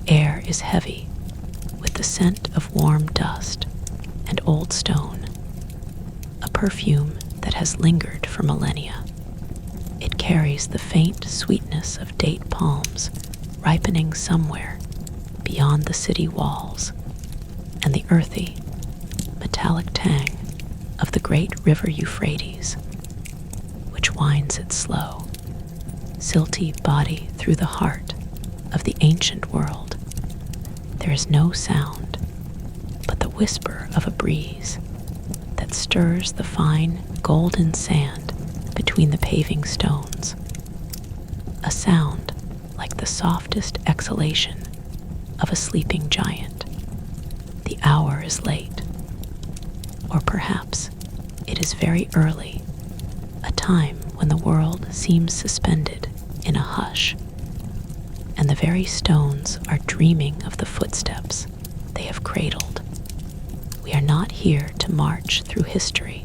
air is heavy with the scent of warm dust and old stone, a perfume that has lingered for millennia. It carries the faint sweetness of date palms ripening somewhere beyond the city walls, and the earthy, metallic tang of the great river Euphrates, which winds its slow, silty body through the heart of the ancient world. There is no sound but the whisper of a breeze that stirs the fine golden sand between the paving stones, a sound like the softest exhalation of a sleeping giant. The hour is late, or perhaps it is very early, a time when the world seems suspended in a hush, and the very stones are dreaming of the footsteps they have cradled. We are not here to march through history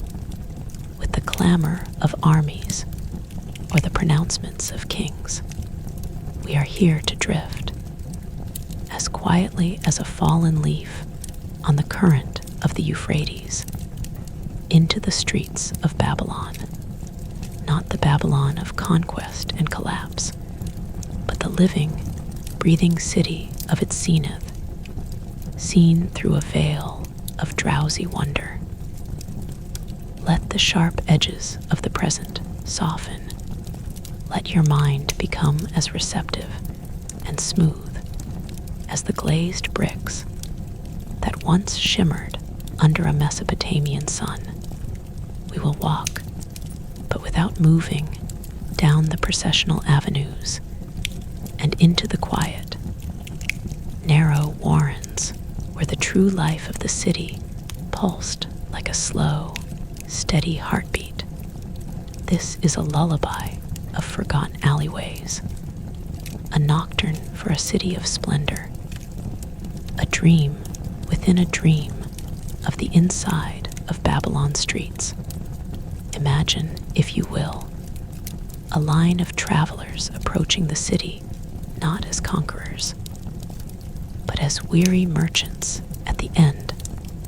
with the clamor of armies or the pronouncements of kings. We are here to drift, as quietly as a fallen leaf on the current of the Euphrates, into the streets of Babylon. Not the Babylon of conquest and collapse, but the living, breathing city of its zenith, seen through a veil of drowsy wonder. Let the sharp edges of the present soften. Let your mind become as receptive and smooth as the glazed bricks that once shimmered under a Mesopotamian sun. We will walk, but without moving, down the processional avenues and into the quiet, narrow warrens where the true life of the city pulsed like a slow, steady heartbeat. This is a lullaby of forgotten alleyways, a nocturne for a city of splendor, a dream within a dream of the inside of Babylon streets. Imagine, if you will, a line of travelers approaching the city not as conquerors, but as weary merchants at the end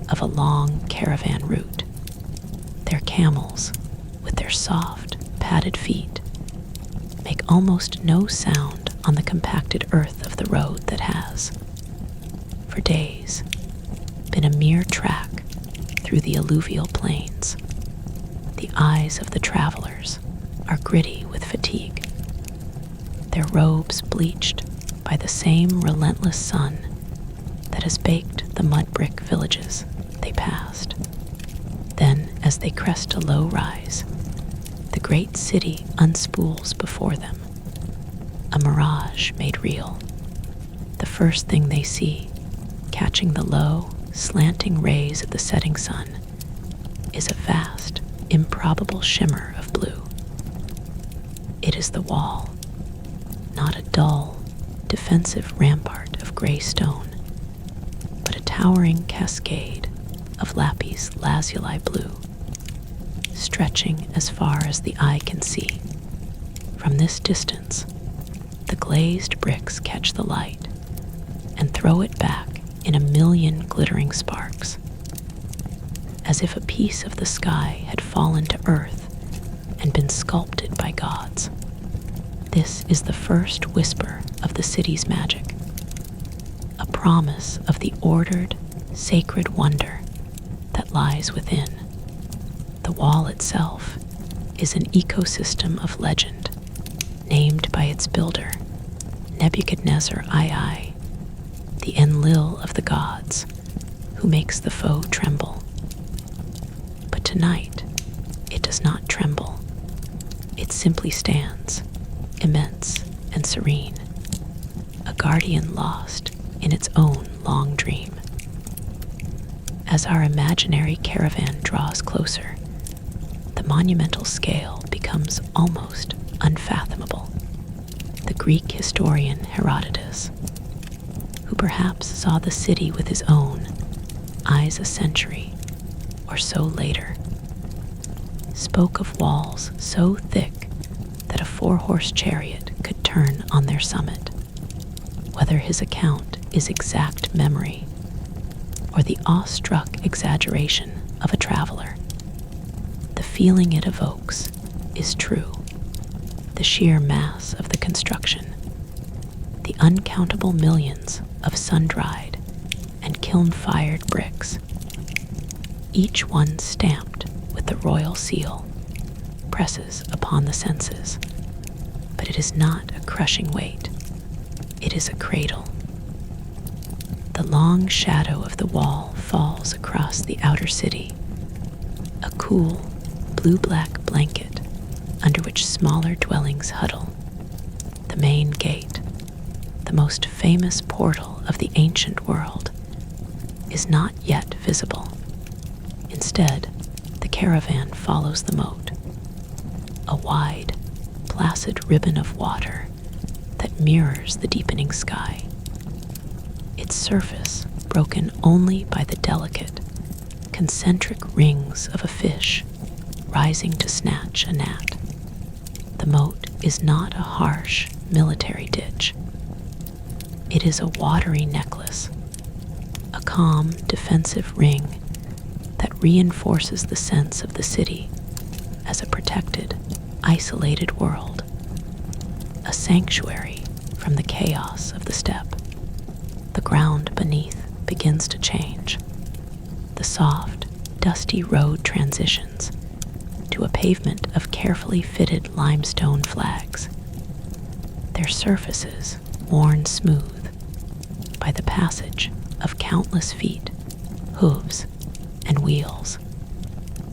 of a long caravan route. Their camels, with their soft, padded feet, make almost no sound on the compacted earth of the road that has, for days, been a mere track through the alluvial plains. The eyes of the travelers are gritty with fatigue, their robes bleached by the same relentless sun that has baked the mud brick villages they passed. Then, as they crest a low rise, the great city unspools before them, a mirage made real. The first thing they see, catching the low, slanting rays of the setting sun, is a vast, improbable shimmer of blue. It is the wall, not a dull, defensive rampart of gray stone, but a towering cascade of lapis lazuli blue, stretching as far as the eye can see. From this distance, the glazed bricks catch the light and throw it back in a million glittering sparks, as if a piece of the sky had fallen to earth and been sculpted by gods. This is the first whisper of the city's magic, a promise of the ordered, sacred wonder that lies within. The wall itself is an ecosystem of legend, named by its builder, Nebuchadnezzar II, the Enlil of the gods, who makes the foe tremble. But tonight, it does not tremble. It simply stands, immense and serene, a guardian lost in its own long dream. As our imaginary caravan draws closer, the monumental scale becomes almost unfathomable. The Greek historian Herodotus, who perhaps saw the city with his own eyes a century or so later, spoke of walls so thick that a four-horse chariot could turn on their summit. Whether his account is exact memory or the awestruck exaggeration of a traveler. The feeling it evokes is true. The sheer mass of the construction, the uncountable millions of sun-dried and kiln-fired bricks, each one stamped with the royal seal, presses upon the senses. But it is not a crushing weight. It is a cradle. The long shadow of the wall falls across the outer city, a cool, blue-black blanket under which smaller dwellings huddle. The main gate, the most famous portal of the ancient world, is not yet visible. Instead, the caravan follows the moat, a wide, placid ribbon of water that mirrors the deepening sky, its surface broken only by the delicate, concentric rings of a fish rising to snatch a gnat. The moat is not a harsh military ditch. It is a watery necklace, a calm, defensive ring that reinforces the sense of the city as a protected, isolated world, a sanctuary from the chaos of the steppe. The ground beneath begins to change. The soft, dusty road transitions to a pavement of carefully fitted limestone flags, their surfaces worn smooth by the passage of countless feet, hooves, and wheels.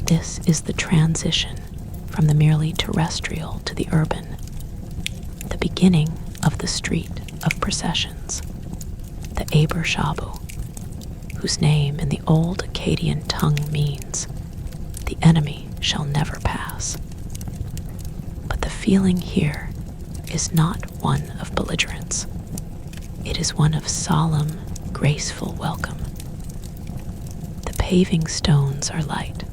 This is the transition from the merely terrestrial to the urban, the beginning of the street of processions, the Aber Shabu, whose name in the old Akkadian tongue means the enemy shall never pass. But the feeling here is not one of belligerence. It is one of solemn, graceful welcome. The paving stones are light,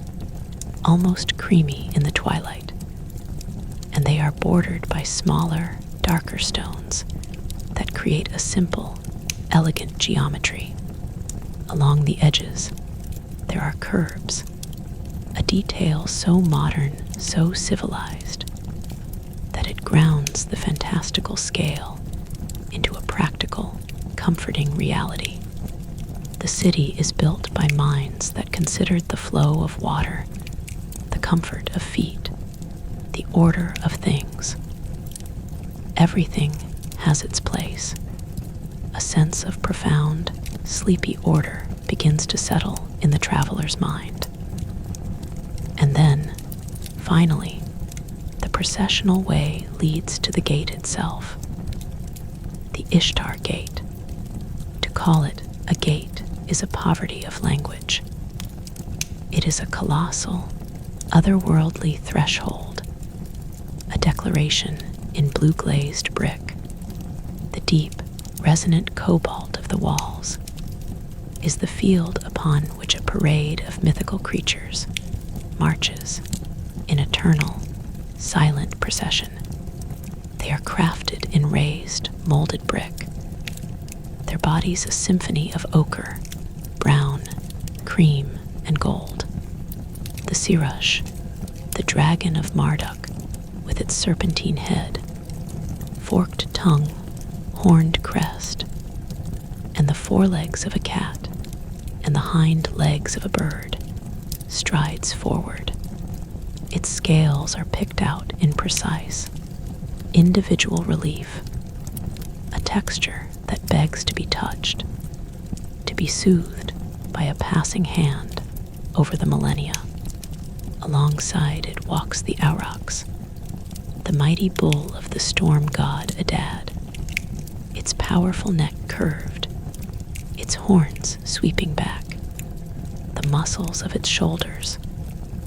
almost creamy in the twilight, and they are bordered by smaller, darker stones that create a simple, elegant geometry. Along the edges, there are curbs, a detail so modern, so civilized, that it grounds the fantastical scale into a practical, comforting reality. The city is built by minds that considered the flow of water, the comfort of feet, the order of things. Everything has its place. A sense of profound, sleepy order begins to settle in the traveler's mind. And then, finally, the processional way leads to the gate itself, the Ishtar Gate. To call it a gate is a poverty of language. It is a colossal, otherworldly threshold, a declaration in blue-glazed brick. The deep, resonant cobalt of the walls is the field upon which a parade of mythical creatures marches in eternal, silent procession. They are crafted in raised, molded brick, their bodies a symphony of ochre, brown, cream, and gold. The Sirush, the dragon of Marduk, with its serpentine head, forked tongue, horned crest, and the forelegs of a cat and the hind legs of a bird, strides forward. Its scales are picked out in precise, individual relief, a texture that begs to be touched, to be soothed by a passing hand over the millennia. Alongside it walks the Aurochs, the mighty bull of the storm god Adad, its powerful neck curved, its horns sweeping back, the muscles of its shoulders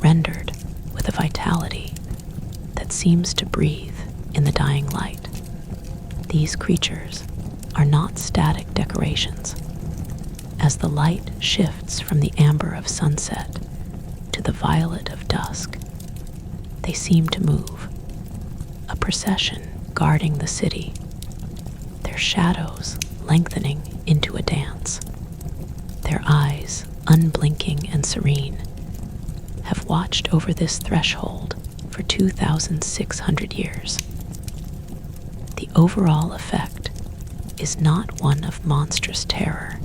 rendered with a vitality that seems to breathe in the dying light. These creatures are not static decorations. As the light shifts from the amber of sunset to the violet of dusk, they seem to move, a procession guarding the city, their shadows lengthening into a dance. Their eyes, unblinking and serene, have watched over this threshold for 2,600 years. The overall effect is not one of monstrous terror,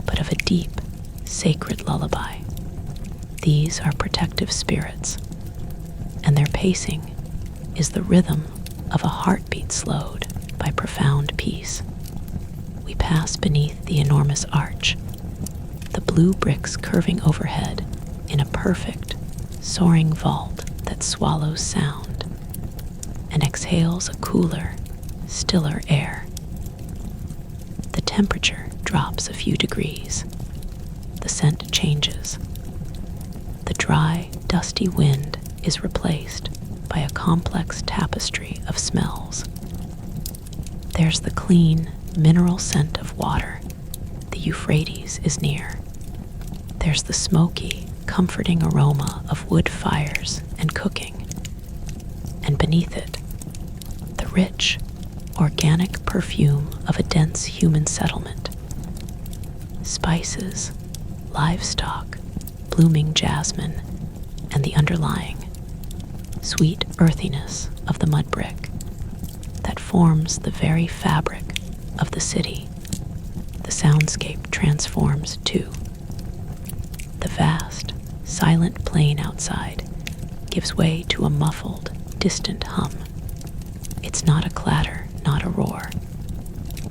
but of a deep, sacred lullaby. These are protective spirits, and their pacing is the rhythm of a heartbeat slowed by profound peace. We pass beneath the enormous arch, the blue bricks curving overhead in a perfect, soaring vault that swallows sound and exhales a cooler, stiller air. The temperature drops a few degrees. The scent changes. The dry, dusty wind is replaced by a complex tapestry of smells. There's the clean, mineral scent of water. The Euphrates is near. There's the smoky, comforting aroma of wood fires and cooking. And beneath it, the rich, organic perfume of a dense human settlement. Spices, livestock, blooming jasmine, and the underlying sweet earthiness of the mud brick that forms the very fabric of the city. The soundscape transforms too. The vast, silent plain outside gives way to a muffled, distant hum. It's not a clatter, not a roar,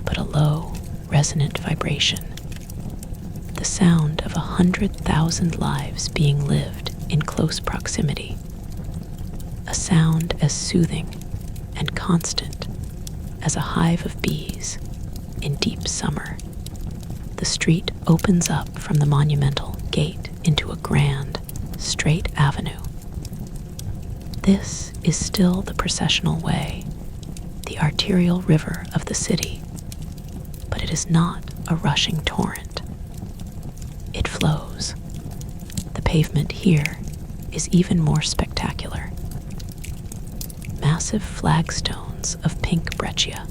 but a low, resonant vibration. The sound of 100,000 lives being lived in close proximity. A sound as soothing and constant as a hive of bees in deep summer. The street opens up from the monumental gate into a grand, straight avenue. This is still the processional way, the arterial river of the city, but it is not a rushing torrent. It flows. The pavement here is even more spectacular. Massive flagstones of pink breccia,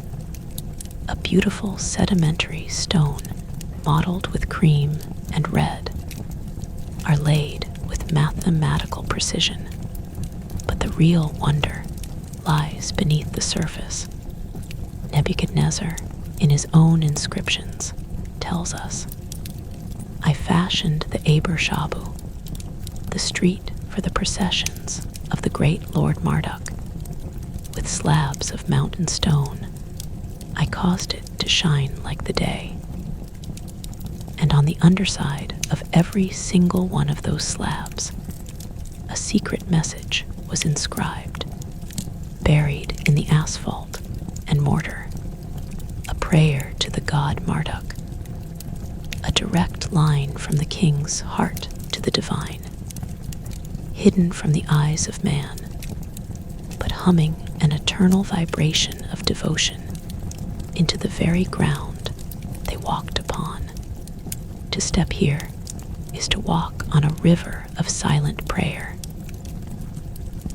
a beautiful sedimentary stone mottled with cream and red, are laid with mathematical precision. But the real wonder lies beneath the surface. Nebuchadnezzar, in his own inscriptions, tells us, "I fashioned the Aber Shabu, the street for the processions of the great Lord Marduk, with slabs of mountain stone. I caused it to shine like the day." And on the underside of every single one of those slabs, a secret message was inscribed, buried in the asphalt and mortar, a prayer to the god Marduk, a direct line from the king's heart to the divine, hidden from the eyes of man, but humming an eternal vibration of devotion into the very ground they walked upon. To step here is to walk on a river of silent prayer.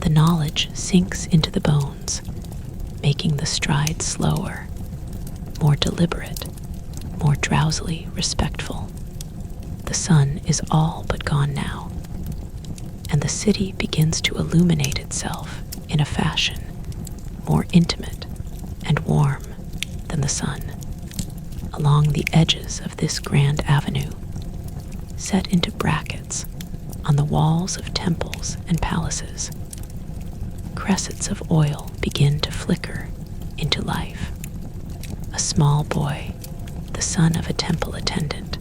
The knowledge sinks into the bones, making the stride slower, more deliberate, more drowsily respectful. The sun is all but gone now, and the city begins to illuminate itself in a fashion more intimate and warm than the sun. Along the edges of this grand avenue, set into brackets on the walls of temples and palaces, cressets of oil begin to flicker into life. A small boy, the son of a temple attendant,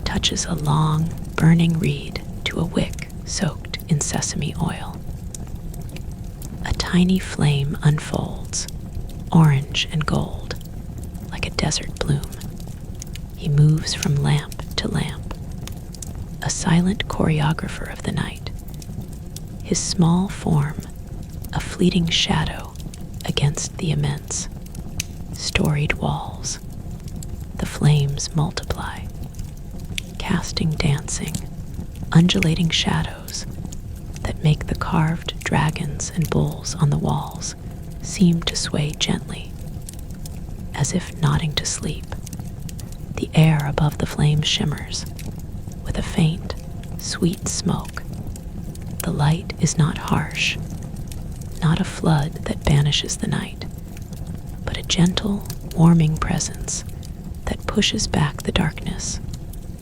touches a long, burning reed to a wick soaked in sesame oil. A tiny flame unfolds, orange and gold, like a desert bloom. He moves from lamp to lamp, a silent choreographer of the night. His small form, a fleeting shadow against the immense, storied walls. The flames multiply, casting dancing, undulating shadows that make the carved dragons and bulls on the walls seem to sway gently. as if nodding to sleep. The air above the flames shimmers with a faint, sweet smoke. The light is not harsh, not a flood that banishes the night, but a gentle, warming presence that pushes back the darkness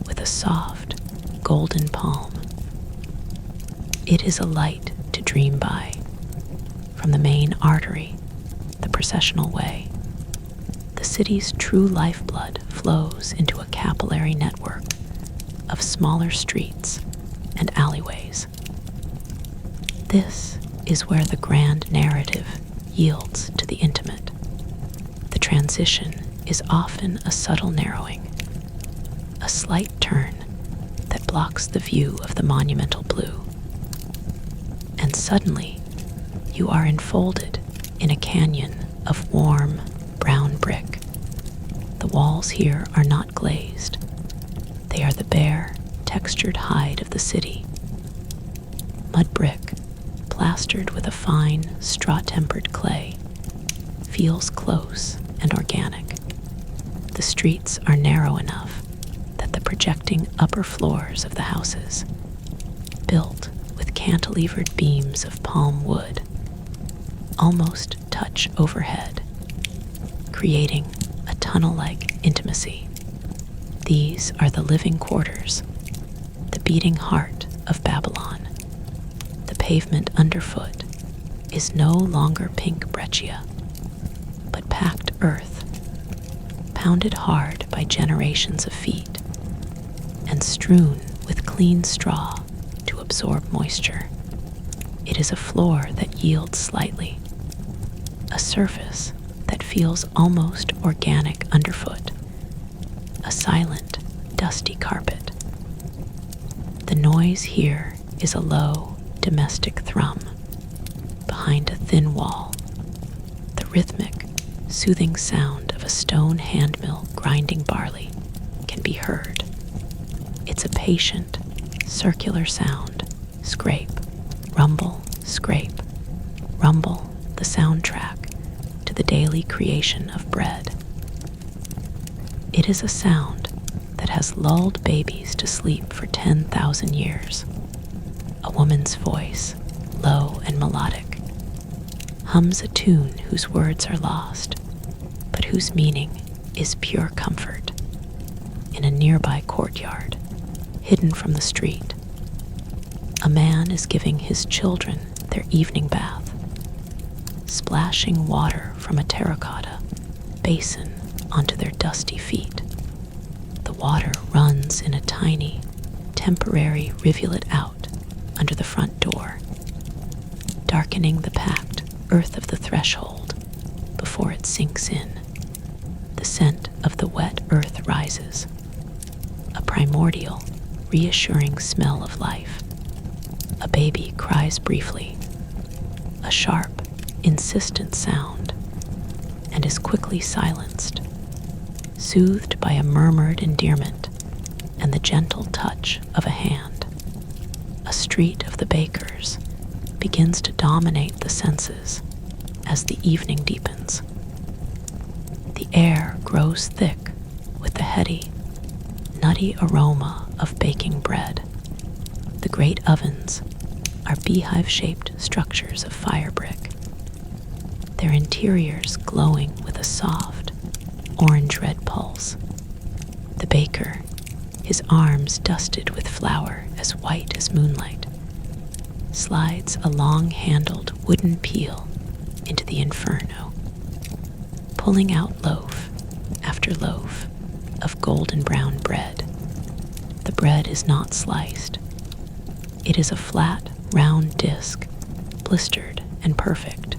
with a soft, golden palm. It is a light to dream by. From the main artery, the processional way, the city's true lifeblood flows into a capillary network of smaller streets and alleyways. This is where the grand narrative yields to the intimate. The transition is often a subtle narrowing, a slight turn that blocks the view of the monumental blue. And suddenly, you are enfolded in a canyon of warm, brown brick. The walls here are not glazed. They are the bare, textured hide of the city. Mud brick, plastered with a fine, straw-tempered clay, feels close and organic. The streets are narrow enough that the projecting upper floors of the houses, built with cantilevered beams of palm wood, almost touch overhead, creating a tunnel-like intimacy. These are the living quarters, the beating heart of Babylon. The pavement underfoot is no longer pink breccia, but packed earth, pounded hard by generations of feet, and strewn with clean straw to absorb moisture. It is a floor that yields slightly, a surface that feels almost organic underfoot, a silent, dusty carpet. The noise here is a low, domestic thrum behind a thin wall, the rhythmic, soothing sound of a stone handmill grinding barley can be heard. It's a patient, circular sound, scrape, rumble, scrape, rumble, the soundtrack to the daily creation of bread. It is a sound that has lulled babies to sleep for 10,000 years. A woman's voice, low and melodic, hums a tune whose words are lost, but whose meaning is pure comfort. In a nearby courtyard, hidden from the street, a man is giving his children their evening bath, splashing water from a terracotta basin onto their dusty feet. The water runs in a tiny, temporary rivulet out under the front door, darkening the packed earth of the threshold before it sinks in. The scent of the wet earth rises, a primordial, reassuring smell of life. A baby cries briefly, a sharp, insistent sound, and is quickly silenced, soothed by a murmured endearment and the gentle touch of a hand. A street of the bakers begins to dominate the senses as the evening deepens. The air grows thick with the heady, nutty aroma of baking bread. The great ovens are beehive-shaped structures of fire brick, their interiors glowing with a soft, orange-red pulse. The baker, his arms dusted with flour as white as moonlight, slides a long-handled wooden peel into the inferno, pulling out loaf after loaf of golden brown bread. The bread is not sliced. It is a flat, round disc, blistered and perfect.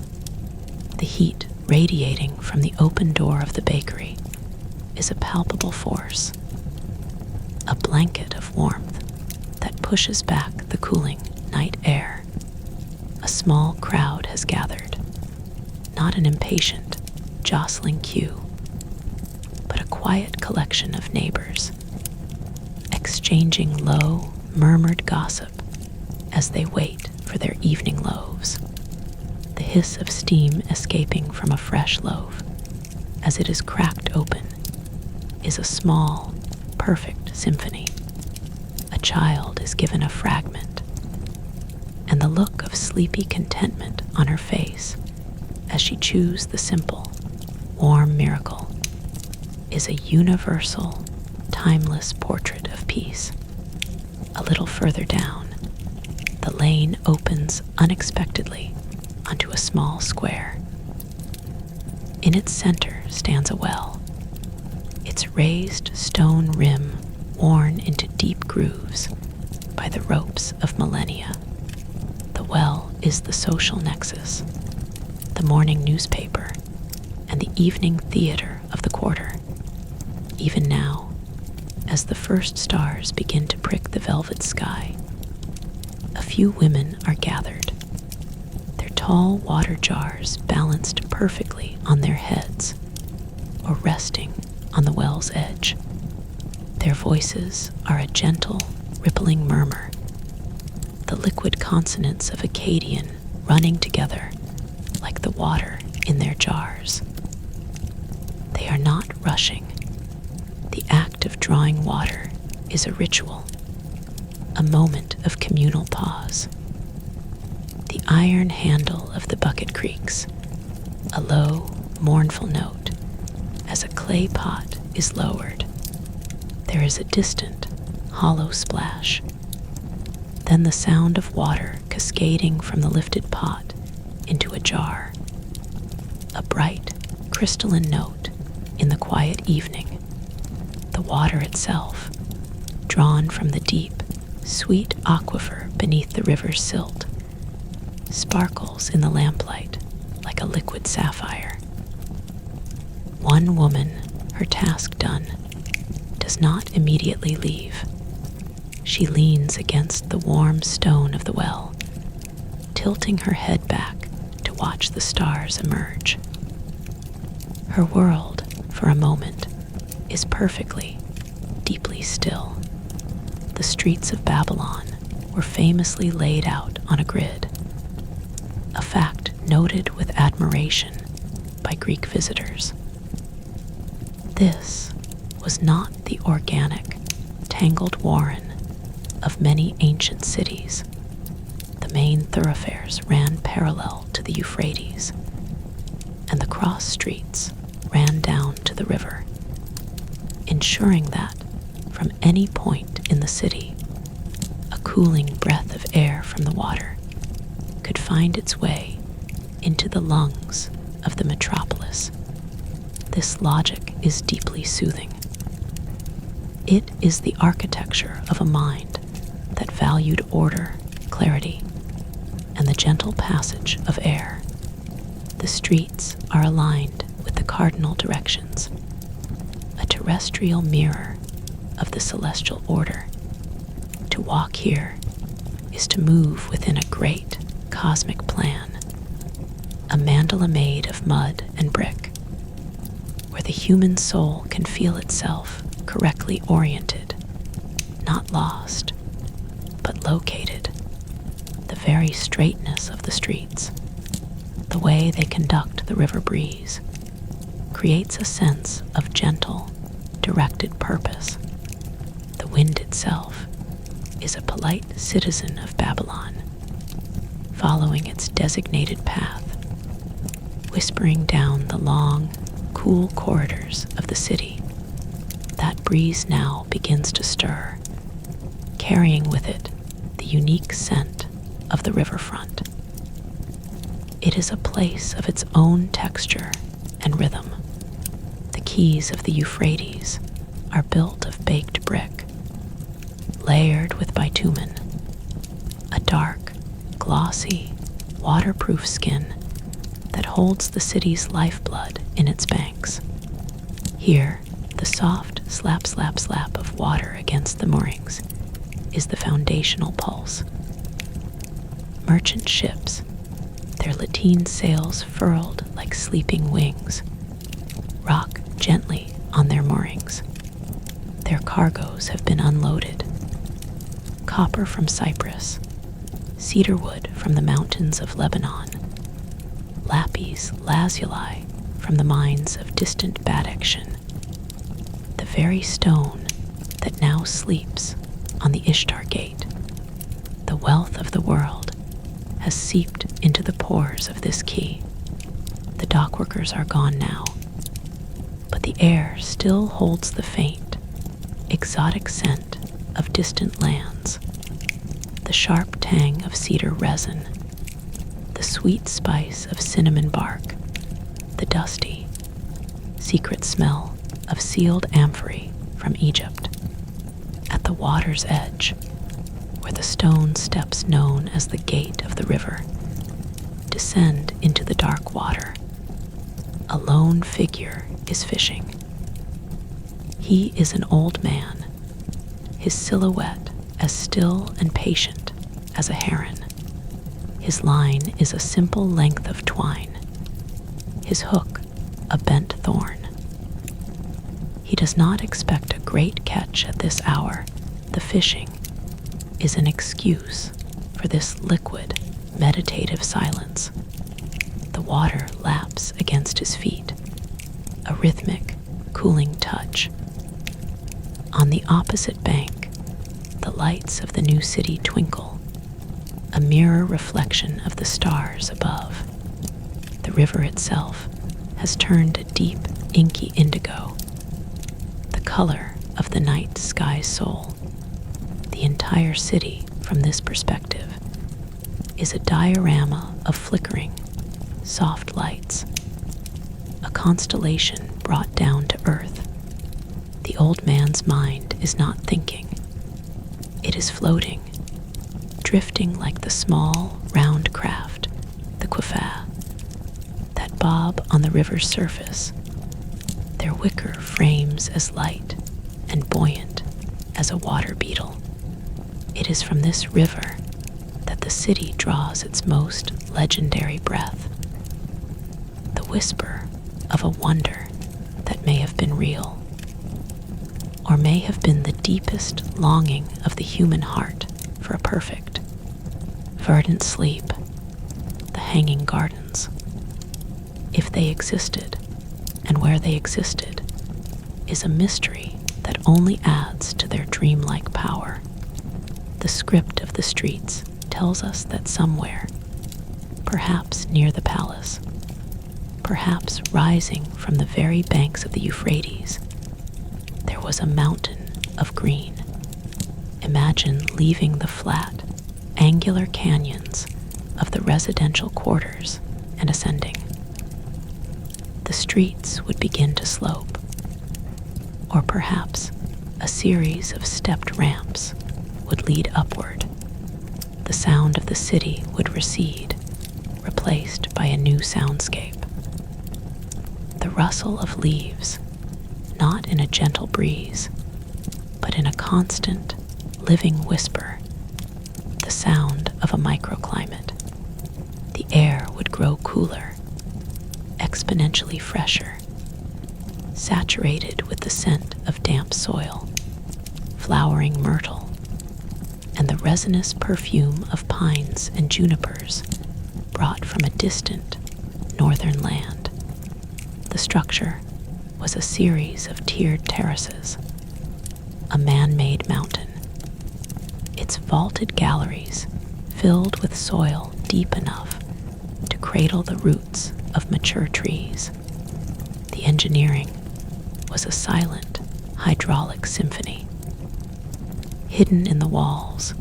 The heat radiating from the open door of the bakery is a palpable force, a blanket of warmth that pushes back the cooling night air. A small crowd has gathered, not an impatient, jostling queue, but a quiet collection of neighbors, exchanging low, murmured gossip as they wait for their evening loaves. The hiss of steam escaping from a fresh loaf, as it is cracked open, is a small, perfect symphony. A child is given a fragment, and the look of sleepy contentment on her face as she chews the simple, warm miracle is a universal, timeless portrait of peace. A little further down, the lane opens unexpectedly onto a small square. In its center stands a well, its raised stone rim worn into deep grooves by the ropes of millennia. The well is the social nexus, the morning newspaper, and the evening theater of the quarter. Even now, as the first stars begin to prick the velvet sky, a few women are gathered, their tall water jars balanced perfectly on their heads or resting on the well's edge. Their voices are a gentle, rippling murmur, the liquid consonants of Akkadian running together like the water in their jars. They are not rushing. The act of drawing water is a ritual, a moment of communal pause. The iron handle of the bucket creaks, a low, mournful note, as a clay pot is lowered. There is a distant, hollow splash. Then the sound of water cascading from the lifted pot into a jar. A bright, crystalline note in the quiet evening. The water itself, drawn from the deep, sweet aquifer beneath the river's silt, sparkles in the lamplight like a liquid sapphire. One woman, her task done, does not immediately leave. She leans against the warm stone of the well, tilting her head back to watch the stars emerge. Her world, for a moment, is perfectly, deeply still. The streets of Babylon were famously laid out on a grid, a fact noted with admiration by Greek visitors. This was not the organic, tangled warren of many ancient cities. The main thoroughfares ran parallel to the Euphrates, and the cross streets ran down to the river, ensuring that, from any point in the city, a cooling breath of air from the water could find its way into the lungs of the metropolis. This logic is deeply soothing. It is the architecture of a mind that valued order, clarity, and the gentle passage of air. The streets are aligned with the cardinal directions, a terrestrial mirror of the celestial order. To walk here is to move within a great cosmic plan, a mandala made of mud and brick, where the human soul can feel itself correctly oriented, not lost, but located. The very straightness of the streets, the way they conduct the river breeze, creates a sense of gentle, directed purpose. The wind itself is a polite citizen of Babylon, following its designated path, whispering down the long, cool corridors of the city. That breeze now begins to stir, carrying with it the unique scent of the riverfront. It is a place of its own texture and rhythm. The quays of the Euphrates are built of baked brick, layered with bitumen, a dark, glossy, waterproof skin that holds the city's lifeblood in its banks. Here, the soft slap, slap, slap of water against the moorings is the foundational pulse. Merchant ships, their lateen sails furled like sleeping wings, rock gently on their moorings. Their cargoes have been unloaded. Copper from Cyprus, cedarwood from the mountains of Lebanon, lapis lazuli from the minds of distant Badakhshan, the very stone that now sleeps on the Ishtar Gate. The wealth of the world has seeped into the pores of this key. The dockworkers are gone now, but the air still holds the faint, exotic scent of distant lands, the sharp tang of cedar resin, the sweet spice of cinnamon bark, the dusty, secret smell of sealed amphorae from Egypt. At the water's edge, where the stone steps known as the Gate of the River descend into the dark water, a lone figure is fishing. He is an old man, his silhouette as still and patient as a heron. His line is a simple length of twine, his hook a bent thorn. He does not expect a great catch at this hour. The fishing is an excuse for this liquid, meditative silence. The water laps against his feet, a rhythmic, cooling touch. On the opposite bank, the lights of the new city twinkle, a mirror reflection of the stars above. The river itself has turned a deep, inky indigo, the color of the night sky's soul. The entire city, from this perspective, is a diorama of flickering, soft lights, a constellation brought down to earth. The old man's mind is not thinking. It is floating, drifting like the small, round craft, the quafa, that bob on the river's surface, their wicker frames as light and buoyant as a water beetle. It is from this river that the city draws its most legendary breath, the whisper of a wonder that may have been real, or may have been the deepest longing of the human heart for a perfect, verdant sleep, the hanging gardens. If they existed, and where they existed, is a mystery that only adds to their dreamlike power. The script of the streets tells us that somewhere, perhaps near the palace, perhaps rising from the very banks of the Euphrates, there was a mountain of green. Imagine leaving the flat, angular canyons of the residential quarters and ascending. The streets would begin to slope, or perhaps a series of stepped ramps would lead upward. The sound of the city would recede, replaced by a new soundscape. The rustle of leaves, not in a gentle breeze, but in a constant, living whisper, the sound of a microclimate. The air would grow cooler, exponentially fresher, saturated with the scent of damp soil, flowering myrtle, and the resinous perfume of pines and junipers brought from a distant northern land. The structure was a series of tiered terraces, a man-made mountain, its vaulted galleries filled with soil deep enough to cradle the roots of mature trees. The engineering was a silent, hydraulic symphony. Hidden in the walls,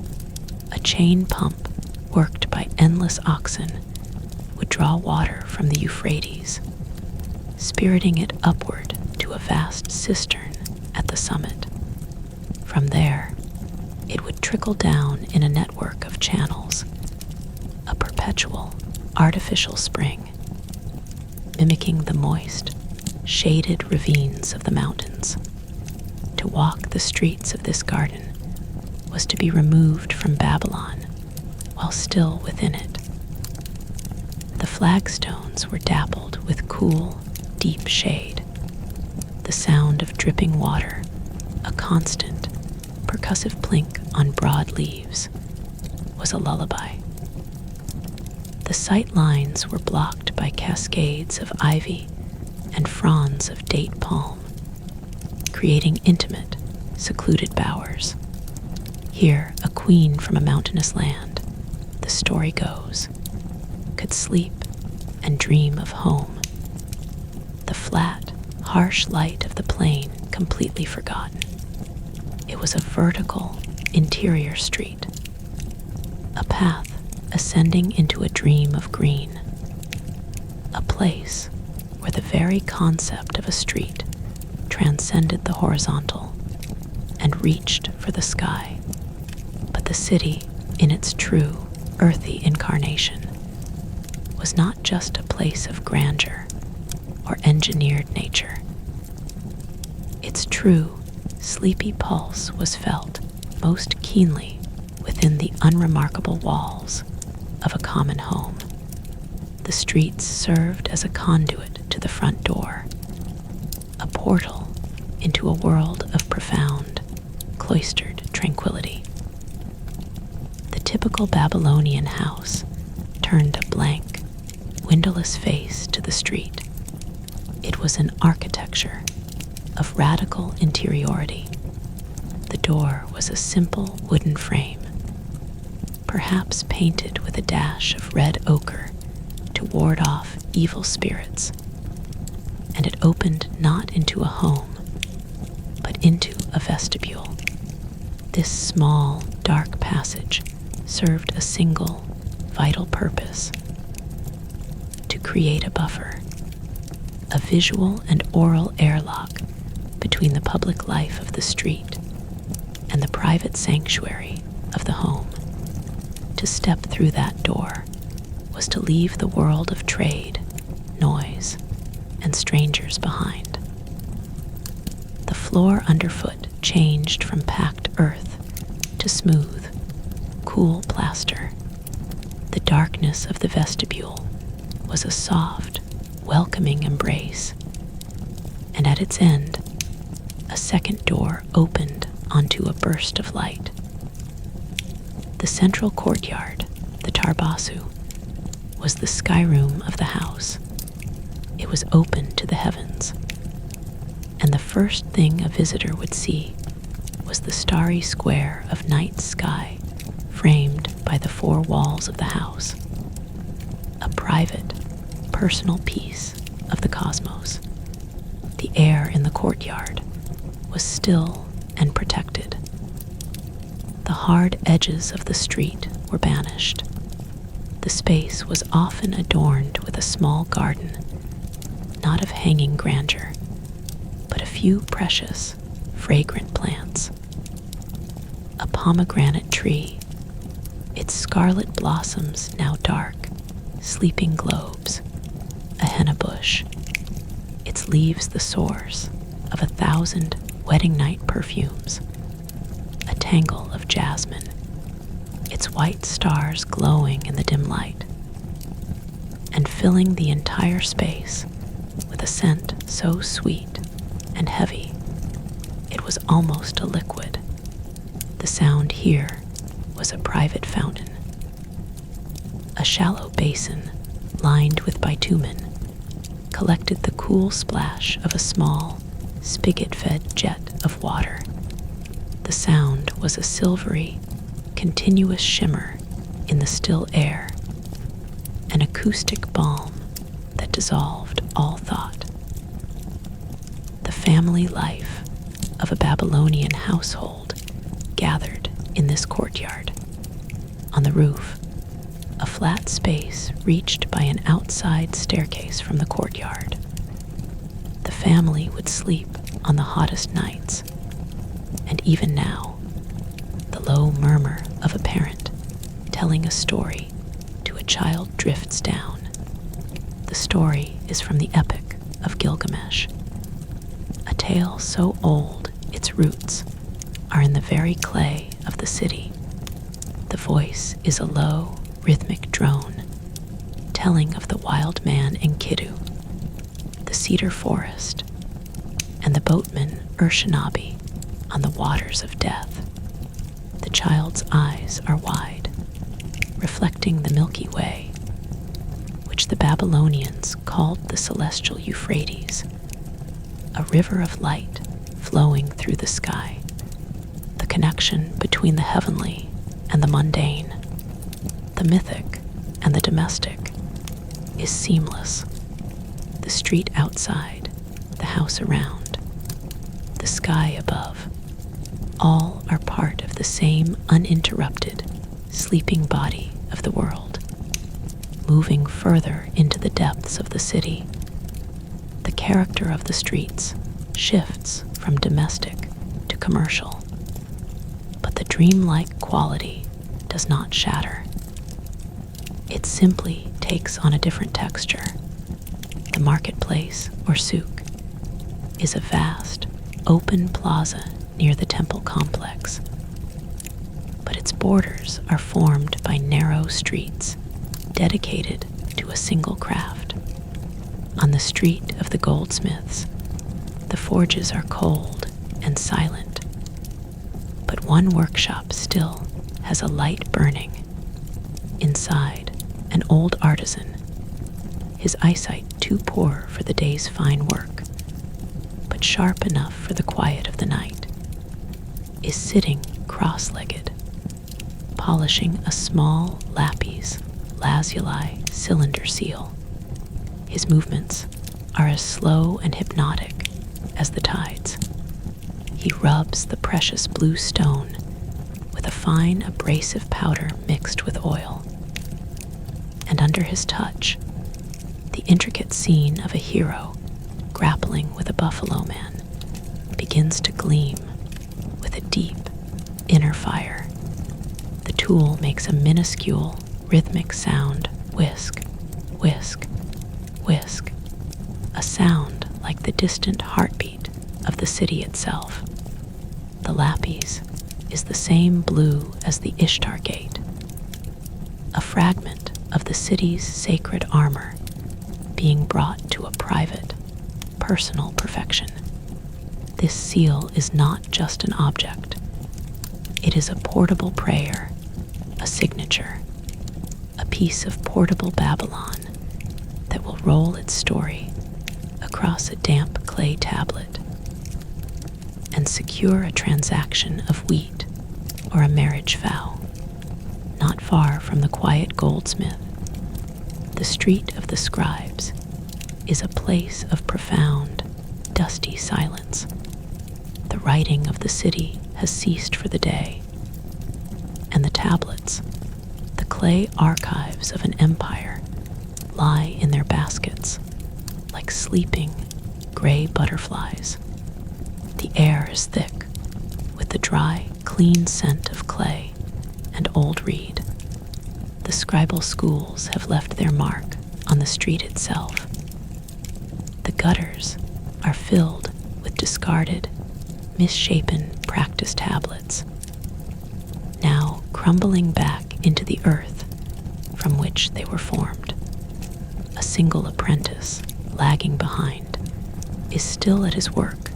a chain pump worked by endless oxen would draw water from the Euphrates, spiriting it upward to a vast cistern at the summit. From there, it would trickle down in a network of channels, a perpetual, artificial spring, mimicking the moist, shaded ravines of the mountains. To walk the streets of this garden was to be removed from Babylon while still within it. The flagstones were dappled with cool, deep shade. The sound of dripping water, a constant, percussive plink on broad leaves, was a lullaby. The sight lines were blocked by cascades of ivy and fronds of date palm, creating intimate, secluded bowers. Here, a queen from a mountainous land, the story goes, could sleep and dream of home. The flat, harsh light of the plain completely forgotten. It was a vertical, interior street, a path ascending into a dream of green, a place where the very concept of a street transcended the horizontal and reached for the sky. But the city, in its true, earthy incarnation, was not just a place of grandeur or engineered nature. Its true, sleepy pulse was felt most keenly within the unremarkable walls of a common home. The streets served as a conduit to the front door, a portal into a world of profound, cloistered tranquility. The typical Babylonian house turned a blank, windowless face to the street. It was an architecture of radical interiority. The door was a simple wooden frame, perhaps painted with a dash of red ochre to ward off evil spirits, and it opened not into a home, but into a vestibule. This small, dark passage served a single, vital purpose: to create a buffer, a visual and oral airlock between the public life of the street and the private sanctuary of the home. To step through that door was to leave the world of trade, noise, and strangers behind. The floor underfoot changed from packed earth to smooth, cool plaster. The darkness of the vestibule was a soft, welcoming embrace, and at its end, a second door opened onto a burst of light. The central courtyard, the Tarbasu, was the sky room of the house. It was open to the heavens, and the first thing a visitor would see was the starry square of night sky framed by the four walls of the house, a private, personal piece of the cosmos. The air in the courtyard was still and protected. The hard edges of the street were banished. The space was often adorned with a small garden, not of hanging grandeur, but a few precious, fragrant plants. A pomegranate tree, its scarlet blossoms now dark, sleeping globes, a henna bush, its leaves the source of 1,000 wedding night perfumes, a tangle of jasmine, its white stars glowing in the dim light, and filling the entire space with a scent so sweet and heavy it was almost a liquid. The sound here was a private fountain. A shallow basin lined with bitumen collected the cool splash of a small, spigot-fed jet of water. The sound was a silvery, continuous shimmer in the still air, an acoustic balm that dissolved all thought. The family life of a Babylonian household gathered in this courtyard. On the roof, a flat space reached by an outside staircase from the courtyard. The family would sleep on the hottest nights, and even now, the low murmur of a parent telling a story to a child drifts down. The story is from the Epic of Gilgamesh, a tale so old its roots are in the very clay of the city. The voice is a low, rhythmic drone, telling of the wild man Enkidu, the cedar forest, and the boatman Urshanabi on the waters of death. The child's eyes are wide, reflecting the Milky Way, which which the Babylonians called the celestial Euphrates, a river of light flowing through the sky, the connection between the heavenly and the mundane, the mythic and the domestic, is seamless. The street outside, the house around, the sky above, all are part of the same uninterrupted, sleeping body of the world. Moving further into the depths of the city, the character of the streets shifts from domestic to commercial, but the dreamlike quality does not shatter. It simply takes on a different texture. The marketplace, or souk, is a vast, open plaza near the temple complex, but its borders are formed by narrow streets dedicated to a single craft. On the street of the goldsmiths, the forges are cold and silent, but one workshop still has a light burning. Inside, an old artisan, his eyesight too poor for the day's fine work, but sharp enough for the quiet of the night, is sitting cross-legged, polishing a small lapis lazuli cylinder seal. His movements are as slow and hypnotic as the tides. He rubs the precious blue stone with a fine abrasive powder mixed with oil, and under his touch, the intricate scene of a hero grappling with a buffalo man begins to gleam with a deep inner fire. The tool makes a minuscule, rhythmic sound, whisk, whisk, whisk, a sound like the distant heartbeat of the city itself. The lapis is the same blue as the Ishtar Gate, a fragment of the city's sacred armor being brought to a private, personal perfection. This seal is not just an object. It is a portable prayer, a signature, a piece of portable Babylon that will roll its story across a damp clay tablet and secure a transaction of wheat or a marriage vow. Not far from the quiet goldsmith, the street of the scribes is a place of profound, dusty silence. The writing of the city has ceased for the day, and the tablets, the clay archives of an empire, lie in their baskets like sleeping gray butterflies. The air is thick with the dry, clean scent of clay and old reed. The scribal schools have left their mark on the street itself. The gutters are filled with discarded, misshapen practice tablets, now crumbling back into the earth from which they were formed. A single apprentice, lagging behind, is still at his work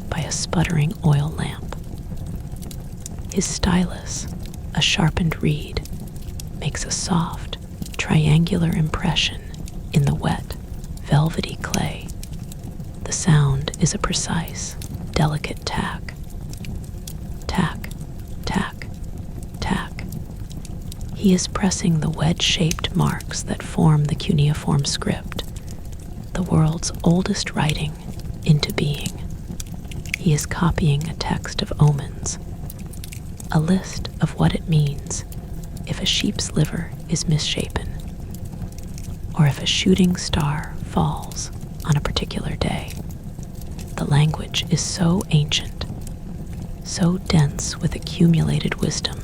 by a sputtering oil lamp. His stylus, a sharpened reed, makes a soft, triangular impression in the wet, velvety clay. The sound is a precise, delicate tack. Tack, tack, tack. He is pressing the wedge-shaped marks that form the cuneiform script, the world's oldest writing, into being. He is copying a text of omens, a list of what it means if a sheep's liver is misshapen, or if a shooting star falls on a particular day. The language is so ancient, so dense with accumulated wisdom,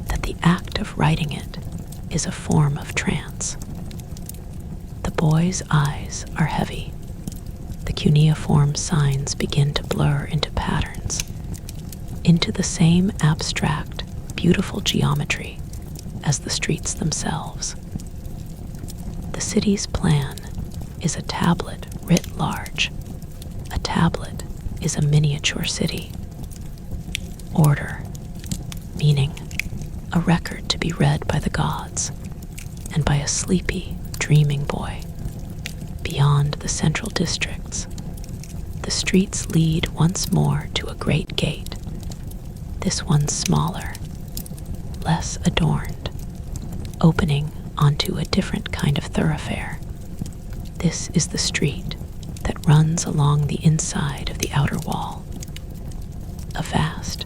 that the act of writing it is a form of trance. The boy's eyes are heavy. The cuneiform signs begin to blur into patterns, into the same abstract, beautiful geometry as the streets themselves. The city's plan is a tablet writ large. A tablet is a miniature city. Order, meaning a record to be read by the gods and by a sleepy, dreaming boy. Beyond the central districts, the streets lead once more to a great gate, this one smaller, less adorned, opening onto a different kind of thoroughfare. This is the street that runs along the inside of the outer wall, a vast,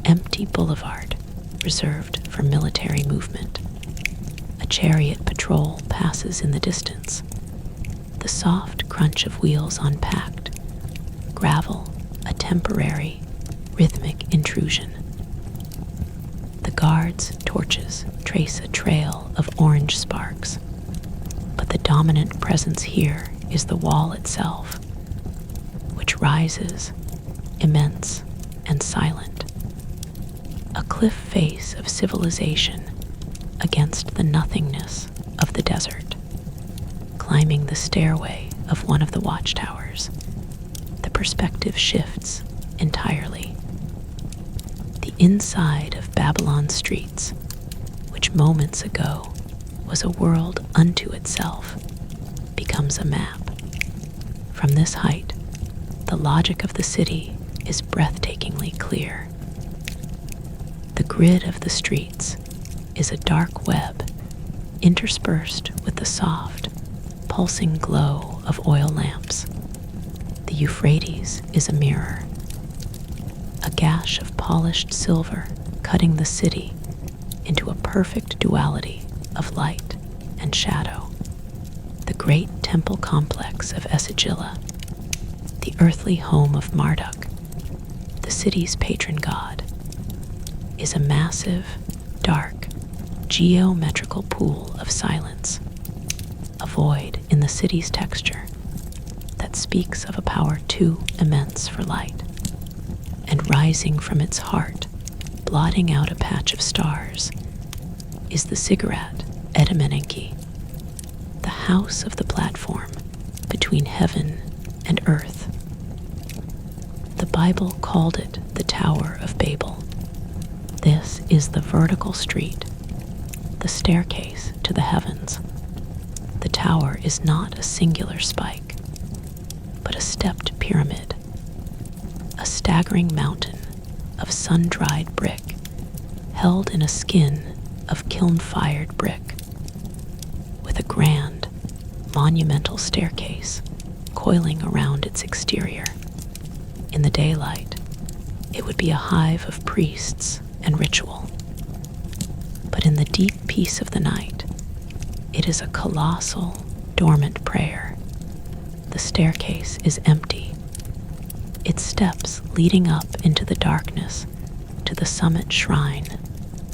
empty boulevard reserved for military movement. A chariot patrol passes in the distance, the soft crunch of wheels on packed gravel, a temporary, rhythmic intrusion. The guards' torches trace a trail of orange sparks, but the dominant presence here is the wall itself, which rises, immense and silent, a cliff face of civilization against the nothingness of the desert. Climbing the stairway of one of the watchtowers, the perspective shifts entirely. The inside of Babylon's streets, which moments ago was a world unto itself, becomes a map. From this height, the logic of the city is breathtakingly clear. The grid of the streets is a dark web interspersed with the soft, pulsing glow of oil lamps. The Euphrates is a mirror, a gash of polished silver cutting the city into a perfect duality of light and shadow. The great temple complex of Esagila, the earthly home of Marduk, the city's patron god, is a massive, dark, geometrical pool of silence, a void in the city's texture that speaks of a power too immense for light. And rising from its heart, blotting out a patch of stars, is the ziggurat Edom Enki, the house of the platform between heaven and earth. The Bible called it the Tower of Babel. This is the vertical street, the staircase to the heavens. The tower is not a singular spike, but a stepped pyramid, a staggering mountain of sun-dried brick held in a skin of kiln-fired brick, with a grand, monumental staircase coiling around its exterior. In the daylight, it would be a hive of priests and ritual. But in the deep peace of the night, it is a colossal, dormant prayer. The staircase is empty, its steps leading up into the darkness to the summit shrine,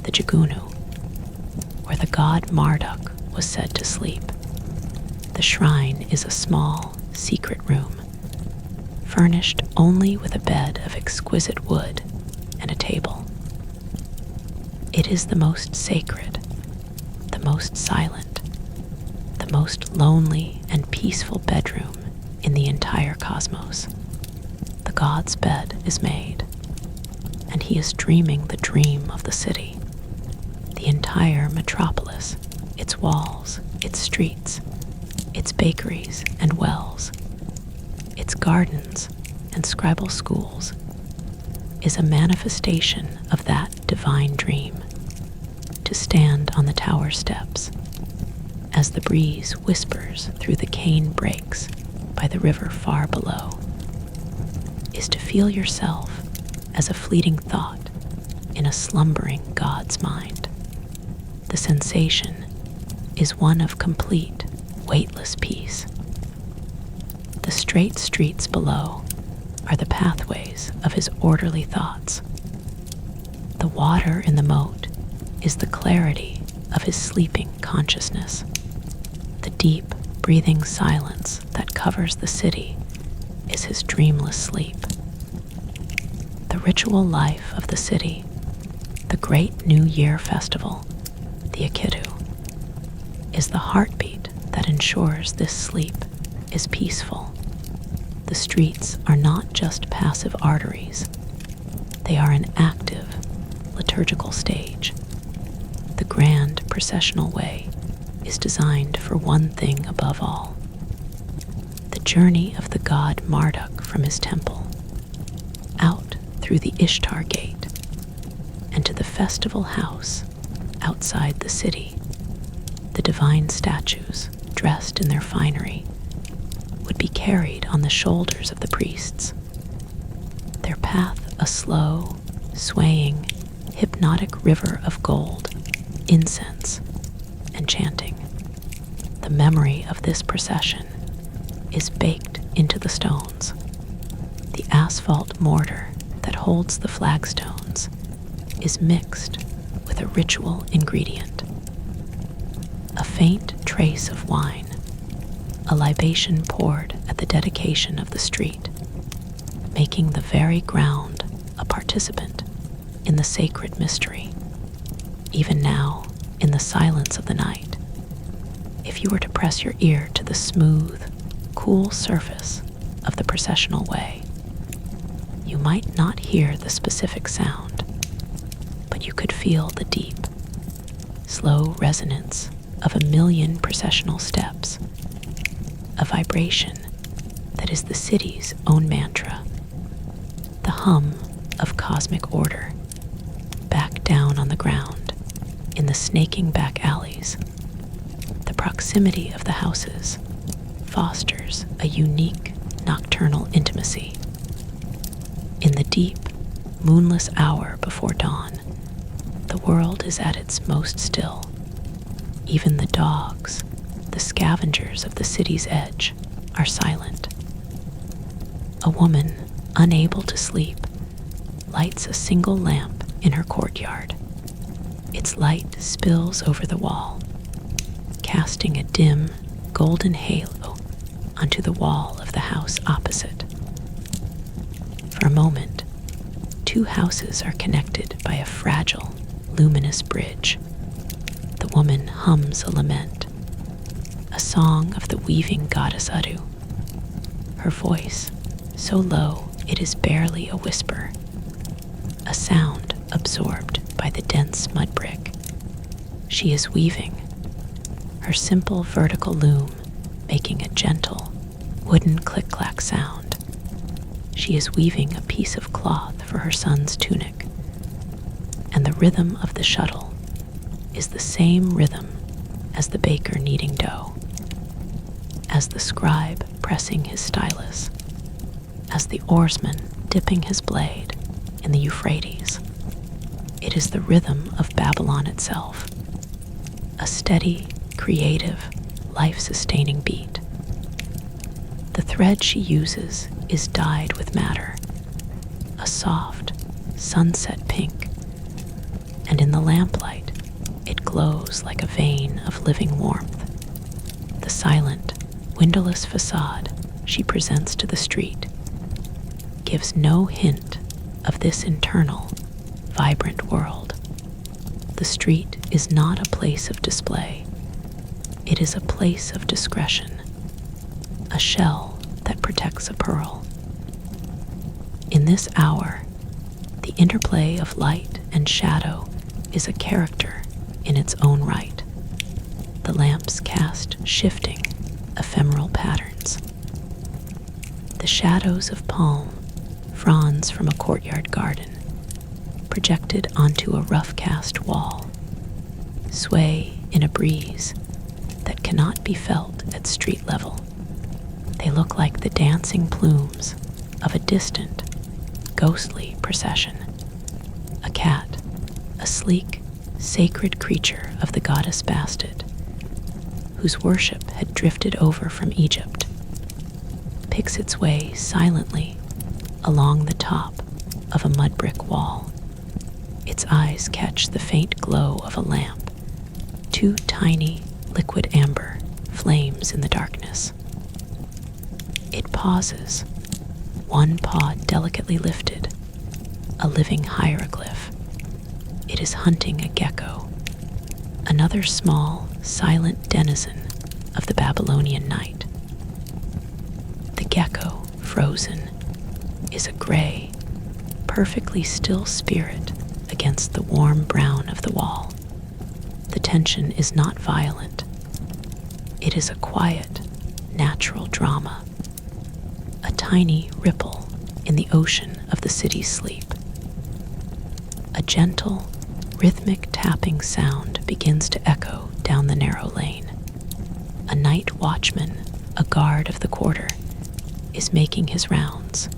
the Jagunu, where the god Marduk was said to sleep. The shrine is a small, secret room, furnished only with a bed of exquisite wood and a table. It is the most sacred, the most silent, the most lonely and peaceful bedroom in the entire cosmos. The god's bed is made, and he is dreaming the dream of the city, the entire metropolis, its walls, its streets, its bakeries and wells, its gardens and scribal schools, is a manifestation of that divine dream. To stand on the tower steps, as the breeze whispers through the cane brakes by the river far below, is to feel yourself as a fleeting thought in a slumbering God's mind. The sensation is one of complete, weightless peace. The straight streets below are the pathways of his orderly thoughts. The water in the moat is the clarity of his sleeping consciousness. The deep, breathing silence that covers the city is his dreamless sleep. The ritual life of the city, the great New Year festival, the Akitu, is the heartbeat that ensures this sleep is peaceful. The streets are not just passive arteries. They are an active, liturgical stage. The grand processional way is designed for one thing above all: the journey of the god Marduk from his temple, out through the Ishtar Gate, and to the festival house outside the city. The divine statues, dressed in their finery, would be carried on the shoulders of the priests, their path a slow, swaying, hypnotic river of gold, incense, and chanting. The memory of this procession is baked into the stones. The asphalt mortar that holds the flagstones is mixed with a ritual ingredient: a faint trace of wine, a libation poured at the dedication of the street, making the very ground a participant in the sacred mystery. Even now, in the silence of the night, if you were to press your ear to the smooth, cool surface of the processional way, you might not hear the specific sound, but you could feel the deep, slow resonance of a million processional steps, a vibration that is the city's own mantra, the hum of cosmic order, back down on the ground, in the snaking back alleys. The proximity of the houses fosters a unique nocturnal intimacy. In the deep, moonless hour before dawn, the world is at its most still. Even the dogs, the scavengers of the city's edge, are silent. A woman, unable to sleep, lights a single lamp in her courtyard. Its light spills over the wall, casting a dim, golden halo onto the wall of the house opposite. For a moment, two houses are connected by a fragile, luminous bridge. The woman hums a lament, a song of the weaving goddess Adu. Her voice, so low it is barely a whisper, a sound absorbed by the dense mud brick. She is weaving, her simple vertical loom making a gentle, wooden click-clack sound. She is weaving a piece of cloth for her son's tunic, and the rhythm of the shuttle is the same rhythm as the baker kneading dough, as the scribe pressing his stylus, as the oarsman dipping his blade in the Euphrates. It is the rhythm of Babylon itself, a steady, creative, life-sustaining beat. The thread she uses is dyed with madder, a soft, sunset pink, and in the lamplight, it glows like a vein of living warmth. The silent, windowless facade she presents to the street gives no hint of this internal, vibrant world. The street is not a place of display. It is a place of discretion, a shell that protects a pearl. In this hour, the interplay of light and shadow is a character in its own right. The lamps cast shifting, ephemeral patterns. The shadows of palm, fronds from a courtyard garden, projected onto a rough-cast wall, sway in a breeze that cannot be felt at street level. They look like the dancing plumes of a distant, ghostly procession. A cat, a sleek, sacred creature of the goddess Bastet, whose worship had drifted over from Egypt, picks its way silently along the top of a mud brick wall. Its eyes catch the faint glow of a lamp, two tiny, liquid amber flames in the darkness. It pauses, one paw delicately lifted, a living hieroglyph. It is hunting a gecko, another small, silent denizen of the Babylonian night. The gecko, frozen, is a gray, perfectly still spirit against the warm brown of the wall. The tension is not violent, It is a quiet, natural drama, a tiny ripple in the ocean of the city's sleep. A gentle, rhythmic tapping sound begins to echo down the narrow lane. A night watchman, a guard of the quarter, is making his rounds.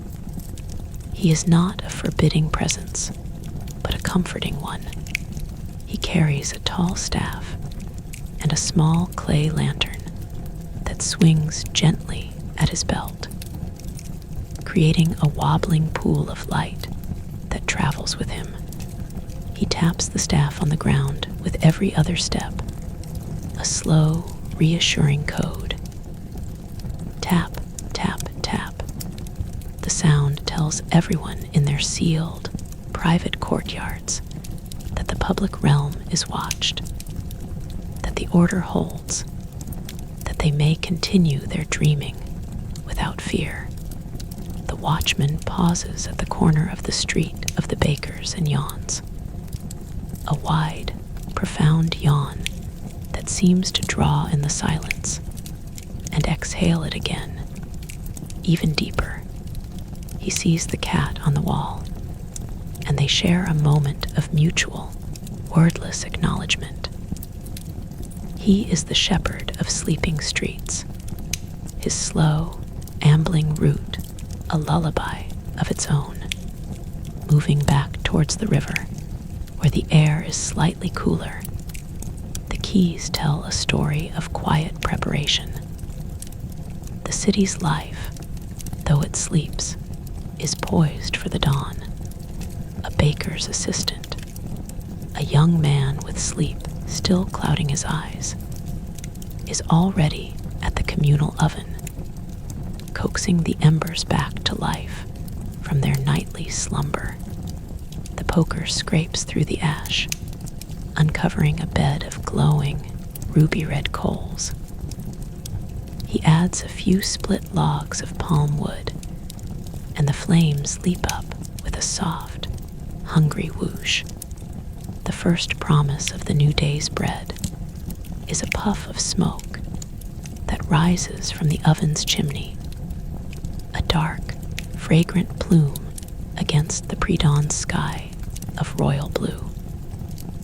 He is not a forbidding presence, but a comforting one. He carries a tall staff and a small clay lantern that swings gently at his belt, creating a wobbling pool of light that travels with him. He taps the staff on the ground with every other step, a slow, reassuring code. Tap, tap, tap. The sound tells everyone in their sealed, private courtyards that the public realm is watched, that the order holds, that they may continue their dreaming without fear. The watchman pauses at the corner of the street of the bakers and yawns. A wide, profound yawn that seems to draw in the silence and exhale it again, even deeper. He sees the cat on the wall, and they share a moment of mutual, wordless acknowledgement. He is the shepherd of sleeping streets, his slow, ambling route a lullaby of its own, moving back towards the river, where the air is slightly cooler. The quays tell a story of quiet preparation. The city's life, though it sleeps, is poised for the dawn. A baker's assistant, a young man with sleep still clouding his eyes, is already at the communal oven, coaxing the embers back to life from their nightly slumber. The poker scrapes through the ash, uncovering a bed of glowing, ruby-red coals. He adds a few split logs of palm wood, and the flames leap up with a soft, hungry whoosh. The first promise of the new day's bread is a puff of smoke that rises from the oven's chimney, a dark, fragrant plume against the pre-dawn sky of royal blue.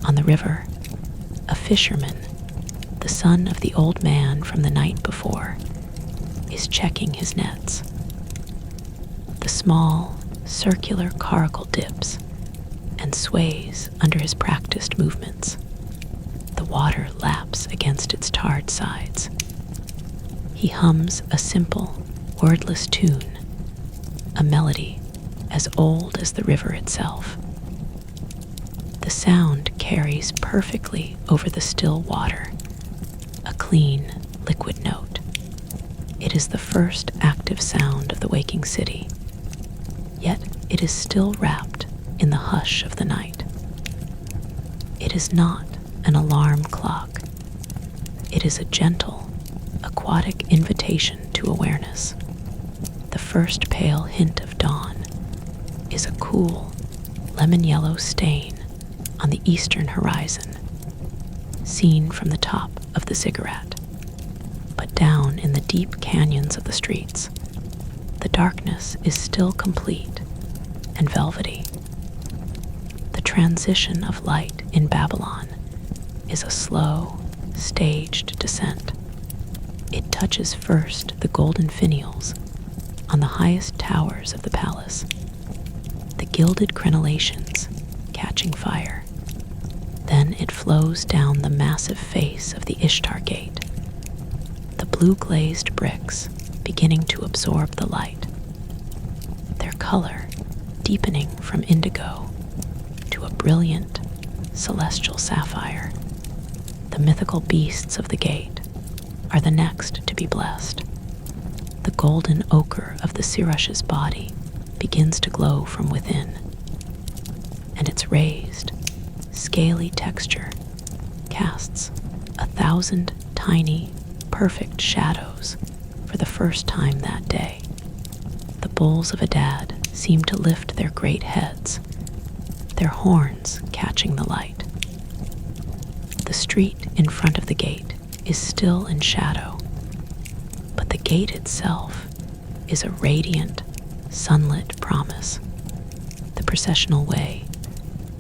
On the river, a fisherman, the son of the old man from the night before, is checking his nets. The small, circular coracle dips and sways under his practiced movements. The water laps against its tarred sides. He hums a simple, wordless tune, a melody as old as the river itself. The sound carries perfectly over the still water, a clean, liquid note. It is the first active sound of the waking city, yet it is still wrapped in the hush of the night. It is not an alarm clock. It is a gentle, aquatic invitation to awareness. The first pale hint of dawn is a cool, lemon-yellow stain on the eastern horizon, seen from the top of the ziggurat. But down in the deep canyons of the streets, the darkness is still complete and velvety. The transition of light in Babylon is a slow, staged descent. It touches first the golden finials on the highest towers of the palace, the gilded crenellations catching fire. Then it flows down the massive face of the Ishtar Gate, the blue-glazed bricks beginning to absorb the light, their color deepening from indigo to a brilliant, celestial sapphire. The mythical beasts of the gate are the next to be blessed. The golden ochre of the Sirush's body begins to glow from within, and its raised, scaly texture casts 1,000 tiny, perfect shadows for the first time that day. The bulls of Adad seem to lift their great heads, their horns catching the light. The street in front of the gate is still in shadow, gate itself is a radiant, sunlit promise. The processional way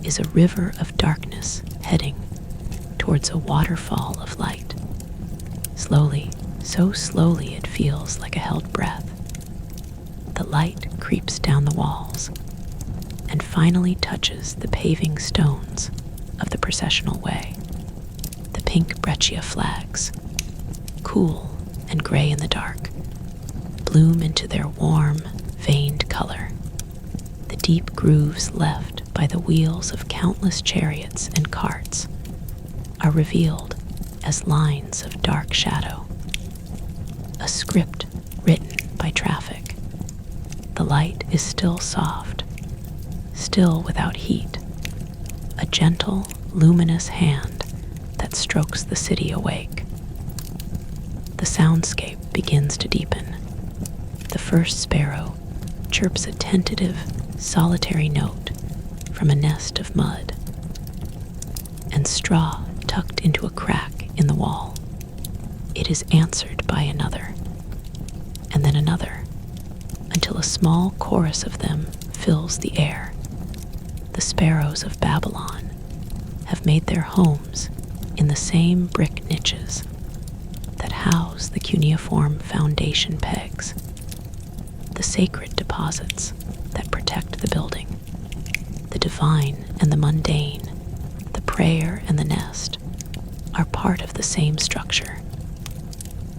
is a river of darkness heading towards a waterfall of light. Slowly, so slowly it feels like a held breath, the light creeps down the walls and finally touches the paving stones of the processional way. The pink breccia flags, cool and gray in the dark, bloom into their warm, veined color. The deep grooves left by the wheels of countless chariots and carts are revealed as lines of dark shadow, a script written by traffic. The light is still soft, still without heat, a gentle, luminous hand that strokes the city awake. The soundscape begins to deepen. The first sparrow chirps a tentative, solitary note from a nest of mud and straw tucked into a crack in the wall. It is answered by another, and then another, until a small chorus of them fills the air. The sparrows of Babylon have made their homes in the same brick niches that house the cuneiform foundation pegs, the sacred deposits that protect the building. The divine and the mundane, the prayer and the nest, are part of the same structure.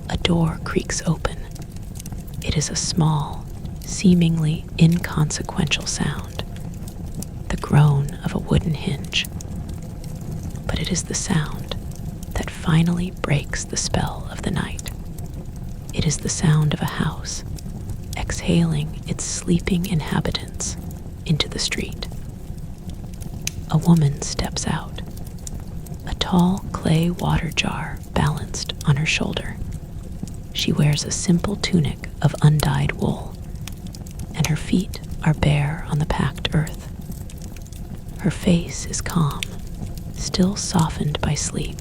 A door creaks open. It is a small, seemingly inconsequential sound, the groan of a wooden hinge. But it is the sound that finally breaks the spell of the night. It is the sound of a house exhaling its sleeping inhabitants into the street. A woman steps out, a tall clay water jar balanced on her shoulder. She wears a simple tunic of undyed wool, and her feet are bare on the packed earth. Her face is calm, still softened by sleep.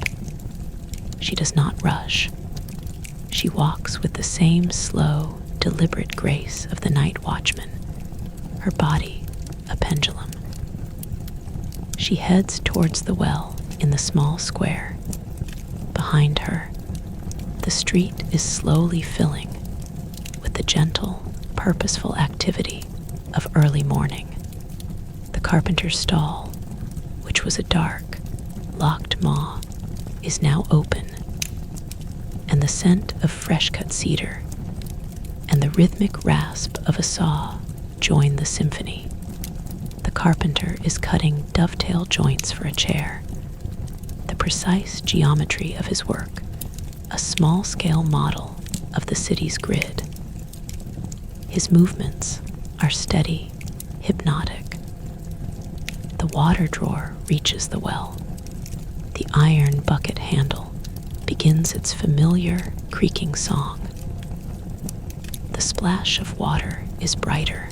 She does not rush. She walks with the same slow, deliberate grace of the night watchman, her body a pendulum. She heads towards the well in the small square. Behind her, the street is slowly filling with the gentle, purposeful activity of early morning. The carpenter's stall, which was a dark, locked maw, is now open, and the scent of fresh-cut cedar and the rhythmic rasp of a saw join the symphony. The carpenter is cutting dovetail joints for a chair, the precise geometry of his work, a small-scale model of the city's grid. His movements are steady, hypnotic. The water drawer reaches the well. The iron bucket handle begins its familiar, creaking song. The splash of water is brighter,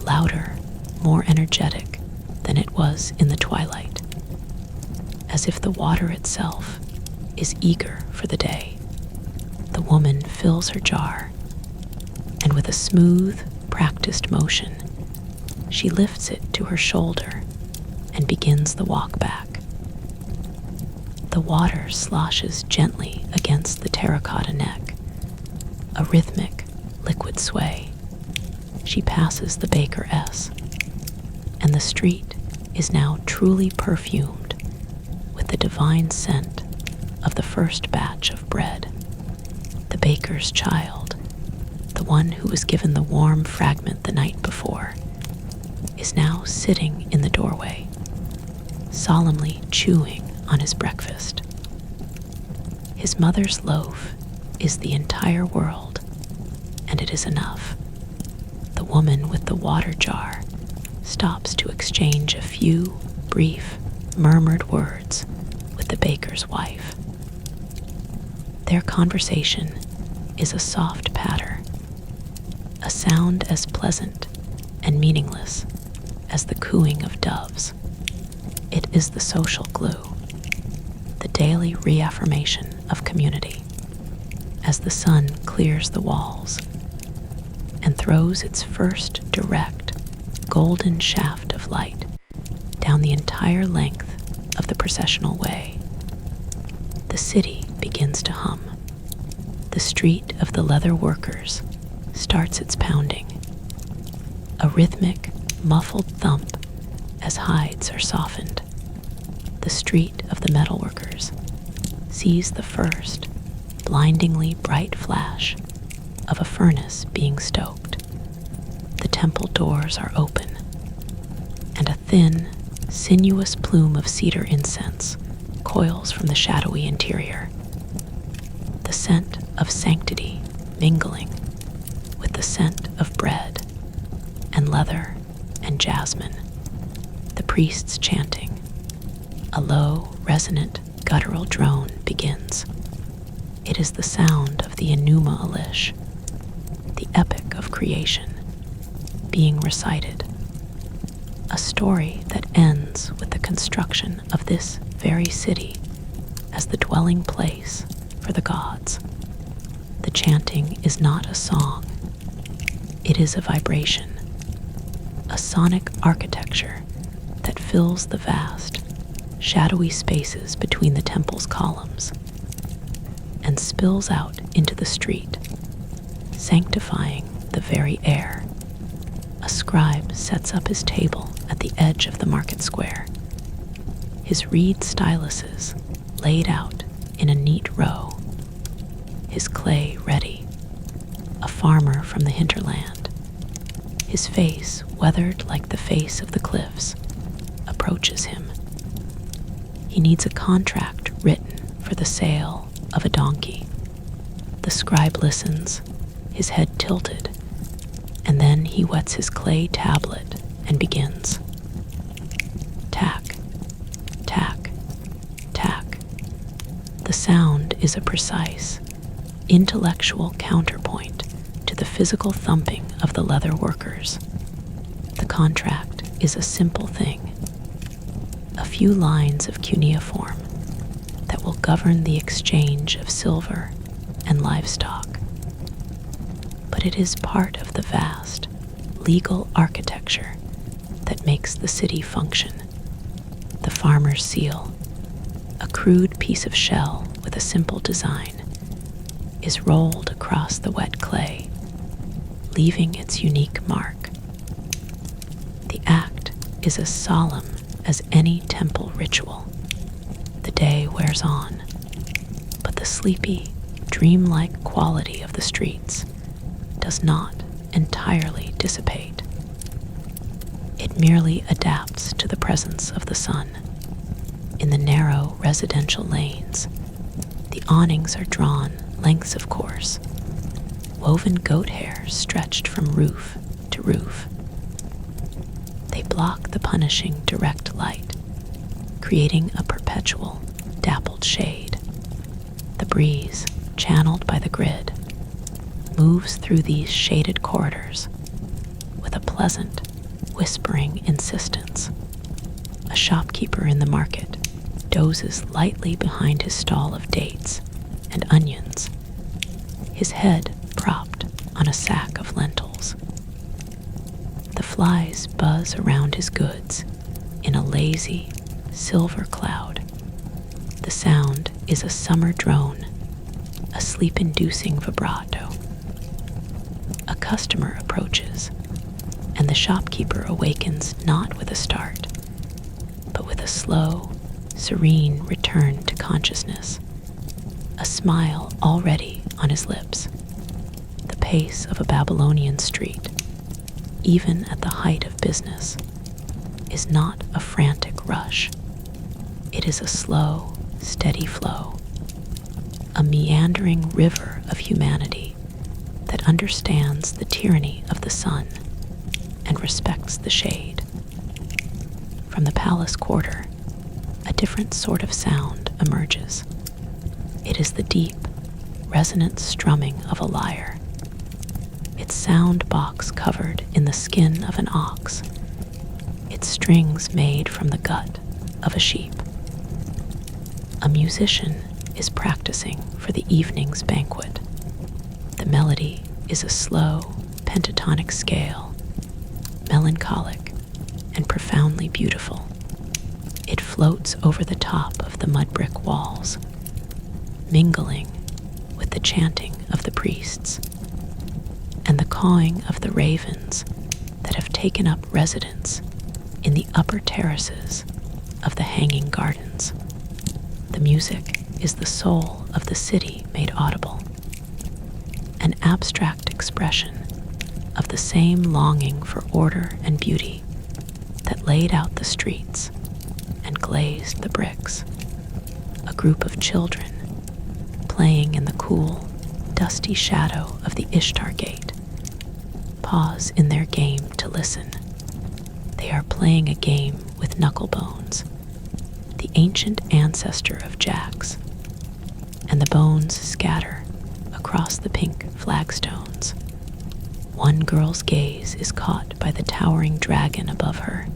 louder, more energetic than it was in the twilight, as if the water itself is eager for the day. The woman fills her jar, and with a smooth, practiced motion, she lifts it to her shoulder and begins the walk back. The water sloshes gently against the terracotta neck, a rhythmic, liquid sway. She passes the Baker S, and the street is now truly perfumed with the divine scent of the first batch of bread. The baker's child, the one who was given the warm fragment the night before, is now sitting in the doorway, solemnly chewing on his breakfast. His mother's loaf is the entire world, and it is enough. The woman with the water jar stops to exchange a few brief, murmured words with the baker's wife. Their conversation is a soft patter, a sound as pleasant and meaningless as the cooing of doves. It is the social glue, the daily reaffirmation of community. as the sun clears the walls and throws its first direct, golden shaft of light down the entire length of the processional way. The city begins to hum. The street of the leather workers starts its pounding. A rhythmic, muffled thump as hides are softened. The street of the metalworkers sees the first blindingly bright flash of a furnace being stoked. The temple doors are open, and a thin, sinuous plume of cedar incense coils from the shadowy interior. The scent of sanctity mingling with the scent of bread and leather and jasmine. The priests chanting. A low, resonant, guttural drone begins. It is the sound of the Enuma Elish, the epic of creation, being recited. A story that ends with the construction of this very city as the dwelling place for the gods. The chanting is not a song. It is a vibration, a sonic architecture that fills the vast, shadowy spaces between the temple's columns and spills out into the street, sanctifying the very air. A scribe sets up his table at the edge of the market square, his reed styluses laid out in a neat row, his clay ready, a farmer from the hinterland, his face weathered like the face of the cliffs, approaches him. He needs a contract written for the sale of a donkey. The scribe listens, his head tilted, and then he wets his clay tablet and begins. Tack, tack, tack. The sound is a precise, intellectual counterpoint to the physical thumping of the leather workers. The contract is a simple thing, a few lines of cuneiform that will govern the exchange of silver and livestock. But it is part of the vast legal architecture that makes the city function. The farmer's seal, a crude piece of shell with a simple design, is rolled across the wet clay, leaving its unique mark. The act is as solemn as any temple ritual. The day wears on, but the sleepy, dreamlike quality of the streets does not entirely dissipate. It merely adapts to the presence of the sun. In the narrow residential lanes, the awnings are drawn lengths of course, woven goat hair stretched from roof to roof. They block the punishing direct light, creating a perpetual, dappled shade. The breeze, channeled by the grid, moves through these shaded corridors with a pleasant, whispering insistence. A shopkeeper in the market dozes lightly behind his stall of dates and onions, his head propped on a sack of lentils. The flies buzz around his goods in a lazy, silver cloud. The sound is a summer drone, a sleep-inducing vibrato. A customer approaches, and the shopkeeper awakens not with a start, but with a slow, serene return to consciousness, a smile already on his lips. The pace of a Babylonian street, even at the height of business, is not a frantic rush. It is a slow, steady flow, a meandering river of humanity that understands the tyranny of the sun and respects the shade. From the palace quarter, a different sort of sound emerges. It is the deep, resonant strumming of a lyre, its sound box covered in the skin of an ox, its strings made from the gut of a sheep. A musician is practicing for the evening's banquet. The melody is a slow, pentatonic scale, melancholic and profoundly beautiful. It floats over the top of the mud brick walls, mingling with the chanting of the priests and the cawing of the ravens that have taken up residence in the upper terraces of the hanging gardens. The music is the soul of the city made audible, an abstract expression of the same longing for order and beauty that laid out the streets and glazed the bricks. A group of children playing in the cool, dusty shadow of the Ishtar Gate pause in their game to listen. They are playing a game with Knucklebones, the ancient ancestor of jacks, and the bones scatter across the pink flagstones. One girl's gaze is caught by the towering dragon above her,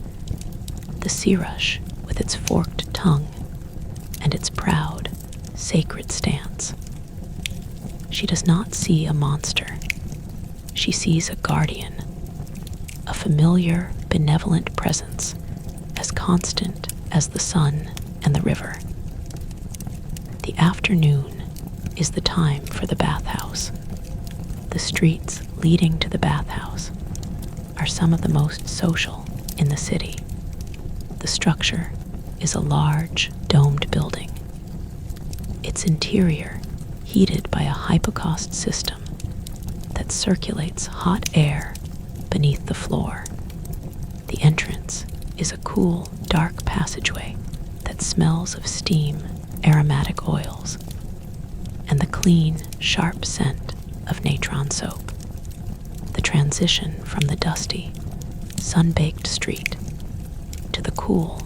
the Sirush with its forked tongue and its proud, sacred stance. She does not see a monster. She sees a guardian, a familiar, benevolent presence as constant as the sun and the river. The afternoon is the time for the bathhouse. The streets leading to the bathhouse are some of the most social in the city. The structure is a large, domed building. Its interior heated by a hypocaust system that circulates hot air beneath the floor. The entrance is a cool, dark passageway that smells of steam, aromatic oils, and the clean, sharp scent of natron soap. The transition from the dusty, sun-baked street to the cool,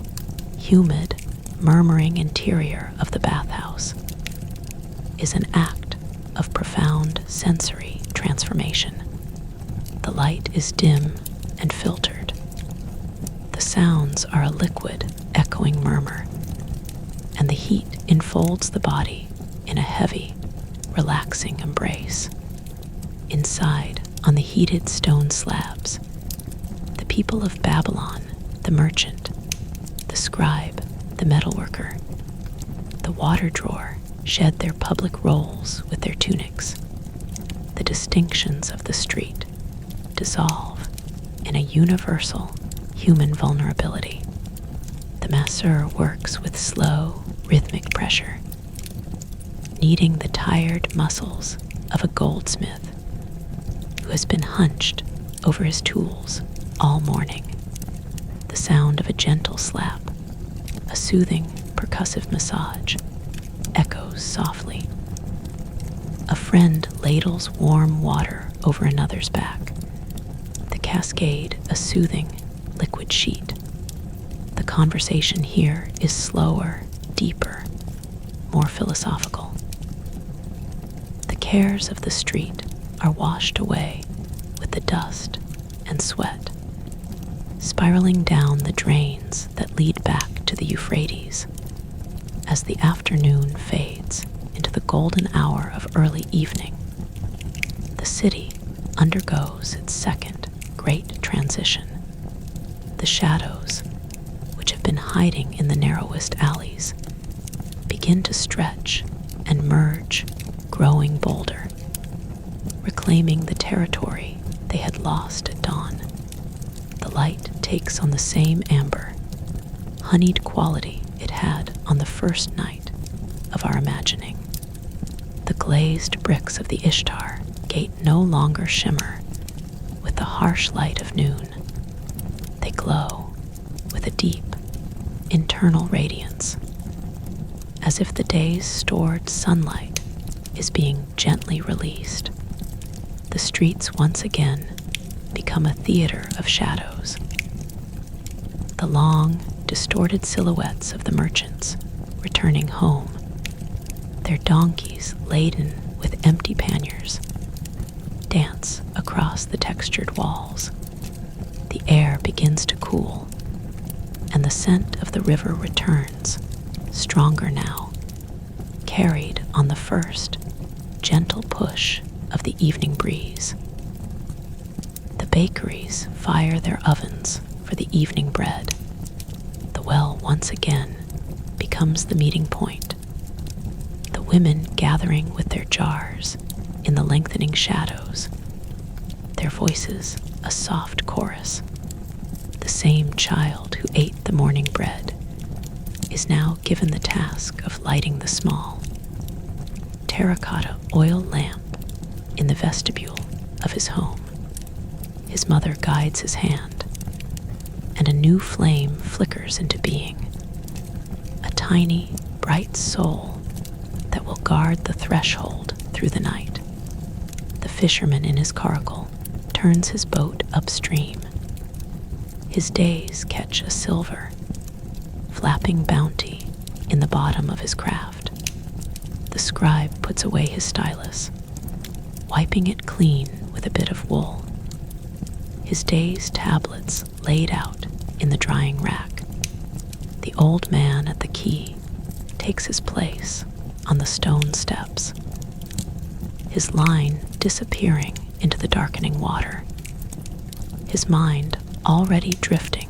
humid, murmuring interior of the bathhouse is an act of profound sensory transformation. The light is dim and filtered. The sounds are a liquid, echoing murmur, and the heat enfolds the body in a heavy, relaxing embrace. Inside, on the heated stone slabs, the people of Babylon, the merchant, the scribe, the metalworker, the water drawer, shed their public roles with their tunics. The distinctions of the street dissolve in a universal human vulnerability. The masseur works with slow, rhythmic pressure, kneading the tired muscles of a goldsmith who has been hunched over his tools all morning. The sound of a gentle slap, a soothing, percussive massage, echoes softly. A friend ladles warm water over another's back. The cascade, a soothing, liquid sheet. The conversation here is slower, deeper, more philosophical. The cares of the street are washed away with the dust and sweat, spiraling down the drains that lead back to the Euphrates. As the afternoon fades into the golden hour of early evening, the city undergoes its second great transition. The shadows, which have been hiding in the narrowest alleys, begin to stretch and merge, growing bolder, reclaiming the territory they had lost at dawn. The light takes on the same amber, honeyed quality it had on the first night of our imagining. The glazed bricks of the Ishtar Gate no longer shimmer with the harsh light of noon. They glow with a deep, internal radiance, as if the day's stored sunlight is being gently released. The streets once again become a theater of shadows. The long, distorted silhouettes of the merchants returning home, their donkeys laden with empty panniers, dance across the textured walls. The air begins to cool, and the scent of the river returns, stronger now, carried on the first gentle push of the evening breeze. The bakeries fire their ovens for the evening bread. The well once again becomes the meeting point. The women gathering with their jars in the lengthening shadows, their voices a soft chorus. The same child who ate the morning bread is now given the task of lighting the small terracotta oil lamp in the vestibule of his home. His mother guides his hand, and a new flame flickers into being. A tiny, bright soul that will guard the threshold through the night. The fisherman in his coracle turns his boat upstream. His days catch a silver, flapping bounty in the bottom of his craft. The scribe puts away his stylus, wiping it clean with a bit of wool. His day's tablets laid out in the drying rack. The old man at the key takes his place on the stone steps, his line disappearing into the darkening water, his mind already drifting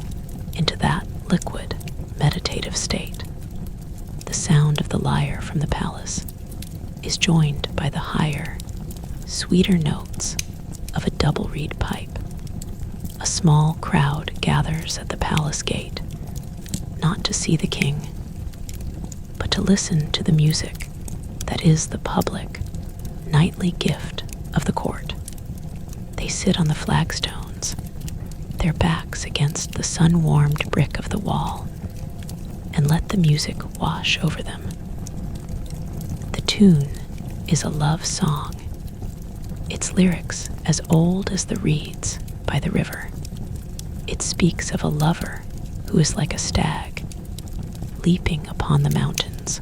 into that liquid, meditative state. The sound of the lyre from the palace is joined by the higher, sweeter notes of a double-reed pipe. A small crowd gathers at the palace gate, not to see the king, but to listen to the music that is the public, nightly gift of the court. They sit on the flagstones, their backs against the sun-warmed brick of the wall, and let the music wash over them. The tune is a love song, its lyrics as old as the reeds by the river. It speaks of a lover who is like a stag, leaping upon the mountains,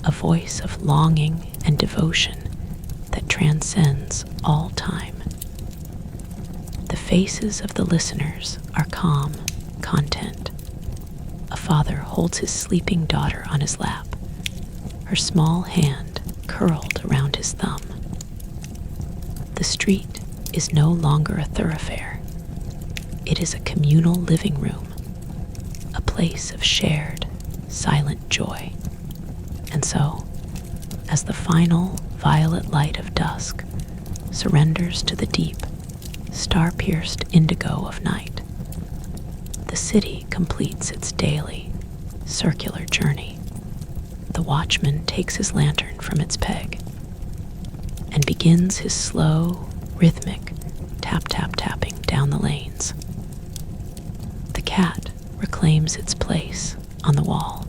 a voice of longing and devotion that transcends all time. The faces of the listeners are calm, content. A father holds his sleeping daughter on his lap, her small hand curled around his thumb. The street is no longer a thoroughfare. It is a communal living room, a place of shared, silent joy. And so, as the final violet light of dusk surrenders to the deep, star-pierced indigo of night, the city completes its daily, circular journey. The watchman takes his lantern from its peg and begins his slow, rhythmic tap-tap-tapping down the lanes. The cat reclaims its place on the wall.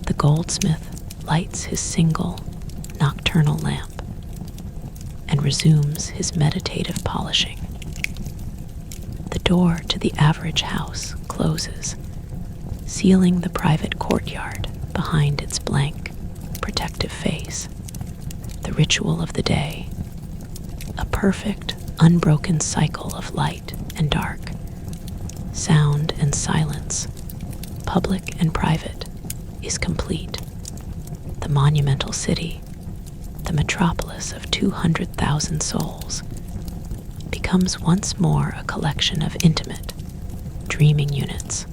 The goldsmith lights his single, nocturnal lamp and resumes his meditative polishing. The door to the average house closes, sealing the private courtyard behind its blank, protective face. The ritual of the day, a perfect, unbroken cycle of light and dark, sound and silence, public and private, is complete. The monumental city, the metropolis of 200,000 souls, becomes once more a collection of intimate, dreaming units,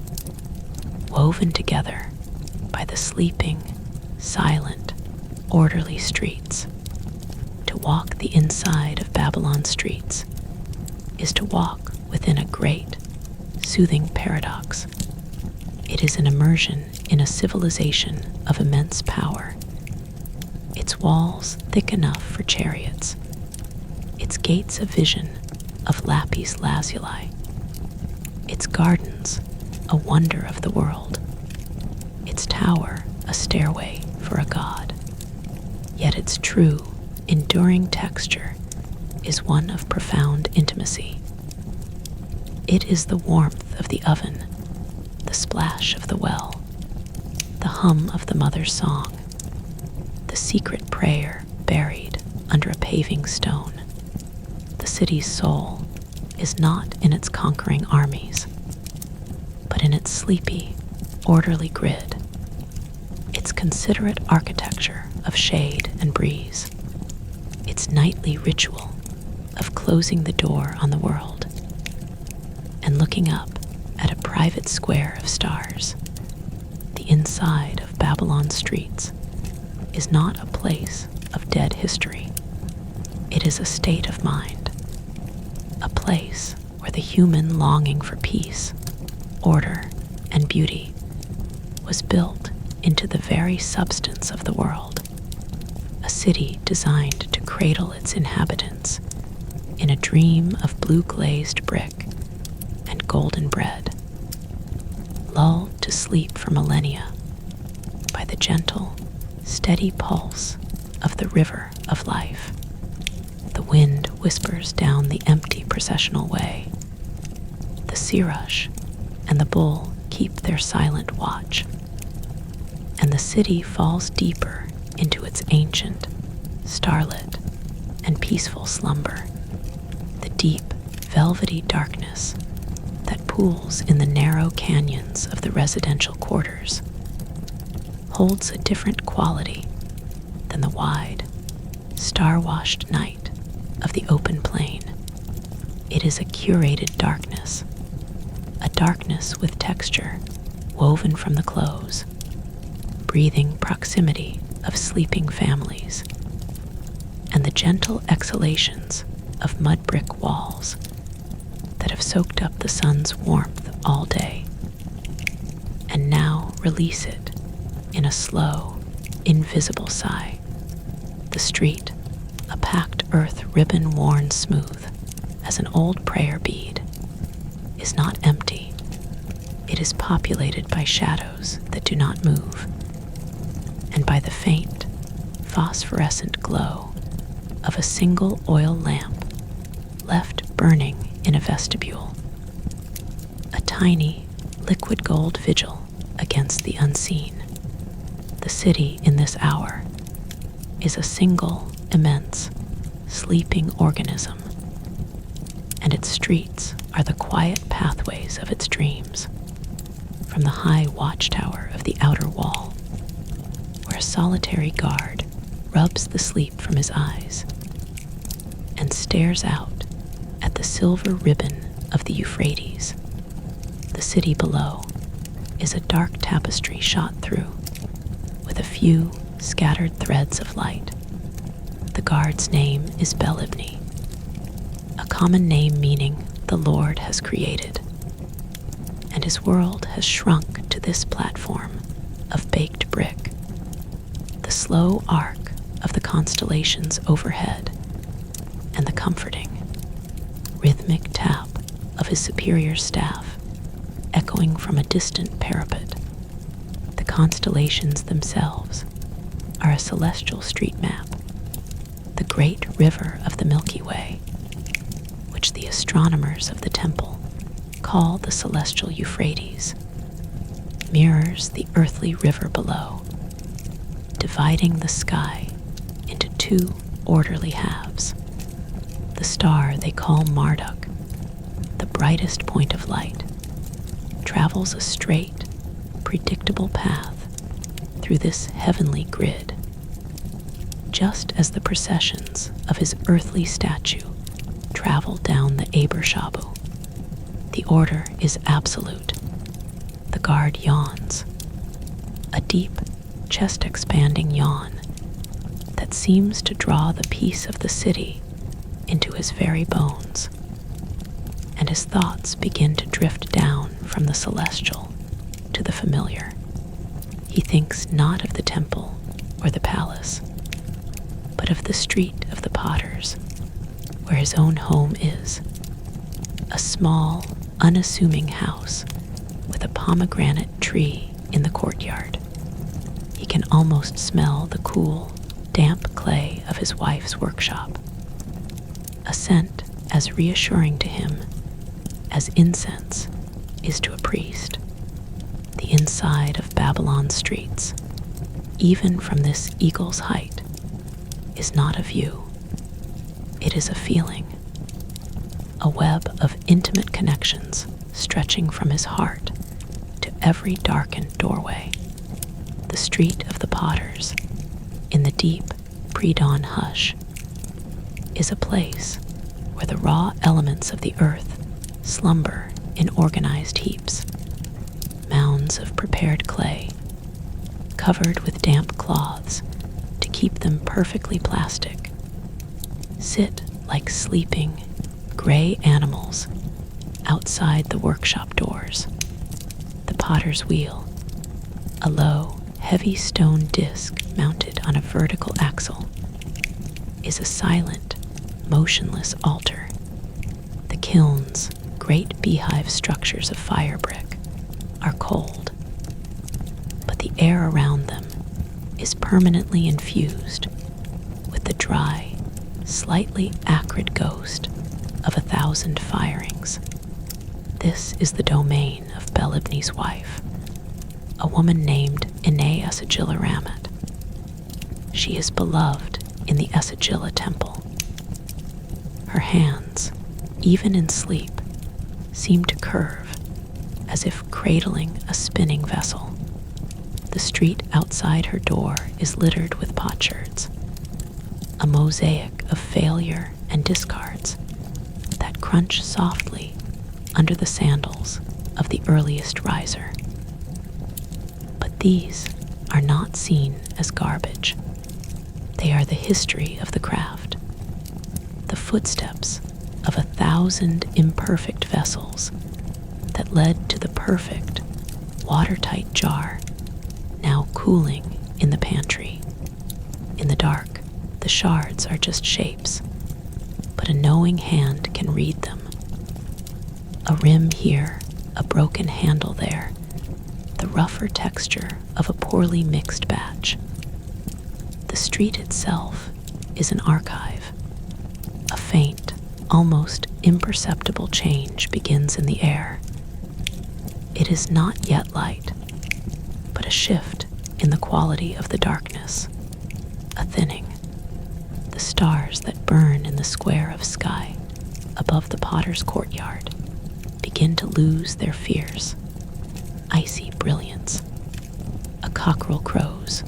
woven together by the sleeping, silent, orderly streets. To walk the inside of Babylon streets is to walk within a great, soothing paradox. It is an immersion in a civilization of immense power, its walls thick enough for chariots, its gates a vision of lapis lazuli, its gardens a wonder of the world, its tower a stairway for a god. Yet its true, enduring texture is one of profound intimacy. It is the warmth of the oven, the splash of the well, the hum of the mother's song, the secret prayer buried under a paving stone. The city's soul is not in its conquering armies, but in its sleepy, orderly grid, its considerate architecture of shade and breeze, its nightly ritual of closing the door on the world and looking up at a private square of stars. The inside of Babylon's streets is not a place of dead history. It is a state of mind, a place where the human longing for peace, order, and beauty was built into the very substance of the world. A city designed to cradle its inhabitants in a dream of blue-glazed brick and golden bread, lulled to sleep for millennia by the gentle, steady pulse of the river of life. The wind whispers down the empty processional way. The Sirush and the bull keep their silent watch, and the city falls deeper into its ancient, starlit, and peaceful slumber. The deep, velvety darkness that pools in the narrow canyons of the residential quarters holds a different quality than the wide, star-washed night of the open plain. It is a curated darkness, a darkness with texture woven from the clothes, breathing proximity of sleeping families, and the gentle exhalations of mud brick walls that have soaked up the sun's warmth all day, and now release it in a slow, invisible sigh. The street, a packed earth ribbon worn smooth as an old prayer bead, is not empty. It is populated by shadows that do not move, and by the faint, phosphorescent glow of a single oil lamp left burning in a vestibule. A tiny, liquid gold vigil against the unseen. The city in this hour is a single, immense, sleeping organism, and its streets are the quiet pathways of its dreams. From the high watchtower of the outer wall, where a solitary guard rubs the sleep from his eyes and stares out at the silver ribbon of the Euphrates, the city below is a dark tapestry shot through with a few scattered threads of light. The guard's name is Belibni, a common name meaning the Lord has created, and his world has shrunk to this platform of baked brick. The slow arc of the constellations overhead and the comforting, rhythmic tap of his superior staff echoing from a distant parapet. The constellations themselves are a celestial street map, the great river of the Milky Way, which the astronomers of the temple call the celestial Euphrates, mirrors the earthly river below, dividing the sky into two orderly halves. The star they call Marduk, the brightest point of light, travels a straight, predictable path through this heavenly grid, just as the processions of his earthly statue travel down the Aber Shabu. The order is absolute. The guard yawns, a deep, chest-expanding yawn that seems to draw the peace of the city into his very bones, and his thoughts begin to drift down from the celestial to the familiar. He thinks not of the temple or the palace, but of the street of the potters, where his own home is, a small, unassuming house with a pomegranate tree in the courtyard. He can almost smell the cool, damp clay of his wife's workshop, a scent as reassuring to him as incense is to a priest. The inside of Babylon's streets, even from this eagle's height, is not a view. It is a feeling, a web of intimate connections stretching from his heart to every darkened doorway. The street of the potters, in the deep pre-dawn hush, is a place where the raw elements of the earth slumber in organized heaps. Mounds of prepared clay, covered with damp cloths to keep them perfectly plastic, sit like sleeping, gray animals outside the workshop doors. The potter's wheel, a low, heavy stone disc mounted on a vertical axle, is a silent, motionless altar. The kilns, great beehive structures of fire brick, are cold, but the air around them is permanently infused with the dry, slightly acrid ghost of 1,000 firings. This is the domain of Belibni's wife, a woman named Ine Esagilla Ramet. She is beloved in the Esagilla temple. Her hands, even in sleep, seem to curve as if cradling a spinning vessel. The street outside her door is littered with potsherds, a mosaic of failure and discards that crunch softly under the sandals of the earliest riser. But these are not seen as garbage. They are the history of the craft, the footsteps of 1,000 imperfect vessels that led to the perfect, watertight jar now cooling in the pantry. In the dark, the shards are just shapes, but a knowing hand can read them. A rim here, a broken handle there, the rougher texture of a poorly mixed batch. The street itself is an archive. A faint, almost imperceptible change begins in the air. It is not yet light, but a shift in the quality of the darkness, a thinning. The stars that burn in the square of sky above the potter's courtyard begin to lose their fierce, icy brilliance. A cockerel crows,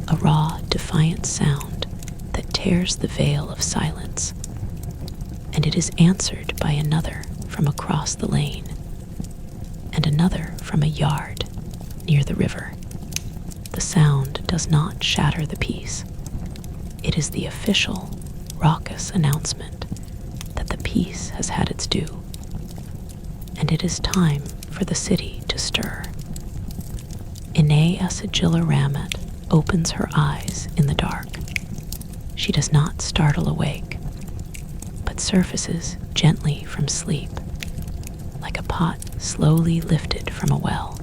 a raw, defiant sound that tears the veil of silence, and it is answered by another from across the lane, and another from a yard near the river. The sound does not shatter the peace. It is the official, raucous announcement that the peace has had its due, and it is time for the city to stir. Ine Esagilla Ramet opens her eyes in the dark. She does not startle awake, but surfaces gently from sleep, like a pot slowly lifted from a well.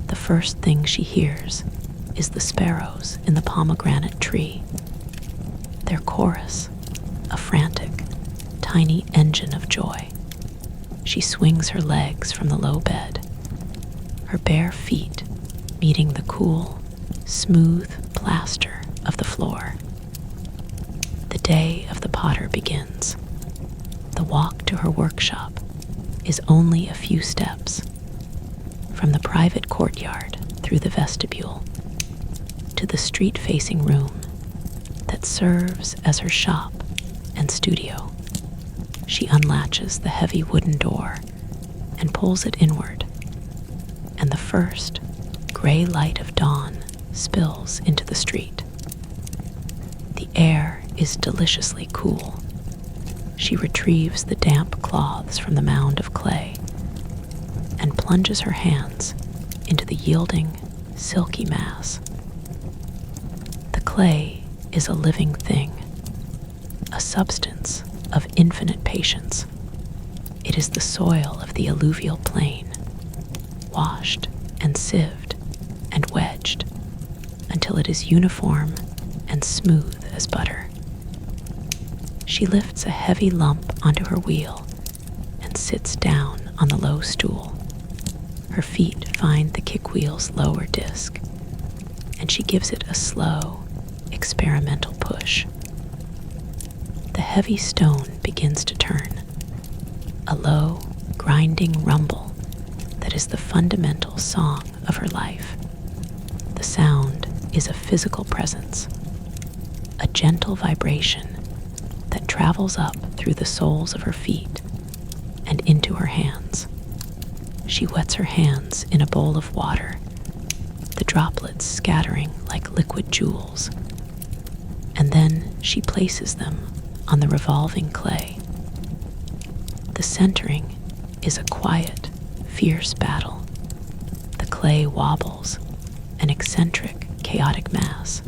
The first thing she hears is the sparrows in the pomegranate tree. Their chorus, a frantic, tiny engine of joy. She swings her legs from the low bed, her bare feet meeting the cool, smooth plaster of the floor. The day of the potter begins. The walk to her workshop is only a few steps, from the private courtyard through the vestibule to the street-facing room that serves as her shop and studio. She unlatches the heavy wooden door and pulls it inward, and the first gray light of dawn spills into the street. The air is deliciously cool. She retrieves the damp cloths from the mound of clay and plunges her hands into the yielding, silky mass. The clay is a living thing, a substance of infinite patience. It is the soil of the alluvial plain, washed and sieved and wedged until it is uniform and smooth as butter. She lifts a heavy lump onto her wheel and sits down on the low stool. Her feet find the kickwheel's lower disc, and she gives it a slow, experimental push. The heavy stone begins to turn, a low, grinding rumble that is the fundamental song of her life. The sound is a physical presence, a gentle vibration travels up through the soles of her feet and into her hands. She wets her hands in a bowl of water, the droplets scattering like liquid jewels, and then she places them on the revolving clay. The centering is a quiet, fierce battle. The clay wobbles, an eccentric, chaotic mass,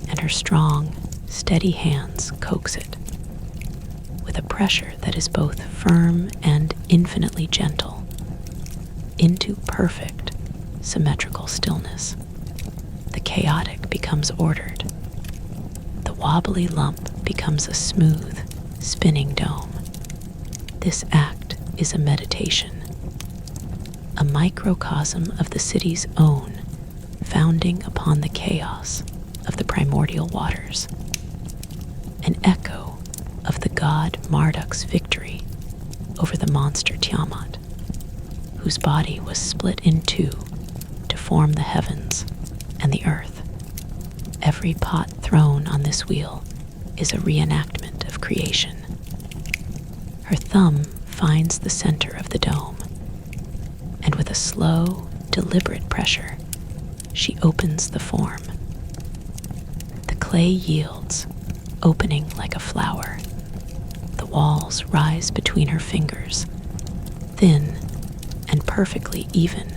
and her strong, steady hands coax it with a pressure that is both firm and infinitely gentle into perfect, symmetrical stillness. The chaotic becomes ordered. The wobbly lump becomes a smooth, spinning dome. This act is a meditation, a microcosm of the city's own, founding upon the chaos of the primordial waters, an echo of the god Marduk's victory over the monster Tiamat, whose body was split in two to form the heavens and the earth. Every pot thrown on this wheel is a reenactment of creation. Her thumb finds the center of the dome, and with a slow, deliberate pressure, she opens the form. The clay yields, opening like a flower. The walls rise between her fingers, thin and perfectly even,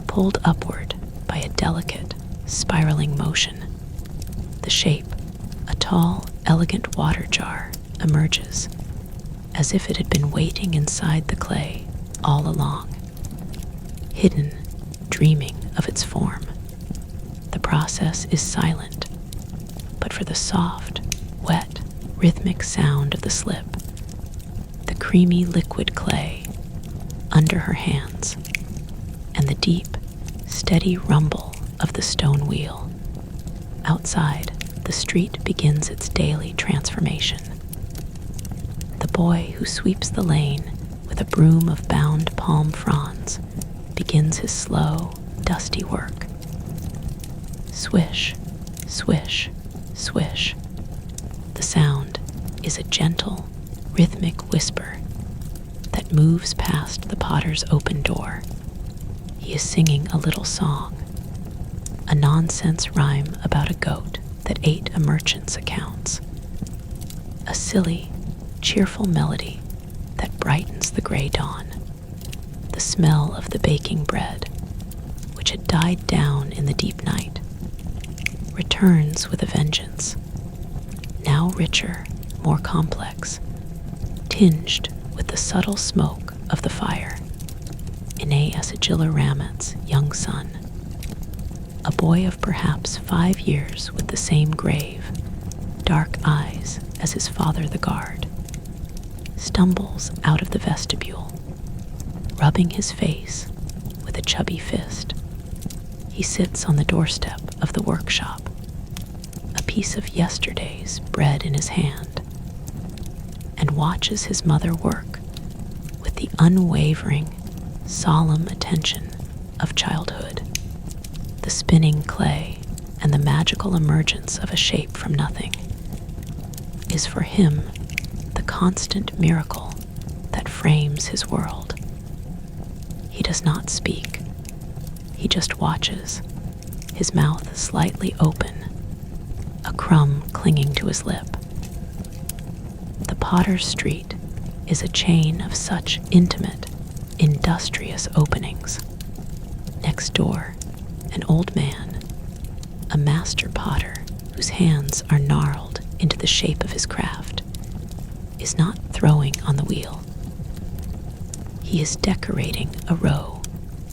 pulled upward by a delicate, spiraling motion. The shape, a tall, elegant water jar, emerges, as if it had been waiting inside the clay all along, hidden, dreaming of its form. The process is silent, but for the soft, wet, rhythmic sound of the slip, the creamy liquid clay under her hands, and the deep, steady rumble of the stone wheel. Outside, the street begins its daily transformation. The boy who sweeps the lane with a broom of bound palm fronds begins his slow, dusty work. Swish, swish, swish. The sound is a gentle, rhythmic whisper that moves past the potter's open door. He is singing a little song, a nonsense rhyme about a goat that ate a merchant's accounts. A silly, cheerful melody that brightens the gray dawn. The smell of the baking bread, which had died down in the deep night, returns with a vengeance, now richer, more complex, tinged with the subtle smoke of the fire. Ine Asigilla Ramet's young son, a boy of perhaps 5 years with the same grave, dark eyes as his father the guard, stumbles out of the vestibule, rubbing his face with a chubby fist. He sits on the doorstep of the workshop, a piece of yesterday's bread in his hand, and watches his mother work with the unwavering, solemn attention of childhood. The spinning clay and the magical emergence of a shape from nothing is for him the constant miracle that frames his world. He does not speak. He just watches, his mouth slightly open, a crumb clinging to his lip. The Potter's Street is a chain of such intimate, industrious openings. Next door, an old man, a master potter whose hands are gnarled into the shape of his craft, is not throwing on the wheel. He is decorating a row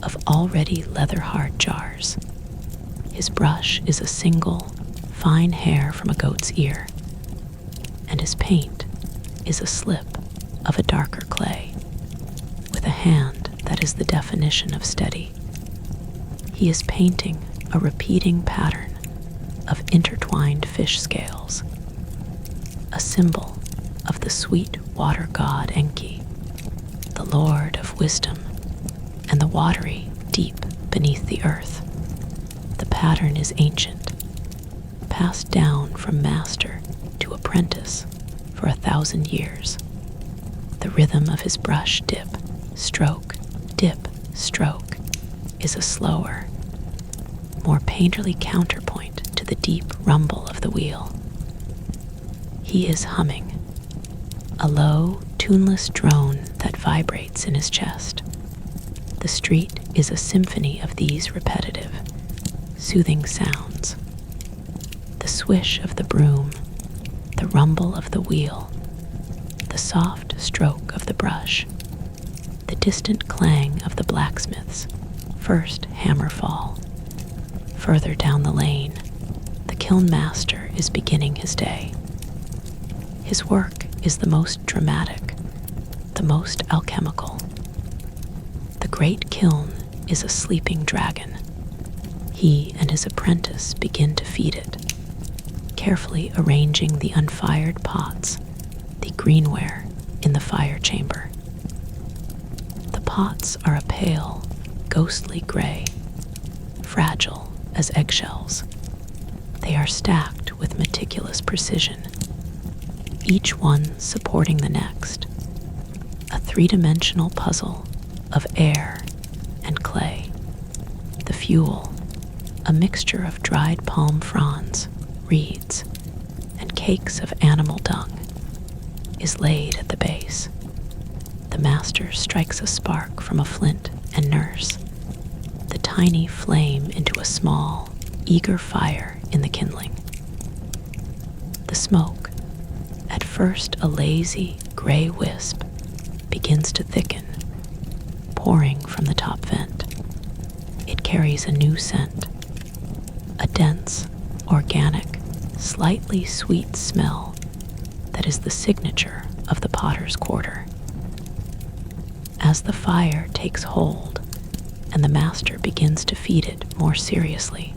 of already leather-hard jars. His brush is a single, fine hair from a goat's ear, and his paint is a slip of a darker clay, with a hand that is the definition of steady. He is painting a repeating pattern of intertwined fish scales, a symbol of the sweet water god Enki, the lord of wisdom, and the watery deep beneath the earth. The pattern is ancient, passed down from master to apprentice, for 1,000 years. The rhythm of his brush dip, stroke is a slower, more painterly counterpoint to the deep rumble of the wheel. He is humming, a low, tuneless drone that vibrates in his chest. The street is a symphony of these repetitive, soothing sounds. The swish of the broom, the rumble of the wheel, the soft stroke of the brush, the distant clang of the blacksmith's first hammer fall. Further down the lane, the kiln master is beginning his day. His work is the most dramatic, the most alchemical. The great kiln is a sleeping dragon. He and his apprentice begin to feed it, carefully arranging the unfired pots, the greenware in the fire chamber. The pots are a pale, ghostly gray, fragile as eggshells. They are stacked with meticulous precision, each one supporting the next, a three-dimensional puzzle of air and clay. The fuel, a mixture of dried palm fronds, reeds, and cakes of animal dung, is laid at the base. The master strikes a spark from a flint and nurse the tiny flame into a small, eager fire in the kindling. The smoke, at first a lazy, gray wisp, begins to thicken, pouring from the top vent. It carries a new scent, a dense, organic, slightly sweet smell that is the signature of the potter's quarter. As the fire takes hold and the master begins to feed it more seriously,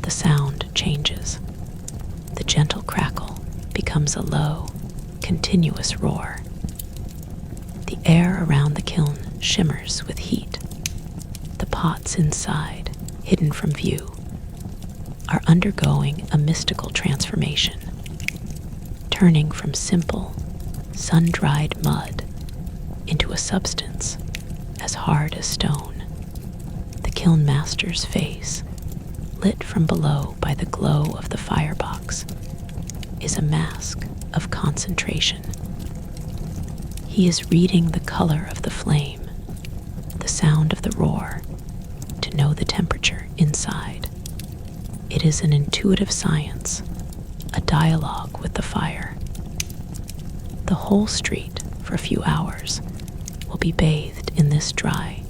the sound changes. The gentle crackle becomes a low, continuous roar. The air around the kiln shimmers with heat. The pots inside, hidden from view, are undergoing a mystical transformation, turning from simple, sun-dried mud into a substance as hard as stone. The kiln master's face, lit from below by the glow of the firebox, is a mask of concentration. He is reading the color of the flame, the sound of the roar, to know the temperature inside. It is an intuitive science, a dialogue with the fire. The whole street, for a few hours, will be bathed in this dry,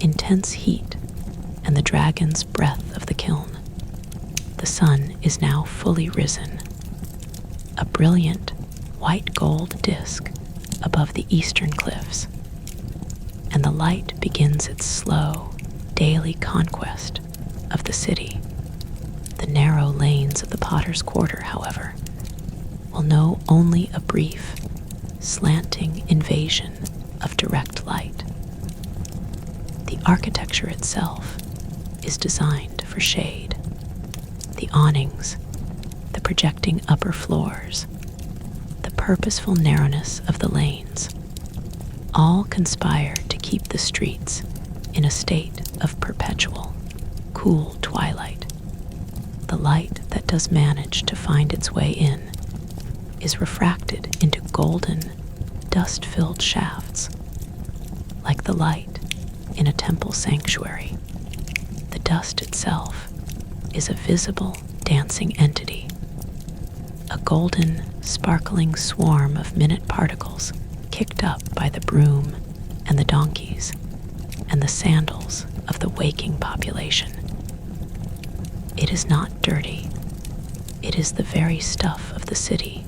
intense heat and the dragon's breath of the kiln. The sun is now fully risen, a brilliant white gold disk above the eastern cliffs, and the light begins its slow, daily conquest of the city. The narrow lanes of the potter's quarter, however, will know only a brief, slanting invasion of direct light. The architecture itself is designed for shade. The awnings, the projecting upper floors, the purposeful narrowness of the lanes, all conspire to keep the streets in a state of perpetual, cool twilight. The light that does manage to find its way in is refracted into golden, dust-filled shafts, like the light in a temple sanctuary. The dust itself is a visible, dancing entity, a golden, sparkling swarm of minute particles kicked up by the broom and the donkeys and the sandals of the waking population. It is not dirty. It is the very stuff of the city,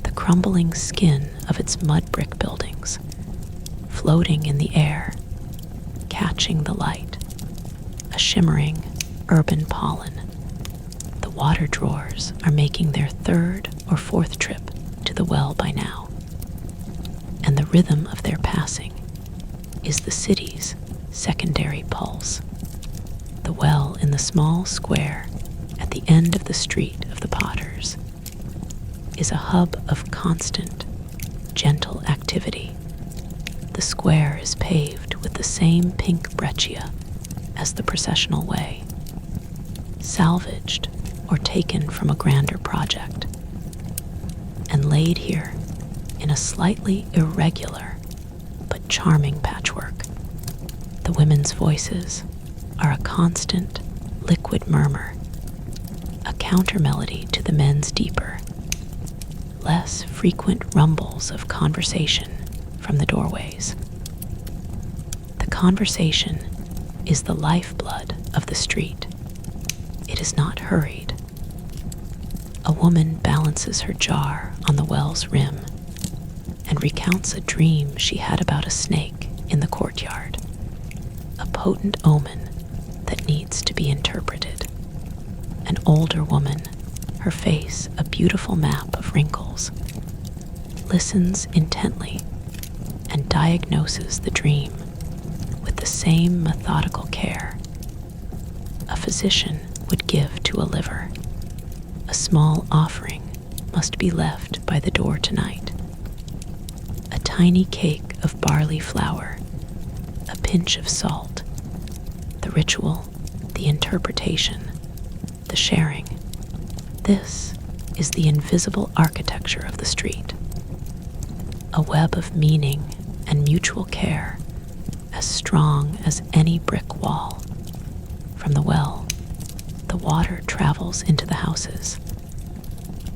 the crumbling skin of its mud brick buildings, floating in the air, catching the light, a shimmering urban pollen. The water drawers are making their third or fourth trip to the well by now, and the rhythm of their passing is the city's secondary pulse. The well in the small square at the end of the street of the potters is a hub of constant, gentle activity. The square is paved with the same pink breccia as the processional way, salvaged or taken from a grander project, and laid here in a slightly irregular but charming patchwork. The women's voices are a constant, liquid murmur, a counter-melody to the men's deeper, less frequent rumbles of conversation from the doorways. The conversation is the lifeblood of the street. It is not hurried. A woman balances her jar on the well's rim and recounts a dream she had about a snake in the courtyard, a potent omen that needs to be interpreted. An older woman, her face a beautiful map of wrinkles, listens intently and diagnoses the dream with the same methodical care a physician would give to a liver. A small offering must be left by the door tonight. A tiny cake of barley flour, a pinch of salt, the ritual, the interpretation, the sharing. This is the invisible architecture of the street. A web of meaning and mutual care as strong as any brick wall. From the well, the water travels into the houses,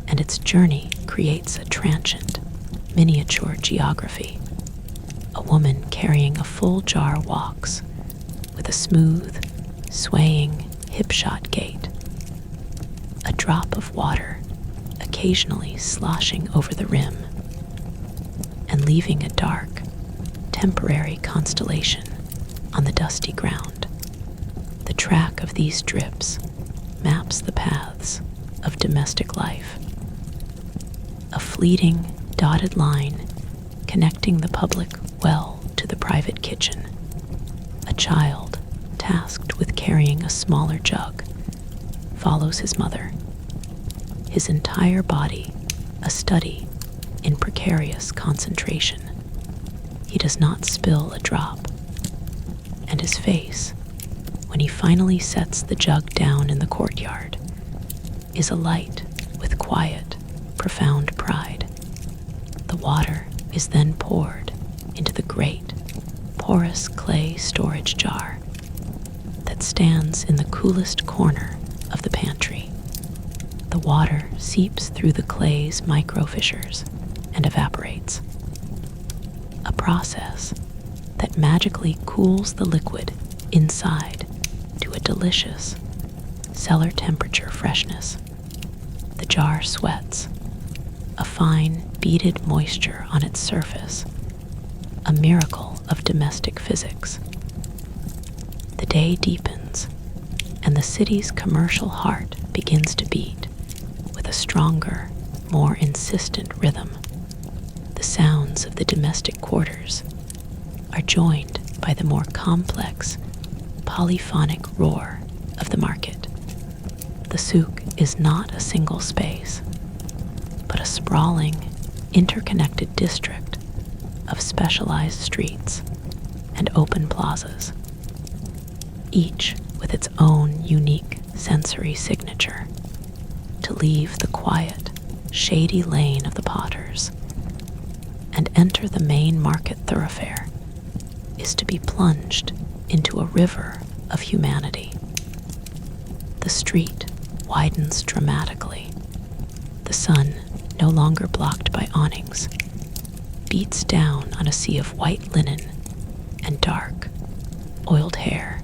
and its journey creates a transient, miniature geography. A woman carrying a full jar walks with a smooth, swaying, hip-shot gait. A drop of water occasionally sloshing over the rim and leaving a dark, temporary constellation on the dusty ground. The track of these drips maps the paths of domestic life. A fleeting, dotted line connecting the public well to the private kitchen. A child tasked with carrying a smaller jug follows his mother, his entire body a study in precarious concentration. He does not spill a drop, and his face, when he finally sets the jug down in the courtyard, is alight with quiet, profound pride. The water is then poured into the great, porous clay storage jar that stands in the coolest corner of the pantry. The water seeps through the clay's micro-fissures and evaporates, a process that magically cools the liquid inside to a delicious, cellar temperature freshness. The jar sweats, a fine, beaded moisture on its surface, a miracle of domestic physics. The day deepens, and the city's commercial heart begins to beat with a stronger, more insistent rhythm. The sounds of the domestic quarters are joined by the more complex, polyphonic roar of the market. The souk is not a single space, but a sprawling, interconnected district of specialized streets and open plazas, each with its own unique sensory signature. To leave the quiet, shady lane of the potters and enter the main market thoroughfare is to be plunged into a river of humanity. The street widens dramatically. The sun, no longer blocked by awnings, beats down on a sea of white linen and dark, oiled hair.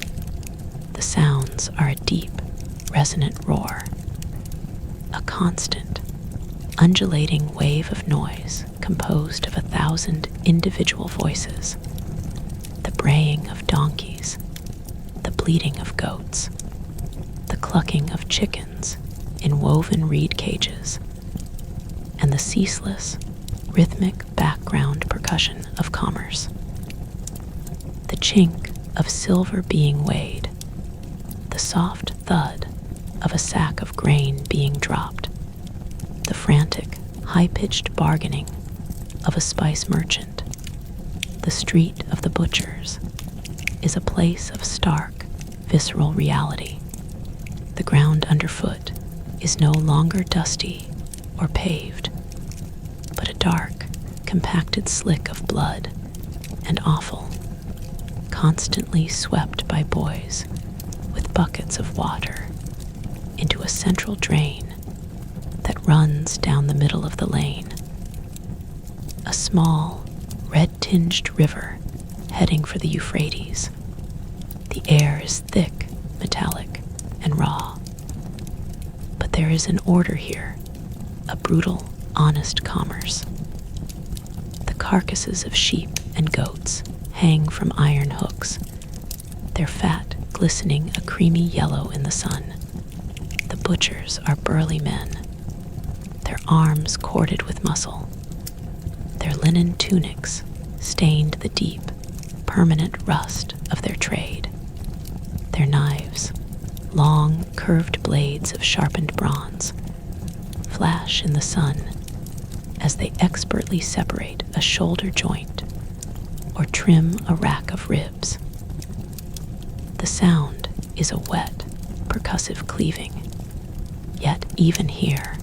The sounds are a deep, resonant roar, a constant, undulating wave of noise composed of 1,000 individual voices, the braying of donkeys, the bleating of goats, the clucking of chickens in woven reed cages, and the ceaseless, rhythmic background percussion of commerce. The chink of silver being weighed, the soft thud of a sack of grain being dropped, the frantic, high-pitched bargaining of a spice merchant, the street of the butchers is a place of stark, visceral reality. The ground underfoot is no longer dusty or paved, but a dark, compacted slick of blood and offal, constantly swept by boys with buckets of water into a central drain that runs down the middle of the lane. A small, red-tinged river heading for the Euphrates. The air is thick, metallic, and raw. But there is an order here, a brutal, honest commerce. The carcasses of sheep and goats hang from iron hooks, their fat glistening a creamy yellow in the sun. The butchers are burly men, their arms corded with muscle. Their linen tunics stained the deep, permanent rust of their trade. Their knives, long, curved blades of sharpened bronze, flash in the sun as they expertly separate a shoulder joint or trim a rack of ribs. The sound is a wet, percussive cleaving. Yet even here,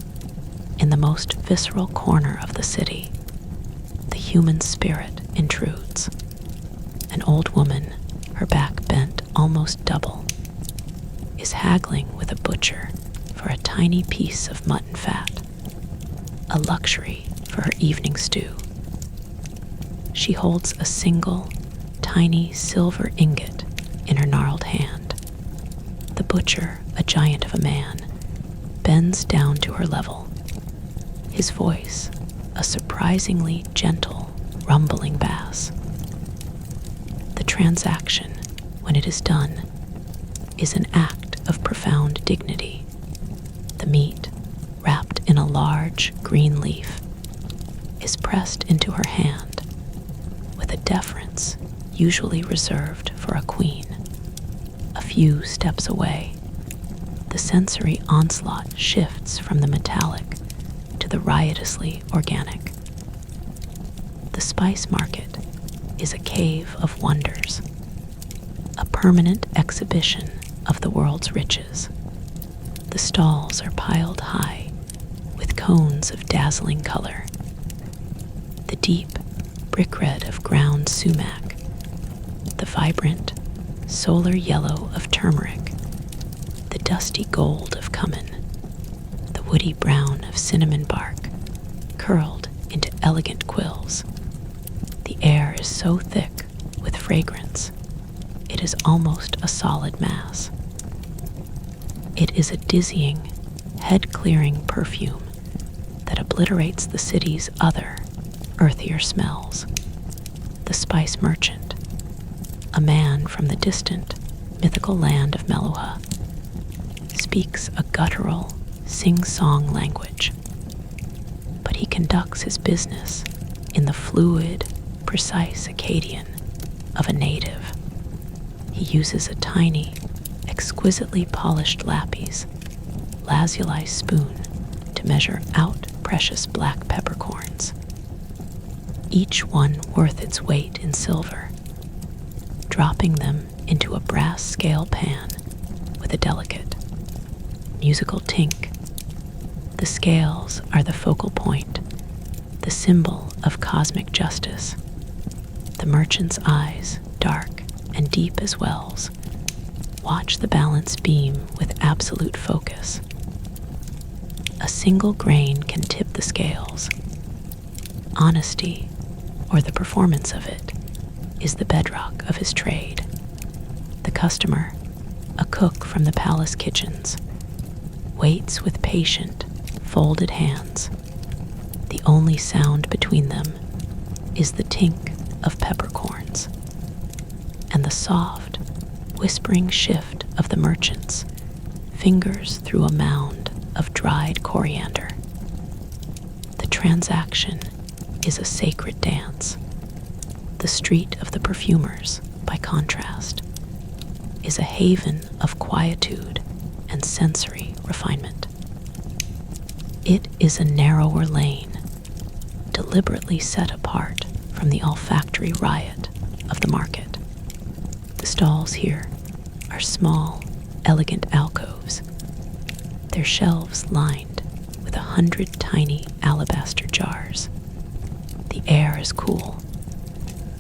in the most visceral corner of the city, the human spirit intrudes. An old woman, her back bent almost double, is haggling with a butcher for a tiny piece of mutton fat, a luxury for her evening stew. She holds a single, tiny silver ingot in her gnarled hand. The butcher, a giant of a man, bends down to her level. His voice, a surprisingly gentle, rumbling bass. The transaction, when it is done, is an act of profound dignity. The meat, wrapped in a large green leaf, is pressed into her hand with a deference usually reserved for a queen. A few steps away, the sensory onslaught shifts from the metallic to the riotously organic. The spice market is a cave of wonders, a permanent exhibition of the world's riches. The stalls are piled high with cones of dazzling color. The deep brick red of ground sumac, the vibrant solar yellow of turmeric, the dusty gold of cumin, the woody brown of cinnamon bark, curled into elegant quills. The air is so thick with fragrance, it is almost a solid mass. It is a dizzying, head-clearing perfume that obliterates the city's other, earthier smells. The spice merchant, a man from the distant, mythical land of Meluha, speaks a guttural, sing-song language, but he conducts his business in the fluid, precise Akkadian of a native. He uses a tiny, exquisitely polished lapis, lazuli spoon to measure out precious black peppercorns, each one worth its weight in silver, dropping them into a brass scale pan with a delicate, musical tink. The scales are the focal point, the symbol of cosmic justice. The merchant's eyes, dark and deep as wells, watch the balance beam with absolute focus. A single grain can tip the scales. Honesty, or the performance of it, is the bedrock of his trade. The customer, a cook from the palace kitchens, waits with patient, folded hands. The only sound between them is the tink of peppercorns and the soft, whispering shift of the merchant's fingers through a mound of dried coriander. The transaction is a sacred dance. The street of the perfumers, by contrast, is a haven of quietude and sensory refinement. It is a narrower lane, deliberately set apart from the olfactory riot of the market. The stalls here are small, elegant alcoves, their shelves lined with 100 tiny alabaster jars. The air is cool,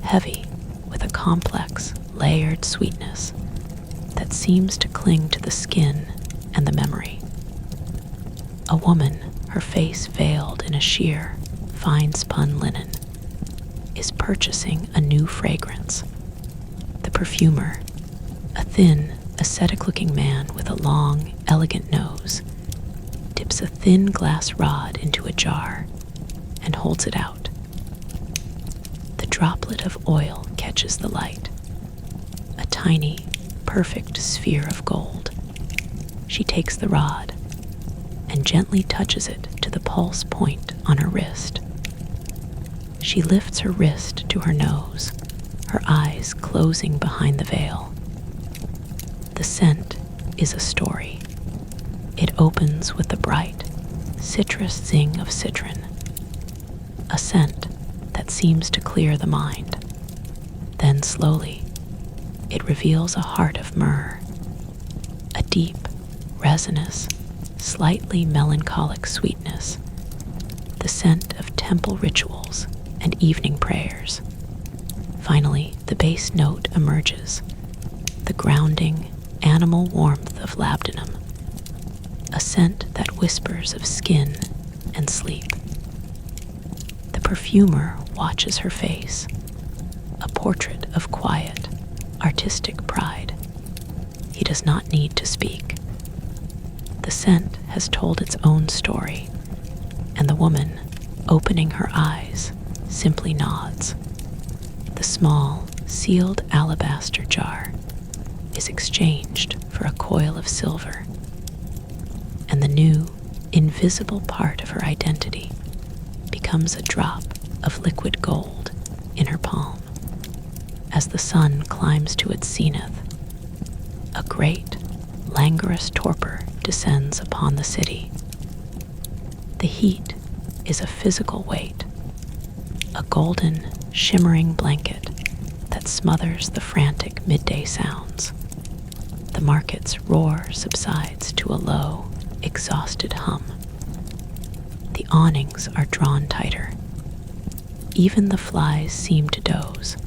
heavy with a complex, layered sweetness that seems to cling to the skin and the memory. A woman, her face veiled in a sheer, fine-spun linen, is purchasing a new fragrance. The perfumer, a thin, ascetic-looking man with a long, elegant nose, dips a thin glass rod into a jar and holds it out. The droplet of oil catches the light, a tiny, perfect sphere of gold. She takes the rod and gently touches it to the pulse point on her wrist. She lifts her wrist to her nose, her eyes closing behind the veil. The scent is a story. It opens with the bright, citrus zing of citron, a scent that seems to clear the mind. Then slowly, it reveals a heart of myrrh, a deep, resinous, slightly melancholic sweetness, the scent of temple rituals and evening prayers. Finally, the bass note emerges, the grounding, animal warmth of labdanum, a scent that whispers of skin and sleep. The perfumer watches her face, a portrait of quiet, artistic pride. He does not need to speak. The scent has told its own story, and the woman, opening her eyes, simply nods. The small, sealed alabaster jar is exchanged for a coil of silver, and the new, invisible part of her identity becomes a drop of liquid gold in her palm. As the sun climbs to its zenith, a great, languorous torpor descends upon the city. The heat is a physical weight, a golden, shimmering blanket that smothers the frantic midday sounds. The market's roar subsides to a low, exhausted hum. The awnings are drawn tighter. Even the flies seem to doze,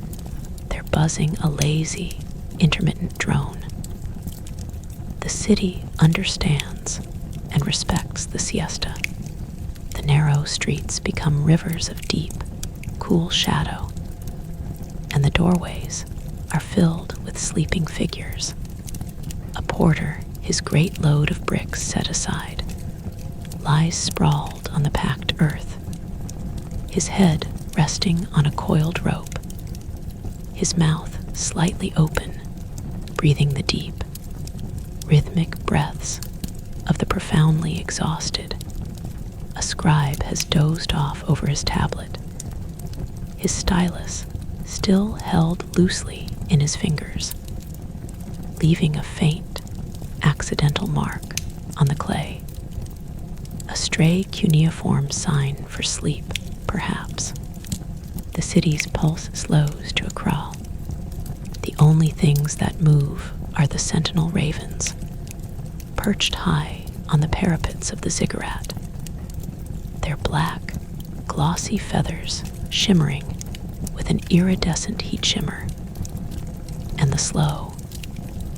their buzzing a lazy, intermittent drone. The city understands and respects the siesta. The narrow streets become rivers of deep, cool shadow, and the doorways are filled with sleeping figures. A porter, his great load of bricks set aside, lies sprawled on the packed earth, his head resting on a coiled rope, his mouth slightly open, breathing the deep, rhythmic breaths of the profoundly exhausted. A scribe has dozed off over his tablet, his stylus still held loosely in his fingers, leaving a faint, accidental mark on the clay. A stray cuneiform sign for sleep, perhaps. The city's pulse slows to a crawl. The only things that move are the sentinel ravens, perched high on the parapets of the ziggurat, their black, glossy feathers shimmering with an iridescent heat shimmer, and the slow,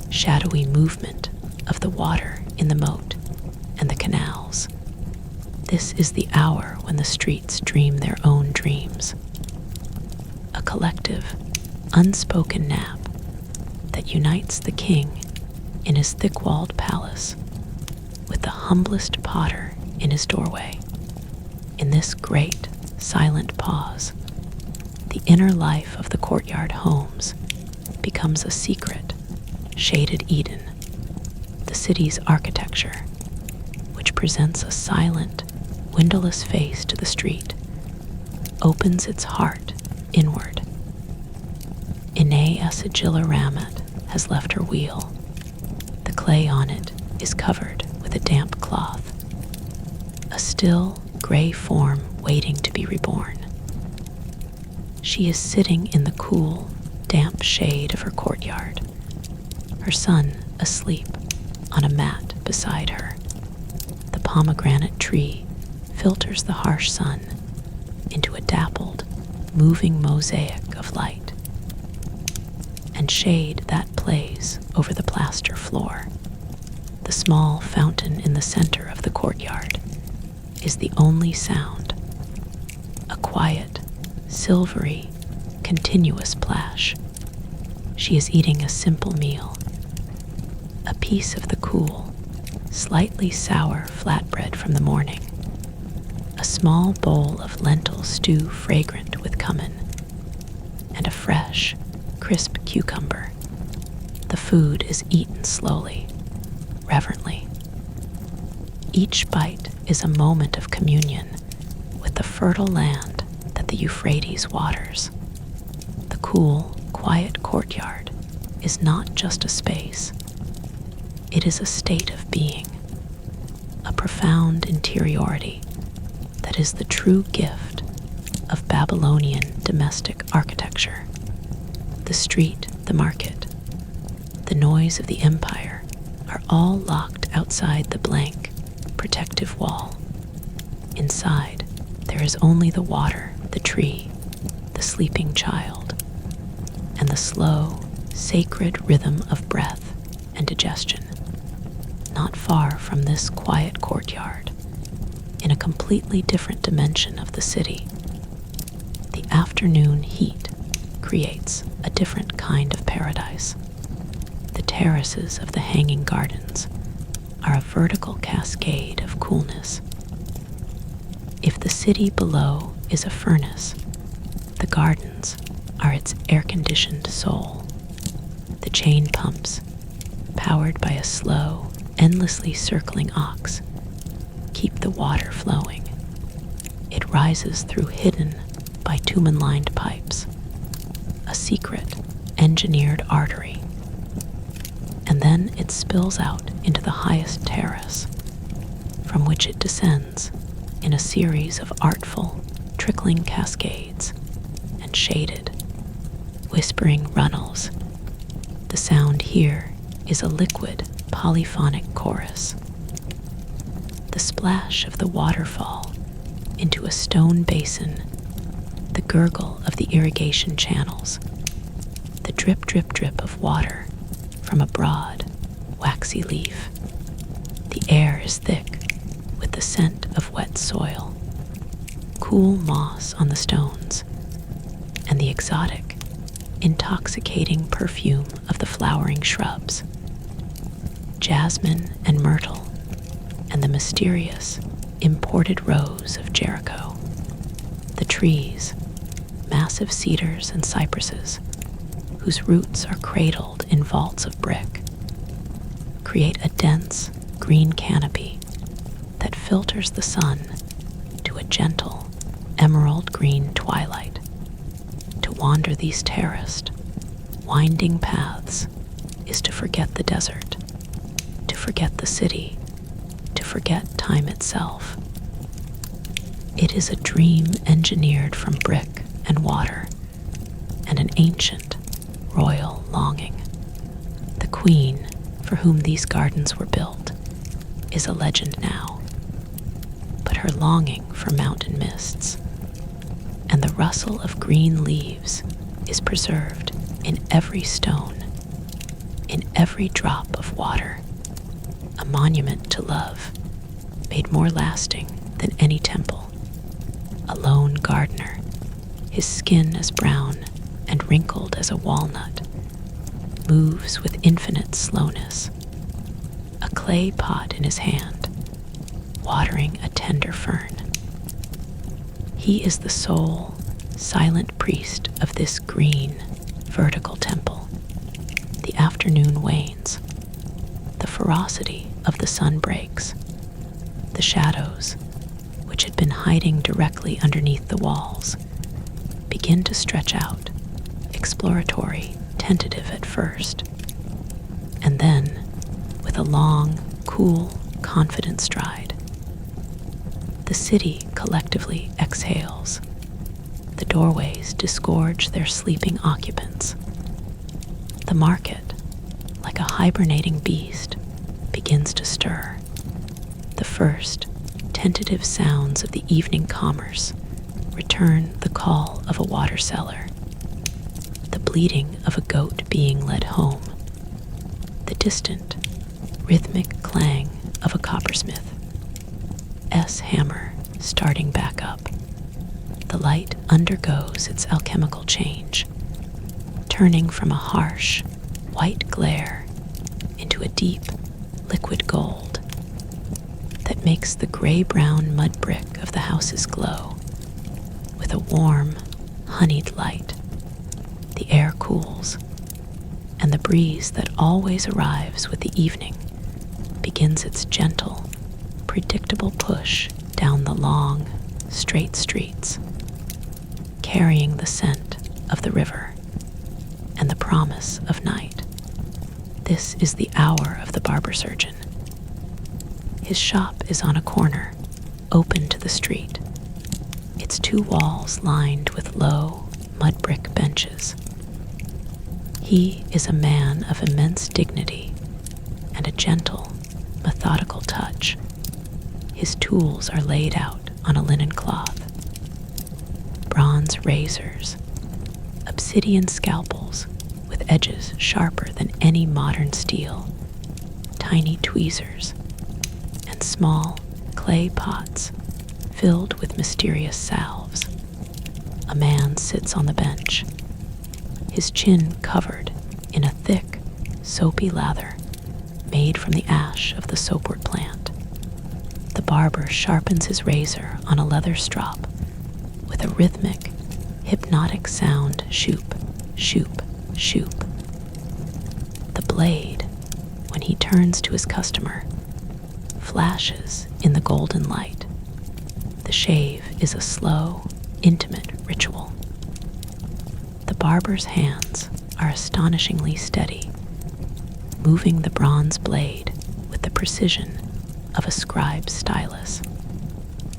shadowy movement of the water in the moat and the canals. This is the hour when the streets dream their own dreams. A collective, unspoken nap that unites the king in his thick-walled palace with the humblest potter in his doorway. In this great, silent pause, the inner life of the courtyard homes becomes a secret, shaded Eden. The city's architecture, which presents a silent, windowless face to the street, opens its heart inward. Ine Asagilla Ramat has left her wheel. The clay on it is covered with a damp cloth, a still, gray form waiting to be reborn. She is sitting in the cool, damp shade of her courtyard, her son asleep on a mat beside her. The pomegranate tree filters the harsh sun into a dappled, moving mosaic of light and shade that plays over the plaster floor. The small fountain in the center of the courtyard is the only sound, a quiet, silvery, continuous plash. She is eating a simple meal, a piece of the cool, slightly sour flatbread from the morning, a small bowl of lentil stew fragrant with cumin, and a fresh, crisp cucumber. The food is eaten slowly, reverently. Each bite is a moment of communion with the fertile land that the Euphrates waters. The cool, quiet courtyard is not just a space. It is a state of being, a profound interiority that is the true gift of Babylonian domestic architecture. The street, the market, the noise of the empire are all locked outside the blank, protective wall. Inside, there is only the water, the tree, the sleeping child, and the slow, sacred rhythm of breath and digestion. Not far from this quiet courtyard, in a completely different dimension of the city, the afternoon heat creates a different kind of paradise. The terraces of the hanging gardens are a vertical cascade of coolness. If the city below is a furnace, the gardens are its air-conditioned soul. The chain pumps, powered by a slow, endlessly circling ox, keep the water flowing. It rises through hidden, bitumen-lined pipes, a secret, engineered artery, and then it spills out into the highest terrace, from which it descends in a series of artful, trickling cascades and shaded, whispering runnels. The sound here is a liquid, polyphonic chorus. The splash of the waterfall into a stone basin, the gurgle of the irrigation channels, the drip, drip, drip of water from a broad, waxy leaf. The air is thick with the scent of wet soil, cool moss on the stones, and the exotic, intoxicating perfume of the flowering shrubs, jasmine and myrtle, and the mysterious, imported rose of Jericho. The trees, massive cedars and cypresses, whose roots are cradled in vaults of brick, create a dense, green canopy that filters the sun to a gentle, emerald green twilight. To wander these terraced, winding paths is to forget the desert, to forget the city, to forget time itself. It is a dream engineered from brick and water, and an ancient, royal longing. The queen for whom these gardens were built is a legend now, but her longing for mountain mists and the rustle of green leaves is preserved in every stone, in every drop of water, a monument to love, made more lasting than any temple. A lone gardener, his skin as brown and wrinkled as a walnut, moves with infinite slowness, a clay pot in his hand, watering a tender fern. He is the sole, silent priest of this green, vertical temple. The afternoon wanes. The ferocity of the sun breaks. The shadows, which had been hiding directly underneath the walls, begin to stretch out, exploratory, tentative at first. And then, with a long, cool, confident stride, the city collectively exhales. The doorways disgorge their sleeping occupants. The market, like a hibernating beast, begins to stir. The first tentative sounds of the evening commerce return the call of a water seller, the bleating of a goat being led home, the distant, rhythmic clang of a coppersmith's hammer starting back up. The light undergoes its alchemical change, turning from a harsh, white glare into a deep, liquid gold that makes the gray-brown mud brick of the houses glow with a warm, honeyed light. The air cools, and the breeze that always arrives with the evening begins its gentle, predictable push down the long, straight streets, carrying the scent of the river and the promise of night. This is the hour of the barber surgeon. His shop is on a corner, open to the street, its two walls lined with low, mud brick benches. He is a man of immense dignity and a gentle, methodical touch. His tools are laid out on a linen cloth. Bronze razors, obsidian scalpels with edges sharper than any modern steel, tiny tweezers, and small clay pots filled with mysterious salves. A man sits on the bench, his chin covered in a thick, soapy lather made from the ash of the soapwort plant. The barber sharpens his razor on a leather strop with a rhythmic, hypnotic sound: shoop, shoop, shoop. The blade, when he turns to his customer, flashes in the golden light. The shave is a slow, intimate ritual. The barber's hands are astonishingly steady, moving the bronze blade with the precision of a scribe's stylus.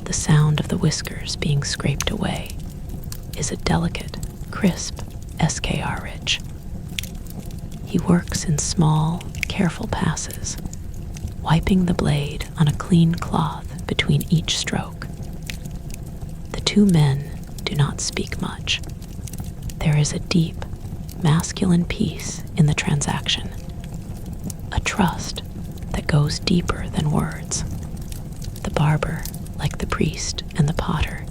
The sound of the whiskers being scraped away is a delicate, crisp SKR ridge. He works in small, careful passes, wiping the blade on a clean cloth between each stroke. The two men do not speak much. There is a deep, masculine peace in the transaction, a trust that goes deeper than words. The barber, like the priest and the potter,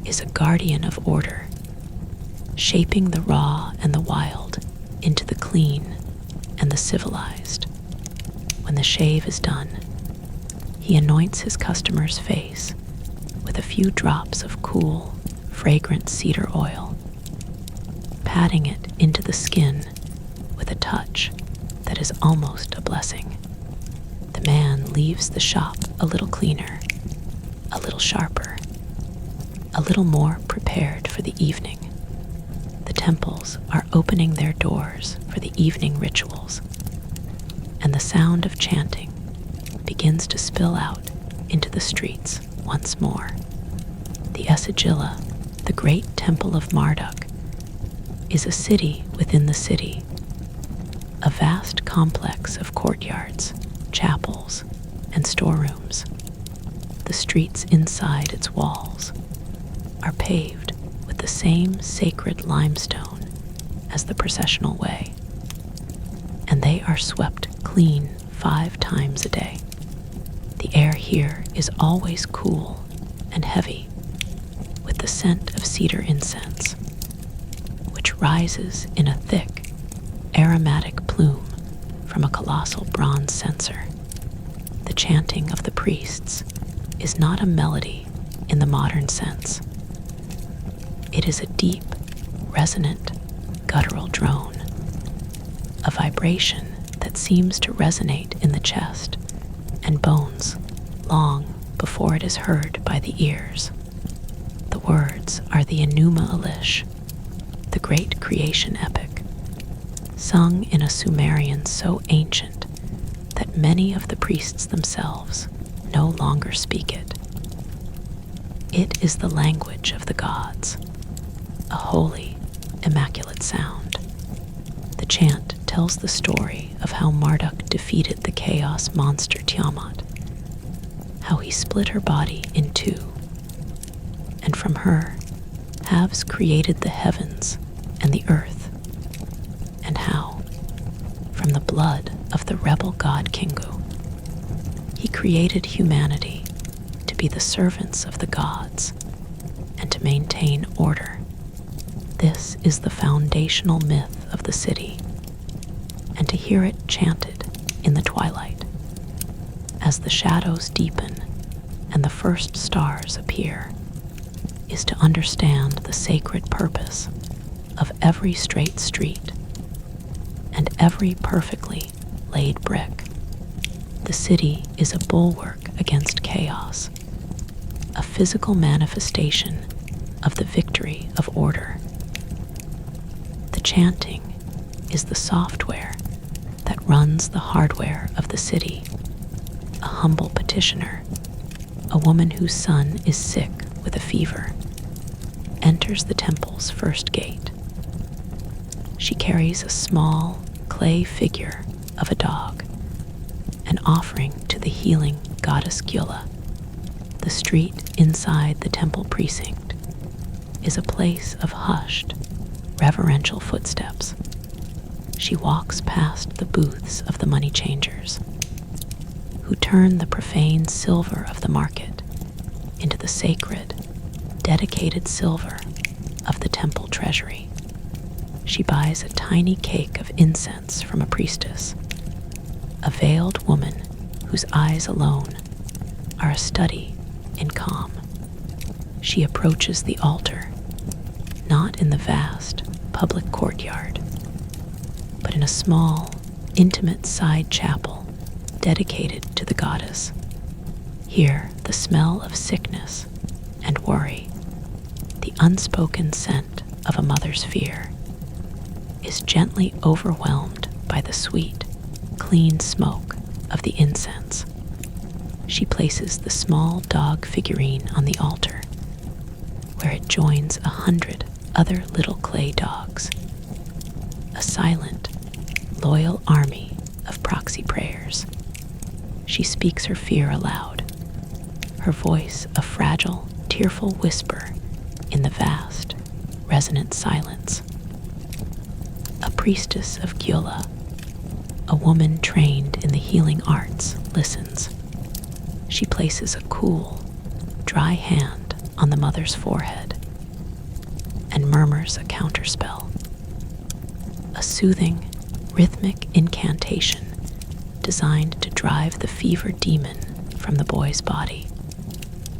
is a guardian of order, shaping the raw and the wild into the clean and the civilized. When the shave is done, he anoints his customer's face with a few drops of cool, fragrant cedar oil, patting it into the skin with a touch that is almost a blessing. The man leaves the shop a little cleaner, a little sharper, a little more prepared for the evening. The temples are opening their doors for the evening rituals, and the sound of chanting begins to spill out into the streets once more. The Esagila, the great temple of Marduk, is a city within the city, a vast complex of courtyards, chapels, and storerooms. The streets inside its walls are paved with the same sacred limestone as the processional way, and they are swept clean 5 times a day. The air here is always cool and heavy, with the scent of cedar incense, which rises in a thick, aromatic plume from a colossal bronze censer. The chanting of the priests is not a melody in the modern sense. It is a deep, resonant, guttural drone, a vibration that seems to resonate in the chest and bones long before it is heard by the ears. The words are the Enuma Elish, the great creation epic, sung in a Sumerian so ancient that many of the priests themselves no longer speak it. It is the language of the gods, a holy, immaculate sound. The chant tells the story of how Marduk defeated the chaos monster Tiamat, how he split her body in two, and from her, Havs created the heavens and the earth, and how, from the blood of the rebel god Kingu, he created humanity to be the servants of the gods and to maintain order. This is the foundational myth of the city, and to hear it chanted in the twilight, as the shadows deepen and the first stars appear, is to understand the sacred purpose of every straight street and every perfectly laid brick. The city is a bulwark against chaos, a physical manifestation of the victory of order. The chanting is the software that runs the hardware of the city. A humble petitioner, a woman whose son is sick with a fever, enters the temple's first gate. She carries a small clay figure of a dog, an offering to the healing goddess Gyula. The street inside the temple precinct is a place of hushed, reverential footsteps. She walks past the booths of the money changers, who turn the profane silver of the market into the sacred, dedicated silver of the temple treasury. She buys a tiny cake of incense from a priestess, a veiled woman whose eyes alone are a study in calm. She approaches the altar, not in the vast public courtyard, but in a small, intimate side chapel dedicated to the goddess. Here, the smell of sickness and worry, the unspoken scent of a mother's fear, is gently overwhelmed by the sweet, clean smoke of the incense. She places the small dog figurine on the altar, where it joins 100 other little clay dogs, a silent, loyal army of proxy prayers. She speaks her fear aloud, her voice a fragile, tearful whisper in the vast, resonant silence. A priestess of Gyula, a woman trained in the healing arts, listens. She places a cool, dry hand on the mother's forehead and murmurs a counterspell, a soothing, rhythmic incantation designed to drive the fever demon from the boy's body.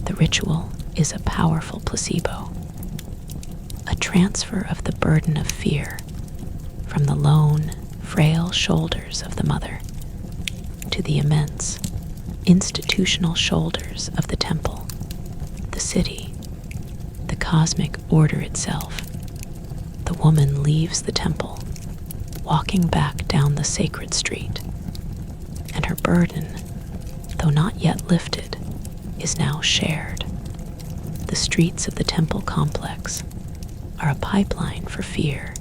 The ritual is a powerful placebo, a transfer of the burden of fear from the lone, frail shoulders of the mother to the immense, institutional shoulders of the temple, the city, the cosmic order itself. The woman leaves the temple, walking back down the sacred street, and her burden, though not yet lifted, is now shared. The streets of the temple complex are a pipeline for fear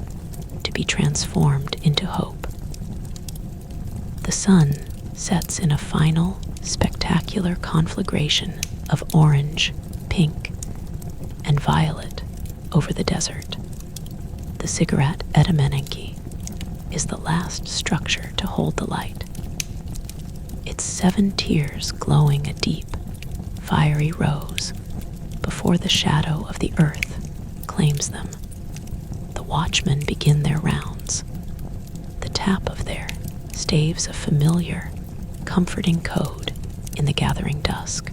to be transformed into hope. The sun sets in a final, spectacular conflagration of orange, pink, and violet over the desert. The ziggurat Etemenenki is the last structure to hold the light, its 7 tiers glowing a deep, fiery rose before the shadow of the earth claims them. The watchmen begin their rounds, the tap of their staves a familiar, comforting code in the gathering dusk.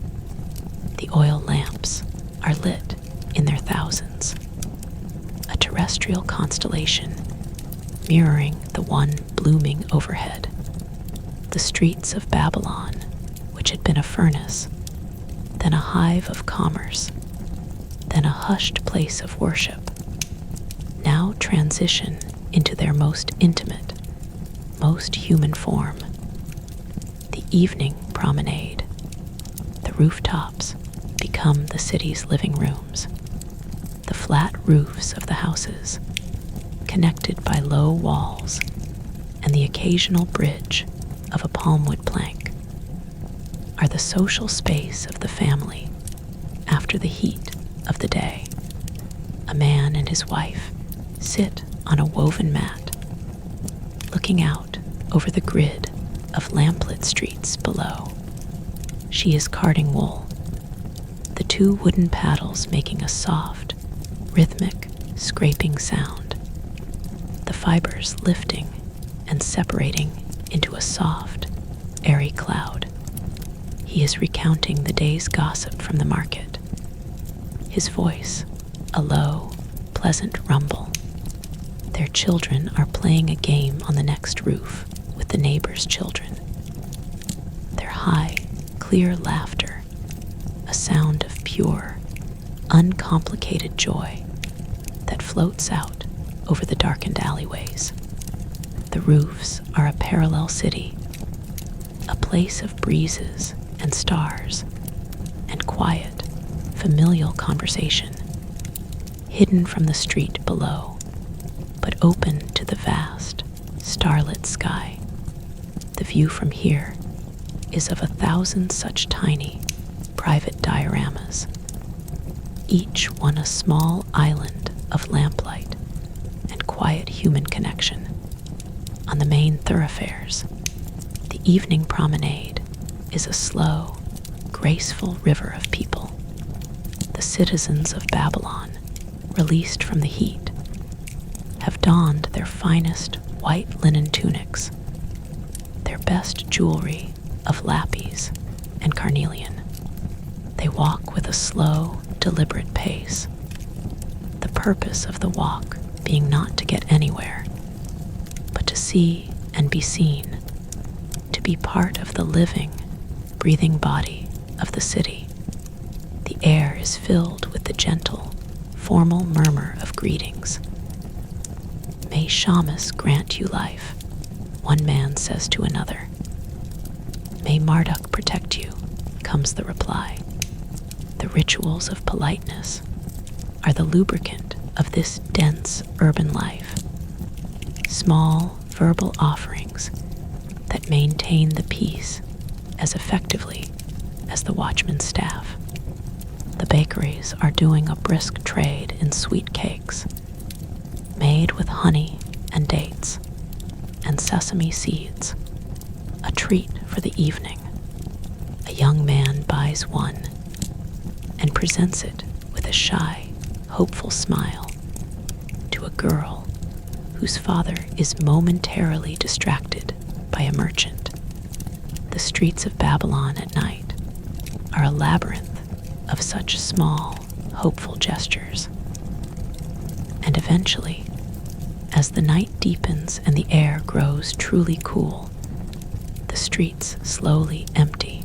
The oil lamps are lit in their thousands, a terrestrial constellation mirroring the one blooming overhead. The streets of Babylon, which had been a furnace, then a hive of commerce, then a hushed place of worship, now transition into their most intimate, most human form. The evening promenade, the rooftops become the city's living rooms. The flat roofs of the houses, connected by low walls and the occasional bridge of a palmwood plank, are the social space of the family after the heat of the day. A man and his wife sit on a woven mat, looking out over the grid of lamplit streets below. She is carding wool, the two wooden paddles making a soft, rhythmic, scraping sound, the fibers lifting and separating into a soft, airy cloud. He is recounting the day's gossip from the market, his voice a low, pleasant rumble. Their children are playing a game on the next roof with the neighbors' children. Their high, clear laughter, a sound of pure, uncomplicated joy that floats out over the darkened alleyways. The roofs are a parallel city, a place of breezes and stars and quiet, familial conversation, hidden from the street below, but open to the vast, starlit sky. The view from here is of 1,000 such tiny, private dioramas, each one a small island of lamplight and quiet human connection. On the main thoroughfares, the evening promenade is a slow, graceful river of people. The citizens of Babylon, released from the heat, have donned their finest white linen tunics, their best jewelry of lapis and carnelian. They walk with a slow, deliberate pace, the purpose of the walk being not to get anywhere, but to see and be seen, to be part of the living, breathing body of the city. The air is filled with the gentle, formal murmur of greetings. "May Shamus grant you life," one man says to another. "May Marduk protect you," comes the reply. The rituals of politeness are the lubricant of this dense urban life. Small verbal offerings that maintain the peace as effectively as the watchman's staff. The bakeries are doing a brisk trade in sweet cakes, made with honey and dates and sesame seeds, a treat for the evening. A young man buys one and presents it with a shy, hopeful smile to a girl whose father is momentarily distracted by a merchant. The streets of Babylon at night are a labyrinth of such small, hopeful gestures. And eventually, as the night deepens and the air grows truly cool, the streets slowly empty.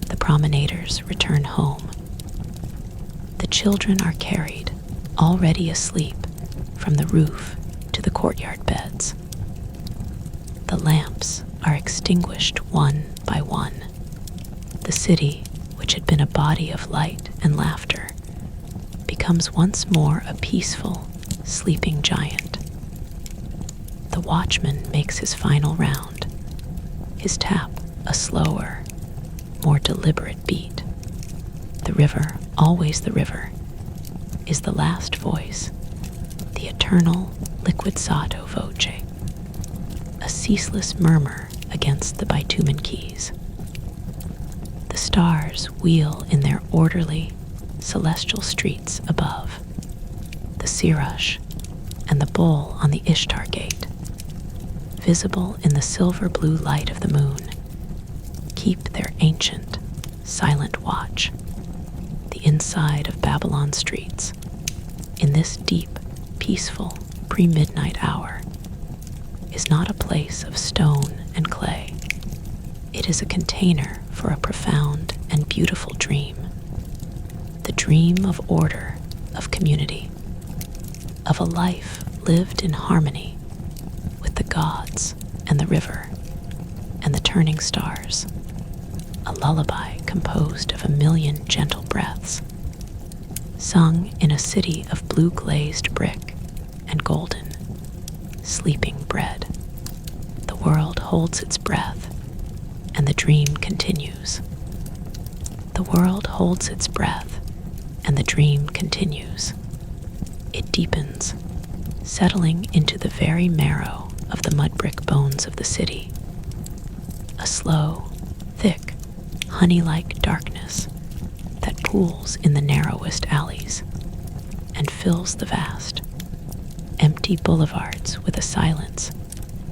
The promenaders return home. The children are carried, already asleep, from the roof to the courtyard beds. The lamps are extinguished one by one. The city, which had been a body of light and laughter, becomes once more a peaceful, sleeping giant. The watchman makes his final round, his tap a slower, more deliberate beat. The river, always the river, is the last voice, the eternal liquid sotto voce, a ceaseless murmur against the bitumen keys. The stars wheel in their orderly, celestial streets above. The Sirush and the bull on the Ishtar gate, visible in the silver blue light of the moon, keep their ancient, silent watch. The inside of Babylon streets, in this deep, peaceful, pre-midnight hour, is not a place of stone and clay. It is a container for a profound and beautiful dream. The dream of order, of community, of a life lived in harmony with the gods and the river and the turning stars, a lullaby composed of 1,000,000 gentle breaths, sung in a city of blue-glazed brick and golden, sleeping bread. The world holds its breath, and the dream continues. The world holds its breath, and the dream continues. It deepens, settling into the very marrow of the mud brick bones of the city. A slow, thick, honey-like darkness that pools in the narrowest alleys and fills the vast, empty boulevards with a silence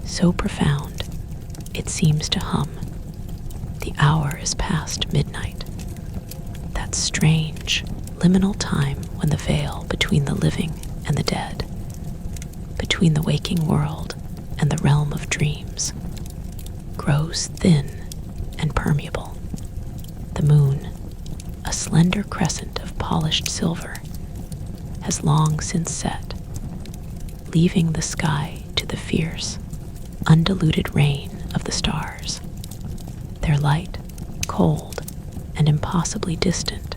so profound it seems to hum. The hour is past midnight, that strange, liminal time when the veil between the living and the dead, between the waking world and the realm of dreams, grows thin and permeable. The moon, a slender crescent of polished silver, has long since set, leaving the sky to the fierce, undiluted rain of the stars. Their light, cold, and impossibly distant,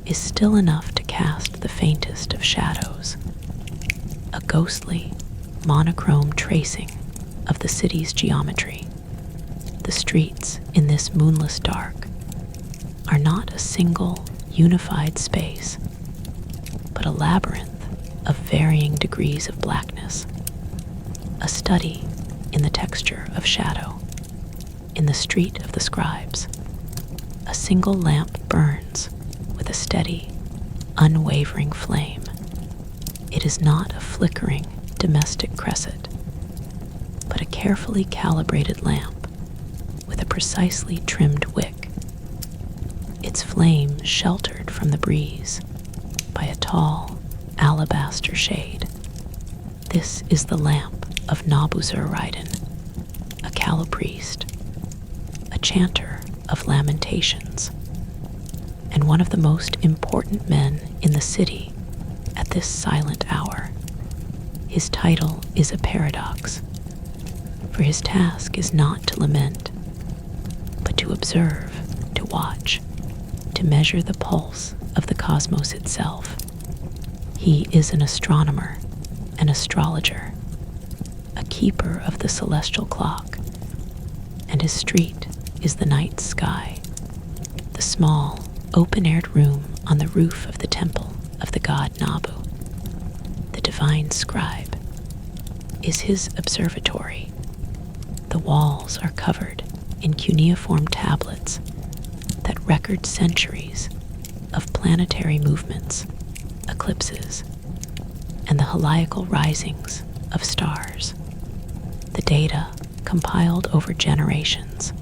is still enough to cast the faintest of shadows, a ghostly, monochrome tracing of the city's geometry. The streets in this moonless dark are not a single, unified space, but a labyrinth of varying degrees of blackness, a study in the texture of shadow. In the street of the scribes, a single lamp burns with a steady, unwavering flame. It is not a flickering domestic cresset, but a carefully calibrated lamp with a precisely trimmed wick, its flame sheltered from the breeze by a tall alabaster shade. This is the lamp of Nabuzur-Ridan, a callow priest, a chanter of lamentations, and one of the most important men in the city at this silent hour. His title is a paradox, for his task is not to lament, but to observe, to watch, to measure the pulse of the cosmos itself. He is an astronomer, an astrologer, a keeper of the celestial clock, and his street is the night sky, the small, open-aired room on the roof of the temple of the god Nabu. The divine scribe is his observatory. The walls are covered in cuneiform tablets that record centuries of planetary movements, eclipses, and the heliacal risings of stars. The data, compiled over generations,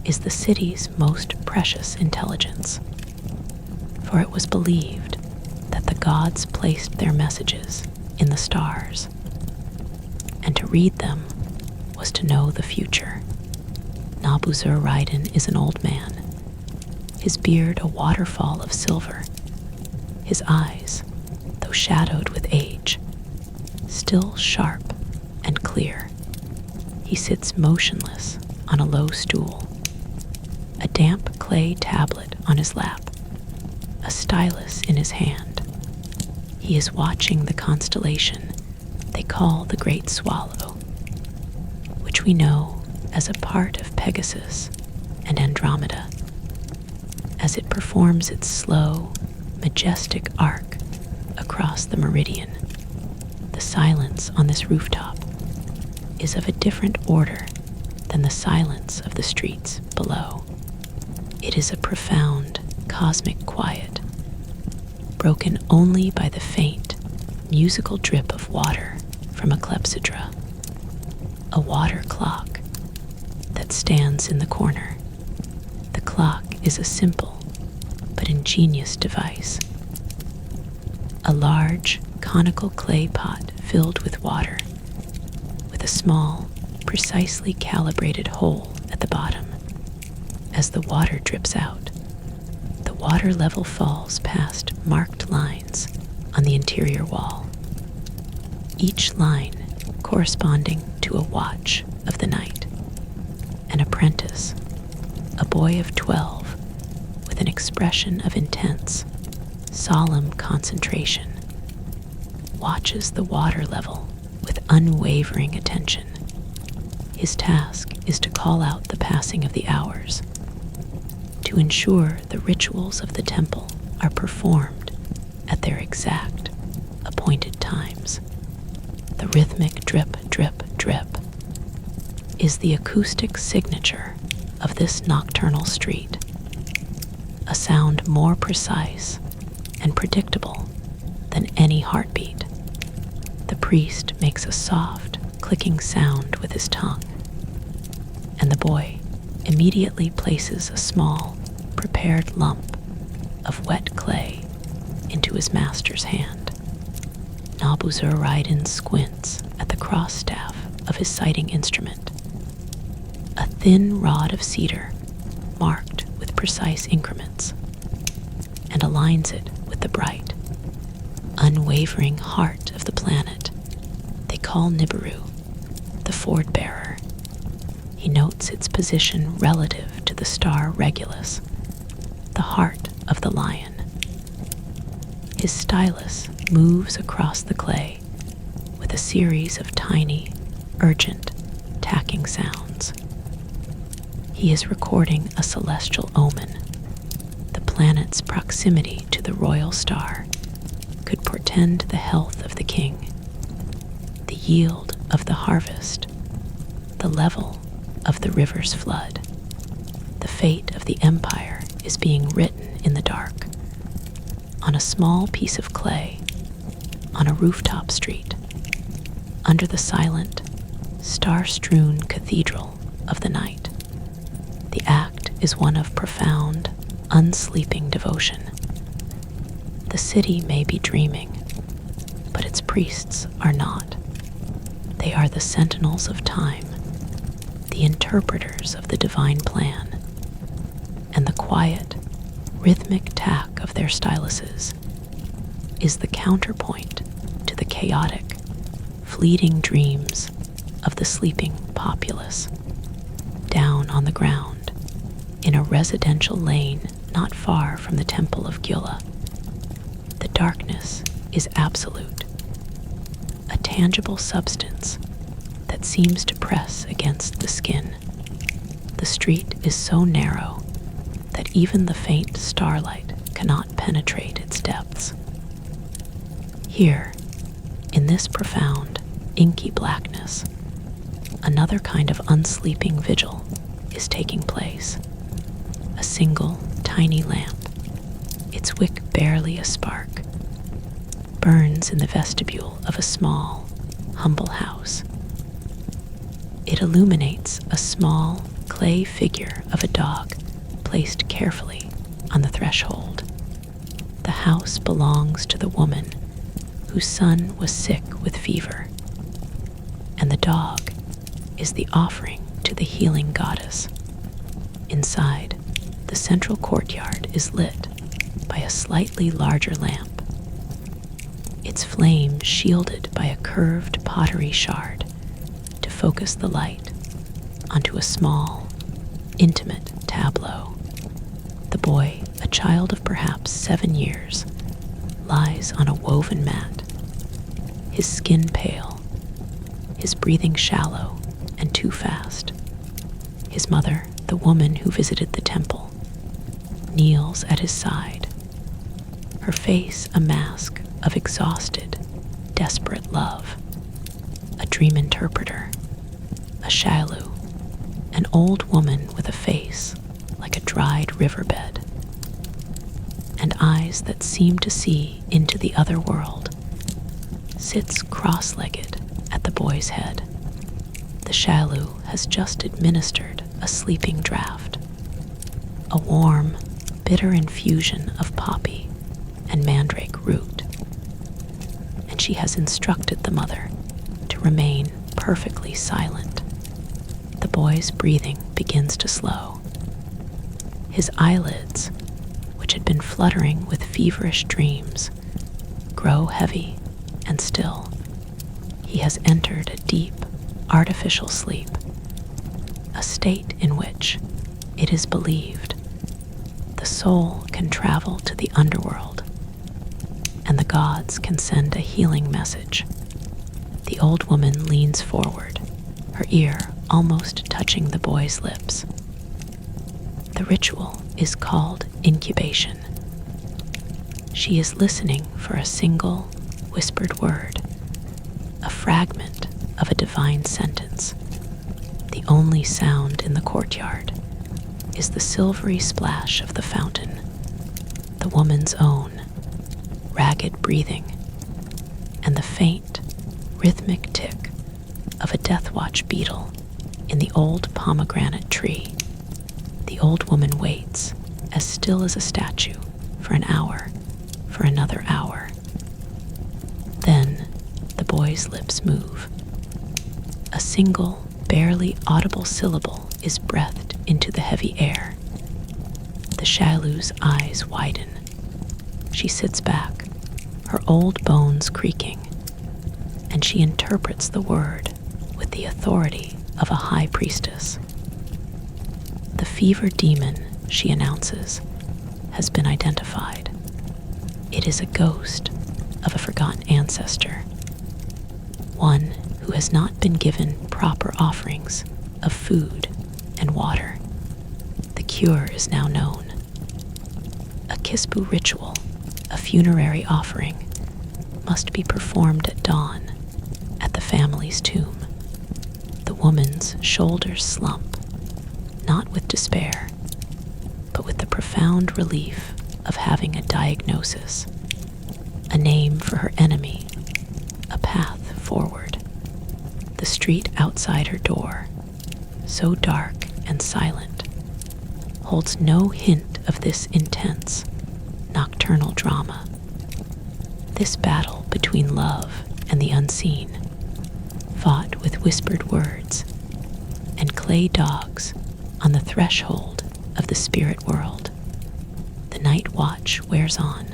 is the city's most precious intelligence, for it was believed that the gods placed their messages in the stars, and to read them was to know the future. Nabuzur-Ridan is an old man, his beard a waterfall of silver, his eyes, though shadowed with age, still sharp and clear. He sits motionless on a low stool, a damp clay tablet on his lap, a stylus in his hand. He is watching the constellation they call the Great Swallow, which we know as a part of Pegasus and Andromeda, as it performs its slow, majestic arc across the meridian. The silence on this rooftop is of a different order than the silence of the streets below. It is a profound, cosmic quiet, broken only by the faint, musical drip of water from a clepsydra, a water clock that stands in the corner. The clock is a simple but ingenious device. A large, conical clay pot filled with water, with a small, precisely calibrated hole at the bottom. As the water drips out, the water level falls past marked lines on the interior wall, each line corresponding to a watch of the night. An apprentice, a boy of 12, with an expression of intense, solemn concentration, watches the water level with unwavering attention. His task is to call out the passing of the hours, to ensure the rituals of the temple are performed at their exact appointed times. The rhythmic drip, drip, drip is the acoustic signature of this nocturnal street, a sound more precise and predictable than any heartbeat. The priest makes a soft, clicking sound with his tongue, and the boy immediately places a small, prepared lump of wet clay into his master's hand. Nabuzurridin squints at the cross staff of his sighting instrument, a thin rod of cedar marked with precise increments, and aligns it with the bright, unwavering heart of the planet they call Nibiru, the Ford-bearer. He notes its position relative to the star Regulus, the heart of the lion. His stylus moves across the clay with a series of tiny, urgent, tacking sounds. He is recording a celestial omen. The planet's proximity to the royal star could portend the health of the king, the yield of the harvest, the level of the river's flood. The fate of the empire is being written in the dark, on a small piece of clay, on a rooftop street, under the silent, star-strewn cathedral of the night. The act is one of profound, unsleeping devotion. The city may be dreaming, but its priests are not. They are the sentinels of time, the interpreters of the divine plan, and the quiet, rhythmic tack of their styluses is the counterpoint to the chaotic, fleeting dreams of the sleeping populace. Down on the ground, in a residential lane not far from the Temple of Gyula, the darkness is absolute, a tangible substance that seems to press against the skin. The street is so narrow that even the faint starlight cannot penetrate its depths. Here, in this profound, inky blackness, another kind of unsleeping vigil is taking place. A single, tiny lamp, its wick barely a spark, burns in the vestibule of a small, humble house. It illuminates a small, clay figure of a dog placed carefully on the threshold. The house belongs to the woman whose son was sick with fever, and the dog is the offering to the healing goddess. Inside, the central courtyard is lit by a slightly larger lamp, its flame shielded by a curved pottery shard to focus the light onto a small, intimate tableau. The boy, a child of perhaps 7 years, lies on a woven mat, his skin pale, his breathing shallow and too fast. His mother, the woman who visited the temple, kneels at his side, her face a mask of exhausted, desperate love. A dream interpreter, a Shalu, an old woman with a face like a dried riverbed, and eyes that seem to see into the other world, sits cross-legged at the boy's head. The Shalu has just administered a sleeping draught, a warm, bitter infusion of poppy and mandrake root, and she has instructed the mother to remain perfectly silent. The boy's breathing begins to slow. His eyelids, which had been fluttering with feverish dreams, grow heavy and still. He has entered a deep, artificial sleep, a state in which, it is believed, the soul can travel to the underworld and the gods can send a healing message. The old woman leans forward, her ear almost touching the boy's lips. The ritual is called incubation. She is listening for a single whispered word, a fragment of a divine sentence. The only sound in the courtyard is the silvery splash of the fountain, the woman's own, ragged breathing, and the faint, rhythmic tick of a death watch beetle in the old pomegranate tree. The old woman waits, as still as a statue, for an hour, for another hour. Then the boy's lips move. A single, barely audible syllable is breathed into the heavy air. The Shailu's eyes widen. She sits back, her old bones creaking, and she interprets the word with the authority of a high priestess. The fever demon, she announces, has been identified. It is a ghost of a forgotten ancestor, one who has not been given proper offerings of food and water. The cure is now known. A Kispu ritual, a funerary offering, must be performed at dawn at the family's tomb. The woman's shoulders slump, not with despair, but with the profound relief of having a diagnosis, a name for her enemy, a path forward. The street outside her door, so dark and silent, holds no hint of this intense, nocturnal drama. This battle between love and the unseen, fought with whispered words and clay dogs on the threshold of the spirit world. The night watch wears on.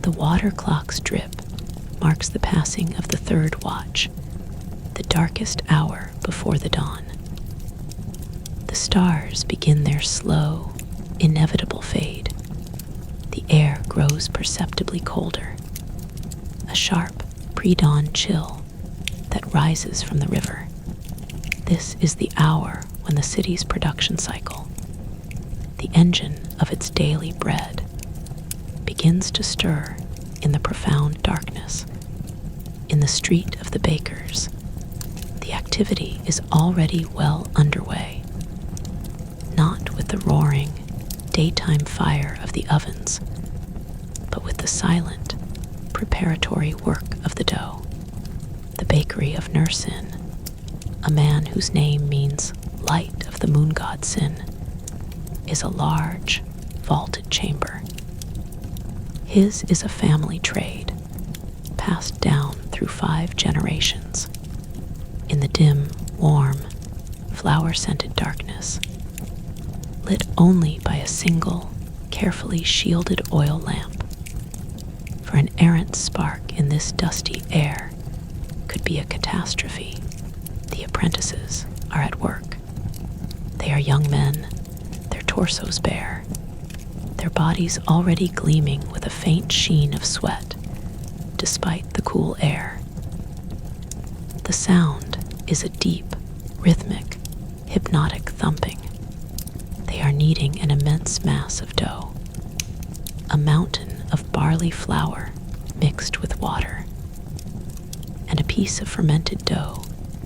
The water clock's drip marks the passing of the third watch, the darkest hour before the dawn. The stars begin their slow, inevitable fade. The air grows perceptibly colder. A sharp, pre-dawn chill that rises from the river. This is the hour when the city's production cycle, the engine of its daily bread, begins to stir in the profound darkness. In the street of the bakers, the activity is already well underway, not with the roaring, daytime fire of the ovens, but with the silent, preparatory work of the dough. The bakery of Nursin, a man whose name means light of the moon god Sin, is a large, vaulted chamber. His is a family trade, passed down through 5 generations. In the dim, warm, flower-scented darkness, lit only by a single, carefully shielded oil lamp. For an errant spark in this dusty air could be a catastrophe. The apprentices are at work. They are young men, their torsos bare, their bodies already gleaming with a faint sheen of sweat, despite the cool air. The sound is a deep, rhythmic, hypnotic thumping. They are kneading an immense mass of dough, a mountain of barley flour mixed with water, and a piece of fermented dough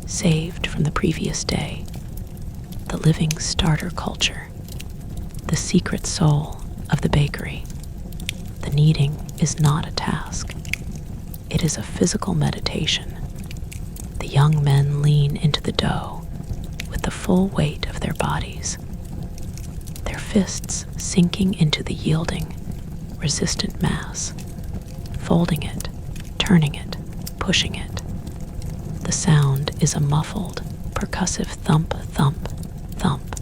saved from the previous day, the living starter culture, the secret soul of the bakery. The kneading is not a task. It is a physical meditation. The young men lean into the dough with the full weight of their bodies, their fists sinking into the yielding, resistant mass, folding it, turning it, pushing it. The sound is a muffled, percussive thump, thump, thump.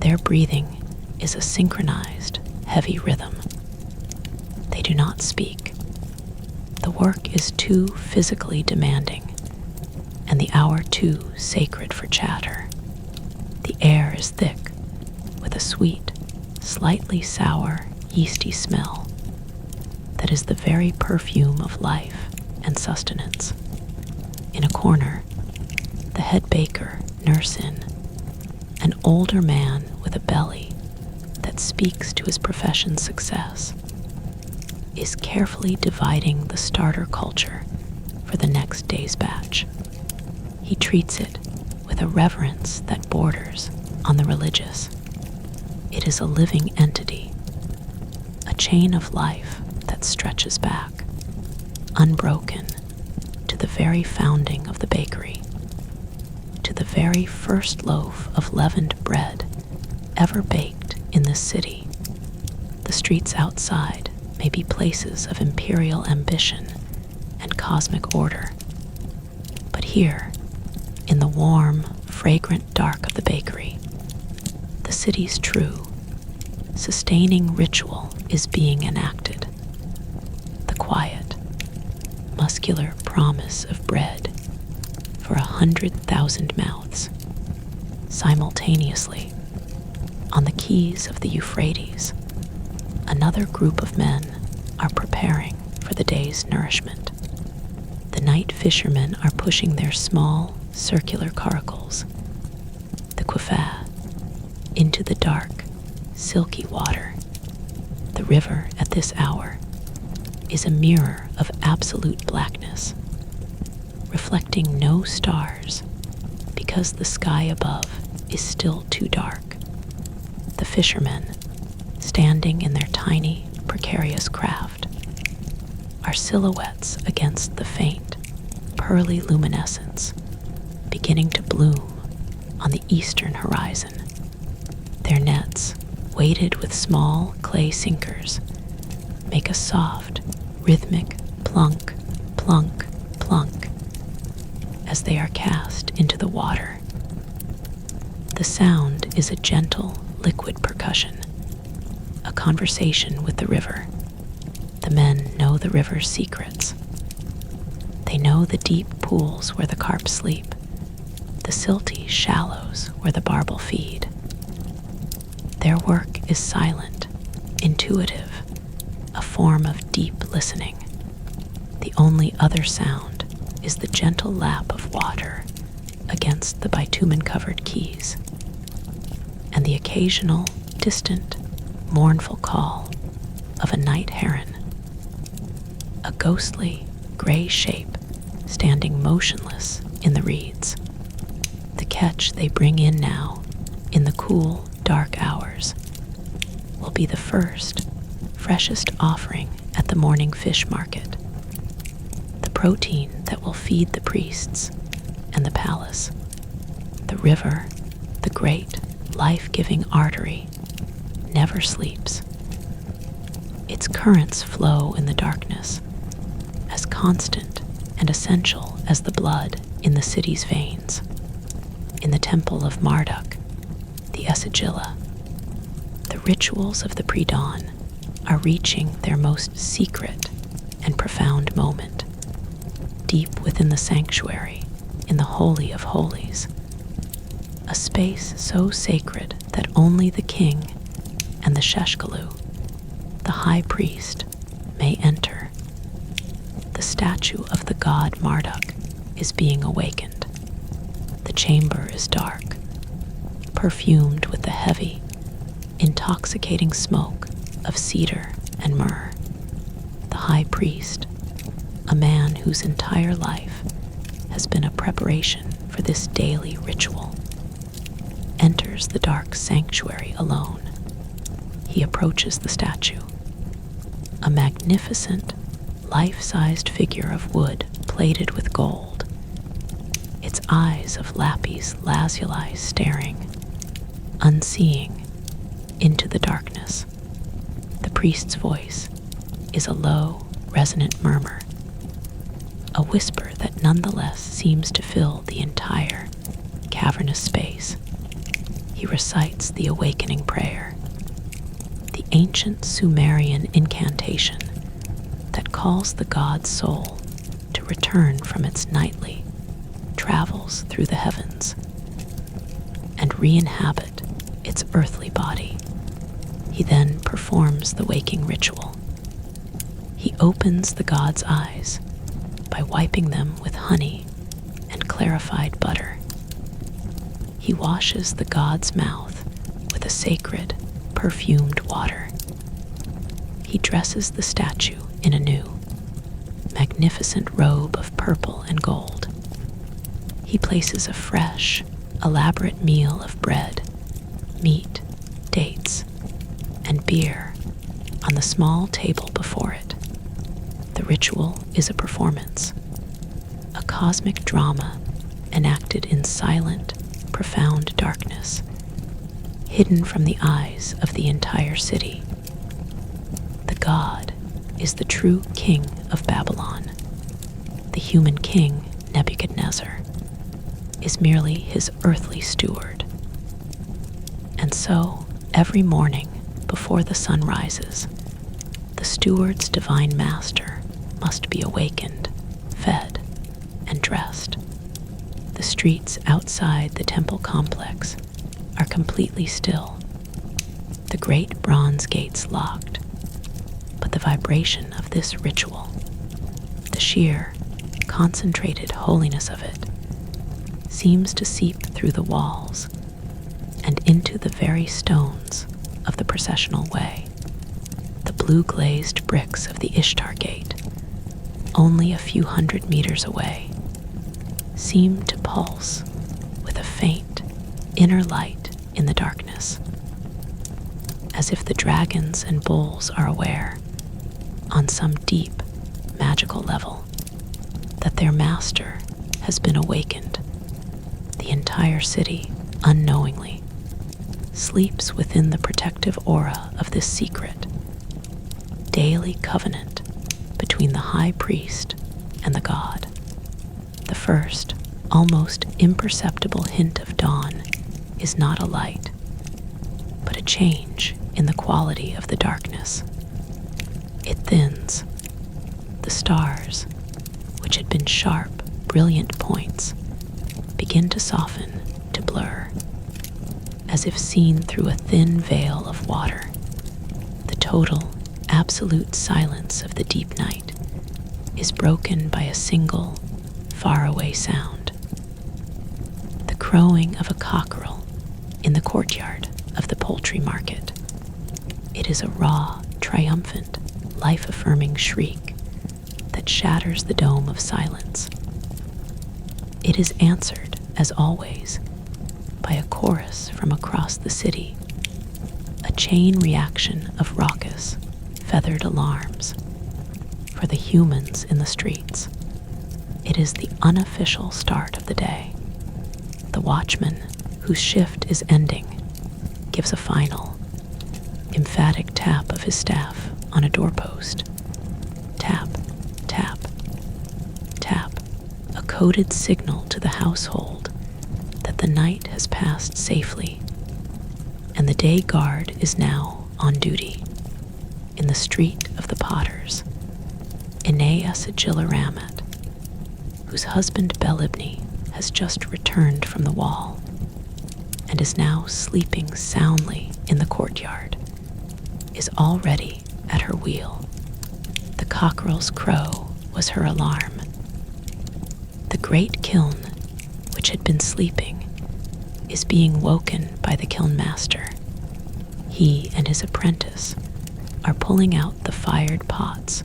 Their breathing is a synchronized, heavy rhythm. They do not speak. The work is too physically demanding, and the hour too sacred for chatter. The air is thick, with a sweet, slightly sour, yeasty smell that is the very perfume of life and sustenance. In a corner, the head baker, Nursin, an older man with a belly that speaks to his profession's success, is carefully dividing the starter culture for the next day's batch. He treats it with a reverence that borders on the religious. It is a living entity, a chain of life that stretches back, unbroken, to the very founding of the bakery, to the very first loaf of leavened bread ever baked in this city. The streets outside may be places of imperial ambition and cosmic order, but here, in the warm, fragrant dark of the bakery, the city's true, sustaining ritual is being enacted. The quiet, muscular promise of bread for 100,000 mouths, simultaneously, on the quays of the Euphrates, another group of men are preparing for the day's nourishment. The night fishermen are pushing their small, circular caracals, the quafa, into the dark, silky water. The river at this hour is a mirror of absolute blackness, reflecting no stars because the sky above is still too dark. The fishermen, standing in their tiny, precarious craft, are silhouettes against the faint, pearly luminescence beginning to bloom on the eastern horizon. Their nets, weighted with small clay sinkers, make a soft, rhythmic plunk, plunk, plunk as they are cast into the water. The sound is a gentle, liquid percussion, a conversation with the river. The men know the river's secrets. They know the deep pools where the carp sleep, the silty shallows where the barbel feed. Their work is silent, intuitive, a form of deep listening. The only other sound is the gentle lap of water against the bitumen-covered quays, and the occasional, distant, mournful call of a night heron, a ghostly, gray shape standing motionless in the reeds. The catch they bring in now, in the cool, dark hours, will be the first, freshest offering at the morning fish market, the protein that will feed the priests and the palace. The river, the great, life-giving artery, never sleeps. Its currents flow in the darkness, as constant and essential as the blood in the city's veins. In the temple of Marduk, the Esagila, the rituals of the pre-dawn are reaching their most secret and profound moment, deep within the sanctuary in the Holy of Holies, a space so sacred that only the king and the Sheshkalu, the high priest, may enter. The statue of the god Marduk is being awakened. The chamber is dark, perfumed with the heavy, intoxicating smoke of cedar and myrrh. The high priest, a man whose entire life has been a preparation for this daily ritual, enters the dark sanctuary alone. He approaches the statue, a magnificent, life-sized figure of wood plated with gold, its eyes of lapis lazuli staring, unseeing, into the darkness. The priest's voice is a low, resonant murmur, a whisper that nonetheless seems to fill the entire cavernous space. He recites the awakening prayer, the ancient Sumerian incantation that calls the god's soul to return from its nightly travels through the heavens and re-inhabit its earthly body. He then performs the waking ritual. He He opens the god's eyes by wiping them with honey and clarified butter. He washes the god's mouth with a sacred, perfumed water. He dresses the statue in a new, magnificent robe of purple and gold. He places a fresh, elaborate meal of bread, meat, dates, and beer on the small table before it. The ritual is a performance, a cosmic drama enacted in silent, profound darkness, hidden from the eyes of the entire city. The god is the true king of Babylon. The human king, Nebuchadnezzar, is merely his earthly steward. And so, every morning before the sun rises, the steward's divine master must be awakened, fed, and dressed. The streets outside the temple complex are completely still, the great bronze gates locked. But the vibration of this ritual, the sheer, concentrated holiness of it, seems to seep through the walls and into the very stones of the processional way. The blue-glazed bricks of the Ishtar Gate, only a few hundred meters away, seem to pulse with a faint, inner light in the darkness, as if the dragons and bulls are aware, on some deep, magical level, that their master has been awakened. The entire city, unknowingly, sleeps within the protective aura of this secret, daily covenant between the high priest and the god. The first, almost imperceptible hint of dawn is not a light, but a change in the quality of the darkness. It thins. The stars, which had been sharp, brilliant points, begin to soften, to blur, as if seen through a thin veil of water. The total, absolute silence of the deep night is broken by a single, faraway sound. The crowing of a cockerel in the courtyard of the poultry market. It is a raw, triumphant, life-affirming shriek that shatters the dome of silence. It is answered, as always, by a chorus from across the city, a chain reaction of raucous, feathered alarms. For the humans in the streets, it is the unofficial start of the day. The watchman, whose shift is ending, gives a final, emphatic tap of his staff on a doorpost. Tap, tap, tap, a coded signal to the household that the night has passed safely, and the day guard is now on duty. In the street of the potters, Enea Sigillaramat, whose husband Belibni has just returned from the wall and is now sleeping soundly in the courtyard, is already at her wheel. The cockerel's crow was her alarm. The great kiln, which had been sleeping, is being woken by the kiln master. He and his apprentice are pulling out the fired pots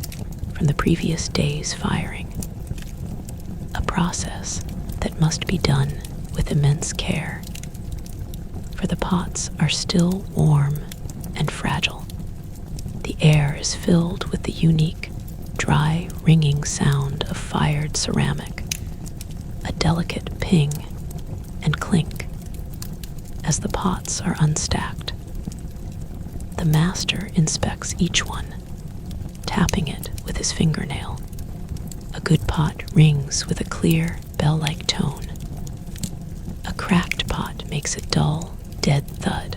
from the previous day's firing, a process that must be done with immense care, for the pots are still warm and fragile. The air is filled with the unique, dry, ringing sound of fired ceramic, a delicate ping and clink as the pots are unstacked. The master inspects each one, tapping it with his fingernail. A good pot rings with a clear, bell-like tone. A cracked pot makes a dull, dead thud.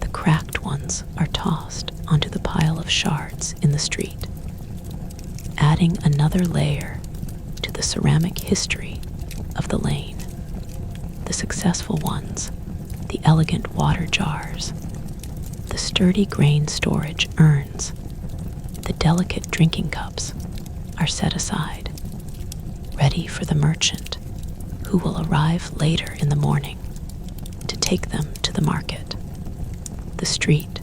The cracked ones are tossed onto the pile of shards in the street, adding another layer to the ceramic history of the lane. The successful ones, the elegant water jars, the sturdy grain storage urns, The delicate drinking cups are set aside, ready for the merchant who will arrive later in the morning to take them to the market. The street,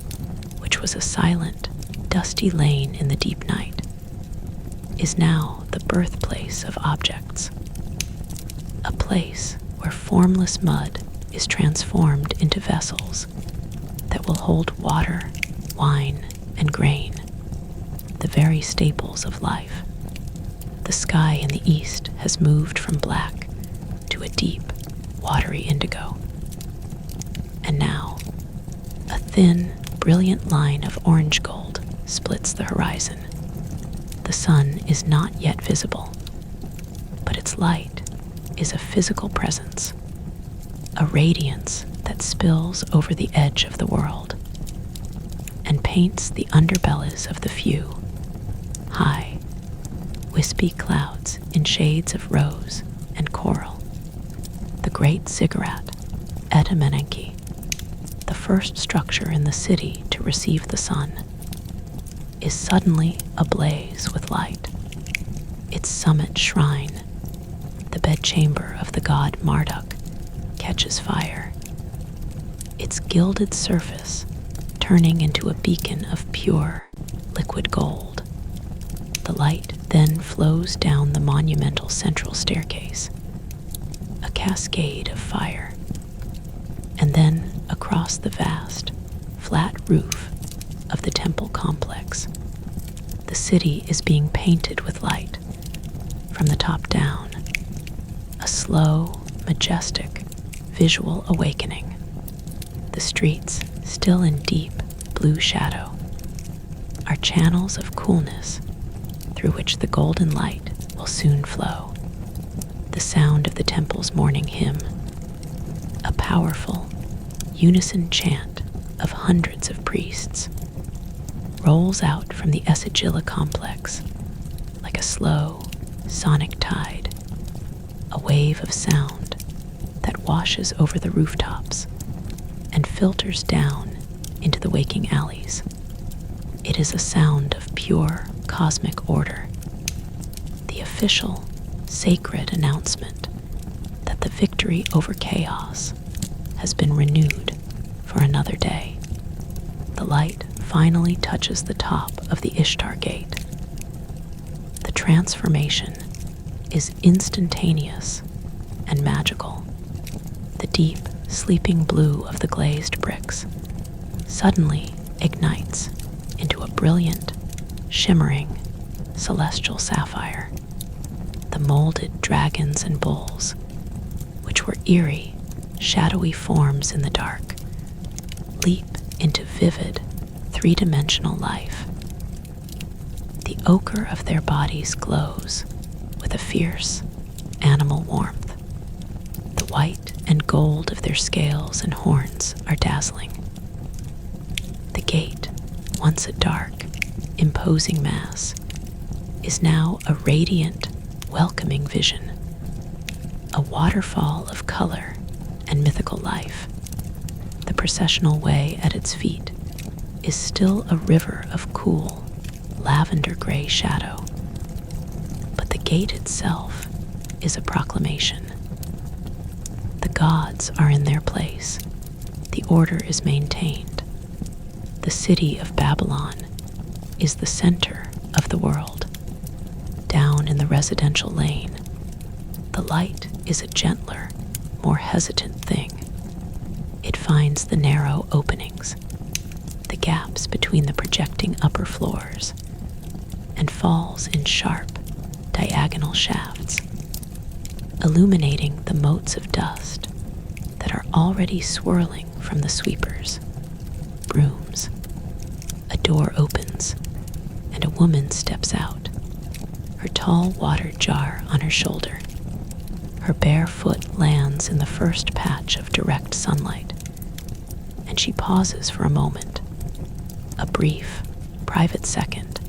which was a silent, dusty lane in the deep night, is now the birthplace of objects, a place where formless mud is transformed into vessels that will hold water, wine, and grain, the very staples of life. The sky in the east has moved from black to a deep, watery indigo. And now, a thin, brilliant line of orange gold splits the horizon. The sun is not yet visible, but its light is a physical presence, a radiance that spills over the edge of the world and paints the underbellies of the few, high, wispy clouds in shades of rose and coral. The great ziggurat, Etemenenki, the first structure in the city to receive the sun, is suddenly ablaze with light. Its summit shrine, the bedchamber of the god Marduk, catches fire, its gilded surface turning into a beacon of pure, liquid gold. The light then flows down the monumental central staircase, a cascade of fire, and then across the vast, flat roof of the temple complex. The city is being painted with light from the top down, a slow, majestic, visual awakening. The streets, still in deep blue shadow, are channels of coolness through which the golden light will soon flow. The sound of the temple's morning hymn, a powerful, unison chant of hundreds of priests, rolls out from the Esagila complex like a slow, sonic tide, a wave of sound that washes over the rooftops and filters down into the waking alleys. It is a sound of pure cosmic order, the official, sacred announcement that the victory over chaos has been renewed for another day. The light finally touches the top of the Ishtar Gate. The transformation is instantaneous and magical. The deep, sleeping blue of the glazed bricks suddenly ignites into a brilliant, shimmering, celestial sapphire. The molded dragons and bulls, which were eerie, shadowy forms in the dark, leap into vivid, three-dimensional life. The ochre of their bodies glows with a fierce, animal warmth. The white and gold of their scales and horns are dazzling. The gate, once a dark, imposing mass, is now a radiant, welcoming vision, a waterfall of color and mythical life. The processional way at its feet is still a river of cool, lavender gray shadow, but the gate itself is a proclamation. The gods are in their place. The order is maintained. The city of Babylon is the center of the world. Down in the residential lane, the light is a gentler, more hesitant thing. It finds the narrow openings, the gaps between the projecting upper floors, and falls in sharp, diagonal shafts, illuminating the motes of dust that are already swirling from the sweepers, brooms. A door opens, and a woman steps out, her tall water jar on her shoulder. Her bare foot lands in the first patch of direct sunlight, and she pauses for a moment, a brief, private second,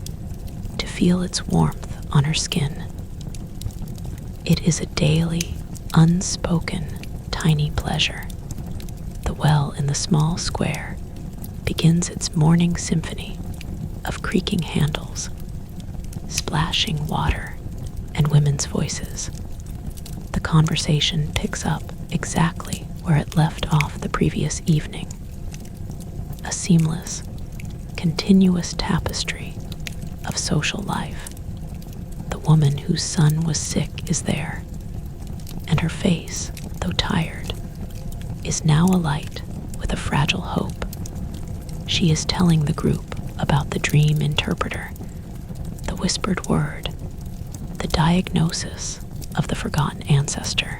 to feel its warmth on her skin. It is a daily, unspoken, tiny pleasure. The well in the small square begins its morning symphony, of creaking handles, splashing water, and women's voices. The conversation picks up exactly where it left off the previous evening. A seamless, continuous tapestry of social life. The woman whose son was sick is there, and her face, though tired, is now alight with a fragile hope. She is telling the group about the dream interpreter, the whispered word, the diagnosis of the forgotten ancestor.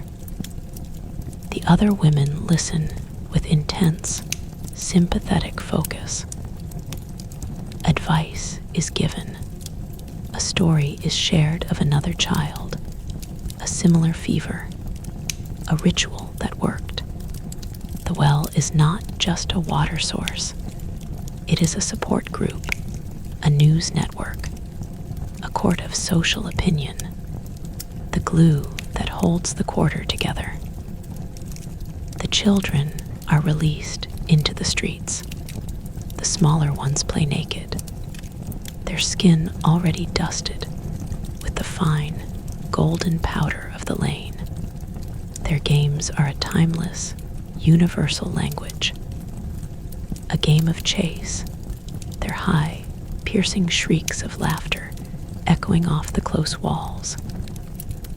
The other women listen with intense, sympathetic focus. Advice is given. A story is shared of another child, a similar fever, a ritual that worked. The well is not just a water source. It is a support group, a news network, a court of social opinion, the glue that holds the quarter together. The children are released into the streets. The smaller ones play naked, their skin already dusted with the fine, golden powder of the lane. Their games are a timeless, universal language. A game of chase, their high, piercing shrieks of laughter echoing off the close walls.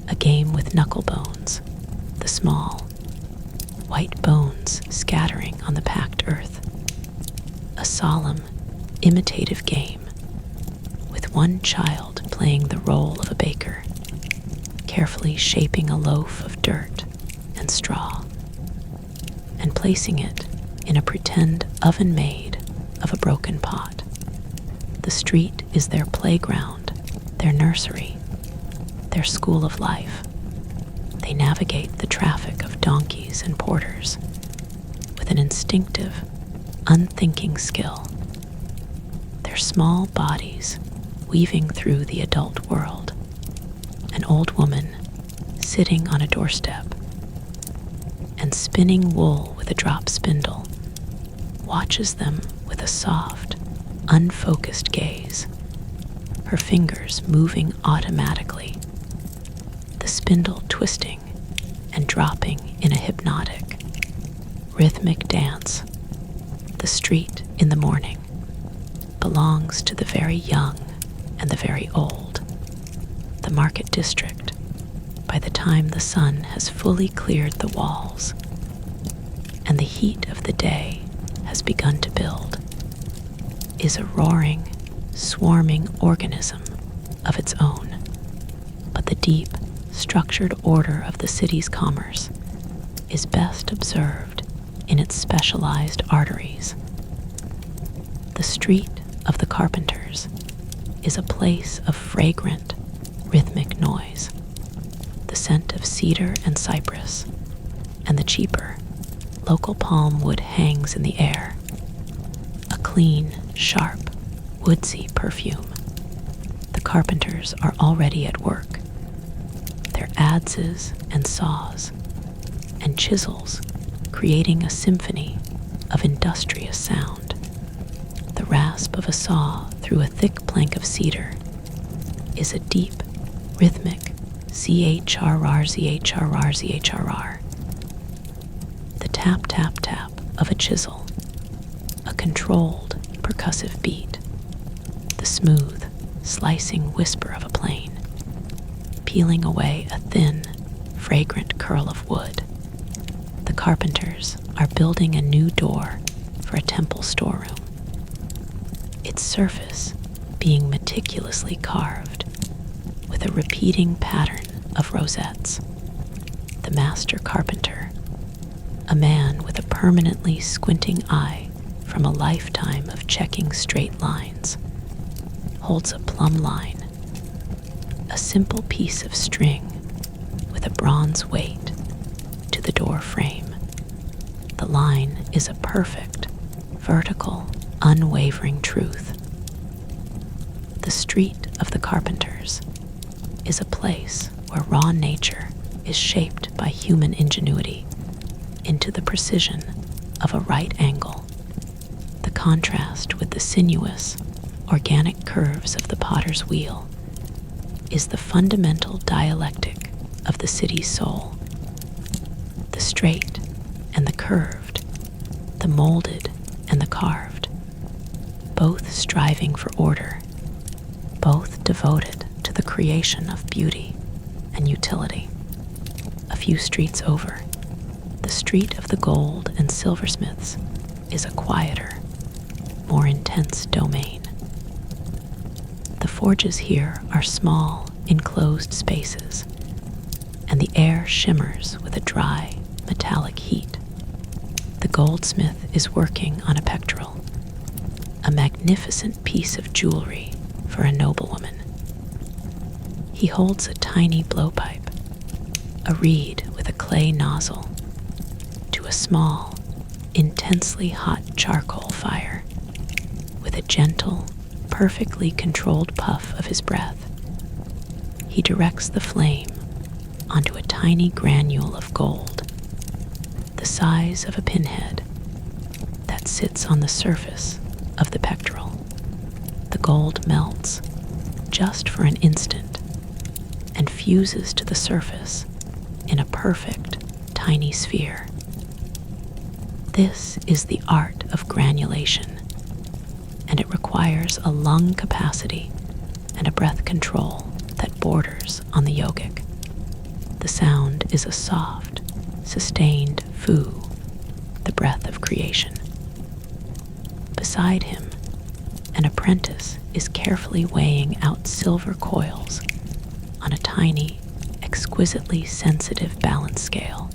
A game with knuckle bones, the small, white bones scattering on the packed earth. A solemn, imitative game, with one child playing the role of a baker, carefully shaping a loaf of dirt and straw, and placing it in a pretend oven made of a broken pot. The street is their playground, their nursery, their school of life. They navigate the traffic of donkeys and porters with an instinctive, unthinking skill. Their small bodies weaving through the adult world. An old woman sitting on a doorstep and spinning wool with a drop spindle watches them with a soft, unfocused gaze, her fingers moving automatically, the spindle twisting and dropping in a hypnotic, rhythmic dance. The street in the morning belongs to the very young and the very old. The market district, by the time the sun has fully cleared the walls and the heat of the day has begun to build, is a roaring, swarming organism of its own. But the deep, structured order of the city's commerce is best observed in its specialized arteries. The street of the carpenters is a place of fragrant, rhythmic noise. The scent of cedar and cypress, and the cheaper, local palm wood hangs in the air. A clean, sharp, woodsy perfume. The carpenters are already at work. Their adzes and saws and chisels creating a symphony of industrious sound. The rasp of a saw through a thick plank of cedar is a deep, rhythmic CHRR. The tap, tap, tap of a chisel, a controlled, percussive beat. The smooth, slicing whisper of a plane, peeling away a thin, fragrant curl of wood. The carpenters are building a new door for a temple storeroom, its surface being meticulously carved with a repeating pattern of rosettes. The master carpenter, a man with a permanently squinting eye from a lifetime of checking straight lines, holds a plumb line, a simple piece of string with a bronze weight, to the door frame. The line is a perfect, vertical, unwavering truth. The street of the carpenters is a place where raw nature is shaped by human ingenuity into the precision of a right angle. The contrast with the sinuous, organic curves of the potter's wheel, is the fundamental dialectic of the city's soul. The straight and the curved, the molded and the carved, both striving for order, both devoted to the creation of beauty and utility. A few streets over, the street of the gold and silversmiths is a quieter, more intense domain. The forges here are small, enclosed spaces, and the air shimmers with a dry, metallic heat. The goldsmith is working on a pectoral, a magnificent piece of jewelry for a noblewoman. He holds a tiny blowpipe, a reed with a clay nozzle, to a small, intensely hot charcoal fire. With a gentle, perfectly controlled puff of his breath, he directs the flame onto a tiny granule of gold, the size of a pinhead, that sits on the surface of the pectoral. The gold melts just for an instant and fuses to the surface in a perfect, tiny sphere. This is the art of granulation, and it requires a lung capacity and a breath control that borders on the yogic. The sound is a soft, sustained fu, the breath of creation. Beside him, an apprentice is carefully weighing out silver coils on a tiny, exquisitely sensitive balance scale.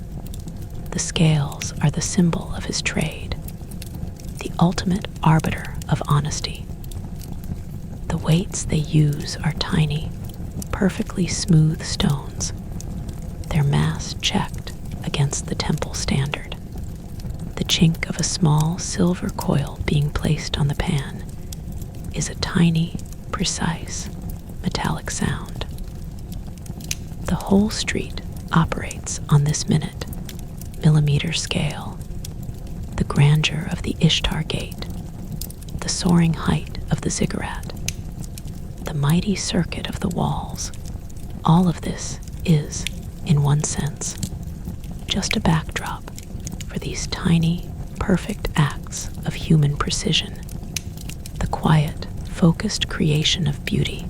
The scales are the symbol of his trade, the ultimate arbiter of honesty. The weights they use are tiny, perfectly smooth stones, their mass checked against the temple standard. The chink of a small silver coil being placed on the pan is a tiny, precise, metallic sound. The whole street operates on this minute, millimeter scale. The grandeur of the Ishtar Gate, the soaring height of the ziggurat, the mighty circuit of the walls, all of this is, in one sense, just a backdrop for these tiny, perfect acts of human precision, the quiet, focused creation of beauty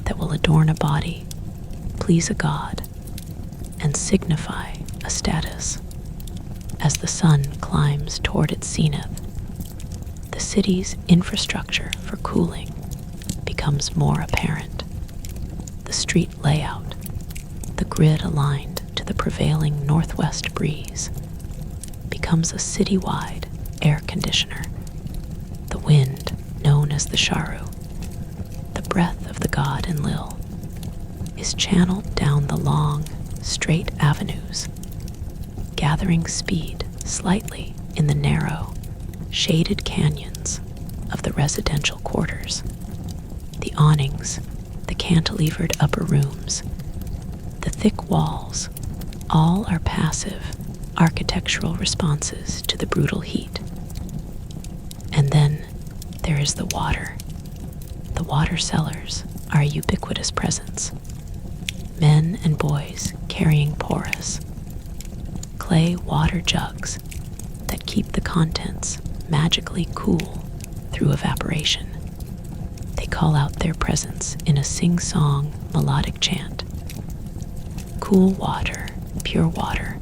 that will adorn a body, please a god, and signify a status. As the sun climbs toward its zenith, the city's infrastructure for cooling becomes more apparent. The street layout, the grid aligned to the prevailing northwest breeze, becomes a citywide air conditioner. The wind, known as the Sharu, the breath of the god Enlil, is channeled down the long, straight avenues, gathering speed slightly in the narrow, shaded canyons of the residential quarters. The awnings, the cantilevered upper rooms, the thick walls, all are passive, architectural responses to the brutal heat. And then there is the water. The water cellars are a ubiquitous presence. Men and boys carrying porous, clay water jugs that keep the contents magically cool through evaporation. They call out their presence in a sing-song melodic chant. Cool water, pure water,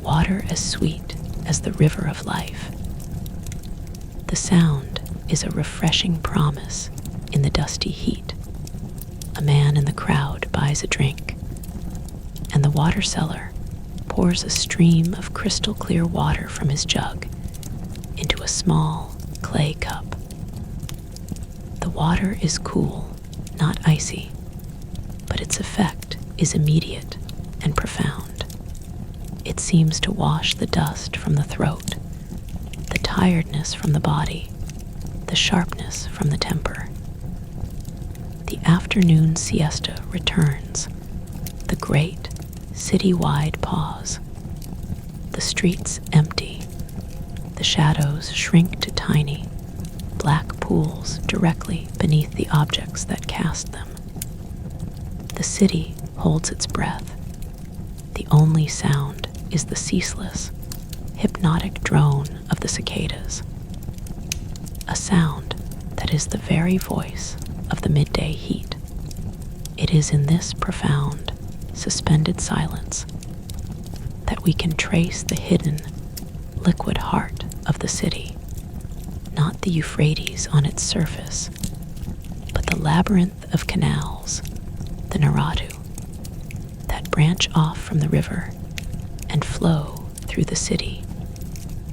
water as sweet as the river of life. The sound is a refreshing promise in the dusty heat. A man in the crowd buys a drink, and the water seller pours a stream of crystal clear water from his jug into a small clay cup. The water is cool, not icy, but its effect is immediate and profound. It seems to wash the dust from the throat, the tiredness from the body, the sharpness from the temper. The afternoon siesta returns, the great city-wide pause. The streets empty, the shadows shrink to tiny, black pools directly beneath the objects that cast them. The city holds its breath. The only sound is the ceaseless, hypnotic drone of the cicadas, a sound that is the very voice of the midday heat. It is in this profound, suspended silence that we can trace the hidden, liquid heart of the city, not the Euphrates on its surface, but the labyrinth of canals, the Naradu, that branch off from the river and flow through the city.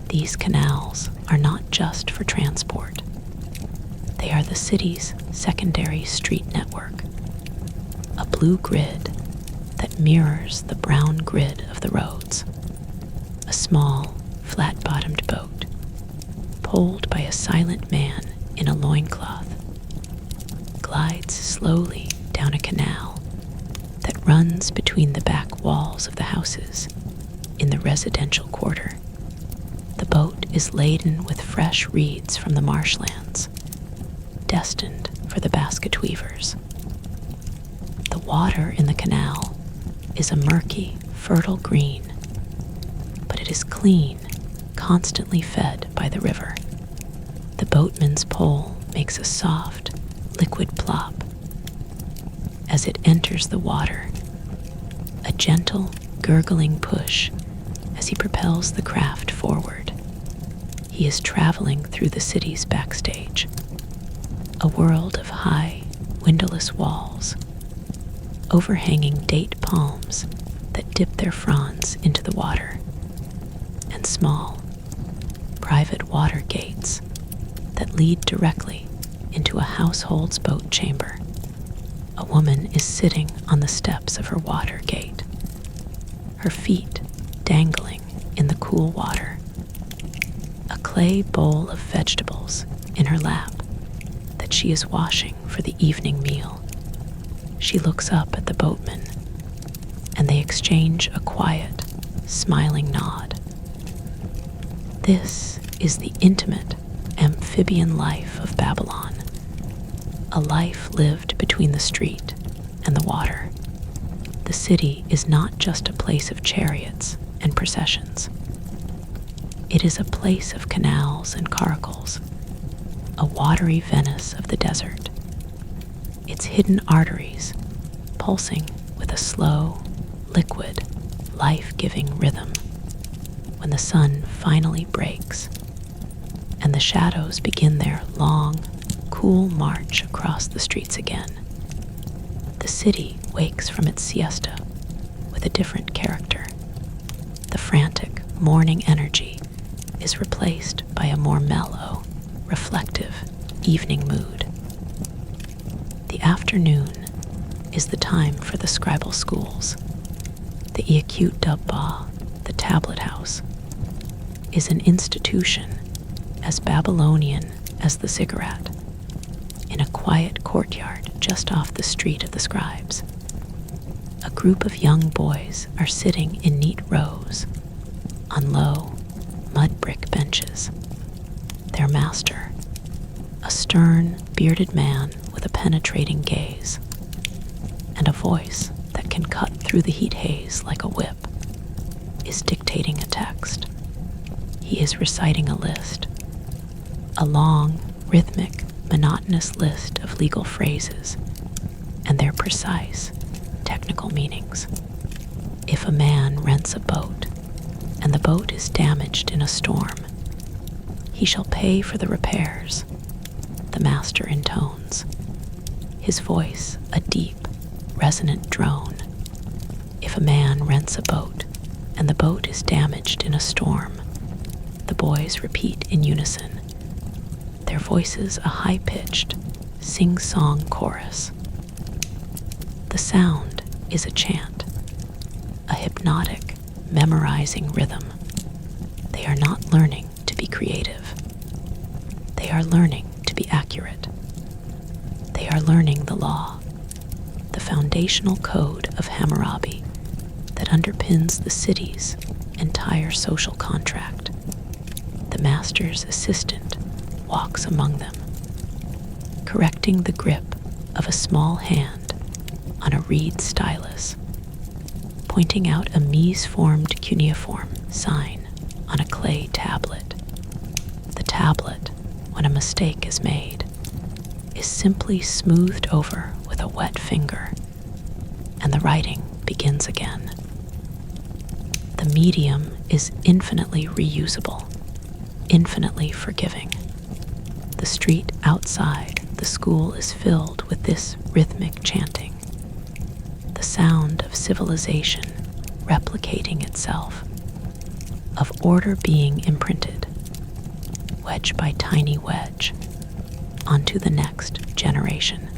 These canals are not just for transport. They are the city's secondary street network, a blue grid that mirrors the brown grid of the roads. A small, flat-bottomed boat, pulled by a silent man in a loincloth, glides slowly down a canal that runs between the back walls of the houses in the residential quarter. The boat is laden with fresh reeds from the marshlands, destined for the basket weavers. The water in the canal is a murky, fertile green, but it is clean, constantly fed by the river. The boatman's pole makes a soft, liquid plop as it enters the water, a gentle, gurgling push as he propels the craft forward. He is traveling through the city's backstage, a world of high, windowless walls, overhanging date palms that dip their fronds into the water, and small, private water gates that lead directly into a household's boat chamber. A woman is sitting on the steps of her water gate, her feet dangling in the cool water, a clay bowl of vegetables in her lap that she is washing for the evening meal. She looks up at the boatman, and they exchange a quiet, smiling nod. This is the intimate, amphibian life of Babylon, a life lived between the street and the water. The city is not just a place of chariots and processions. It is a place of canals and caracals, a watery Venice of the desert, its hidden arteries pulsing with a slow, liquid, life-giving rhythm. When the sun finally breaks and the shadows begin their long, cool march across the streets again, the city wakes from its siesta with a different character. The frantic morning energy is replaced by a more mellow, reflective evening mood. The afternoon is the time for the scribal schools. The Iakut Dabbah, the tablet house, is an institution as Babylonian as the ziggurat, in a quiet courtyard just off the street of the scribes. A group of young boys are sitting in neat rows on low, mud brick benches. Their master, a stern, bearded man with a penetrating gaze and a voice that can cut through the heat haze like a whip, is dictating a text. He is reciting a list, a long, rhythmic, monotonous list of legal phrases and their precise, technical meanings. If a man rents a boat and the boat is damaged in a storm, he shall pay for the repairs, the master intones, his voice a deep, resonant drone. If a man rents a boat and the boat is damaged in a storm, the boys repeat in unison, their voices a high-pitched, sing-song chorus. The sound is a chant, a hypnotic, memorizing rhythm. They are not learning to be creative. They are learning to be accurate. They are learning the law, the foundational code of Hammurabi that underpins the city's entire social contract. The master's assistant walks among them, correcting the grip of a small hand on a reed stylus, pointing out a mise-formed cuneiform sign on a clay tablet. The tablet, when a mistake is made, is simply smoothed over with a wet finger, and the writing begins again. The medium is infinitely reusable, infinitely forgiving. The street outside the school is filled with this rhythmic chanting, the sound of civilization replicating itself, of order being imprinted, wedge by tiny wedge, onto the next generation.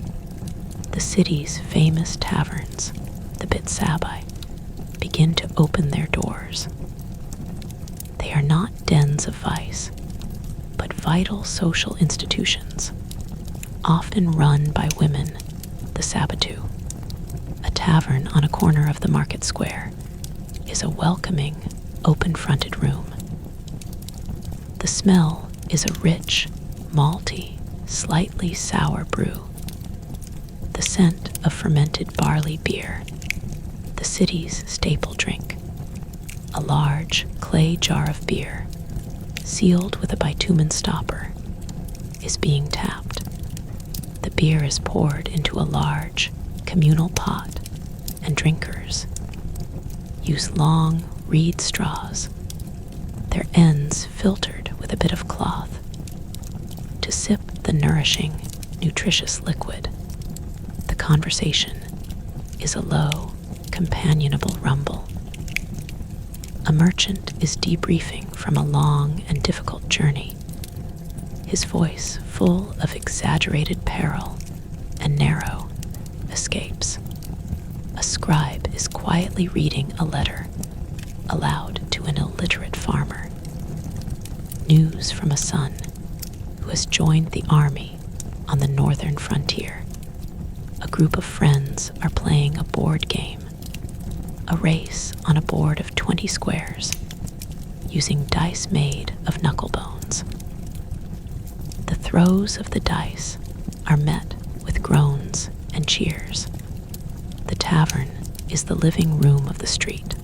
The city's famous taverns, the Bitsabai, begin to open their doors. They are not dens of vice, but vital social institutions, often run by women. The Sabatu, a tavern on a corner of the market square, is a welcoming, open-fronted room. The smell is a rich, malty, slightly sour brew. The scent of fermented barley beer, the city's staple drink. A large clay jar of beer, sealed with a bitumen stopper, is being tapped. The beer is poured into a large, communal pot, and drinkers use long reed straws, their ends filtered with a bit of cloth, to sip the nourishing, nutritious liquid. The conversation is a low, companionable rumble. A merchant is debriefing from a long and difficult journey, his voice full of exaggerated peril and narrow escapes. A scribe is quietly reading a letter aloud to an illiterate farmer. News from a son who has joined the army on the northern frontier. A group of friends are playing a board game, a race on a board of 20 squares, using dice made of knuckle bones. The throws of the dice are met with groans and cheers. The tavern is the living room of the street,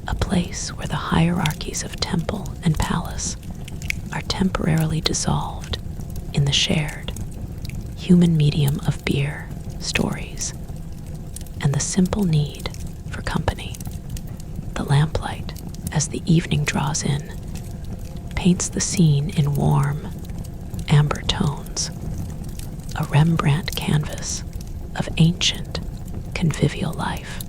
a place where the hierarchies of temple and palace are temporarily dissolved in the shared, human medium of beer, stories, and the simple need for company. The lamplight, as the evening draws in, paints the scene in warm, amber tones, a Rembrandt canvas of ancient, convivial life.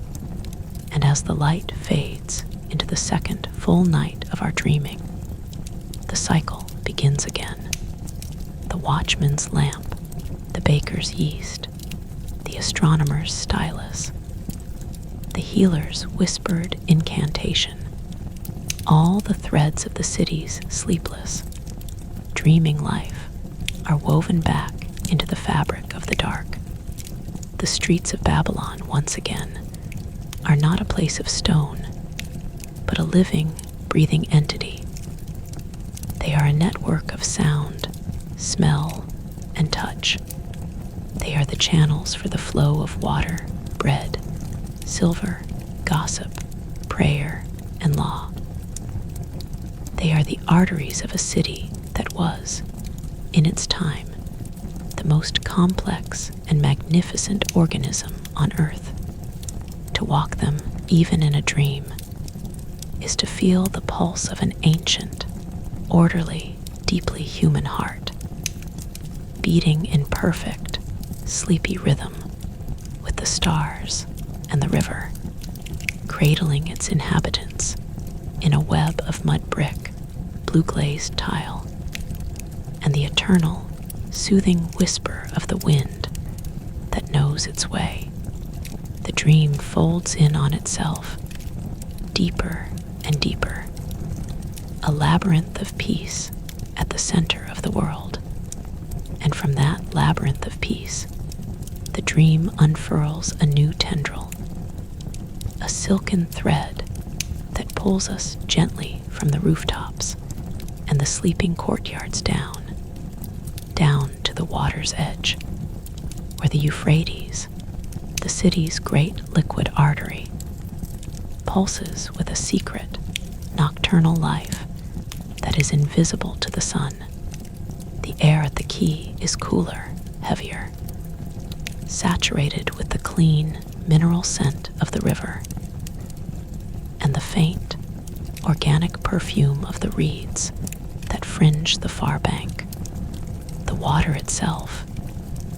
And as the light fades into the second full night of our dreaming, the cycle begins again. The watchman's lamp, the baker's yeast, the astronomer's stylus, the healer's whispered incantation, all the threads of the city's sleepless, dreaming life are woven back into the fabric of the dark. The streets of Babylon, once again, are not a place of stone, but a living, breathing entity. They are a network of sound, smell, and touch. They are the channels for the flow of water, bread, silver, gossip, prayer, and law. They are the arteries of a city that was, in its time, the most complex and magnificent organism on earth. To walk them, even in a dream, is to feel the pulse of an ancient, orderly, deeply human heart, beating in perfect, sleepy rhythm with the stars and the river, cradling its inhabitants in a web of mud brick, blue-glazed tile, and the eternal, soothing whisper of the wind that knows its way. The dream folds in on itself, deeper and deeper, a labyrinth of peace at the center of the world. And from that labyrinth of peace, the dream unfurls a new tendril, a silken thread that pulls us gently from the rooftops and the sleeping courtyards down down to the water's edge, where the Euphrates, the city's great liquid artery, pulses with a secret, nocturnal life that is invisible to the sun. The air at the quay is cooler, heavier, saturated with the clean, mineral scent of the river, and the faint, organic perfume of the reeds that fringe the far bank. The water itself,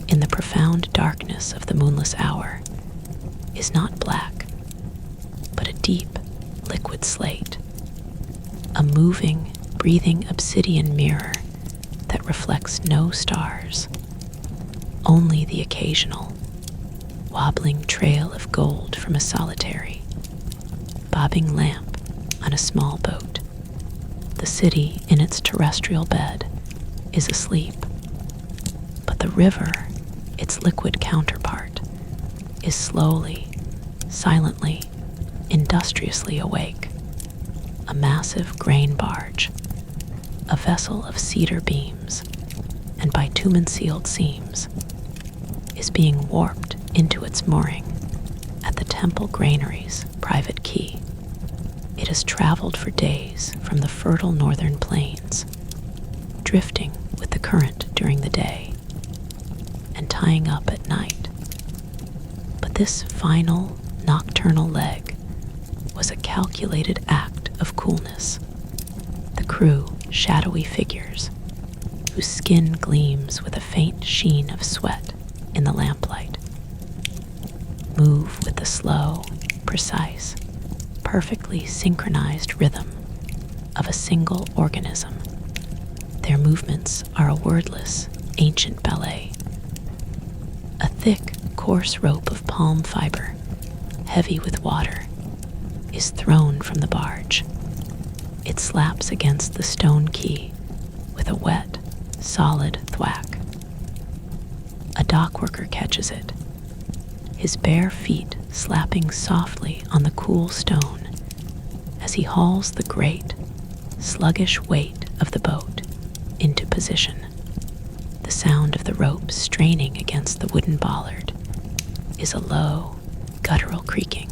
in the profound darkness of the moonless hour, is not black, but a deep, liquid slate, a moving, breathing obsidian mirror that reflects no stars, only the occasional, wobbling trail of gold from a solitary, bobbing lamp on a small boat. The city in its terrestrial bed is asleep, but the river, its liquid counterpart, is slowly, silently, industriously awake. A massive grain barge, a vessel of cedar beams and bitumen-sealed seams, is being warped into its mooring at the Temple Granary's private quay. It has traveled for days from the fertile northern plains, drifting with the current during the day and tying up at night. But this final nocturnal leg was a calculated act of coolness. The crew, shadowy figures, whose skin gleams with a faint sheen of sweat in the lamplight, move with the slow, precise, perfectly synchronized rhythm of a single organism. Their movements are a wordless, ancient ballet. A thick, coarse rope of palm fiber, heavy with water, is thrown from the barge. It slaps against the stone quay with a wet, solid thwack. A dockworker catches it, his bare feet slapping softly on the cool stone as he hauls the great, sluggish weight of the boat into position. The sound of the rope straining against the wooden bollard is a low, guttural creaking,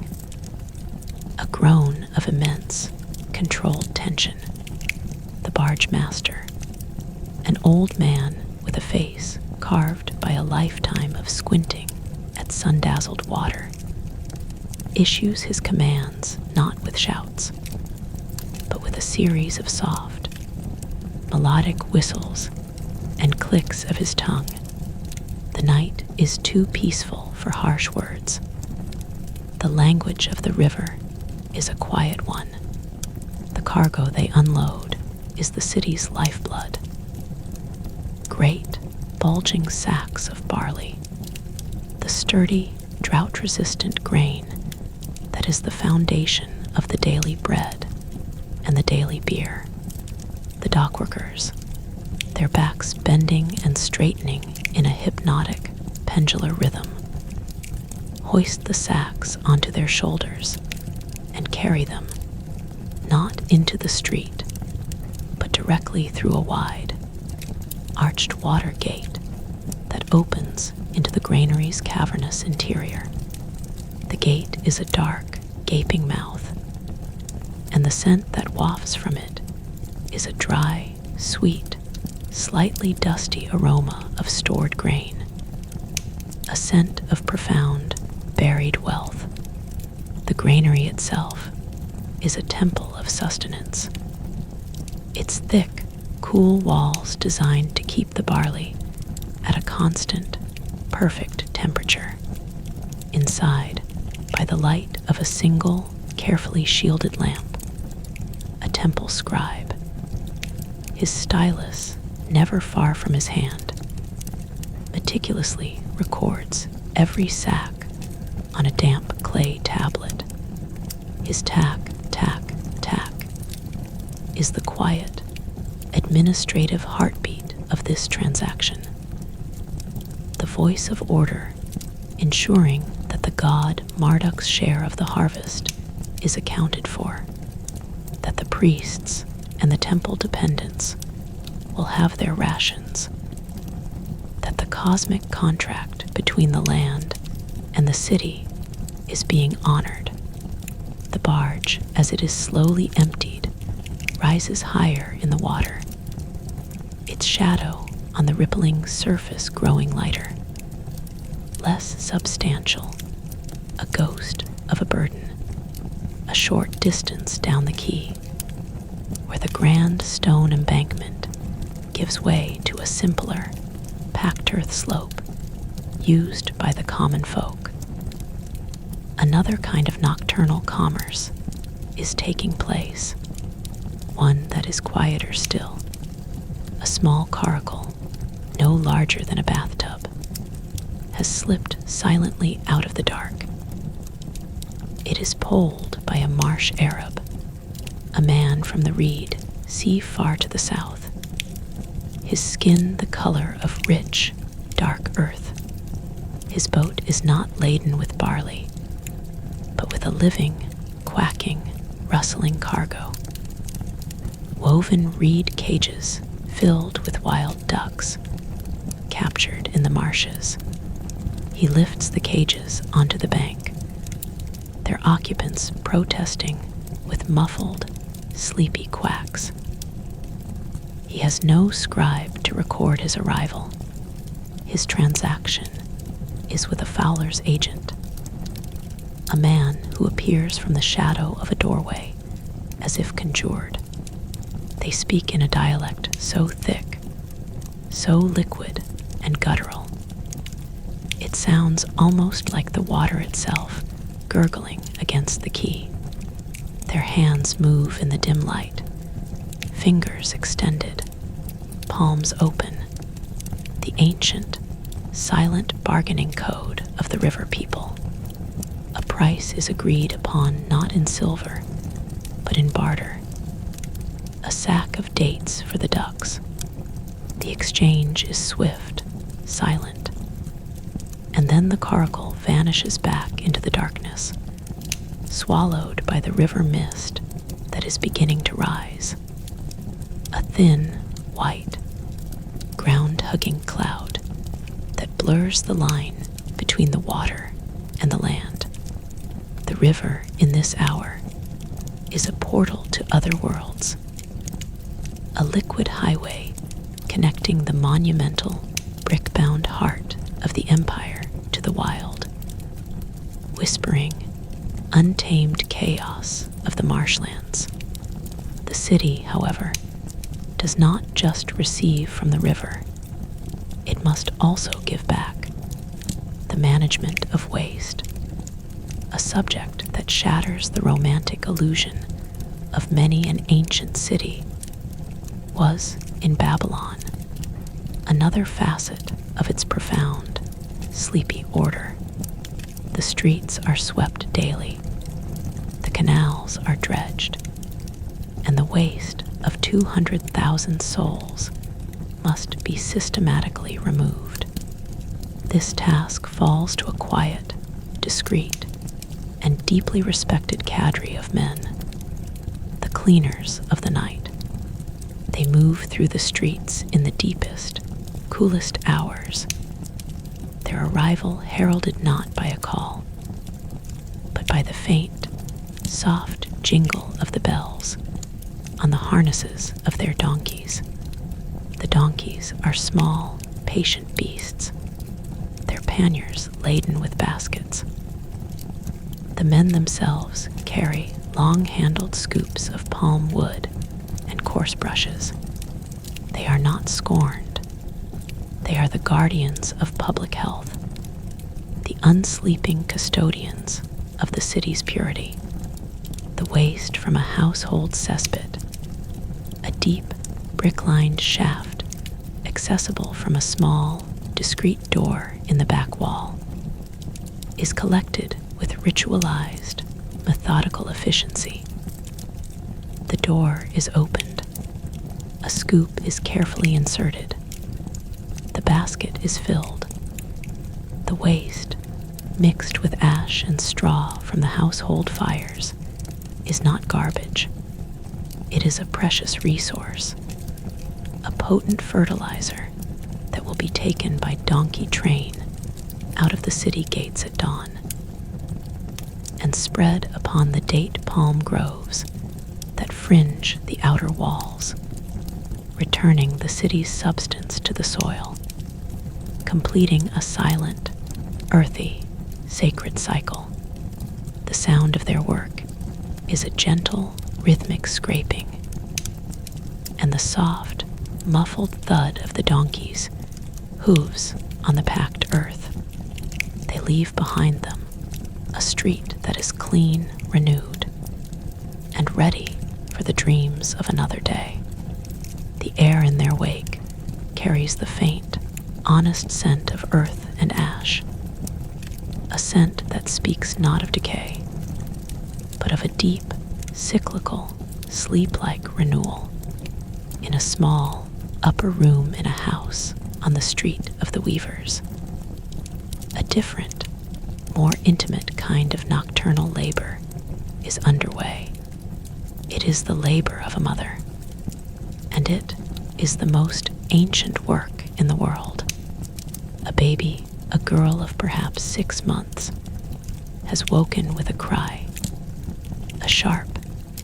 a groan of immense, controlled tension. The barge master, an old man with a face carved by a lifetime of squinting at sun-dazzled water, issues his commands not with shouts, but with a series of soft, melodic whistles and clicks of his tongue. The night is too peaceful for harsh words. The language of the river is a quiet one. The cargo they unload is the city's lifeblood. Great, bulging sacks of barley, the sturdy, drought-resistant grain that is the foundation of the daily bread and the daily beer. The dockworkers, their backs bending and straightening in a hypnotic, pendular rhythm, hoist the sacks onto their shoulders and carry them, not into the street, but directly through a wide, arched water gate that opens into the granary's cavernous interior. The gate is a dark, gaping mouth, and the scent that wafts from it is a dry, sweet, slightly dusty aroma of stored grain, a scent of profound, buried wealth. The granary itself is a temple of sustenance. Its thick, cool walls designed to keep the barley at a constant, perfect temperature. Inside, by the light of a single, carefully shielded lamp, a temple scribe, his stylus never far from his hand, meticulously records every sack on a damp clay tablet. His tack, tack, tack is the quiet, administrative heartbeat of this transaction. The voice of order, ensuring that the god Marduk's share of the harvest is accounted for, that the priests and the temple dependents will have their rations, cosmic contract between the land and the city is being honored. The barge, as it is slowly emptied, rises higher in the water, its shadow on the rippling surface growing lighter, less substantial, a ghost of a burden, a short distance down the quay, where the grand stone embankment gives way to a simpler, packed earth slope used by the common folk. Another kind of nocturnal commerce is taking place, one that is quieter still. A small coracle, no larger than a bathtub, has slipped silently out of the dark. It is poled by a marsh Arab, a man from the reed sea far to the south, his skin the color of rich, dark earth. His boat is not laden with barley, but with a living, quacking, rustling cargo. Woven reed cages filled with wild ducks, captured in the marshes. He lifts the cages onto the bank, their occupants protesting with muffled, sleepy quacks. He has no scribe to record his arrival. His transaction is with a fowler's agent, a man who appears from the shadow of a doorway as if conjured. They speak in a dialect so thick, so liquid and guttural. It sounds almost like the water itself gurgling against the quay. Their hands move in the dim light, fingers extended, palms open, the ancient, silent bargaining code of the river people. A price is agreed upon not in silver, but in barter. A sack of dates for the ducks. The exchange is swift, silent, and then the coracle vanishes back into the darkness, swallowed by the river mist that is beginning to rise. A thin, white, ground-hugging cloud that blurs the line between the water and the land. The river in this hour is a portal to other worlds, a liquid highway connecting the monumental, brick-bound heart of the empire to the wild, whispering, untamed chaos of the marshlands. The city, however, does not just receive from the river, it must also give back. The management of waste, a subject that shatters the romantic illusion of many an ancient city, was, in Babylon, another facet of its profound, sleepy order. The streets are swept daily, the canals are dredged, and the waste of 200,000 souls must be systematically removed. This task falls to a quiet, discreet, and deeply respected cadre of men, the cleaners of the night. They move through the streets in the deepest, coolest hours, their arrival heralded not by a call, but by the faint, soft jingle of the bells on the harnesses of their donkeys. The donkeys are small, patient beasts, their panniers laden with baskets. The men themselves carry long-handled scoops of palm wood and coarse brushes. They are not scorned. They are the guardians of public health, the unsleeping custodians of the city's purity. The waste from a household cesspit, a deep, brick-lined shaft accessible from a small, discreet door in the back wall, is collected with ritualized, methodical efficiency. The door is opened. A scoop is carefully inserted. The basket is filled. The waste, mixed with ash and straw from the household fires, is not garbage. It is a precious resource, a potent fertilizer that will be taken by donkey train out of the city gates at dawn, and spread upon the date palm groves that fringe the outer walls, returning the city's substance to the soil, completing a silent, earthy, sacred cycle. The sound of their work is a gentle, rhythmic scraping, and the soft, muffled thud of the donkeys' hooves on the packed earth. They leave behind them a street that is clean, renewed, and ready for the dreams of another day. The air in their wake carries the faint, honest scent of earth and ash, a scent that speaks not of decay, but of a deep, cyclical, sleep-like renewal in a small, upper room in a house on the street of the weavers. A different, more intimate kind of nocturnal labor is underway. It is the labor of a mother, and it is the most ancient work in the world. A baby, a girl of perhaps 6 months, has woken with a cry, a sharp,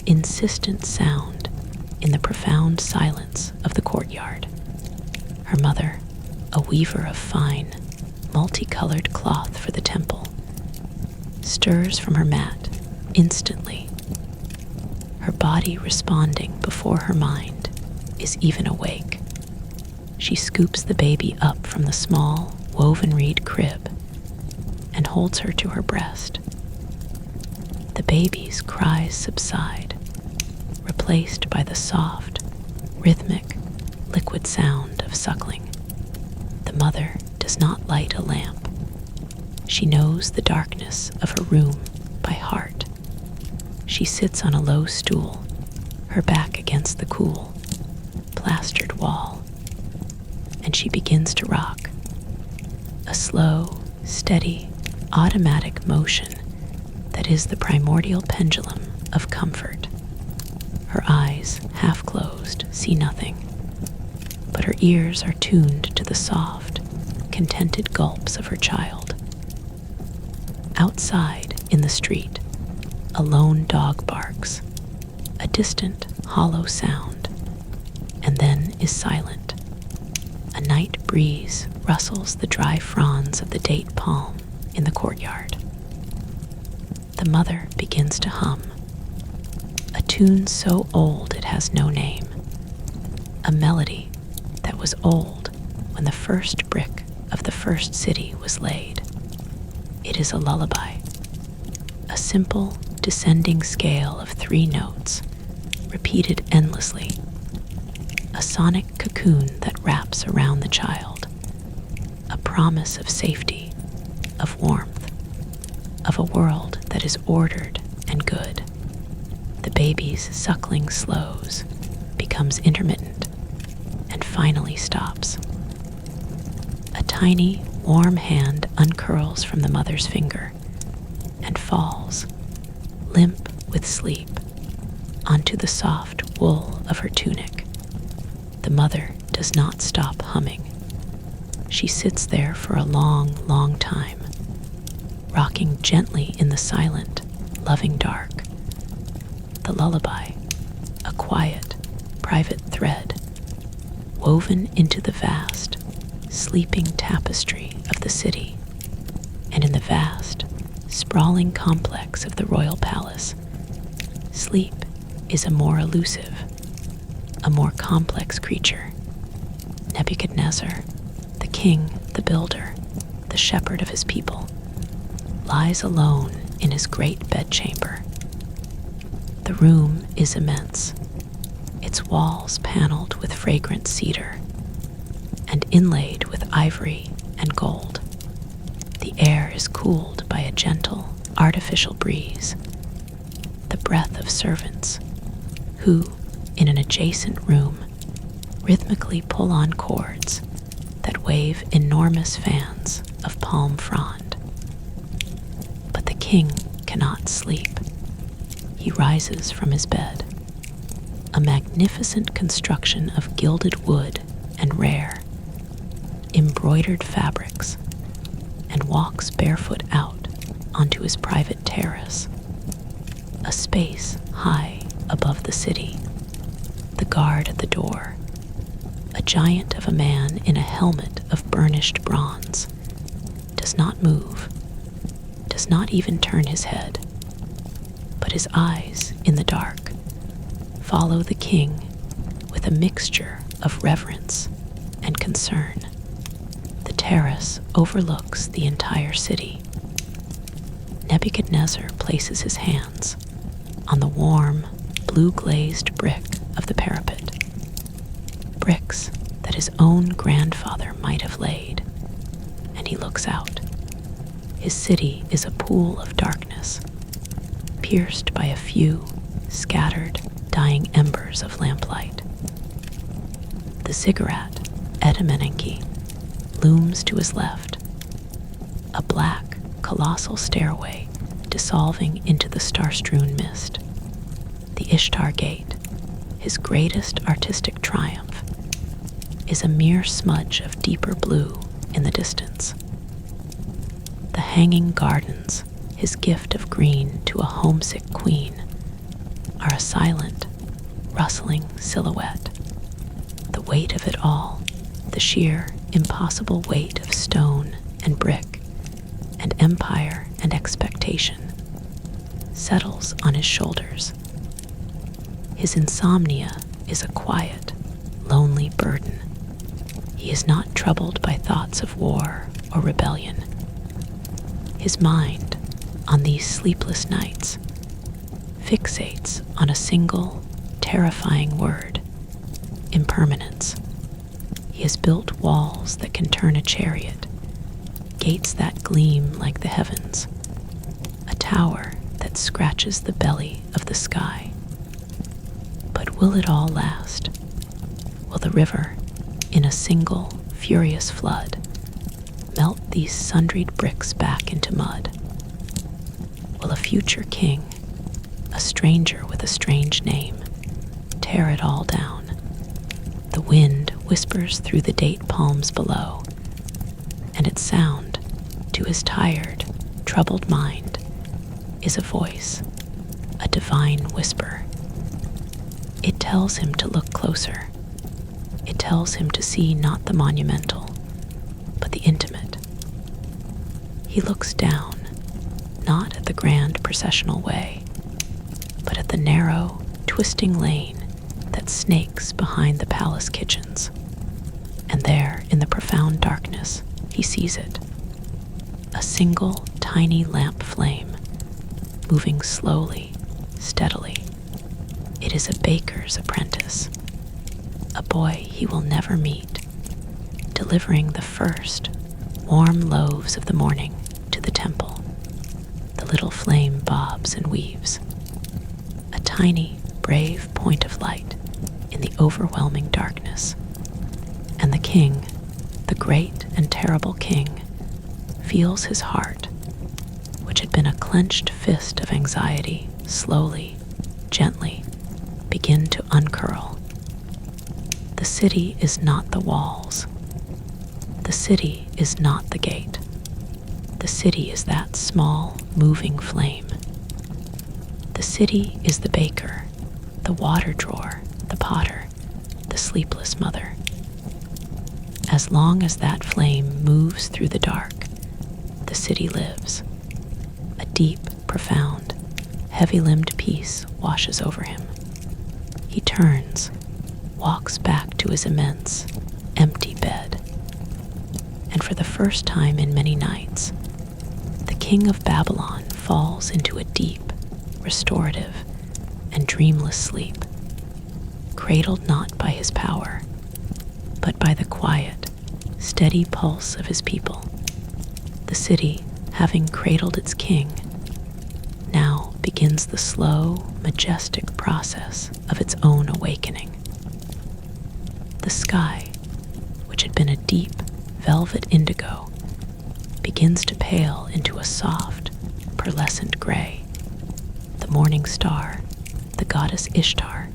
insistent sound in the profound silence of the courtyard. Her mother, a weaver of fine, multicolored cloth for the temple, stirs from her mat instantly, her body responding before her mind is even awake. She scoops the baby up from the small, woven reed crib and holds her to her breast. The baby's cries subside, replaced by the soft, rhythmic, liquid sound of suckling. The mother does not light a lamp. She knows the darkness of her room by heart. She sits on a low stool, her back against the cool, plastered wall, and she begins to rock, a slow, steady, automatic motion that is the primordial pendulum of comfort. Her eyes, half closed, see nothing, but her ears are tuned to the soft, contented gulps of her child. Outside, in the street, a lone dog barks, a distant, hollow sound, and then is silent. A night breeze rustles the dry fronds of the date palm in the courtyard. The mother begins to hum, a tune so old it has no name, a melody that was old when the first brick of the first city was laid. It is a lullaby, a simple, descending scale of 3 notes, repeated endlessly, a sonic cocoon that wraps around the child, a promise of safety, of warmth, of a world that is ordered and good. The baby's suckling slows, becomes intermittent, and finally stops. A tiny, warm hand uncurls from the mother's finger and falls, limp with sleep, onto the soft wool of her tunic. The mother does not stop humming. She sits there for a long, long time, rocking gently in the silent, loving dark. The lullaby, a quiet, private thread, woven into the vast, sleeping tapestry of the city, and in the vast, sprawling complex of the royal palace. Sleep is a more elusive, a more complex creature. Nebuchadnezzar, the king, the builder, the shepherd of his people, lies alone in his great bedchamber. The room is immense, its walls paneled with fragrant cedar and inlaid with ivory and gold. The air is cooled by a gentle, artificial breeze, the breath of servants who, in an adjacent room, rhythmically pull on cords that wave enormous fans of palm frond. But the king cannot sleep. He rises from his bed, a magnificent construction of gilded wood and rare, embroidered fabrics and walks barefoot out onto his private terrace, a space high above the city. The guard at the door, a giant of a man in a helmet of burnished bronze, does not move, does not even turn his head, but his eyes in the dark follow the king with a mixture of reverence and concern. The terrace overlooks the entire city. Nebuchadnezzar places his hands on the warm, blue-glazed brick of the parapet, bricks that his own grandfather might have laid, and he looks out. His city is a pool of darkness, pierced by a few scattered, dying embers of lamplight. The ziggurat, Etemenenki, looms to his left, a black, colossal stairway dissolving into the star-strewn mist. The Ishtar Gate, his greatest artistic triumph, is a mere smudge of deeper blue in the distance. The hanging gardens, his gift of green to a homesick queen, are a silent, rustling silhouette. The weight of it all, the sheer, impossible weight of stone and brick and empire and expectation, settles on his shoulders. His insomnia is a quiet, lonely burden. He is not troubled by thoughts of war or rebellion. His mind, on these sleepless nights, fixates on a single, terrifying word: impermanence. He has built walls that can turn a chariot, gates that gleam like the heavens, a tower that scratches the belly of the sky. But will it all last? Will the river, in a single, furious flood, melt these sundried bricks back into mud? Will a future king, a stranger with a strange name, tear it all down? The wind whispers through the date palms below, and its sound, to his tired, troubled mind, is a voice, a divine whisper. It tells him to look closer. It tells him to see not the monumental, but the intimate. He looks down, not at the grand processional way, but at the narrow, twisting lane that snakes behind the palace kitchens. And there, in the profound darkness, he sees it. A single, tiny lamp flame, moving slowly, steadily. It is a baker's apprentice, a boy he will never meet, delivering the first warm loaves of the morning to the temple. The little flame bobs and weaves, a tiny, brave point of light in the overwhelming darkness. And the king, the great and terrible king, feels his heart, which had been a clenched fist of anxiety, slowly, gently, begin to uncurl. The city is not the walls. The city is not the gate. The city is that small, moving flame. The city is the baker, the water drawer, the potter, the sleepless mother. As long as that flame moves through the dark, the city lives. A deep, profound, heavy-limbed peace washes over him. He turns, walks back to his immense, empty bed. And for the first time in many nights, the king of Babylon falls into a deep, restorative, and dreamless sleep, cradled not by his power, but by the quiet, steady pulse of his people. The city, having cradled its king, now begins the slow, majestic process of its own awakening. The sky, which had been a deep, velvet indigo, begins to pale into a soft, pearlescent gray. The morning star, the goddess Ishtar,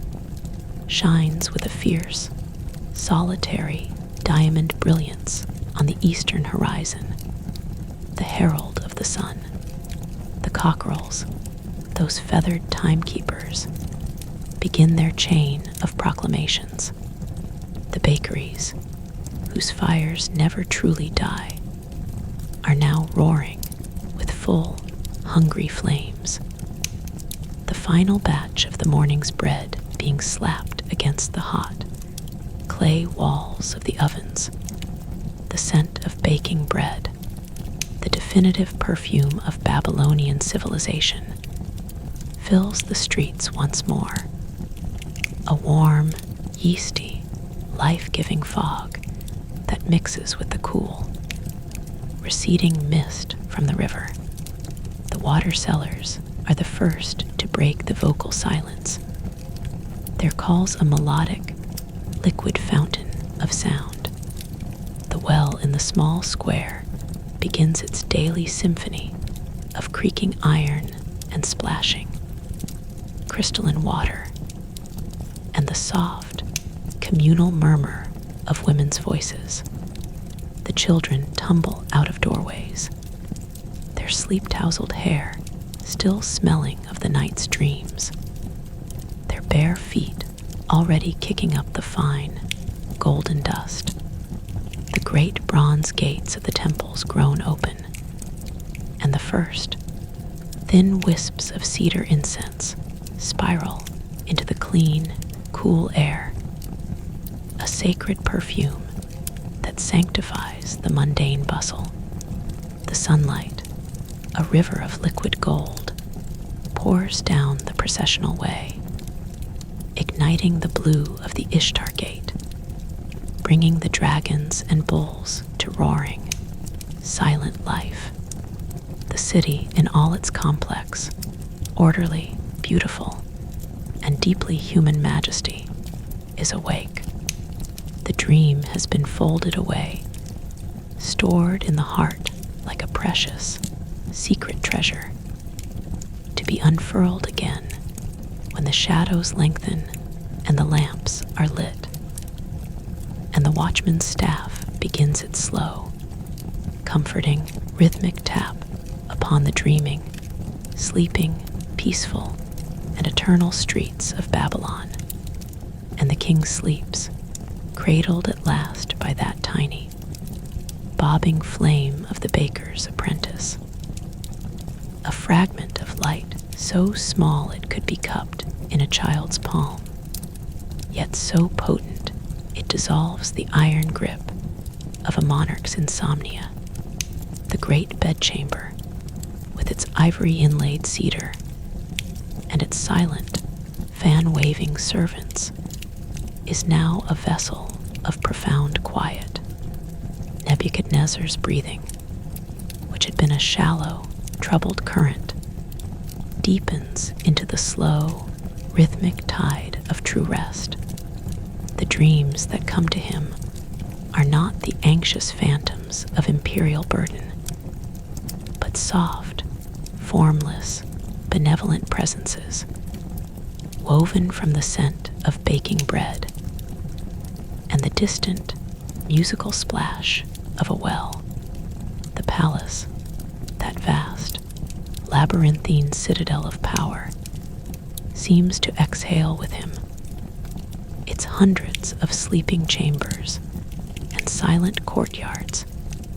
shines with a fierce, solitary diamond brilliance on the eastern horizon, the herald of the sun. The cockerels, those feathered timekeepers, begin their chain of proclamations. The bakeries, whose fires never truly die, are now roaring with full, hungry flames. The final batch of the morning's bread being slapped against the hot, clay walls of the ovens, the scent of baking bread, the definitive perfume of Babylonian civilization, fills the streets once more. A warm, yeasty, life-giving fog that mixes with the cool, receding mist from the river. The water sellers are the first to break the vocal silence. Their calls a melodic, liquid fountain of sound. The well in the small square begins its daily symphony of creaking iron and splashing, crystalline water, and the soft, communal murmur of women's voices. The children tumble out of doorways, their sleep-tousled hair still smelling of the night's dreams, their bare feet already kicking up the fine, golden dust. The great bronze gates of the temples groan open, and the first, thin wisps of cedar incense spiral into the clean, cool air, a sacred perfume that sanctifies the mundane bustle. The sunlight, a river of liquid gold, pours down the processional way, igniting the blue of the Ishtar Gate, bringing the dragons and bulls to roaring, silent life. The city in all its complex, orderly, beautiful, and deeply human majesty is awake. The dream has been folded away, stored in the heart like a precious, secret treasure, to be unfurled again when the shadows lengthen and the lamps are lit, and the watchman's staff begins its slow, comforting, rhythmic tap upon the dreaming, sleeping, peaceful, and eternal streets of Babylon. And the king sleeps, cradled at last by that tiny, bobbing flame of the baker's apprentice. A fragment of light so small it could be cupped in a child's palm, yet so potent it dissolves the iron grip of a monarch's insomnia. The great bedchamber, with its ivory-inlaid cedar, and its silent, fan-waving servants, is now a vessel of profound quiet. Nebuchadnezzar's breathing, which had been a shallow, troubled current, deepens into the slow, rhythmic tide of true rest. The dreams that come to him are not the anxious phantoms of imperial burden, but soft, formless, benevolent presences, woven from the scent of baking bread and the distant, musical splash of a well. The palace, that vast, labyrinthine citadel of power, seems to exhale with him. Its hundreds of sleeping chambers and silent courtyards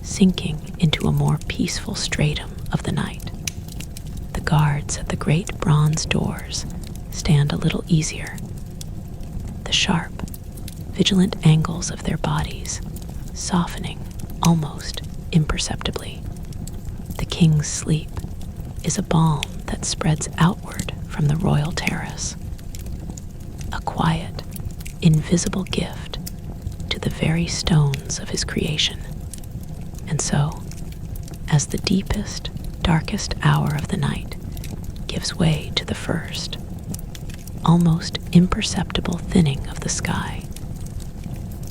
sinking into a more peaceful stratum of the night. The guards at the great bronze doors stand a little easier. The sharp, vigilant angles of their bodies softening almost imperceptibly. The king's sleep is a balm that spreads outward from the royal terrace, a quiet, invisible gift to the very stones of his creation. And so, as the deepest, darkest hour of the night gives way to the first, almost imperceptible thinning of the sky,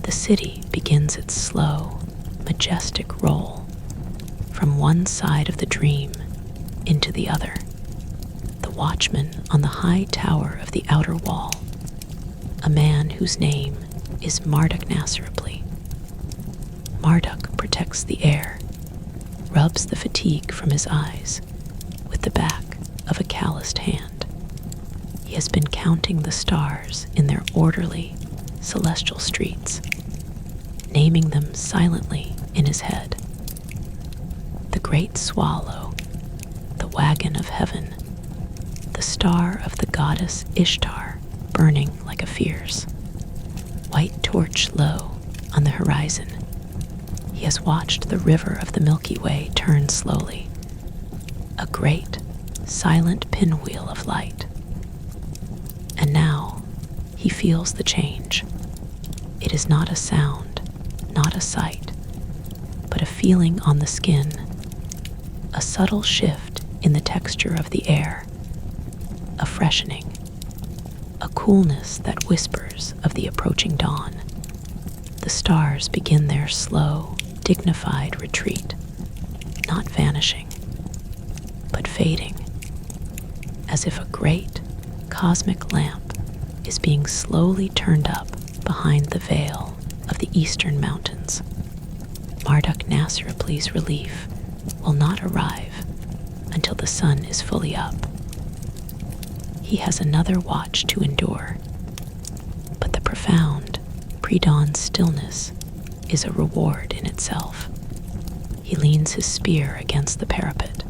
the city begins its slow, majestic roll from one side of the dream into the other. The watchman on the high tower of the outer wall, a man whose name is Marduk Nasrabli. Marduk protects the air, rubs the fatigue from his eyes with the back of a calloused hand. He has been counting the stars in their orderly, celestial streets, naming them silently in his head. The great swallow, the wagon of heaven, the star of the goddess Ishtar burning like a fierce white torch low on the horizon. He has watched the river of the Milky Way turn slowly, a great, silent pinwheel of light. And now he feels the change. It is not a sound, not a sight, but a feeling on the skin, a subtle shift in the texture of the air, a freshening, a coolness that whispers of the approaching dawn. The stars begin their slow, dignified retreat, not vanishing, but fading, as if a great, cosmic lamp is being slowly turned up behind the veil of the eastern mountains. Marduk Nasripli's relief will not arrive until the sun is fully up. He has another watch to endure, but the profound, pre-dawn stillness is a reward in itself. He leans his spear against the parapet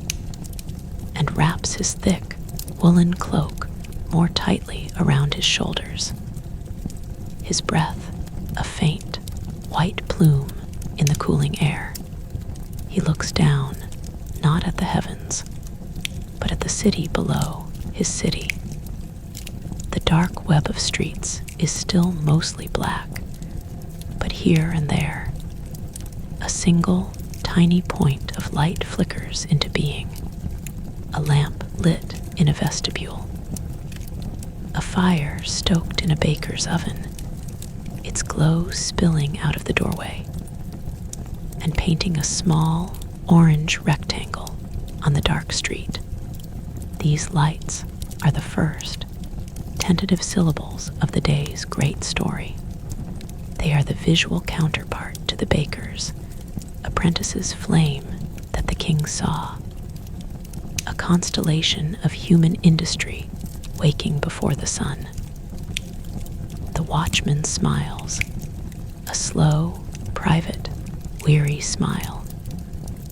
and wraps his thick, woolen cloak more tightly around his shoulders. His breath, a faint, white plume in the cooling air. He looks down, not at the heavens, but at the city below his city. The dark web of streets is still mostly black, but here and there, a single, tiny point of light flickers into being, a lamp lit in a vestibule, a fire stoked in a baker's oven, its glow spilling out of the doorway and painting a small, orange rectangle on the dark street. These lights are the first, tentative syllables of the day's great story. They are the visual counterpart to the baker's, apprentice's flame that the king saw, a constellation of human industry waking before the sun. The watchman smiles, a slow, private, weary smile.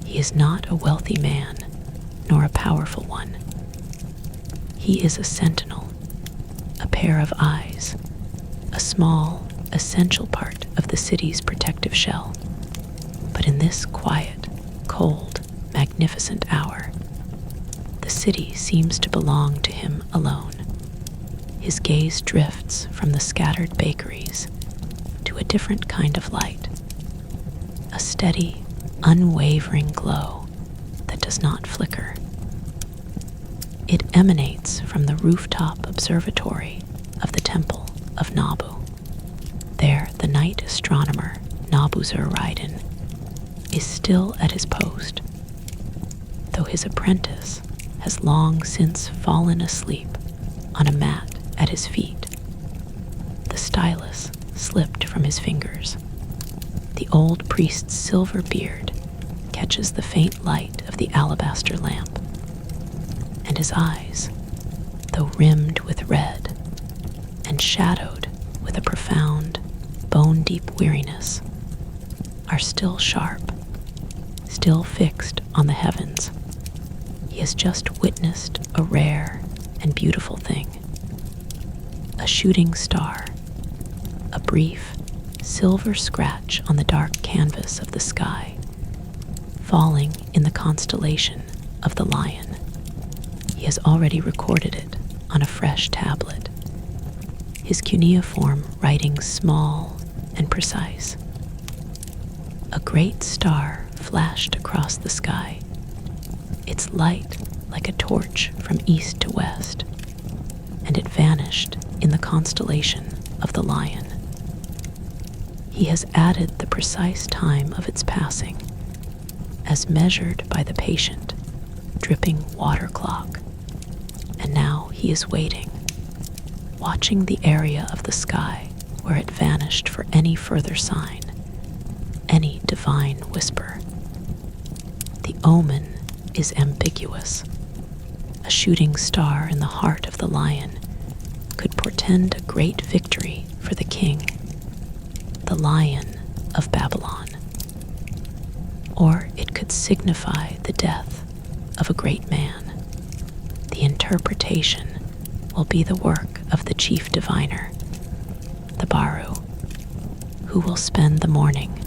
He is not a wealthy man, nor a powerful one. He is a sentinel, a pair of eyes, a small, essential part of the city's protective shell. But in this quiet, cold, magnificent hour, the city seems to belong to him alone. His gaze drifts from the scattered bakeries to a different kind of light, a steady, unwavering glow that does not flicker. It emanates from the rooftop observatory of the Temple of Nabu. There, the night astronomer, Nabuzur-Ridin, is still at his post, though his apprentice has long since fallen asleep on a mat at his feet. The stylus slipped from his fingers. The old priest's silver beard catches the faint light of the alabaster lamp, and his eyes, though rimmed with red and shadowed with a profound, bone-deep weariness, are still sharp, still fixed on the heavens. He has just witnessed a rare and beautiful thing, a shooting star, a brief, silver scratch on the dark canvas of the sky, falling in the constellation of the Lion. He has already recorded it on a fresh tablet, his cuneiform writing small and precise. A great star flashed across the sky, its light like a torch from east to west, and it vanished in the constellation of the Lion. He has added the precise time of its passing, as measured by the patient, dripping water clock, and now he is waiting, watching the area of the sky where it vanished for any further sign, any divine whisper. The omen is ambiguous. A shooting star in the heart of the lion could portend a great victory for the king, the Lion of Babylon. Or it could signify the death of a great man. The interpretation will be the work of the chief diviner, the Baru, who will spend the morning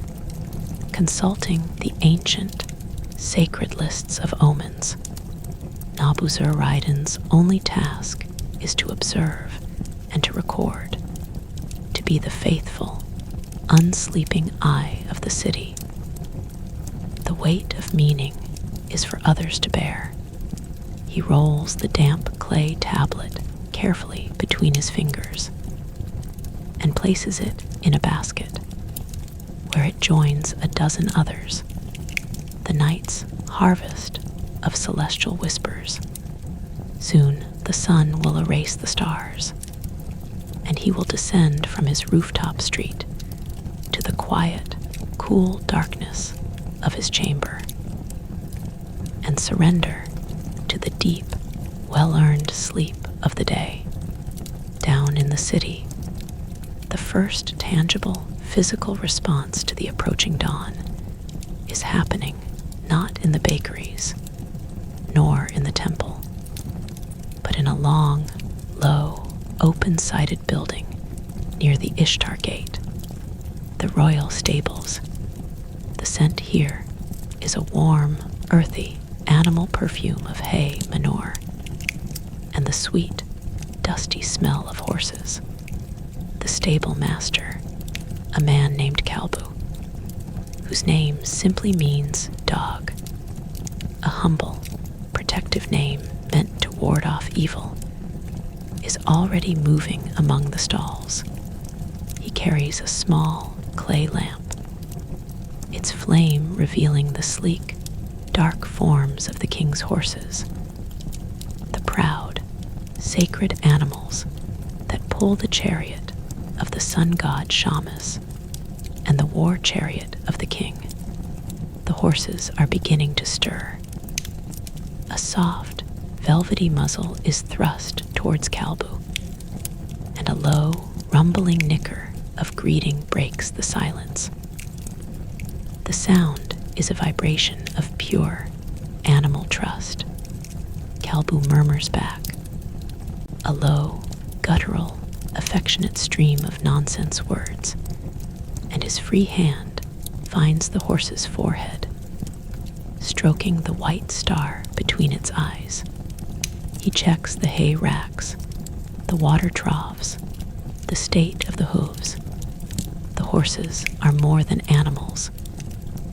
consulting the ancient, sacred lists of omens. Nabuzurridan's only task is to observe and to record, to be the faithful, unsleeping eye of the city. The weight of meaning is for others to bear. He rolls the damp clay tablet carefully between his fingers and places it in a basket, where it joins a dozen others, the night's harvest of celestial whispers. Soon the sun will erase the stars, and he will descend from his rooftop street to the quiet, cool darkness of his chamber, and surrender to the deep, well-earned sleep of the day. Down in the city, the first tangible, physical response to the approaching dawn is happening not in the bakeries, nor in the temple, but in a long, low, open-sided building near the Ishtar Gate, the royal stables. The scent here is a warm, earthy, animal perfume of hay manure, and the sweet, dusty smell of horses. The stable master, a man named Kalbu, whose name simply means dog, a humble, protective name meant to ward off evil, is already moving among the stalls. He carries a small clay lamp, its flame revealing the sleek, dark forms of the king's horses, the proud, sacred animals that pull the chariot of the sun god Shamus and the war chariot of the king. The horses are beginning to stir. A soft, velvety muzzle is thrust towards Kalbu, and a low, rumbling nicker of greeting breaks the silence. The sound is a vibration of pure, animal trust. Kalbu murmurs back, a low, guttural, affectionate stream of nonsense words, and his free hand finds the horse's forehead, stroking the white star between its eyes. He checks the hay racks, the water troughs, the state of the hooves. The horses are more than animals.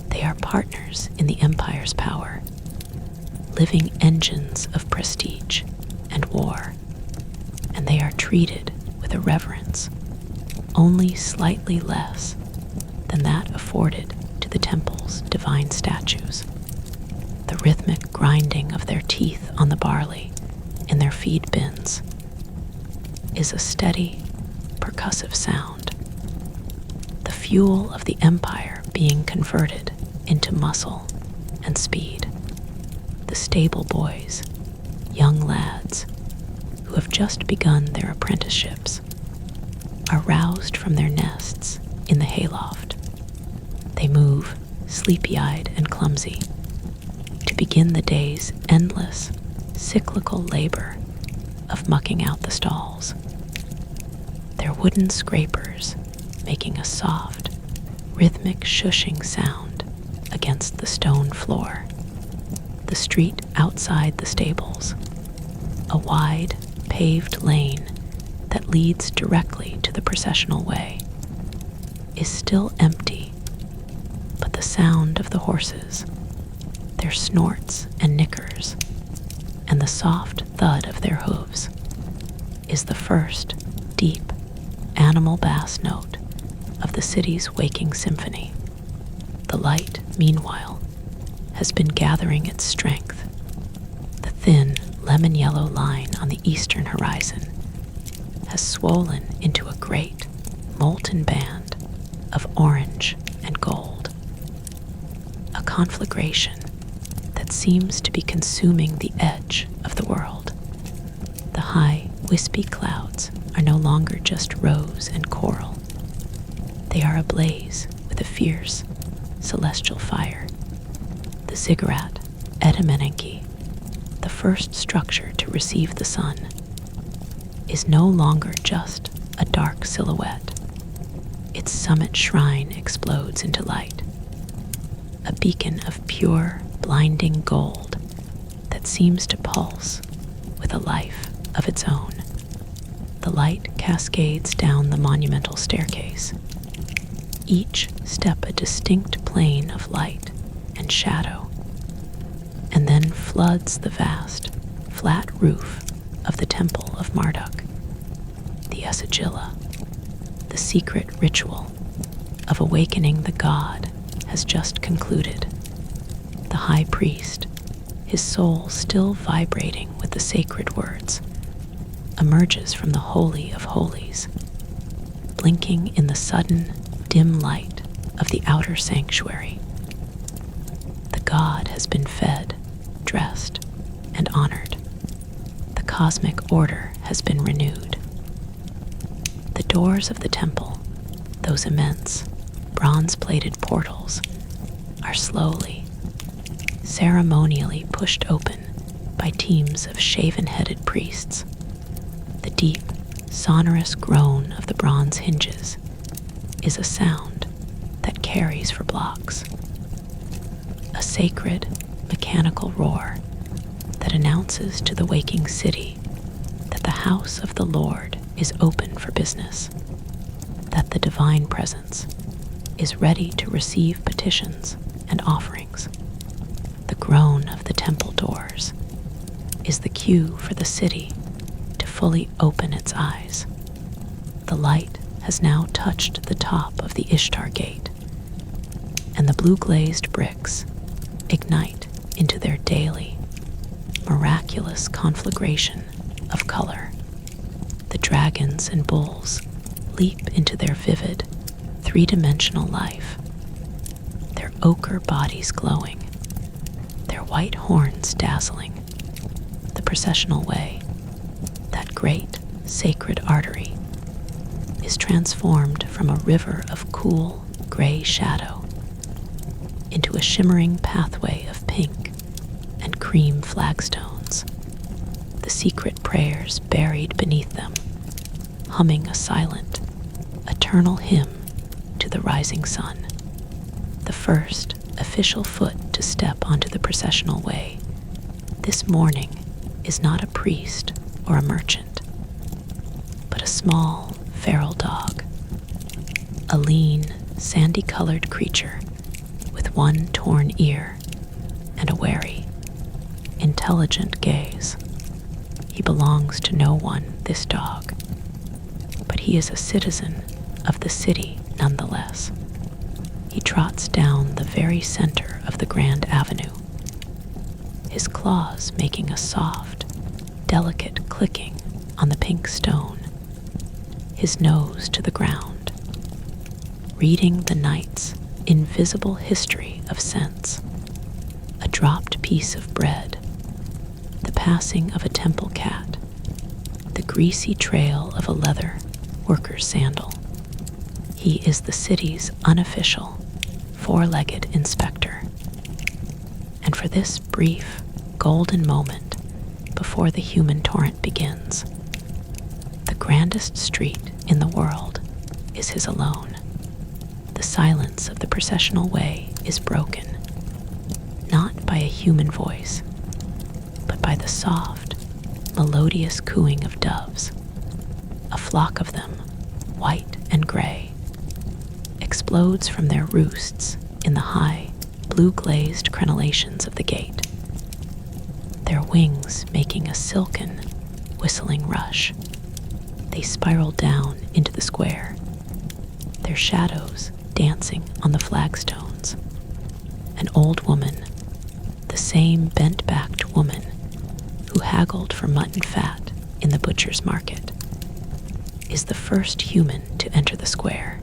They are partners in the Empire's power, living engines of prestige and war, and they are treated with a reverence only slightly less than that afforded to the temple's divine statues. The rhythmic grinding of their teeth on the barley in their feed bins is a steady, percussive sound, the fuel of the empire being converted into muscle and speed. The stable boys, young lads who have just begun their apprenticeships, are roused from their nests in the hayloft. They move, sleepy-eyed and clumsy, to begin the day's endless, cyclical labor of mucking out the stalls. Their wooden scrapers making a soft, rhythmic shushing sound against the stone floor. The street outside the stables, a wide, paved lane that leads directly to the processional way, is still empty, but the sound of the horses, their snorts and nickers, and the soft thud of their hooves is the first deep animal bass note of the city's waking symphony. The light, meanwhile, has been gathering its strength. The thin lemon-yellow line on the eastern horizon has swollen into a great, molten band of orange and gold. conflagration that seems to be consuming the edge of the world. The high, wispy clouds are no longer just rose and coral. They are ablaze with a fierce, celestial fire. The ziggurat, Etemenenki, the first structure to receive the sun, is no longer just a dark silhouette. Its summit shrine explodes into light, a beacon of pure, blinding gold that seems to pulse with a life of its own. The light cascades down the monumental staircase, each step a distinct plane of light and shadow, and then floods the vast, flat roof of the Temple of Marduk. The Esagila, the secret ritual of awakening the god, has just concluded. The high priest, his soul still vibrating with the sacred words, emerges from the Holy of Holies, blinking in the sudden, dim light of the outer sanctuary. The god has been fed, dressed, and honored. The cosmic order has been renewed. The doors of the temple, those immense, bronze-plated portals, are slowly, ceremonially pushed open by teams of shaven-headed priests. The deep, sonorous groan of the bronze hinges is a sound that carries for blocks. A sacred, mechanical roar that announces to the waking city that the house of the Lord is open for business, that the divine presence is ready to receive petitions and offerings. The groan of the temple doors is the cue for the city to fully open its eyes. The light has now touched the top of the Ishtar Gate, and the blue-glazed bricks ignite into their daily, miraculous conflagration of color. The dragons and bulls leap into their vivid, three-dimensional life, their ochre bodies glowing, their white horns dazzling. The processional way, that great, sacred artery, is transformed from a river of cool, gray shadow into a shimmering pathway of pink and cream flagstones, the secret prayers buried beneath them, humming a silent, eternal hymn to the rising sun. The first official foot to step onto the processional way this morning is not a priest or a merchant, but a small, feral dog, a lean, sandy-colored creature with one torn ear and a wary, intelligent gaze. He belongs to no one, this dog, but he is a citizen of the city nonetheless. He trots down the very center of the Grand Avenue, his claws making a soft, delicate clicking on the pink stone, his nose to the ground, reading the night's invisible history of scents. A dropped piece of bread, the passing of a temple cat, the greasy trail of a leather worker's sandal. He is the city's unofficial, four-legged inspector. And for this brief, golden moment before the human torrent begins, the grandest street in the world is his alone. The silence of the processional way is broken, not by a human voice, but by the soft, melodious cooing of doves. A flock of them, white and gray, explodes from their roosts in the high, blue-glazed crenellations of the gate, their wings making a silken, whistling rush. They spiral down into the square, their shadows dancing on the flagstones. An old woman, the same bent-backed woman who haggled for mutton fat in the butcher's market, is the first human to enter the square.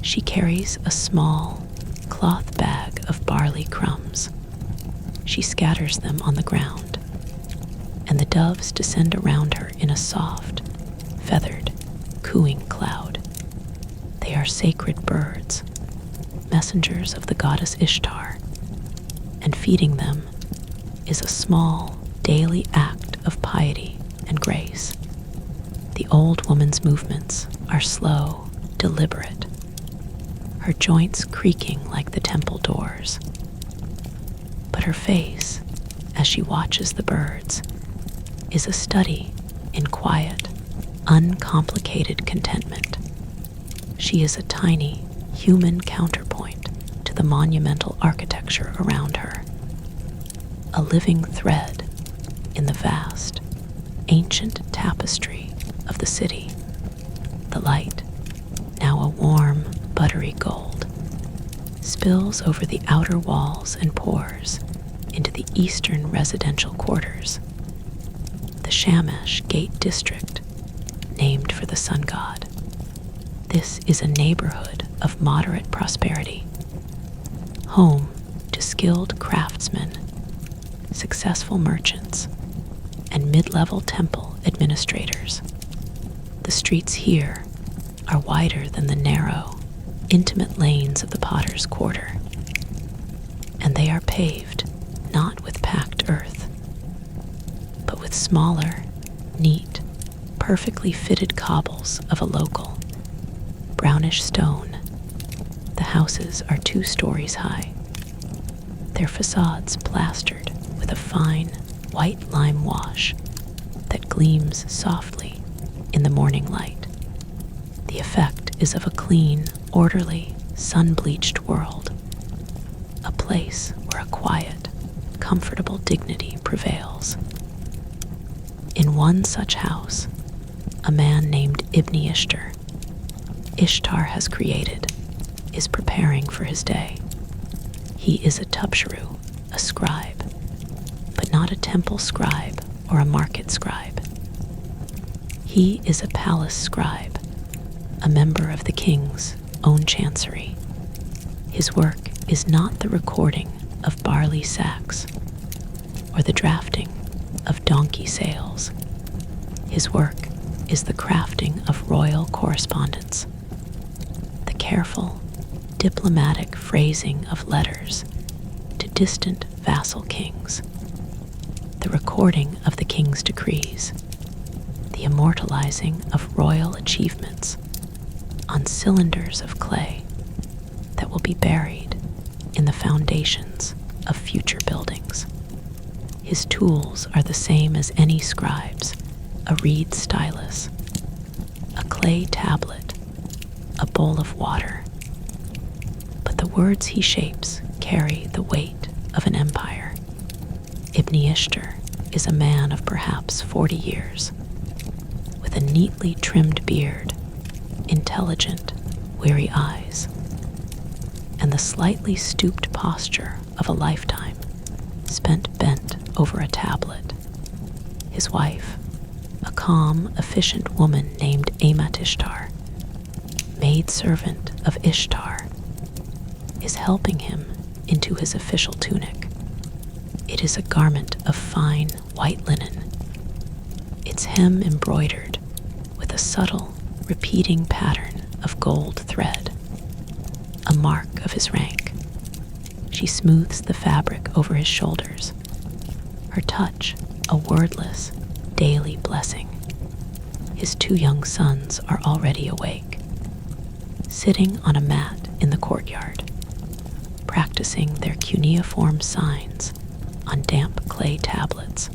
She carries a small cloth bag of barley crumbs. She scatters them on the ground, and the doves descend around her in a soft, feathered, cooing cloud. They are sacred birds, messengers of the goddess Ishtar, and feeding them is a small, daily act of piety and grace. The old woman's movements are slow, deliberate, her joints creaking like the temple doors. But her face, as she watches the birds, is a study in quiet, uncomplicated contentment. She is a tiny, human counterpoint to the monumental architecture around her, a living thread in the vast, ancient tapestry of the city. The light, now a warm, buttery gold, spills over the outer walls and pours into the eastern residential quarters, the Shamash Gate District, named for the sun god. This is a neighborhood of moderate prosperity, home to skilled craftsmen, successful merchants, and mid-level temple administrators. The streets here are wider than the narrow, intimate lanes of the Potter's Quarter, and they are paved not with packed earth, but with smaller, neat, perfectly fitted cobbles of a local, brownish stone. The houses are 2 stories high, their facades plastered with a fine, white lime wash that gleams softly in the morning light. The effect is of a clean, orderly, sun-bleached world, a place where a quiet, comfortable dignity prevails. In one such house, a man named Ibn Ishtar has created, is preparing for his day. He is a tupsharu, a scribe, but not a temple scribe or a market scribe. He is a palace scribe, a member of the king's own chancery. His work is not the recording of barley sacks or the drafting of donkey sales. His work is the crafting of royal correspondence, the careful, diplomatic phrasing of letters to distant vassal kings, the recording of the king's decrees, the immortalizing of royal achievements on cylinders of clay that will be buried in the foundations of future buildings. His tools are the same as any scribe's: a reed stylus, a clay tablet, a bowl of water. But the words he shapes carry the weight of an empire. Ibn Ishtar is a man of perhaps 40 years, with a neatly trimmed beard, intelligent, weary eyes, and the slightly stooped posture of a lifetime spent bent over a tablet. His wife, a calm, efficient woman named Amat Ishtar, maidservant of Ishtar, is helping him into his official tunic. It is a garment of fine white linen, its hem embroidered with a subtle, repeating pattern of gold thread, a mark of his rank. She smooths the fabric over his shoulders, her touch a wordless, daily blessing. His 2 young sons are already awake, sitting on a mat in the courtyard, practicing their cuneiform signs on damp clay tablets,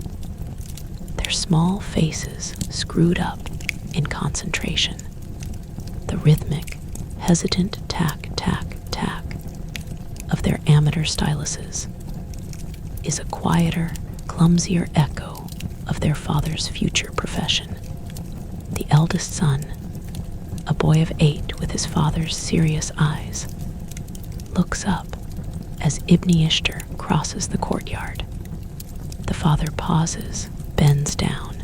their small faces screwed up in concentration. The rhythmic, hesitant tack, tack, tack of their amateur styluses is a quieter, clumsier echo of their father's future profession. The eldest son, a boy of 8 with his father's serious eyes, looks up as Ibn Ishtar crosses the courtyard. The father pauses, bends down,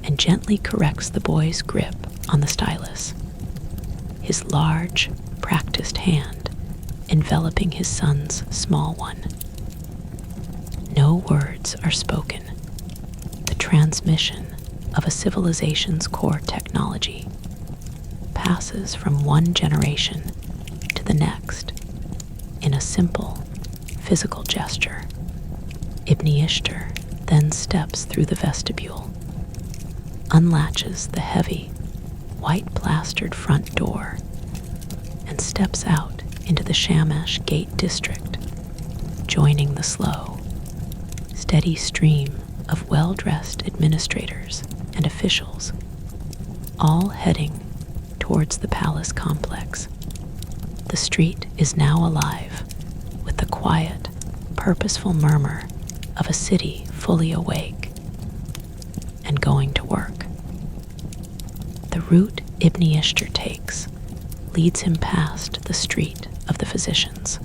and gently corrects the boy's grip on the stylus. His large, practiced hand enveloping his son's small one. No words are spoken. The transmission of a civilization's core technology passes from one generation to the next in a simple, physical gesture. Ibn Ishtar then steps through the vestibule, unlatches the heavy, white-plastered front door, and steps out into the Shamash Gate district, joining the slow, steady stream of well-dressed administrators and officials, all heading towards the palace complex. The street is now alive with the quiet, purposeful murmur of a city fully awake and going to work. The route Ibn Ishtar takes leads him past the street of the physicians.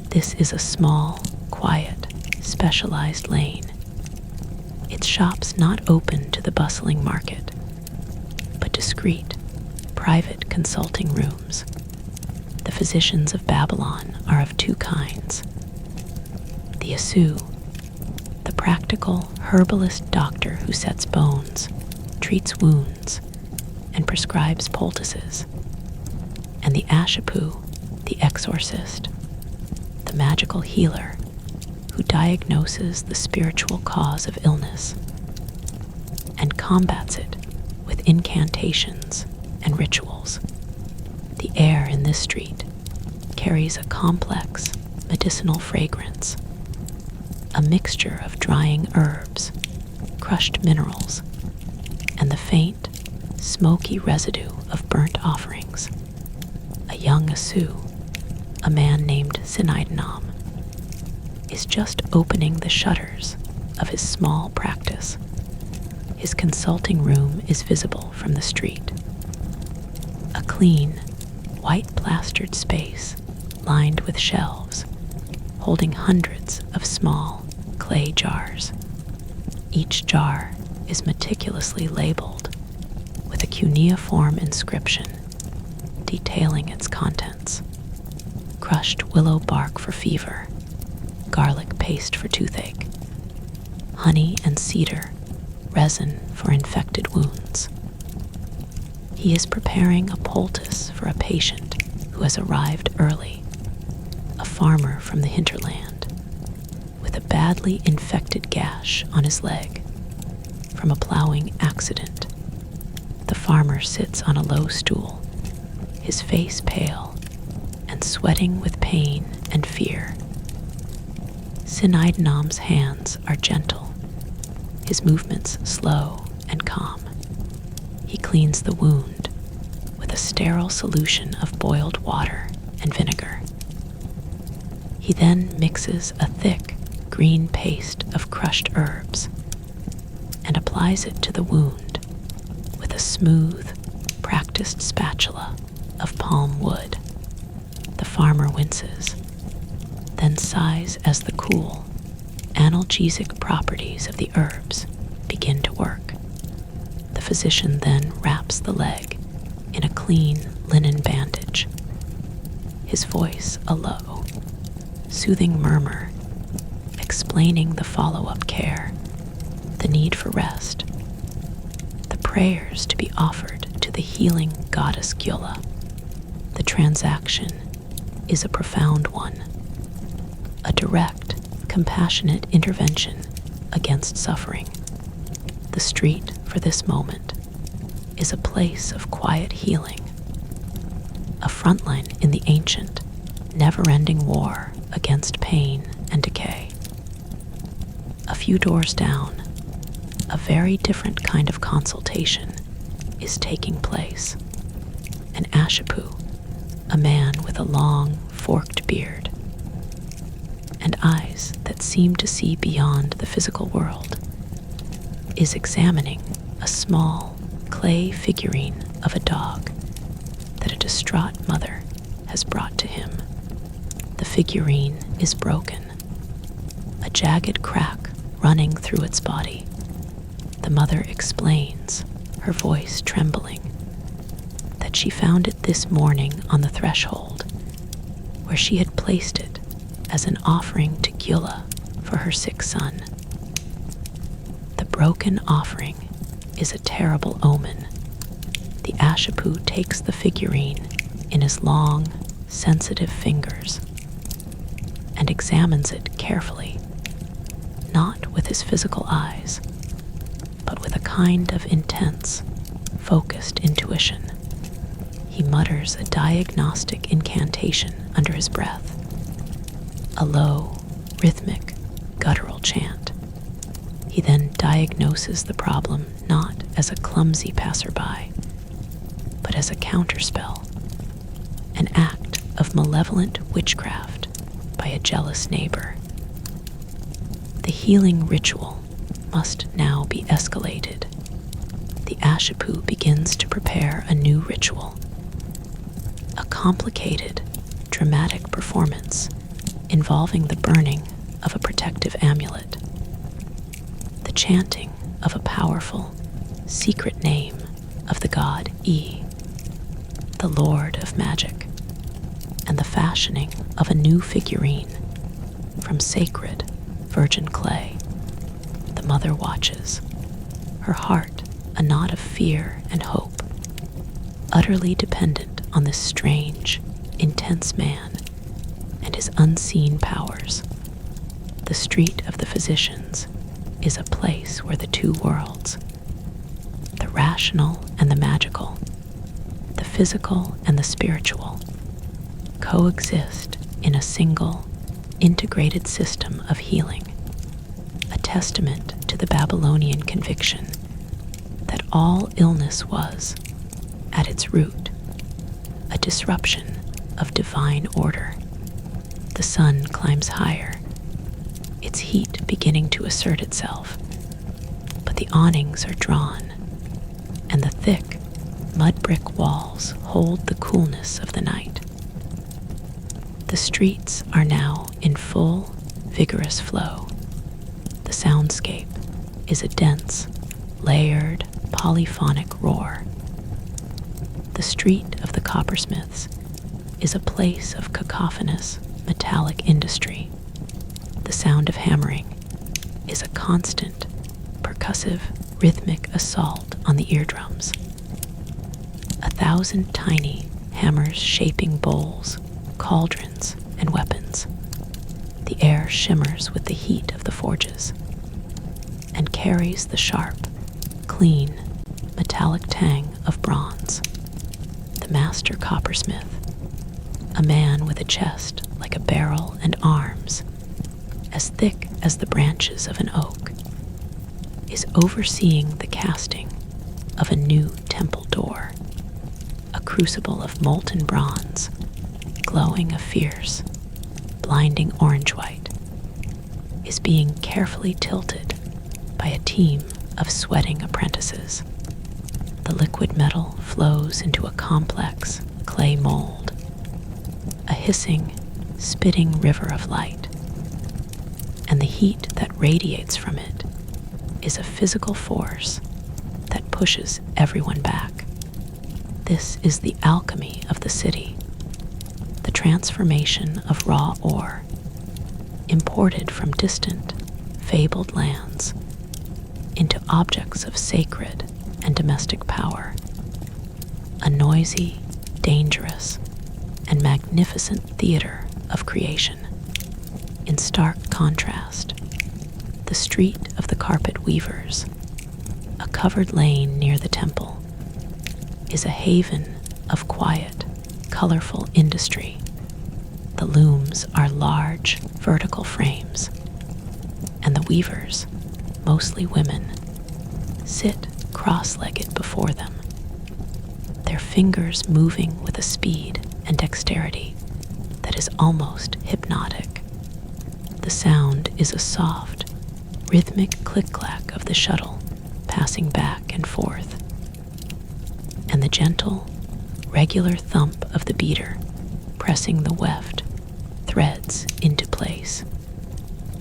This is a small, quiet, specialized lane. Its shops not open to the bustling market, but discreet, private consulting rooms. The physicians of Babylon are of two kinds. The Asu, the practical herbalist doctor who sets bones, treats wounds, and prescribes poultices, and the Ashipu, the exorcist, the magical healer who diagnoses the spiritual cause of illness and combats it with incantations and rituals. The air in this street carries a complex medicinal fragrance, a mixture of drying herbs, crushed minerals, and the faint, smoky residue of burnt offerings. A young Asu, a man named Sinaidanam, is just opening the shutters of his small practice. His consulting room is visible from the street. A clean, white-plastered space lined with shelves, holding hundreds of small clay jars. Each jar is meticulously labeled with a cuneiform inscription detailing its contents: crushed willow bark for fever, garlic paste for toothache, honey and cedar resin for infected wounds. He is preparing a poultice for a patient who has arrived early, a farmer from the hinterland, with a badly infected gash on his leg from a plowing accident. The farmer sits on a low stool, his face pale and sweating with pain and fear. Sinaidanam's hands are gentle, his movements slow and calm. He cleans the wound with a sterile solution of boiled water and vinegar. He then mixes a thick green paste of crushed herbs and applies it to the wound with a smooth, practiced spatula of palm wood. The farmer winces, then sighs as the cool, analgesic properties of the herbs begin to work. The physician then wraps the leg in a clean linen bandage, his voice a low, soothing murmur, explaining the follow-up care, the need for rest, the prayers to be offered to the healing goddess Gyula. The transaction is a profound one, a direct, compassionate intervention against suffering. The street, for this moment, is a place of quiet healing, a frontline in the ancient, never-ending war against pain and decay. A few doors down, a very different kind of consultation is taking place. An Ashipu, a man with a long, forked beard, and eyes that seem to see beyond the physical world, is examining a small clay figurine of a dog that a distraught mother has brought to him. The figurine is broken, a jagged crack running through its body. The mother explains, her voice trembling, that she found it this morning on the threshold, where she had placed it as an offering to Gyula for her sick son. The broken offering is a terrible omen. The Ashipu takes the figurine in his long, sensitive fingers and examines it carefully, not with his physical eyes, but with a kind of intense, focused intuition. He mutters a diagnostic incantation under his breath, a low, rhythmic, guttural chant. He then diagnoses the problem not as a clumsy passerby, but as a counterspell, an act of malevolent witchcraft by a jealous neighbor. The healing ritual must now be escalated. The Ashipu begins to prepare a new ritual, a complicated, dramatic performance involving the burning of a protective amulet, the chanting of a powerful, secret name of the god E, the Lord of Magic, and the fashioning of a new figurine from sacred virgin clay. The mother watches, her heart a knot of fear and hope, utterly dependent on this strange, intense man and his unseen powers. The street of the physicians is a place where the two worlds, the rational and the magical, the physical and the spiritual, coexist in a single, integrated system of healing, a testament to the Babylonian conviction that all illness was, at its root, a disruption of divine order. The sun climbs higher, its heat beginning to assert itself, but the awnings are drawn, and the thick, mud brick walls hold the coolness of the night. The streets are now in full, vigorous flow. The soundscape is a dense, layered, polyphonic roar. The street of the coppersmiths is a place of cacophonous, metallic industry. The sound of hammering is a constant, percussive, rhythmic assault on the eardrums. 1,000 tiny hammers shaping bowls, cauldrons, and weapons. The air shimmers with the heat of the forges and carries the sharp, clean, metallic tang of bronze. The master coppersmith, a man with a chest like a barrel and arms as thick as the branches of an oak, is overseeing the casting of a new temple door, a crucible of molten bronze, glowing a fierce, blinding orange-white, is being carefully tilted by a team of sweating apprentices. The liquid metal flows into a complex clay mold, a hissing, spitting river of light, and the heat that radiates from it is a physical force that pushes everyone back. This is the alchemy of the city, the transformation of raw ore, imported from distant, fabled lands, into objects of sacred and domestic power. A noisy, dangerous, and magnificent theater of creation. In stark contrast, the street of the carpet weavers, a covered lane near the temple, is a haven of quiet, colorful industry. The looms are large, vertical frames, and the weavers, mostly women, sit cross-legged before them, their fingers moving with a speed and dexterity that is almost hypnotic. The sound is a soft, rhythmic click-clack of the shuttle passing back and forth, and the gentle, regular thump of the beater pressing the weft threads into place.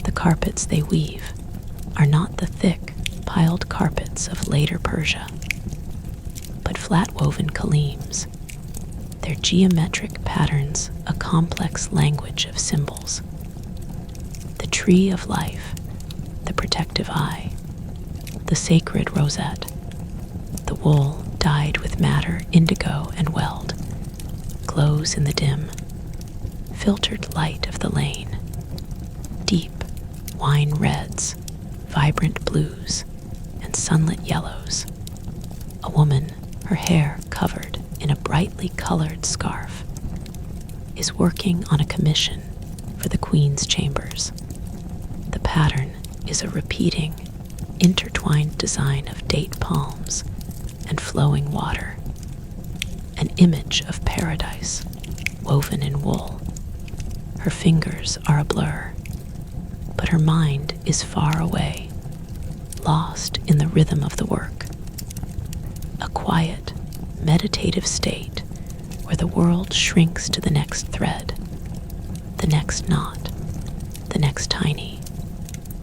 The carpets they weave are not the thick, piled carpets of later Persia, but flat-woven kaleems, their their geometric patterns a complex language of symbols. The tree of life, the protective eye, the sacred rosette, the wool dyed with madder, indigo, and weld, glows in the dim, filtered light of the lane. Deep wine reds, vibrant blues, and sunlit yellows. A woman, her hair covered in a brightly colored scarf, is working on a commission for the Queen's chambers. The pattern is a repeating, intertwined design of date palms and flowing water, an image of paradise woven in wool. Her fingers are a blur, but her mind is far away, lost in the rhythm of the work. A quiet, meditative state where the world shrinks to the next thread, the next knot, the next tiny,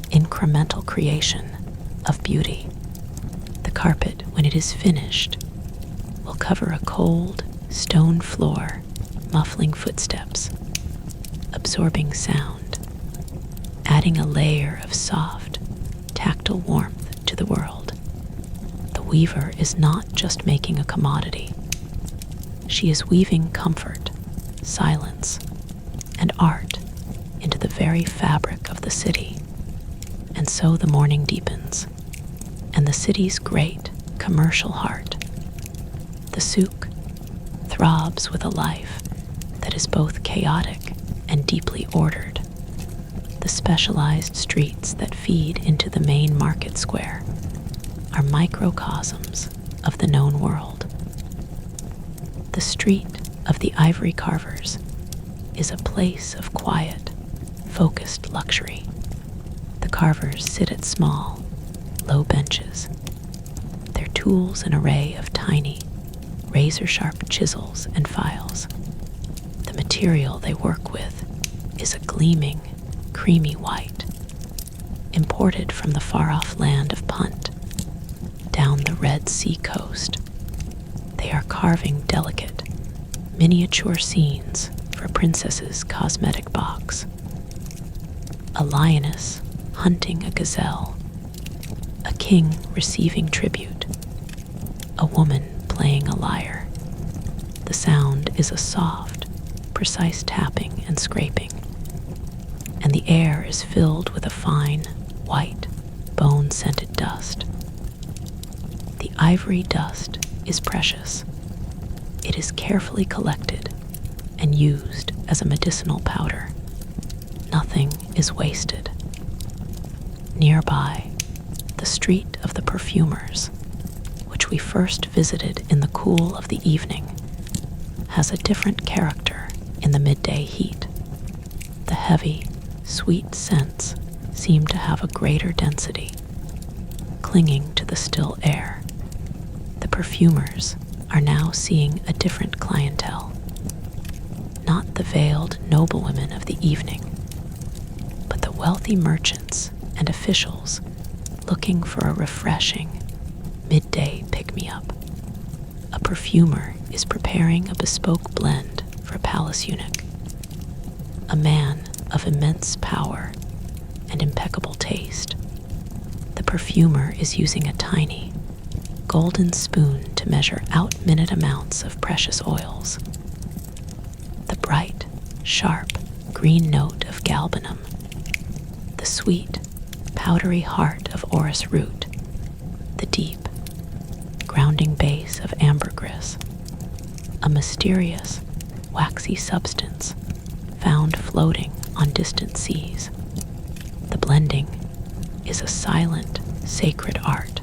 incremental creation of beauty. The carpet, when it is finished, will cover a cold, stone floor, muffling footsteps, absorbing sound, adding a layer of soft, tactile warmth to the world. The weaver is not just making a commodity. She is weaving comfort, silence, and art into the very fabric of the city. And so the morning deepens, and the city's great commercial heart, the souk, throbs with a life that is both chaotic and deeply ordered. The specialized streets that feed into the main market square are microcosms of the known world. The street of the ivory carvers is a place of quiet, focused luxury. The carvers sit at small, low benches, their tools an array of tiny, razor-sharp chisels and files. The material they work with is a gleaming, creamy white, imported from the far-off land of Punt, down the Red Sea coast. They are carving delicate, miniature scenes for Princess's cosmetic box. A lioness hunting a gazelle, a king receiving tribute, a woman playing a lyre. The sound is a soft, precise tapping and scraping, and the air is filled with a fine, white, bone-scented dust. The ivory dust is precious. It is carefully collected and used as a medicinal powder. Nothing is wasted. Nearby, the street of the perfumers, which we first visited in the cool of the evening, has a different character in the midday heat. The heavy, sweet scents seem to have a greater density, clinging to the still air. The perfumers are now seeing a different clientele, not the veiled noblewomen of the evening, but the wealthy merchants and officials looking for a refreshing, midday pick-me-up. A perfumer is preparing a bespoke blend for a palace eunuch, a man of immense power and impeccable taste. The perfumer is using a tiny, golden spoon to measure out-minute amounts of precious oils. The bright, sharp, green note of galbanum, the sweet, powdery heart of orris root, the deep, grounding base of ambergris, a mysterious, waxy substance found floating on distant seas. The blending is a silent, sacred art,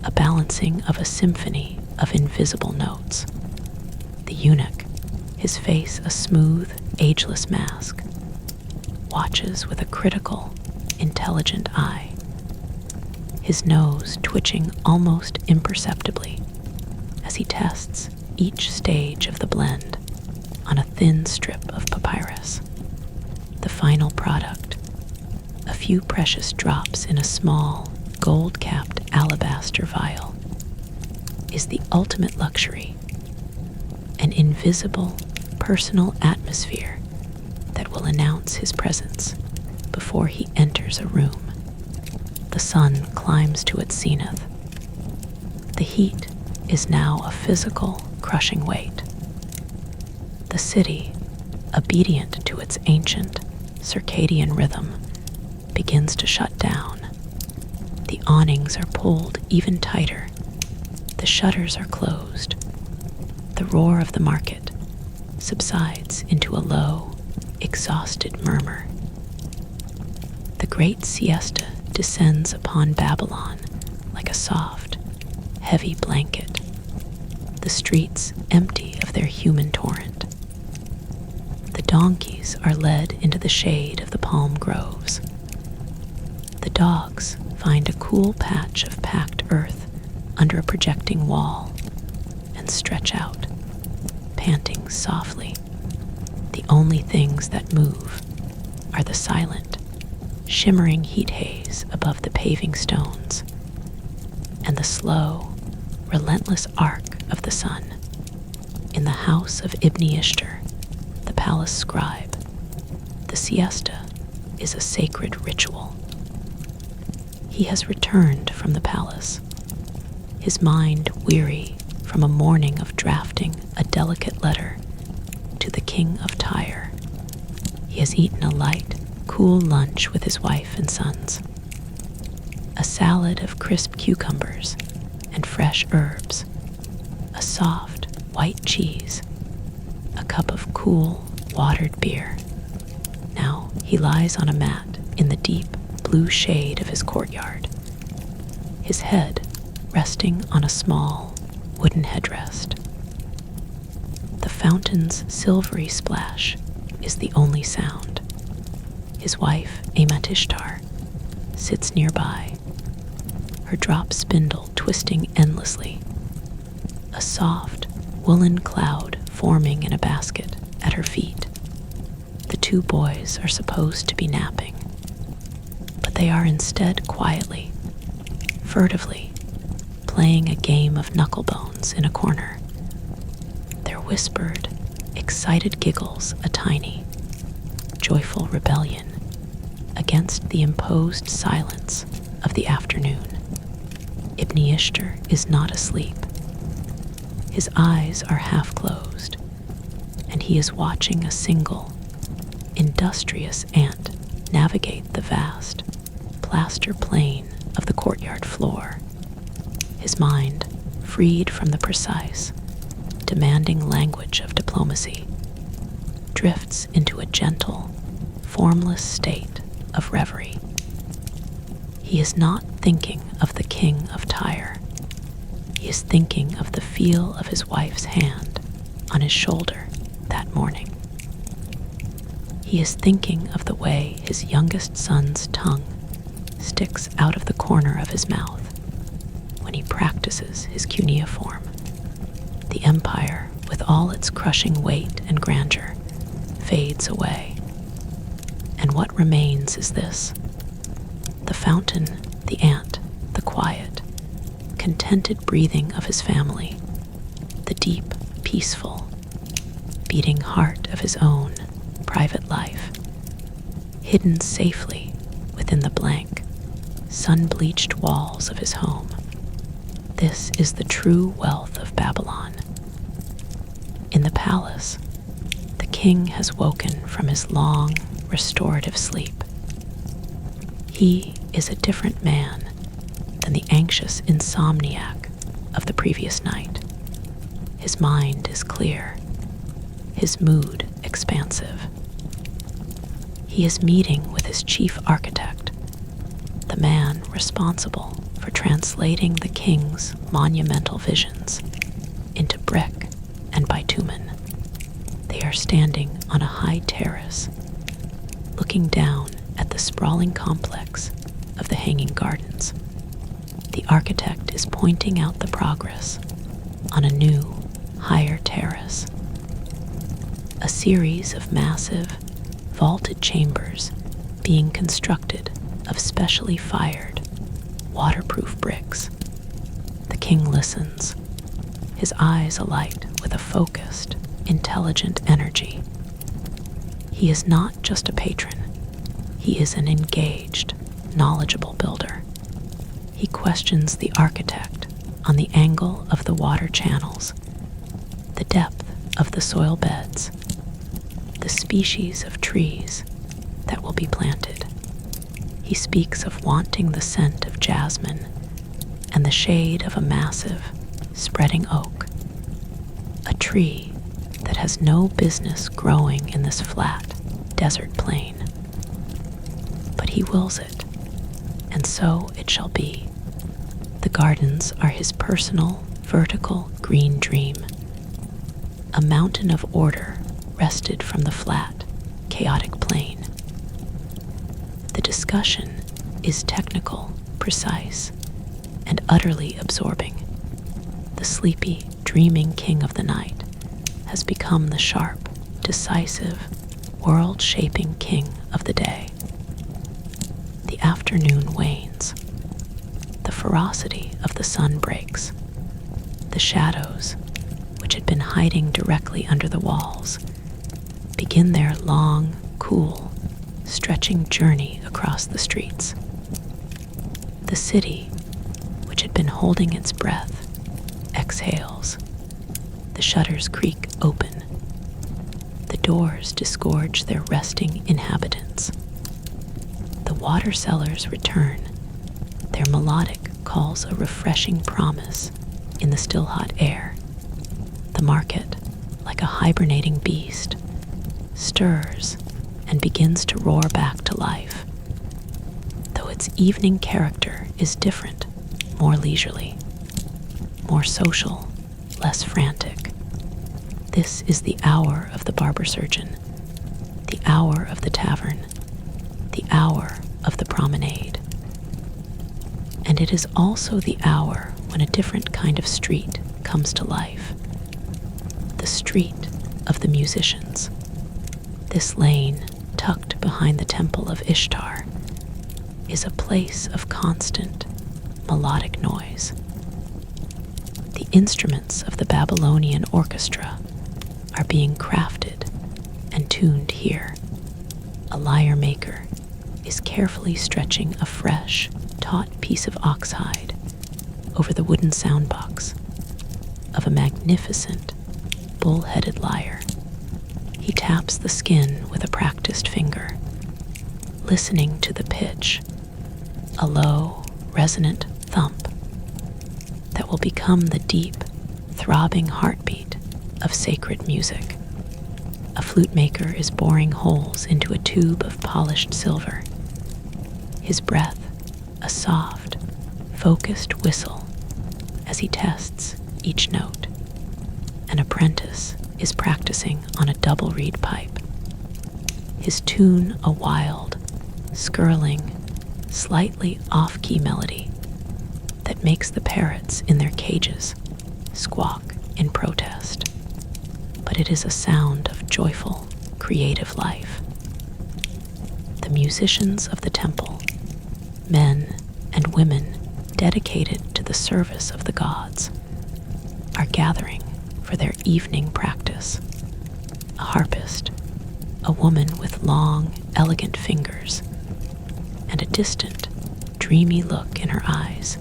a balancing of a symphony of invisible notes. The eunuch, his face a smooth, ageless mask, watches with a critical, intelligent eye, his nose twitching almost imperceptibly as he tests each stage of the blend on a thin strip of papyrus. The final product, a few precious drops in a small, gold-capped alabaster vial, is the ultimate luxury, an invisible, personal atmosphere that will announce his presence before he enters a room. The sun climbs to its zenith. The heat is now a physical, crushing weight. The city, obedient to its ancient circadian rhythm, begins to shut down. The awnings are pulled even tighter. The shutters are closed. The roar of the market subsides into a low, exhausted murmur. The great siesta descends upon Babylon like a soft, heavy blanket, the streets empty of their human torrent. The donkeys are led into the shade of the palm groves. The dogs find a cool patch of packed earth under a projecting wall and stretch out, panting softly. The only things that move are the silent, shimmering heat haze above the paving stones and the slow, relentless arc of the sun. In the house of Ibn Ishtar, the palace scribe, the siesta is a sacred ritual. He has returned from the palace, his mind weary from a morning of drafting a delicate letter to the king of Tyre. He has eaten a light, cool lunch with his wife and sons, a salad of crisp cucumbers and fresh herbs, a soft white cheese, a cup of cool, watered beer. Now he lies on a mat in the deep blue shade of his courtyard, his head resting on a small wooden headrest. The fountain's silvery splash is the only sound. His wife, Amat-Ishtar, sits nearby, her drop spindle twisting endlessly, a soft, woolen cloud forming in a basket at her feet. The two boys are supposed to be napping, but they are instead quietly, furtively, playing a game of knucklebones in a corner. Their whispered, excited giggles a tiny, joyful rebellion against the imposed silence of the afternoon. Ibn Ishtar is not asleep. His eyes are half closed, and he is watching a single, industrious ant navigate the vast, plaster plain of the courtyard floor. His mind, freed from the precise, demanding language of diplomacy, drifts into a gentle, formless state of reverie. He is not thinking of the king of Tyre. He is thinking of the feel of his wife's hand on his shoulder that morning. He is thinking of the way his youngest son's tongue sticks out of the corner of his mouth when he practices his cuneiform. The empire, with all its crushing weight and grandeur, fades away. And what remains is this: the fountain, the ant, the quiet, contented breathing of his family, the deep, peaceful, beating heart of his own private life, hidden safely within the blank, sun-bleached walls of his home. This is the true wealth of Babylon. In the palace, the king has woken from his long, restorative sleep. He is a different man than the anxious insomniac of the previous night. His mind is clear, his mood expansive. He is meeting with his chief architect, the man responsible for translating the king's monumental visions into brick and bitumen. They are standing on a high terrace, looking down at the sprawling complex of the Hanging Gardens. The architect is pointing out the progress on a new, higher terrace. A series of massive, vaulted chambers being constructed of specially fired, waterproof bricks. The king listens, his eyes alight with a focused, intelligent energy. He is not just a patron, he is an engaged, knowledgeable builder. He questions the architect on the angle of the water channels, the depth of the soil beds, the species of trees that will be planted. He speaks of wanting the scent of jasmine and the shade of a massive, spreading oak, a tree that has no business growing in this flat, desert plain. But he wills it, and so it shall be. The gardens are his personal, vertical green dream, a mountain of order wrested from the flat, chaotic plain. The discussion is technical, precise, and utterly absorbing. The sleepy, dreaming king of the night has become the sharp, decisive, world-shaping king of the day. The afternoon wanes. The ferocity of the sun breaks. The shadows, which had been hiding directly under the walls, begin their long, cool, stretching journey across the streets. The city, which had been holding its breath, exhales. The shutters creak open. The doors disgorge their resting inhabitants. The water sellers return. Their melodic calls a refreshing promise in the still hot air. The market, like a hibernating beast, stirs and begins to roar back to life, though its evening character is different, more leisurely, more social, less frantic. This is the hour of the barber surgeon, the hour of the tavern, the hour of the promenade. And it is also the hour when a different kind of street comes to life, the street of the musicians. This lane, tucked behind the temple of Ishtar, is a place of constant, melodic noise. The instruments of the Babylonian orchestra are being crafted and tuned here. A lyre maker is carefully stretching a fresh, taut piece of oxhide over the wooden soundbox of a magnificent, bull-headed lyre. He taps the skin with a practiced finger, listening to the pitch, a low, resonant thump that will become the deep, throbbing heartbeat of sacred music. A flute maker is boring holes into a tube of polished silver. His breath, a soft, focused whistle as he tests each note. An apprentice is practicing on a double reed pipe. His tune a wild, skirling, slightly off-key melody that makes the parrots in their cages squawk in protest. But it is a sound of joyful, creative life. The musicians of the temple, men and women dedicated to the service of the gods, are gathering for their evening practice. A harpist, a woman with long, elegant fingers, and a distant, dreamy look in her eyes,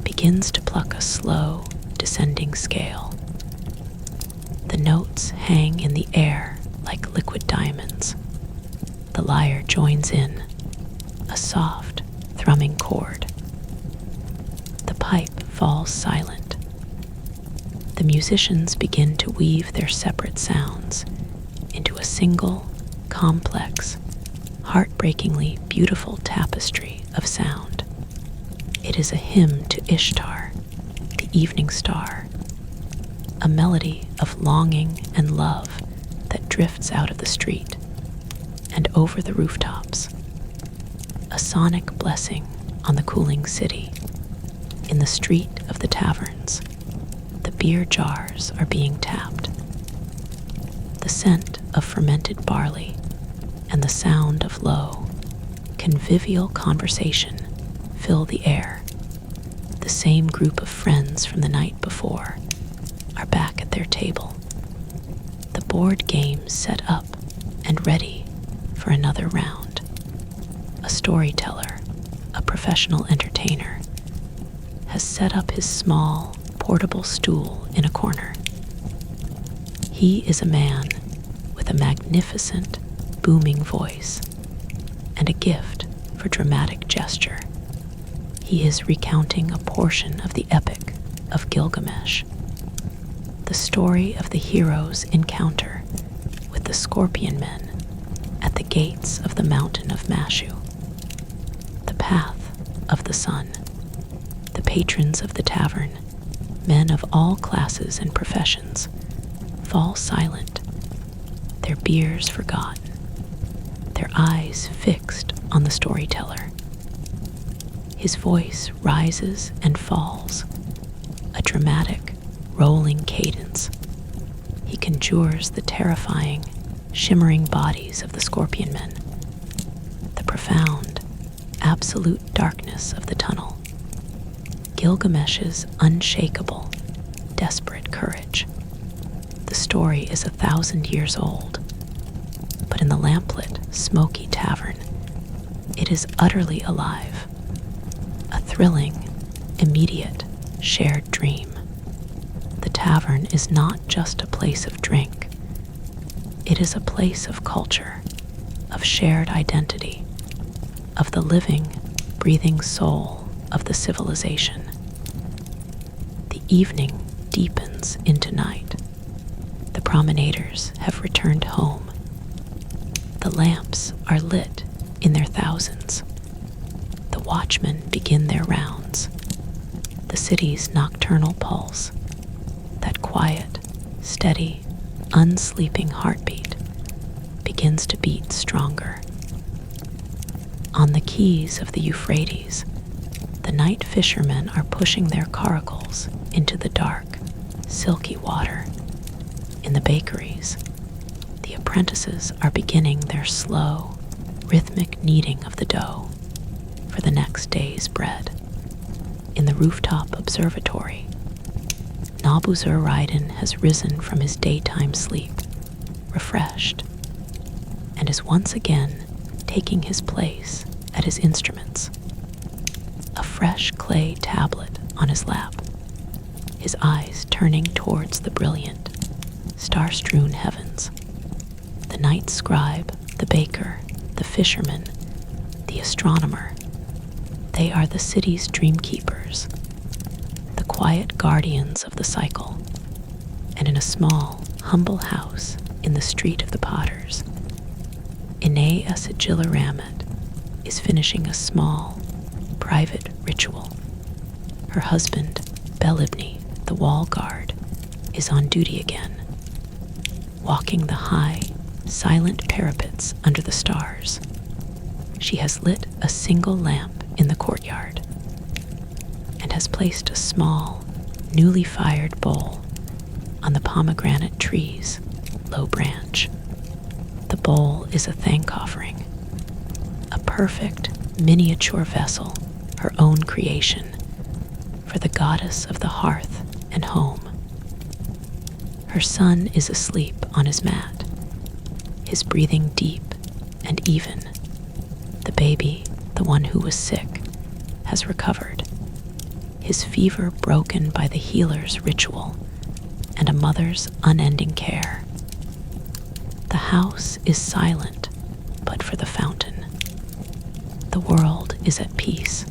begins to pluck a slow, descending scale. The notes hang in the air like liquid diamonds. The lyre joins in, a soft, thrumming chord. The pipe falls silent. The musicians begin to weave their separate sounds into a single, complex, heartbreakingly beautiful tapestry of sound. It is a hymn to Ishtar, the evening star, a melody of longing and love that drifts out of the street and over the rooftops, a sonic blessing on the cooling city. In the street of the taverns, the beer jars are being tapped. The scent of fermented barley and the sound of low, convivial conversation fill the air. The same group of friends from the night before are back at their table. board game set up and ready for another round. A storyteller, a professional entertainer, has set up his small, portable stool in a corner. He is a man with a magnificent, booming voice and a gift for dramatic gesture. He is recounting a portion of the epic of Gilgamesh, the story of the hero's encounter with the scorpion men at the gates of the mountain of Mashu, the path of the sun, the patrons of the tavern, men of all classes and professions, fall silent, their beers forgotten, their eyes fixed on the storyteller. His voice rises and falls, a dramatic, rolling cadence. He conjures the terrifying, shimmering bodies of the scorpion men, the profound, absolute darkness of the tunnel, Gilgamesh's unshakable, desperate courage. The story is 1,000 years old, but in the lamplit, smoky tavern, it is utterly alive, a thrilling, immediate, shared dream. The tavern is not just a place of drink. It is a place of culture, of shared identity, of the living, breathing soul of the civilization. The evening deepens into night. The promenaders have returned home. The lamps are lit in their thousands. The watchmen begin their rounds. The city's nocturnal pulse, that quiet, steady, unsleeping heartbeat, begins to beat stronger. On the quays of the Euphrates, the night fishermen are pushing their coracles into the dark, silky water. In the bakeries, the apprentices are beginning their slow, rhythmic kneading of the dough for the next day's bread. In the rooftop observatory, Nabuzur-Ridan has risen from his daytime sleep, refreshed, and is once again taking his place at his instruments. A fresh clay tablet on his lap, his eyes turning towards the brilliant, star-strewn heavens. The night scribe, the baker, the fisherman, the astronomer, they are the city's dreamkeepers, the quiet guardians of the cycle. And in a small, humble house in the street of the potters, Inay Asajilaramat is finishing a small, private ritual. Her husband, Belibni, the wall guard, is on duty again, walking the high, silent parapets under the stars. She has lit a single lamp in the courtyard and has placed a small, newly fired bowl on the pomegranate tree's low branch. The bowl is a thank offering, a perfect miniature vessel, her own creation, for the goddess of the hearth and home. Her son is asleep on his mat, his breathing deep and even. The baby, the one who was sick, has recovered, his fever broken by the healer's ritual and a mother's unending care. The house is silent, but for the fountain. The world is at peace.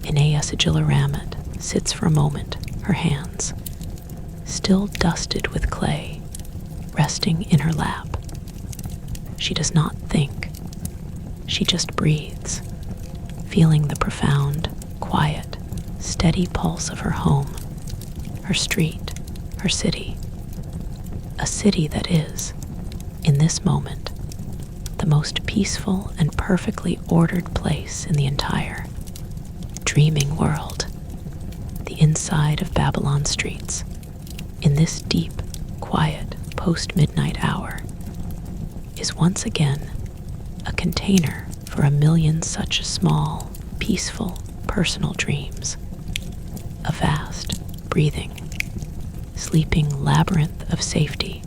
Inay Asajilaramat sits for a moment, her hands, still dusted with clay, resting in her lap. She does not think. She just breathes, feeling the profound, quiet, steady pulse of her home, her street, her city. A city that is, in this moment, the most peaceful and perfectly ordered place in the entire dreaming world. The inside of Babylon streets, in this deep, quiet, post-midnight hour, is once again a container for a million such small, peaceful, personal dreams. A vast, breathing, sleeping labyrinth of safety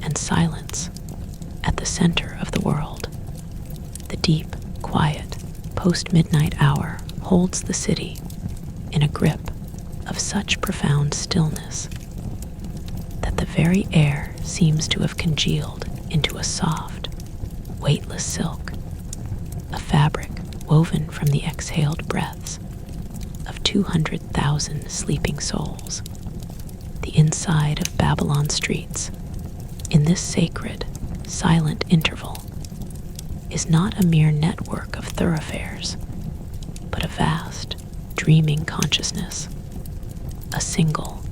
and and silence at the center of the world. The deep, quiet, post-midnight hour holds the city in a grip of such profound stillness that the very air seems to have congealed into a soft, weightless silk, a fabric woven from the exhaled breaths of 200,000 sleeping souls. The inside of Babylon streets, in this sacred, silent interval, is not a mere network of thoroughfares, but a vast, dreaming consciousness, a single,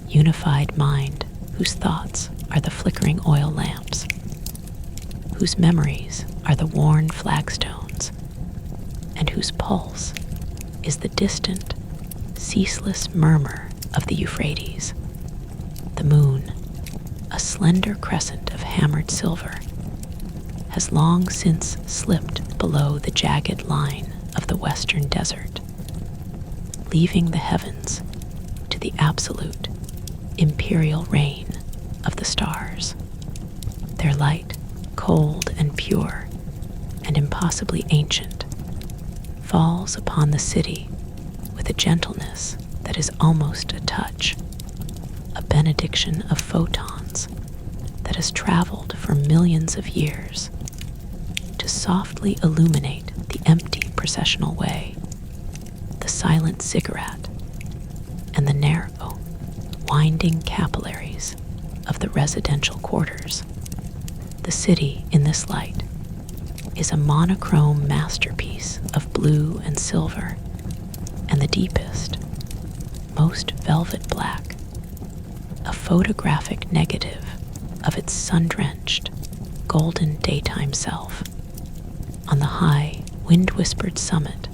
unified mind whose thoughts are the flickering oil lamps, whose memories are the worn flagstones, and whose pulse is the distant, ceaseless murmur of the Euphrates. The moon, a slender crescent of hammered silver, has long since slipped below the jagged line of the western desert, leaving the heavens to the absolute, imperial reign of the stars. Their light, cold and pure, and impossibly ancient, falls upon the city with a gentleness that is almost a touch, a benediction of photons that has traveled for millions of years to softly illuminate the empty processional way, the silent ziggurat, and the narrow, winding capillaries of the residential quarters. The city in this light is a monochrome masterpiece of blue and silver, and the deepest, most velvet black, a photographic negative of its sun-drenched, golden daytime self. On the high, wind-whispered summit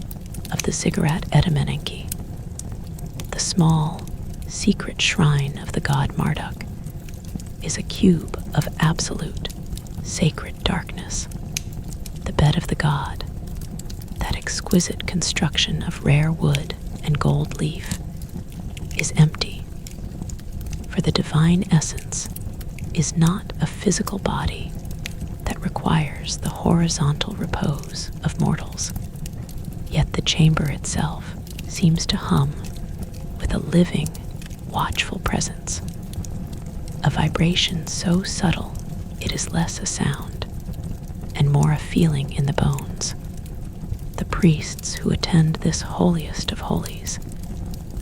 of the Ziggurat Etemenenki, the small, secret shrine of the god Marduk is a cube of absolute, sacred darkness. The bed of the god, that exquisite construction of rare wood and gold leaf, is empty, for the divine essence is not a physical body that requires the horizontal repose of mortals. Yet the chamber itself seems to hum with a living, watchful presence, a vibration so subtle it is less a sound and more a feeling in the bones. The priests who attend this holiest of holies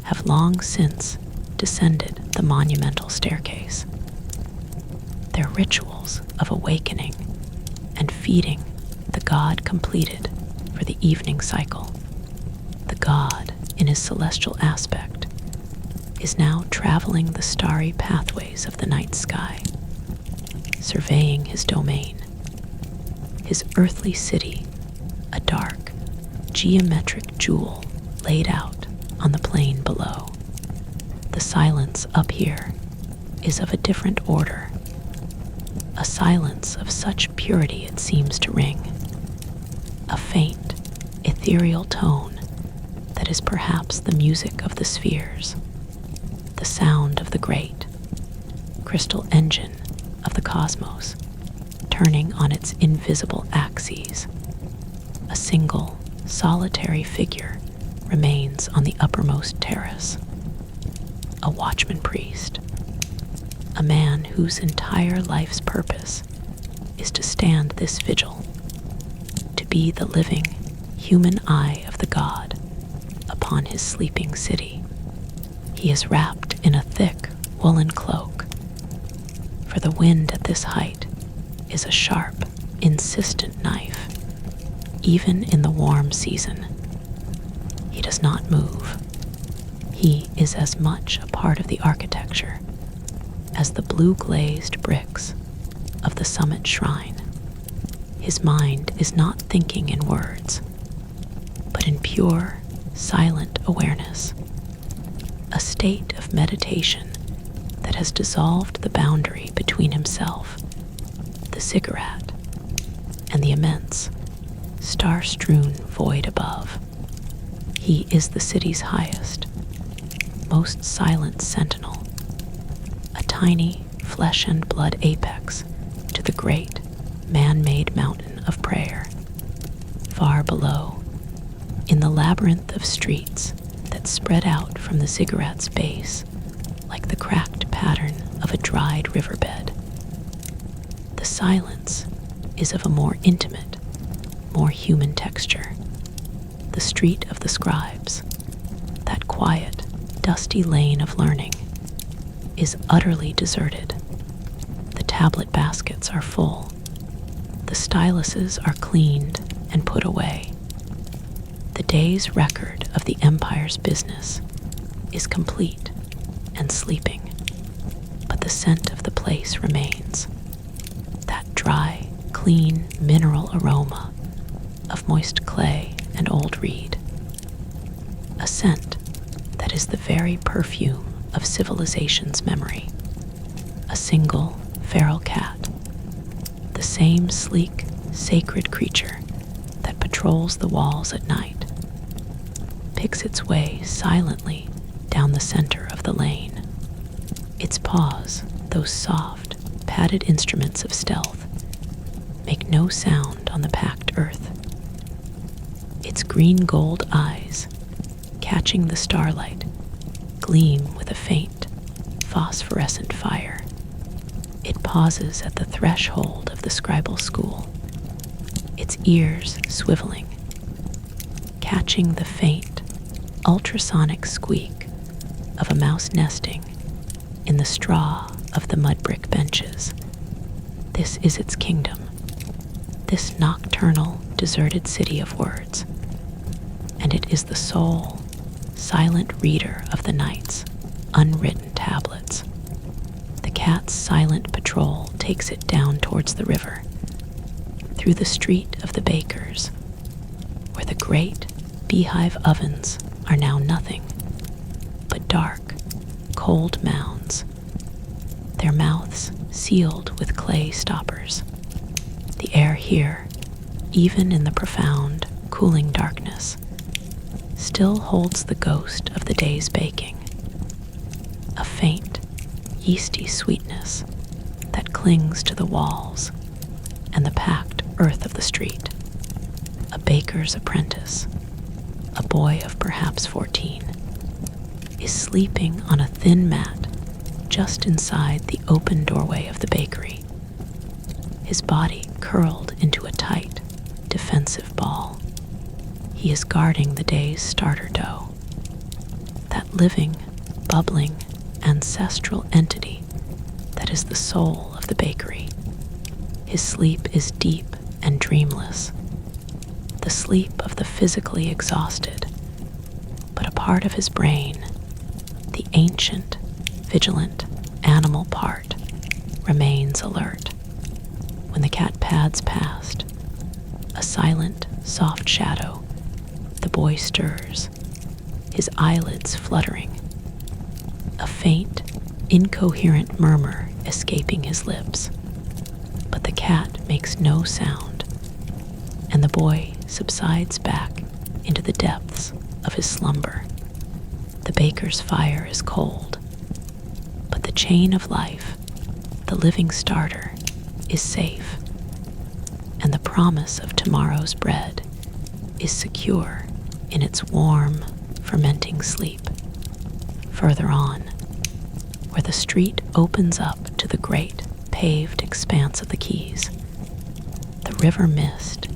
have long since descended the monumental staircase. Their rituals of awakening and feeding the god completed for the evening cycle, the god in his celestial aspect is now traveling the starry pathways of the night sky, surveying his domain, his earthly city, a dark, geometric jewel laid out on the plain below. The silence up here is of a different order, a silence of such purity it seems to ring, a faint, ethereal tone that is perhaps the music of the spheres, the sound of the great, crystal engine of the cosmos turning on its invisible axes. A single, solitary figure remains on the uppermost terrace, a watchman priest, a man whose entire life's purpose is to stand this vigil, to be the living, human eye of the god upon his sleeping city. He is wrapped in a thick woolen cloak, for the wind at this height is a sharp, insistent knife, even in the warm season. He does not move. He is as much a part of the architecture as the blue-glazed bricks of the summit shrine. His mind is not thinking in words, but in pure, silent awareness, a state of meditation that has dissolved the boundary between himself, the ziggurat, and the immense, star-strewn void above. He is the city's highest, most silent sentinel, a tiny, flesh and blood apex to the great, man-made mountain of prayer. Far below, in the labyrinth of streets that spread out from the ziggurat's base like the cracked pattern of a dried riverbed, the silence is of a more intimate, more human texture. The street of the scribes, that quiet, dusty lane of learning, is utterly deserted. The tablet baskets are full. The styluses are cleaned and put away. The day's record of the empire's business is complete and sleeping, but the scent of the place remains. That dry, clean mineral aroma of moist clay and old reed. A scent that is the very perfume of civilization's memory. A single feral cat, the same sleek, sacred creature that patrols the walls at night, picks its way silently down the center of the lane. Its paws, those soft, padded instruments of stealth, make no sound on the packed earth. Its green-gold eyes, catching the starlight, gleam with a faint, phosphorescent fire. It pauses at the threshold of the scribal school, its ears swiveling, catching the faint, ultrasonic squeak of a mouse nesting in the straw of the mud brick benches. This is its kingdom, this nocturnal, deserted city of words, and it is the sole, silent reader of the night's unwritten tablets. The cat's silent patrol takes it down towards the river, through the street of the bakers, where the great beehive ovens are now nothing but dark, cold mounds, their mouths sealed with clay stoppers. The air here, even in the profound, cooling darkness, still holds the ghost of the day's baking, a faint, yeasty sweetness that clings to the walls and the packed earth of the street. A baker's apprentice, a boy of perhaps 14, is sleeping on a thin mat just inside the open doorway of the bakery, his body curled into a tight, defensive ball. He is guarding the day's starter dough, that living, bubbling, ancestral entity that is the soul of the bakery. His sleep is deep and dreamless, the sleep of the physically exhausted, but a part of his brain, the ancient, vigilant, animal part, remains alert. When the cat pads past, a silent, soft shadow, the boy stirs, his eyelids fluttering, a faint, incoherent murmur escaping his lips. But the cat makes no sound, and the boy subsides back into the depths of his slumber. The baker's fire is cold, but the chain of life, the living starter, is safe, and the promise of tomorrow's bread is secure in its warm, fermenting sleep. Further on, where the street opens up to the great, paved expanse of the quays, the river mist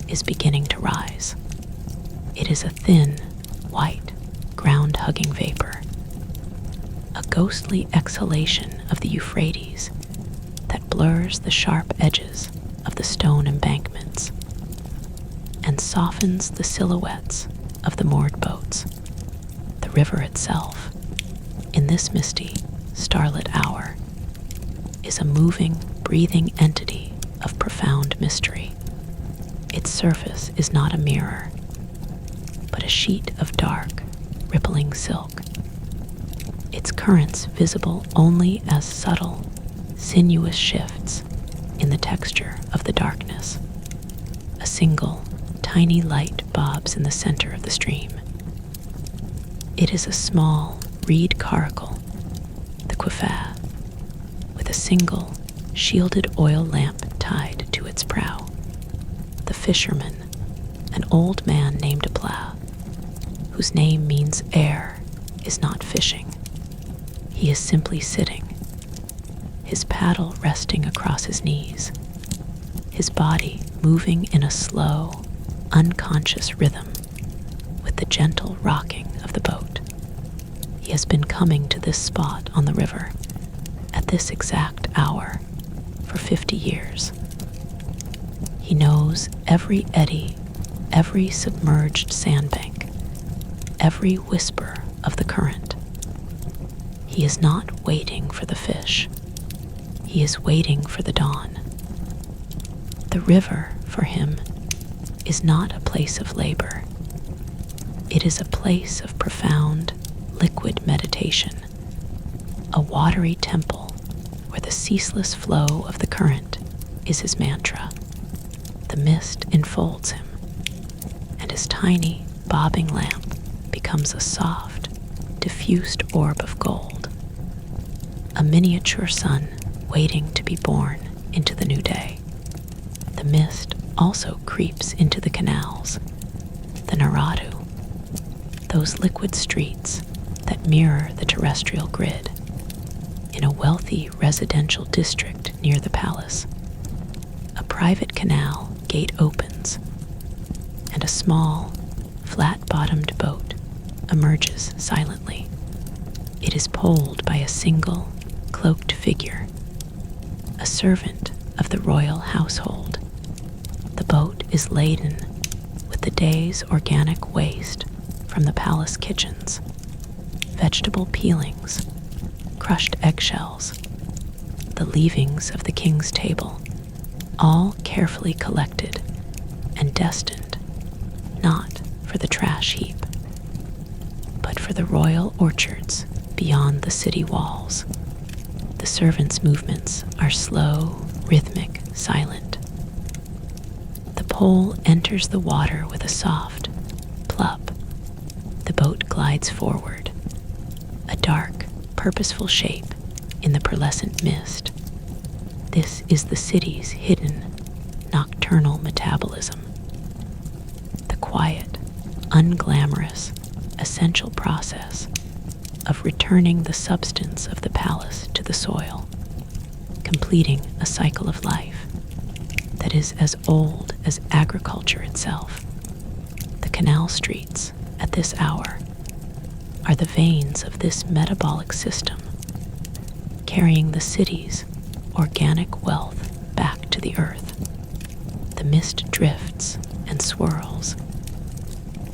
is beginning to rise. It is a thin, white, ground-hugging vapor, a ghostly exhalation of the Euphrates that blurs the sharp edges of the stone embankments and softens the silhouettes of the moored boats. The river itself, in this misty, starlit hour, is a moving, breathing entity of profound mystery. Its surface is not a mirror, but a sheet of dark, rippling silk. Its currents visible only as subtle, sinuous shifts in the texture of the darkness. A single, tiny light bobs in the center of the stream. It is a small reed coracle, the Quiffat, with a a single, shielded oil lamp tied to its prow. The fisherman, an old man named Pla, whose name means air, is not fishing. He is simply sitting, his paddle resting across his knees, his body moving in a slow, unconscious rhythm with the gentle rocking of the boat. He has been coming to this spot on the river at this exact hour for 50 years. He knows every eddy, every submerged sandbank, every whisper of the current. He is not waiting for the fish. He is waiting for the dawn. The river, for him, is not a place of labor. It is a place of profound, liquid meditation, a watery temple where the ceaseless flow of the current is his mantra. The mist enfolds him, and his tiny, bobbing lamp becomes a soft, diffused orb of gold, a miniature sun waiting to be born into the new day. The mist also creeps into the canals, the Naradu, those liquid streets that mirror the terrestrial grid. In a wealthy residential district near the palace, a private canal gate opens, and a small, flat-bottomed boat emerges silently. It is poled by a single, cloaked figure, a servant of the royal household. The boat is laden with the day's organic waste from the palace kitchens, vegetable peelings, crushed eggshells, the leavings of the king's table, all carefully collected and destined not for the trash heap, but for the royal orchards beyond the city walls. The servants' movements are slow, rhythmic, silent. The pole enters the water with a soft plop. The boat glides forward, a dark, purposeful shape in the pearlescent mist. This is the city's hidden, nocturnal metabolism. The quiet, unglamorous, essential process of returning the substance of the palace to the soil, completing a cycle of life that is as old as agriculture itself. The canal streets, at this hour, are the veins of this metabolic system, carrying the city's organic wealth back to the earth. The mist drifts and swirls,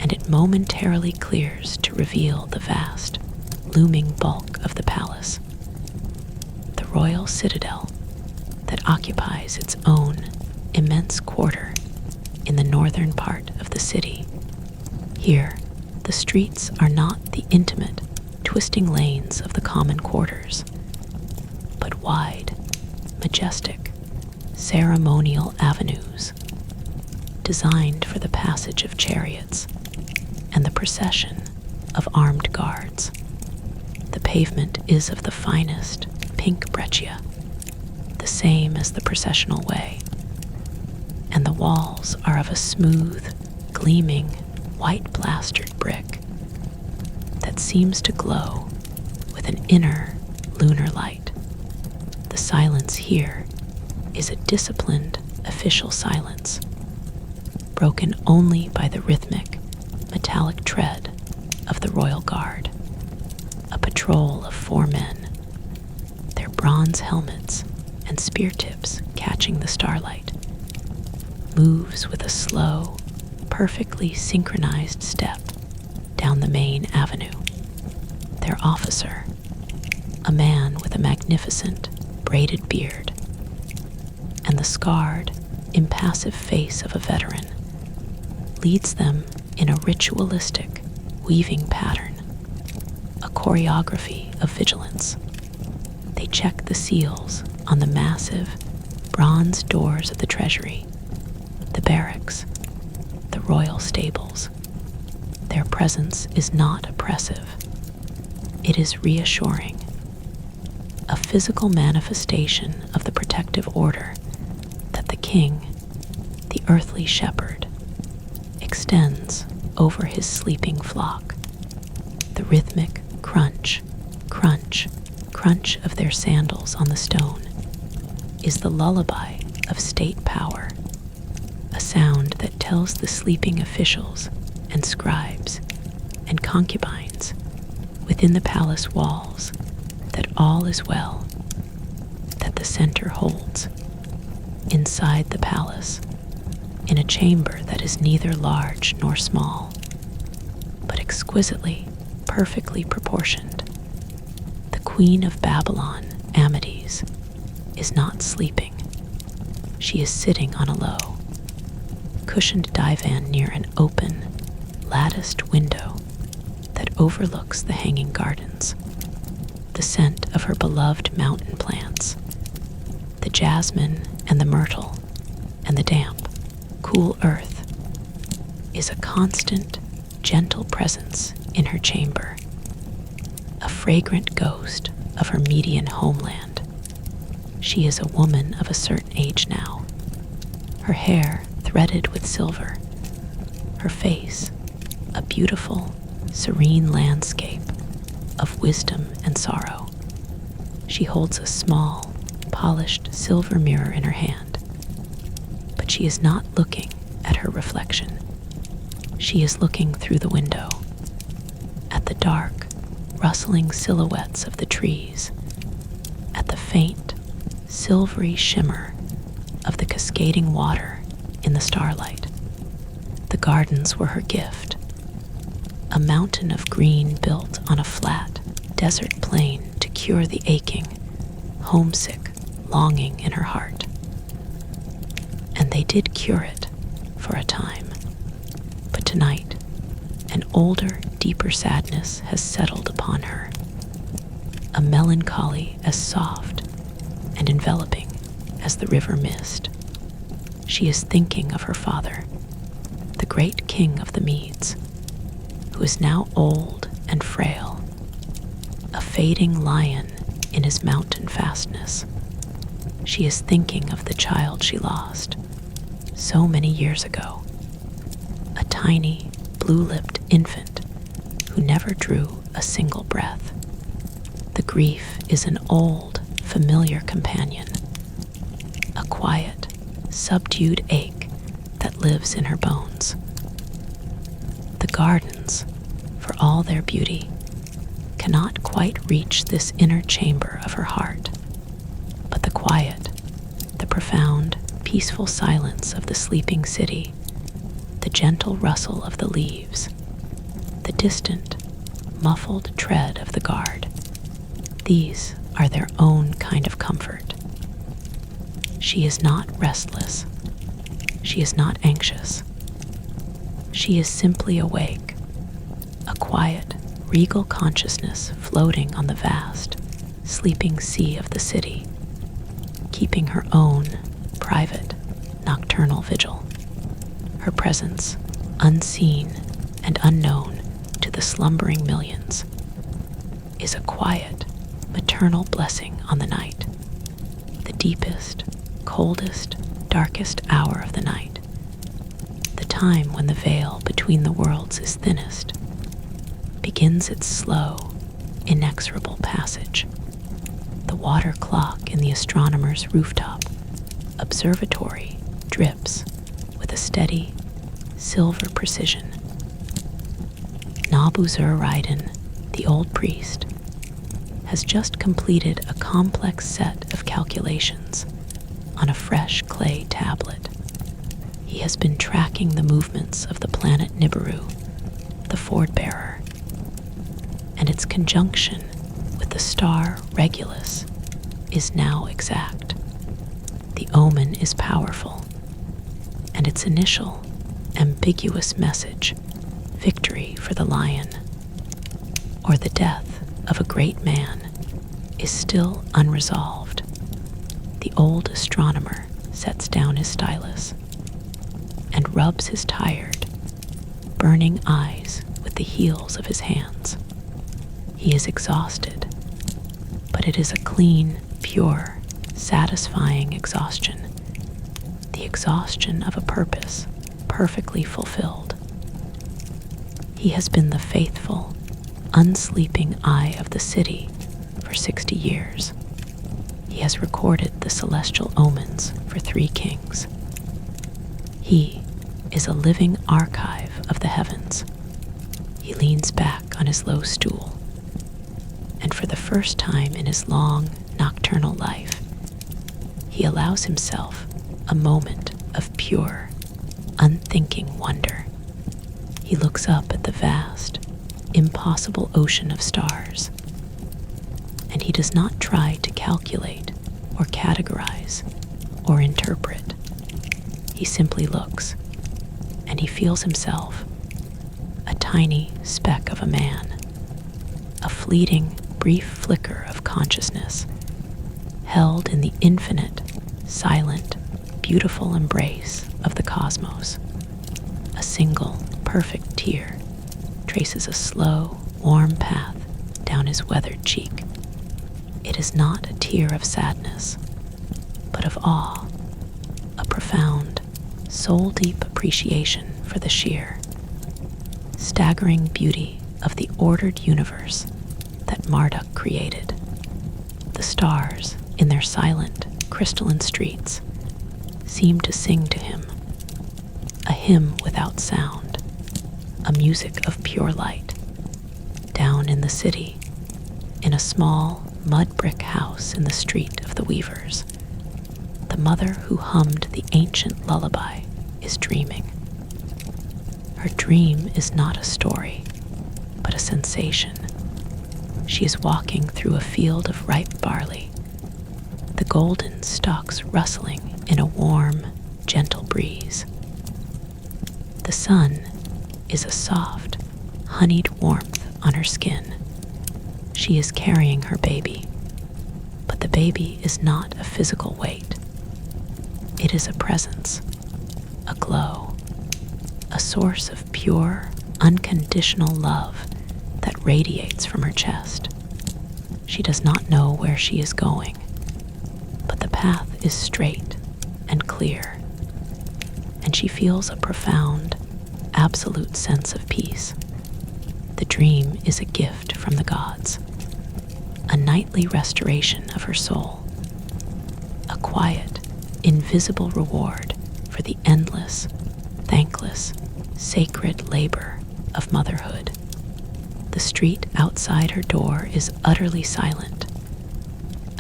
and it momentarily clears to reveal the vast, looming bulk of the palace, the royal citadel that occupies its own immense quarter in the northern part of the city. Here, the streets are not the intimate, twisting lanes of the common quarters, but wide, majestic, ceremonial avenues designed for the passage of chariots and the procession of armed guards. The pavement is of the finest pink breccia, the same as the processional way, and the walls are of a smooth, gleaming, white plastered brick that seems to glow with an inner lunar light. The silence here is a disciplined, official silence, broken only by the rhythmic, metallic tread of the royal guard. A patrol of 4 men, their bronze helmets and spear tips catching the starlight, moves with a slow, perfectly synchronized step down the main avenue. Their officer, a man with a magnificent braided beard and the scarred, impassive face of a veteran, leads them in a ritualistic, weaving pattern, a choreography of vigilance. They check the seals on the massive, bronze doors of the treasury, the barracks, the royal stables. Their presence is not oppressive. It is reassuring. A physical manifestation of the protective order that the king, the earthly shepherd, extends over his sleeping flock. The rhythmic crunch, crunch, crunch of their sandals on the stone is the lullaby of state power, a sound that tells the sleeping officials and scribes and concubines within the palace walls that all is well, that the center holds, inside the palace, in a chamber that is neither large nor small, but exquisitely, perfectly proportioned. The Queen of Babylon, Amides, is not sleeping. She is sitting on a low, cushioned divan near an open, latticed window that overlooks the hanging gardens. The scent of her beloved mountain plants, the jasmine and the myrtle and the damp, cool earth, is a constant, gentle presence in her chamber, a fragrant ghost of her Median homeland. She is a woman of a certain age now, her hair threaded with silver, her face a beautiful, serene landscape of wisdom and sorrow. She holds a small, polished silver mirror in her hand, but she is not looking at her reflection. She is looking through the window at the dark, rustling silhouettes of the trees, at the faint, silvery shimmer of the cascading water in the starlight. The gardens were her gift, a mountain of green built on a flat, desert plain to cure the aching, homesick longing in her heart. And they did cure it for a time. But tonight, an older, deeper sadness has settled upon her, a melancholy as soft and enveloping as the river mist. She is thinking of her father, the great king of the Medes, who is now old and frail, a fading lion in his mountain fastness. She is thinking of the child she lost so many years ago, a tiny, blue-lipped infant who never drew a single breath. The grief is an old, familiar companion, a quiet, subdued ache that lives in her bones. The gardens, for all their beauty, cannot quite reach this inner chamber of her heart, but the quiet, the profound, peaceful silence of the sleeping city, the gentle rustle of the leaves, the distant, muffled tread of the guard, these are their own kind of comfort. She is not restless. She is not anxious. She is simply awake, a quiet, regal consciousness floating on the vast, sleeping sea of the city, keeping her own private, nocturnal vigil. Her presence, unseen and unknown to the slumbering millions, is a quiet, maternal blessing on the night, the deepest, coldest, darkest hour of the night, the time when the veil between the worlds is thinnest, begins its slow, inexorable passage. The water clock in the astronomer's rooftop observatory drips with a steady, silver precision. Nabu-Zuraridin, the old priest, has just completed a complex set of calculations on a fresh clay tablet. He has been tracking the movements of the planet Nibiru, the Ford-bearer, and its conjunction with the star Regulus is now exact. The omen is powerful, and its initial, ambiguous message, victory for the lion, or the death of a great man, is still unresolved. The old astronomer sets down his stylus and rubs his tired, burning eyes with the heels of his hands. He is exhausted, but it is a clean clean, pure, satisfying exhaustion. The exhaustion of a purpose perfectly fulfilled. He has been the faithful, unsleeping eye of the city for 60 years. He has recorded the celestial omens for 3 kings. He is a living archive of the heavens. He leans back on his low stool, and for the first time in his long, nocturnal life, he allows himself a moment of pure, unthinking wonder. He looks up at the vast, impossible ocean of stars, and he does not try to calculate or categorize or interpret. He simply looks, and he feels himself a tiny speck of a man, a fleeting, brief flicker of consciousness, held in the infinite, silent, beautiful embrace of the cosmos. A single, perfect tear traces a slow, warm path down his weathered cheek. It is not a tear of sadness, but of awe, a profound, soul-deep appreciation for the sheer, staggering beauty of the ordered universe that Marduk created. The stars, in their silent, crystalline streets, seem to sing to him, a hymn without sound, a music of pure light. Down in the city, in a small, mud-brick house in the street of the weavers, the mother who hummed the ancient lullaby is dreaming. Her dream is not a story, but a sensation. She is walking through a field of ripe barley, the golden stalks rustling in a warm, gentle breeze. The sun is a soft, honeyed warmth on her skin. She is carrying her baby, but the baby is not a physical weight. It is a presence, a glow, a source of pure, unconditional love that radiates from her chest. She does not know where she is going, but the path is straight and clear, and she feels a profound, absolute sense of peace. The dream is a gift from the gods, a nightly restoration of her soul, a quiet, invisible reward for the endless, thankless, sacred labor of motherhood. The street outside her door is utterly silent,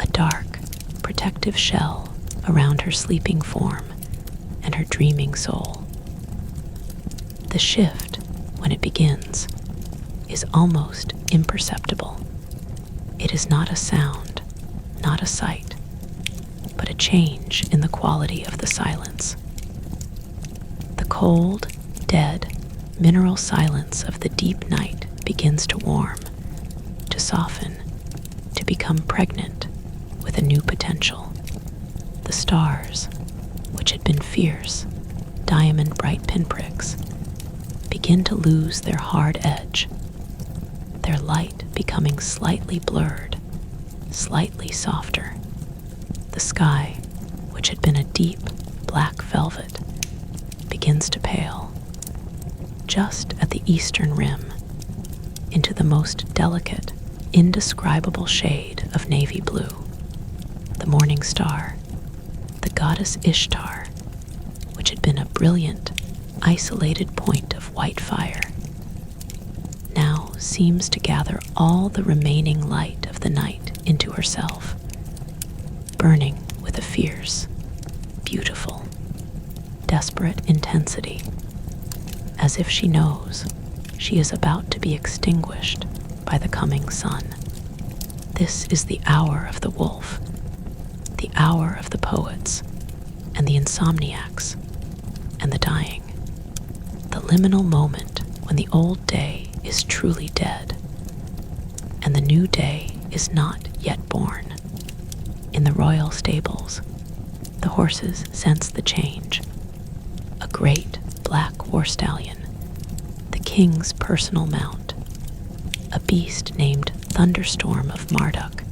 a dark, protective shell around her sleeping form and her dreaming soul. The shift, when it begins, is almost imperceptible. It is not a sound, not a sight, but a change in the quality of the silence. The cold, dead, mineral silence of the deep night begins to warm, to soften, to become pregnant with a new potential. The stars, which had been fierce, diamond-bright pinpricks, begin to lose their hard edge, their light becoming slightly blurred, slightly softer. The sky, which had been a deep, black velvet, begins to pale, just at the eastern rim, into the most delicate, indescribable shade of navy blue. The morning star, the goddess Ishtar, which had been a brilliant, isolated point of white fire, now seems to gather all the remaining light of the night into herself, burning with a fierce, beautiful, desperate intensity, as if she knows she is about to be extinguished by the coming sun. This is the hour of the wolf, the hour of the poets, and the insomniacs, and the dying, the liminal moment when the old day is truly dead, and the new day is not yet born. In the royal stables, the horses sense the change. A great black horse stallion, the king's personal mount, a beast named Thunderstorm of Marduk,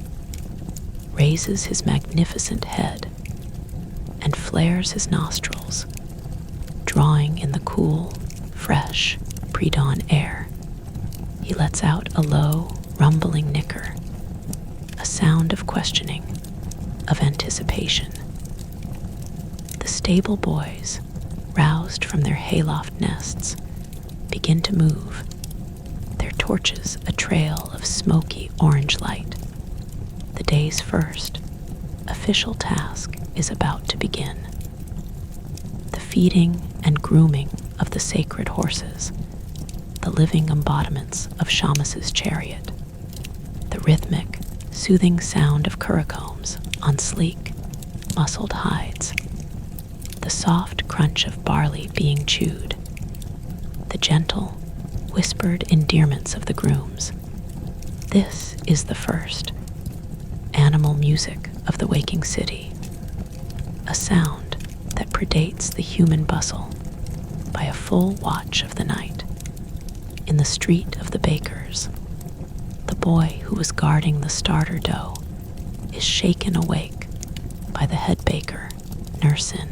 raises his magnificent head and flares his nostrils, drawing in the cool, fresh, pre-dawn air. He lets out a low, rumbling nicker, a sound of questioning, of anticipation. The stable boys, roused from their hayloft nests, begin to move, their torches a trail of smoky orange light. The day's first official task is about to begin. The feeding and grooming of the sacred horses, the living embodiments of Shamus's chariot, the rhythmic, soothing sound of curricombs on sleek, muscled hides, the soft crunch of barley being chewed, the gentle, whispered endearments of the grooms. This is the first animal music of the waking city, a sound that predates the human bustle by a full watch of the night. In the street of the bakers, the boy who was guarding the starter dough is shaken awake by the head baker, Nursin.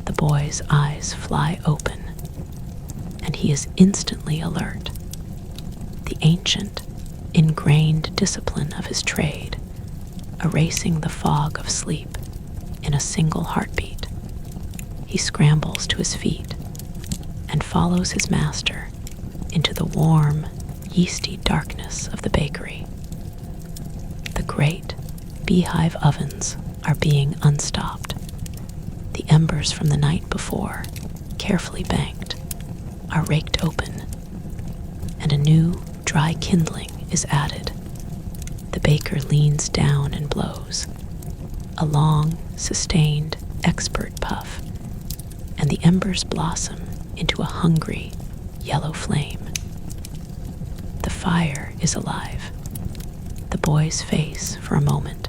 The boy's eyes fly open, and he is instantly alert. The ancient, ingrained discipline of his trade, erasing the fog of sleep in a single heartbeat. He scrambles to his feet and follows his master into the warm, yeasty darkness of the bakery. The great beehive ovens are being unstopped. The embers from the night before, carefully banked, are raked open, and a new, dry kindling is added. The baker leans down and blows, a long, sustained, expert puff, and the embers blossom into a hungry, yellow flame. The fire is alive. The boy's face, for a moment,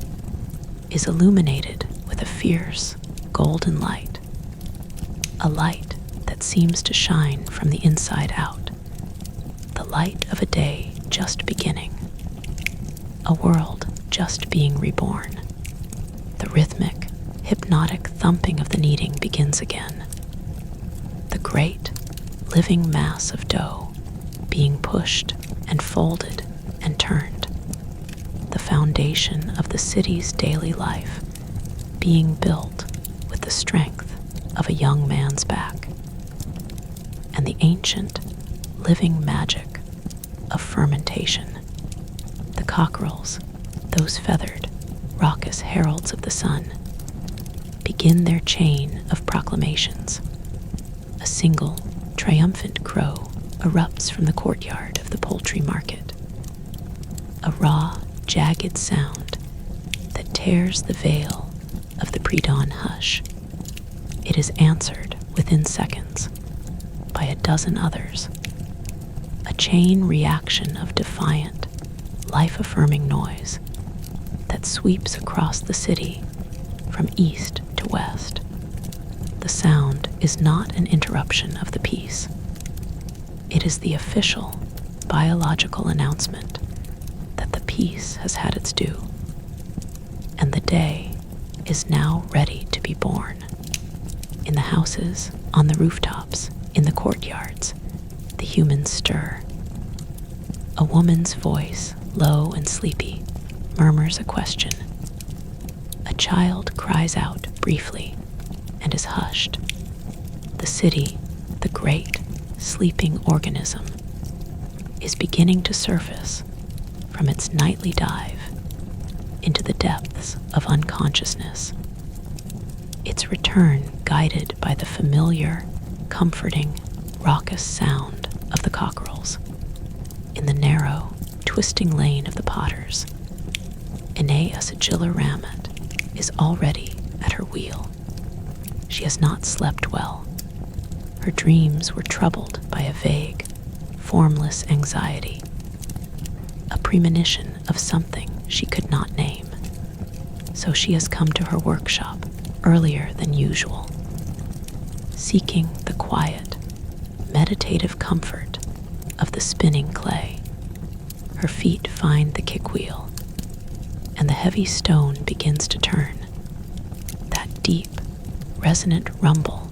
is illuminated with a fierce, golden light, a light that seems to shine from the inside out, the light of a day just beginning, a world just being reborn. The rhythmic, hypnotic thumping of the kneading begins again. The great, living mass of dough being pushed and folded and turned. The foundation of the city's daily life being built with the strength of a young man's back. And the ancient, living magic of fermentation. The cockerels, those feathered, raucous heralds of the sun, begin their chain of proclamations. A single, triumphant crow erupts from the courtyard of the poultry market. A raw, jagged sound that tears the veil of the pre-dawn hush. It is answered within seconds by a dozen others. A chain reaction of defiant, life-affirming noise that sweeps across the city from east to west. The sound is not an interruption of the peace. It is the official, biological announcement that the peace has had its due, and the day is now ready to be born. In the houses, on the rooftops, in the courtyards, the humans stir. A woman's voice, low and sleepy, murmurs a question. A child cries out briefly and is hushed. The city, the great, sleeping organism, is beginning to surface from its nightly dive into the depths of unconsciousness. Its return guided by the familiar, comforting, raucous sound of the cockerels. In the narrow, twisting lane of the potters, Inea Sigilla Ramet is already at her wheel. She has not slept well. Her dreams were troubled by a vague, formless anxiety, a premonition of something she could not name. So she has come to her workshop earlier than usual, seeking the quiet, meditative comfort of the spinning clay. Her feet find the kick wheel, and the heavy stone begins to turn. That deep, resonant rumble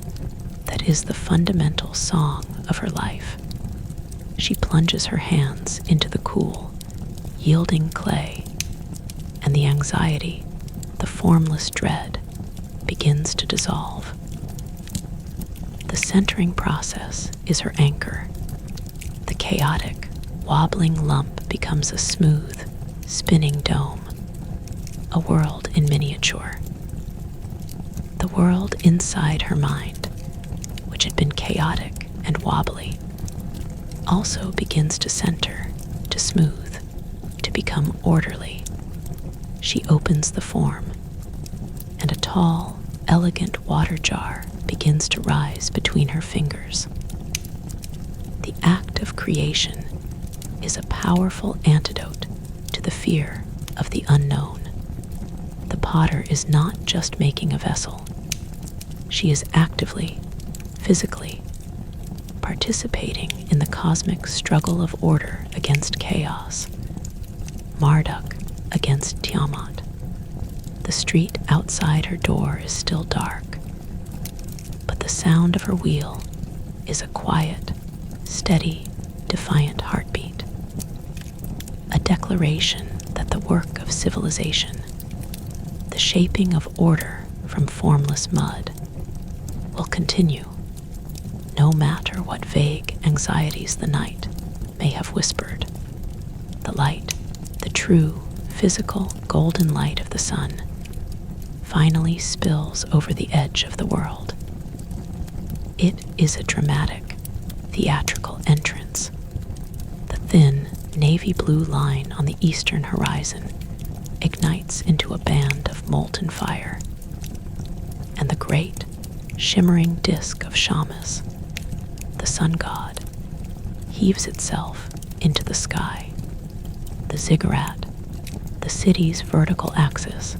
that is the fundamental song of her life. She plunges her hands into the cool, yielding clay, and the anxiety, the formless dread, begins to dissolve. The centering process is her anchor. The chaotic, wobbling lump becomes a smooth, spinning dome, a world in miniature. The world inside her mind, which had been chaotic and wobbly, also begins to center, to smooth, to become orderly. She opens the form, and a tall, elegant water jar begins to rise between her fingers. The act of creation is a powerful antidote to the fear of the unknown. The potter is not just making a vessel. She is actively, physically, participating in the cosmic struggle of order against chaos. Marduk against Tiamat. The street outside her door is still dark, but the sound of her wheel is a quiet, steady, defiant heartbeat. A declaration that the work of civilization, the shaping of order from formless mud, will continue, no matter what vague anxieties the night may have whispered. The light, the true, physical, golden light of the sun, finally spills over the edge of the world. It is a dramatic, theatrical entrance. The thin, navy blue line on the eastern horizon ignites into a band of molten fire, and the great, shimmering disk of Shamus, the sun god, heaves itself into the sky. The ziggurat, the city's vertical axis,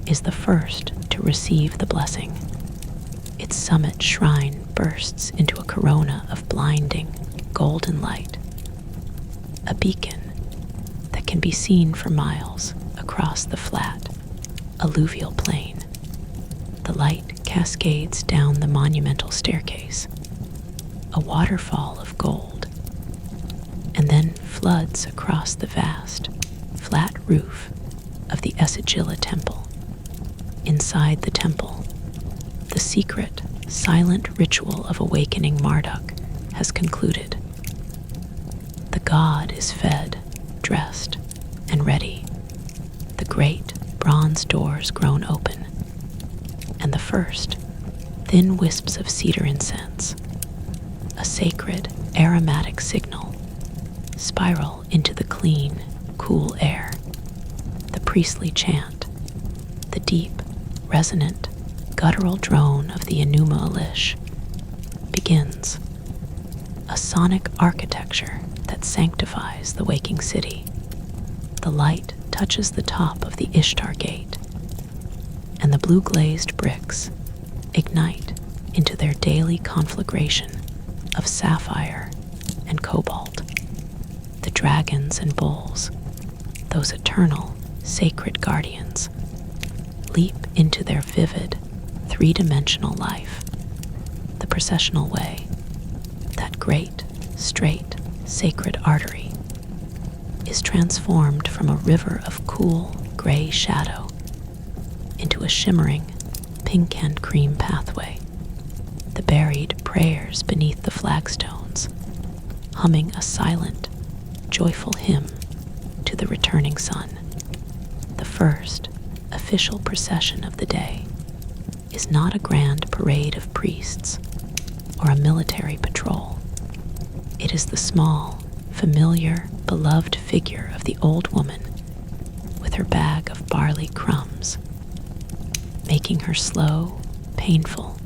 is the first to receive the blessing. Its summit shrine bursts into a corona of blinding, golden light, a beacon that can be seen for miles across the flat, alluvial plain. The light cascades down the monumental staircase, a waterfall of gold, and then floods across the vast, flat roof of the Esagila temple. Inside the temple, the secret, silent ritual of awakening Marduk has concluded. The god is fed, dressed, and ready. The great bronze doors groan open, and the first, thin wisps of cedar incense, a sacred, aromatic signal, spiral into the clean, cool air. The priestly chant, the deep, resonant, guttural drone of the Enuma Elish, begins, a sonic architecture that sanctifies the waking city. The light touches the top of the Ishtar Gate, and the blue-glazed bricks ignite into their daily conflagration of sapphire and cobalt. The dragons and bulls, those eternal, sacred guardians, leap into their vivid, three-dimensional life. The processional way, that great, straight, sacred artery, is transformed from a river of cool, gray shadow into a shimmering, pink and cream pathway. The buried prayers beneath the flagstones, humming a silent, joyful hymn to the returning sun. The first official procession of the day is not a grand parade of priests or a military patrol. It is the small, familiar, beloved figure of the old woman with her bag of barley crumbs, making her slow, painful,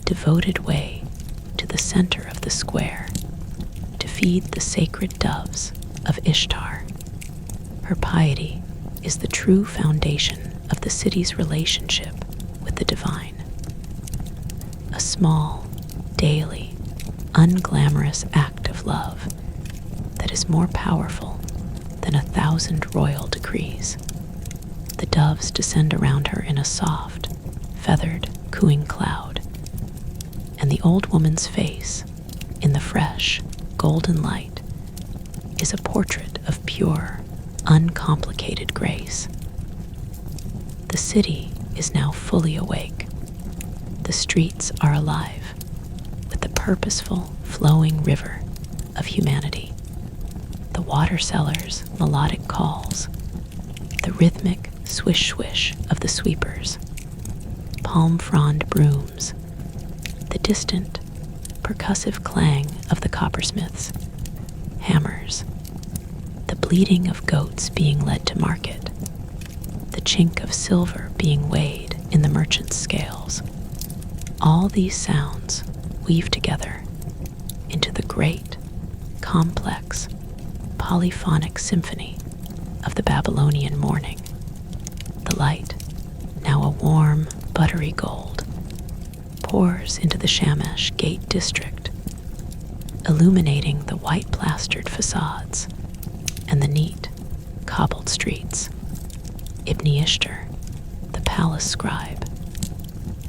devoted way to the center of the square to feed the sacred doves of Ishtar. Her piety is the true foundation of the city's relationship with the divine. A small, daily, unglamorous act of love that is more powerful than 1,000 royal decrees. The doves descend around her in a soft, feathered, cooing cloud, and the old woman's face, in the fresh, golden light, is a portrait of pure, uncomplicated grace. The city is now fully awake. The streets are alive with the purposeful, flowing river of humanity. The water seller's melodic calls, the rhythmic swish-swish of the sweepers, palm frond brooms, the distant, percussive clang of the coppersmiths, hammers, the bleating of goats being led to market, the chink of silver being weighed in the merchant's scales. All these sounds weave together into the great, complex, polyphonic symphony of the Babylonian morning. The light, now a warm, buttery gold, pours into the Shamash Gate district, illuminating the white-plastered facades and the neat, cobbled streets. Ibn Ishtar, the palace scribe,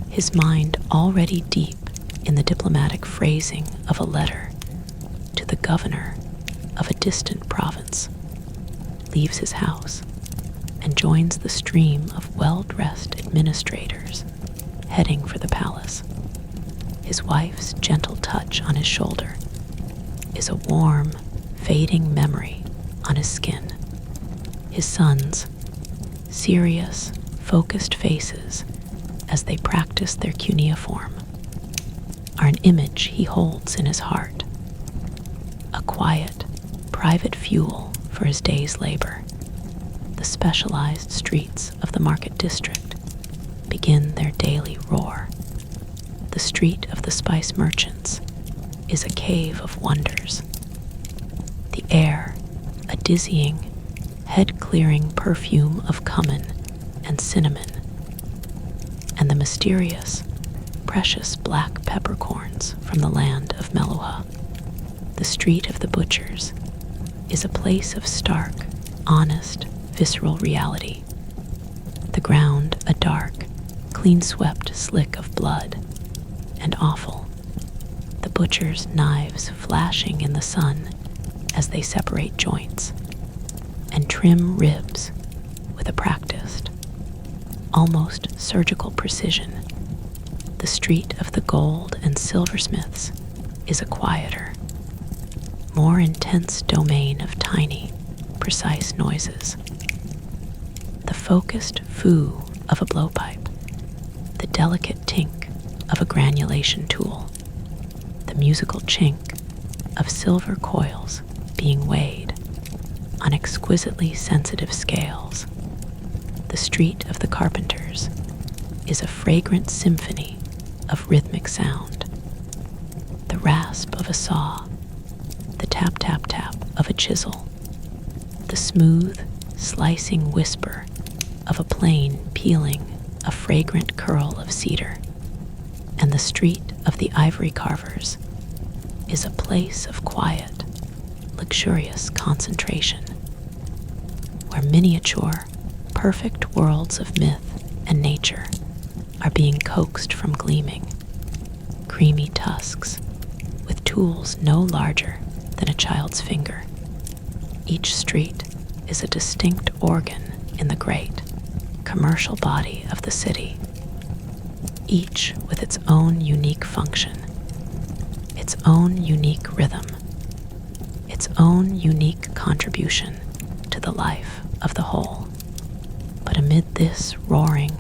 his mind already deep in the diplomatic phrasing of a letter to the governor of a distant province, leaves his house and joins the stream of well-dressed administrators heading for the palace. His wife's gentle touch on his shoulder is a warm, fading memory on his skin. His sons, serious, focused faces as they practice their cuneiform, are an image he holds in his heart, a quiet, private fuel for his day's labor. The specialized streets of the market district begin their daily roar. The street of the spice merchants is a cave of wonders. The air, a dizzying, head-clearing perfume of cumin and cinnamon, and the mysterious, precious black peppercorns from the land of Meluha. The street of the butchers is a place of stark, honest, visceral reality. The ground a dark, clean-swept slick of blood and offal. The butcher's knives flashing in the sun as they separate joints and trim ribs with a practiced, almost surgical precision. The street of the gold and silversmiths is a quieter, more intense domain of tiny, precise noises. The focused foo of a blowpipe, the delicate tink of a granulation tool, the musical chink of silver coils being weighed on exquisitely sensitive scales. The street of the carpenters is a fragrant symphony of rhythmic sound. The rasp of a saw, the tap-tap-tap of a chisel, the smooth, slicing whisper of a plane peeling a fragrant curl of cedar, and the street of the ivory carvers is a place of quiet, luxurious concentration, where miniature, perfect worlds of myth and nature are being coaxed from gleaming, creamy tusks with tools no larger than a child's finger. Each street is a distinct organ in the great, commercial body of the city, each with its own unique function, its own unique rhythm, its own unique contribution to the life of the whole. But amid this roaring,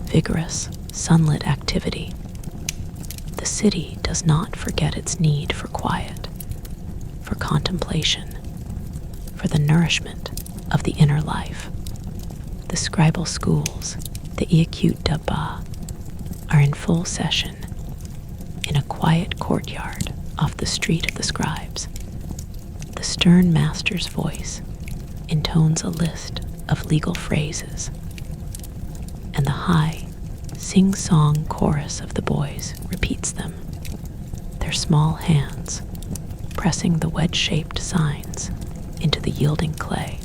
vigorous, sunlit activity, the city does not forget its need for quiet, for contemplation, for the nourishment of the inner life. The scribal schools, the Iakut Dabba, are in full session in a quiet courtyard off the street of the scribes. The stern master's voice intones a list of legal phrases, and the high, sing-song chorus of the boys repeats them, their small hands pressing the wedge-shaped signs into the yielding clay.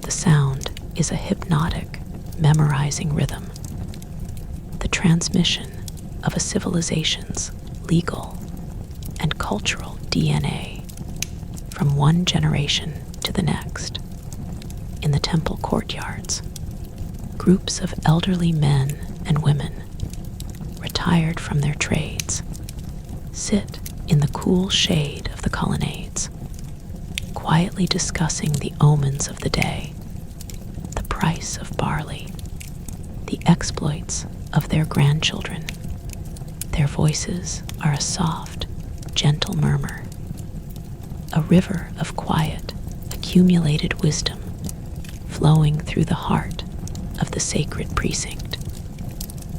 The sound is a hypnotic, memorizing rhythm, the transmission of a civilization's legal and cultural DNA from one generation to the next. In the temple courtyards, groups of elderly men and women, retired from their trades, sit in the cool shade of the colonnades, quietly discussing the omens of the day, the price of barley, the exploits of their grandchildren. Their voices are a soft, gentle murmur, a river of quiet, accumulated wisdom flowing through the heart of the sacred precinct.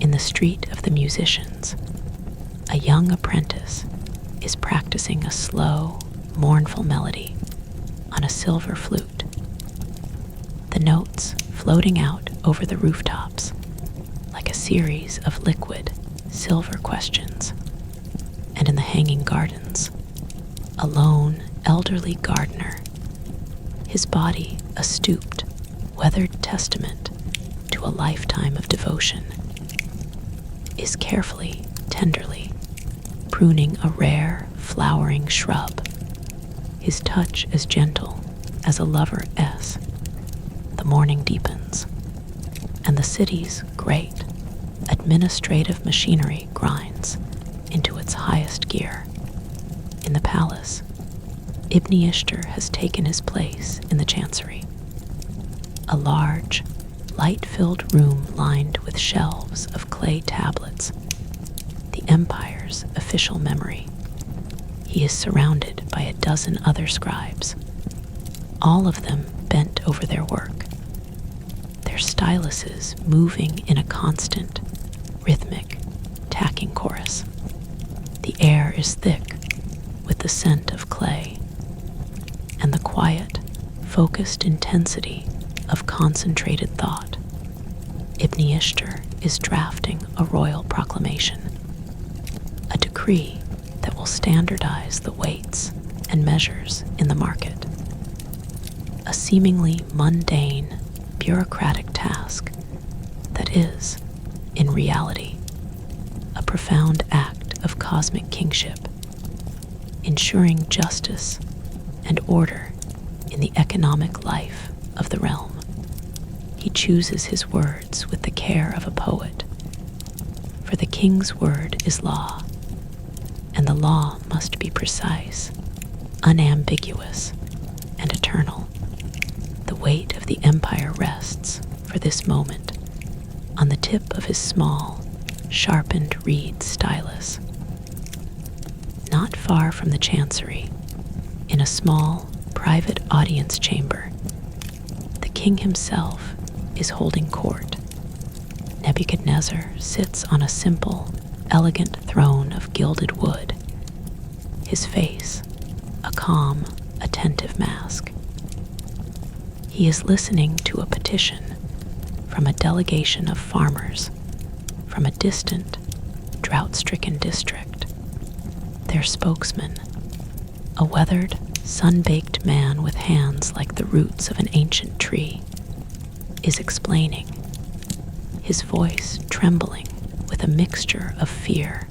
In the street of the musicians, a young apprentice is practicing a slow, mournful melody on a silver flute. The notes floating out over the rooftops like a series of liquid, silver questions. And in the hanging gardens, a lone, elderly gardener, his body a stooped, weathered testament to a lifetime of devotion, is carefully, tenderly pruning a rare, flowering shrub, his touch as gentle as a lover S. The morning deepens, and the city's great administrative machinery grinds into its highest gear. In the palace, Ibn Ishtar has taken his place in the chancery, a large, light-filled room lined with shelves of clay tablets, the empire's official memory. He is surrounded by a dozen other scribes, all of them bent over their work, their styluses moving in a constant, rhythmic, tacking chorus. The air is thick with the scent of clay and the quiet, focused intensity of concentrated thought. Ibn Ishtar is drafting a royal proclamation, a decree that will standardize the weights and measures in the market. A seemingly mundane, bureaucratic task that is, in reality, a profound act of cosmic kingship, ensuring justice and order in the economic life of the realm. He chooses his words with the care of a poet, for the king's word is law, and the law must be precise, unambiguous, and eternal. The weight of the empire rests, for this moment, on the tip of his small, sharpened reed stylus. Not far from the chancery, in a small, private audience chamber, the king himself is holding court. Nebuchadnezzar sits on a simple, elegant throne of gilded wood, his face a calm, attentive mask. He is listening to a petition from a delegation of farmers from a distant, drought-stricken district. Their spokesman, a weathered, sun-baked man with hands like the roots of an ancient tree, is explaining, his voice trembling with a mixture of fear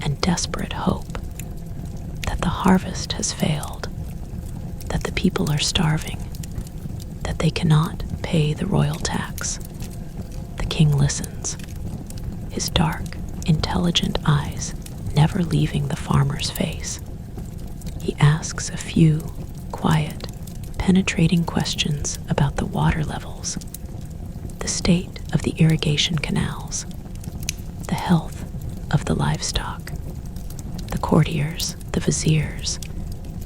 and desperate hope that the harvest has failed, that the people are starving, that they cannot pay the royal tax. The king listens, his dark, intelligent eyes never leaving the farmer's face. He asks a few quiet, penetrating questions about the water levels, the state of the irrigation canals, the health of the livestock. The courtiers, the viziers,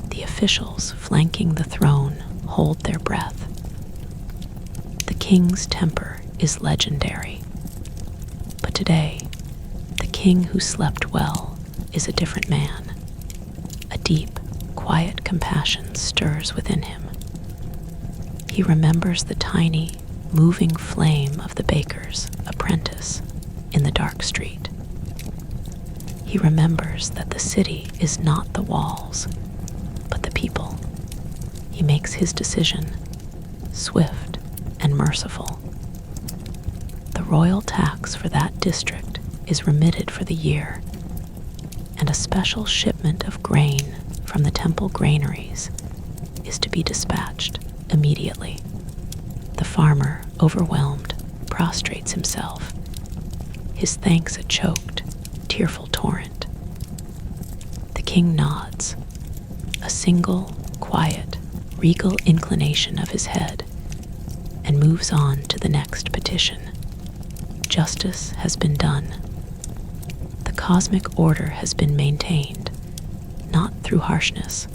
the officials flanking the throne hold their breath. The king's temper is legendary. But today, the king who slept well is a different man. A deep, quiet compassion stirs within him. He remembers the tiny, moving flame of the baker's apprentice in the dark street. He remembers that the city is not the walls, but the people. He makes his decision, swift and merciful. royal tax for that district is remitted for the year, and a special shipment of grain from the temple granaries is to be dispatched immediately. The farmer, overwhelmed, prostrates himself, his thanks a choked, tearful torrent. The king nods, a single, quiet, regal inclination of his head, and moves on to the next petition. Justice has been done. The cosmic order has been maintained, not through harshness,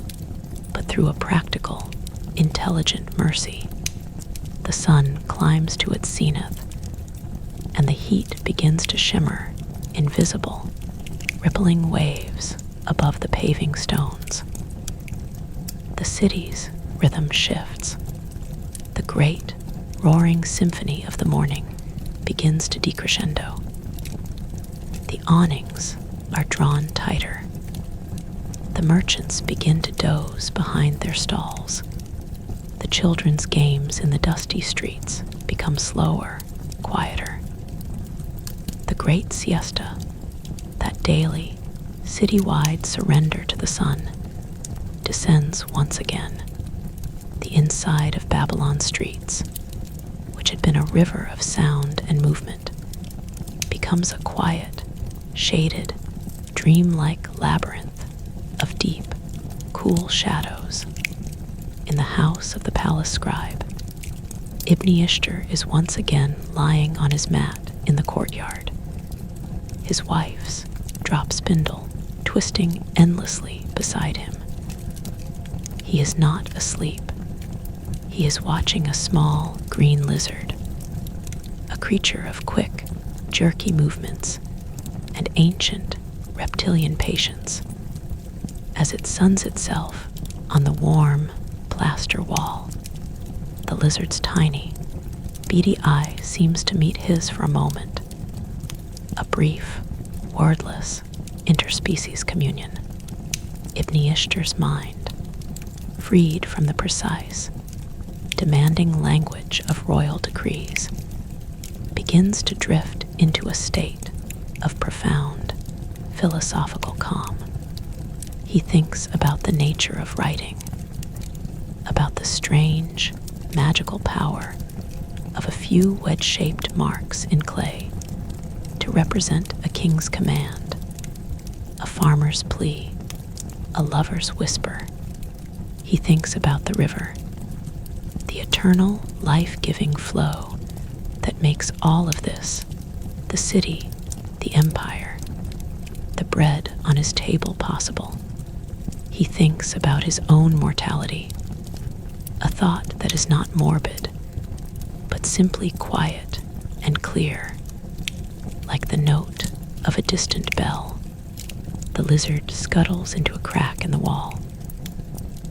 but through a practical, intelligent mercy. The sun climbs to its zenith, and the heat begins to shimmer, invisible, rippling waves above the paving stones. The city's rhythm shifts. The great, roaring symphony of the morning begins to decrescendo. The awnings are drawn tighter. The merchants begin to doze behind their stalls. The children's games in the dusty streets become slower, quieter. The great siesta, that daily, city-wide surrender to the sun, descends once again. The inside of Babylon streets, which had been a river of sound and movement, becomes a quiet, shaded, dreamlike labyrinth of deep, cool shadows. In the house of the palace scribe, Ibn Ishtar is once again lying on his mat in the courtyard. His wife's drop spindle twisting endlessly beside him. He is not asleep. He is watching a small green lizard, a creature of quick, jerky movements and ancient reptilian patience, as it suns itself on the warm plaster wall. The lizard's tiny, beady eye seems to meet his for a moment. A brief, wordless, interspecies communion. Ibn Ishtar's mind, freed from the precise, demanding language of royal decrees, begins to drift into a state of profound, philosophical calm. He thinks about the nature of writing, about the strange, magical power of a few wedge-shaped marks in clay to represent a king's command, a farmer's plea, a lover's whisper. He thinks about the river, the eternal, life-giving flow that makes all of this, the city, the empire, the bread on his table possible. He thinks about his own mortality, a thought that is not morbid, but simply quiet and clear, like the note of a distant bell. The lizard scuttles into a crack in the wall,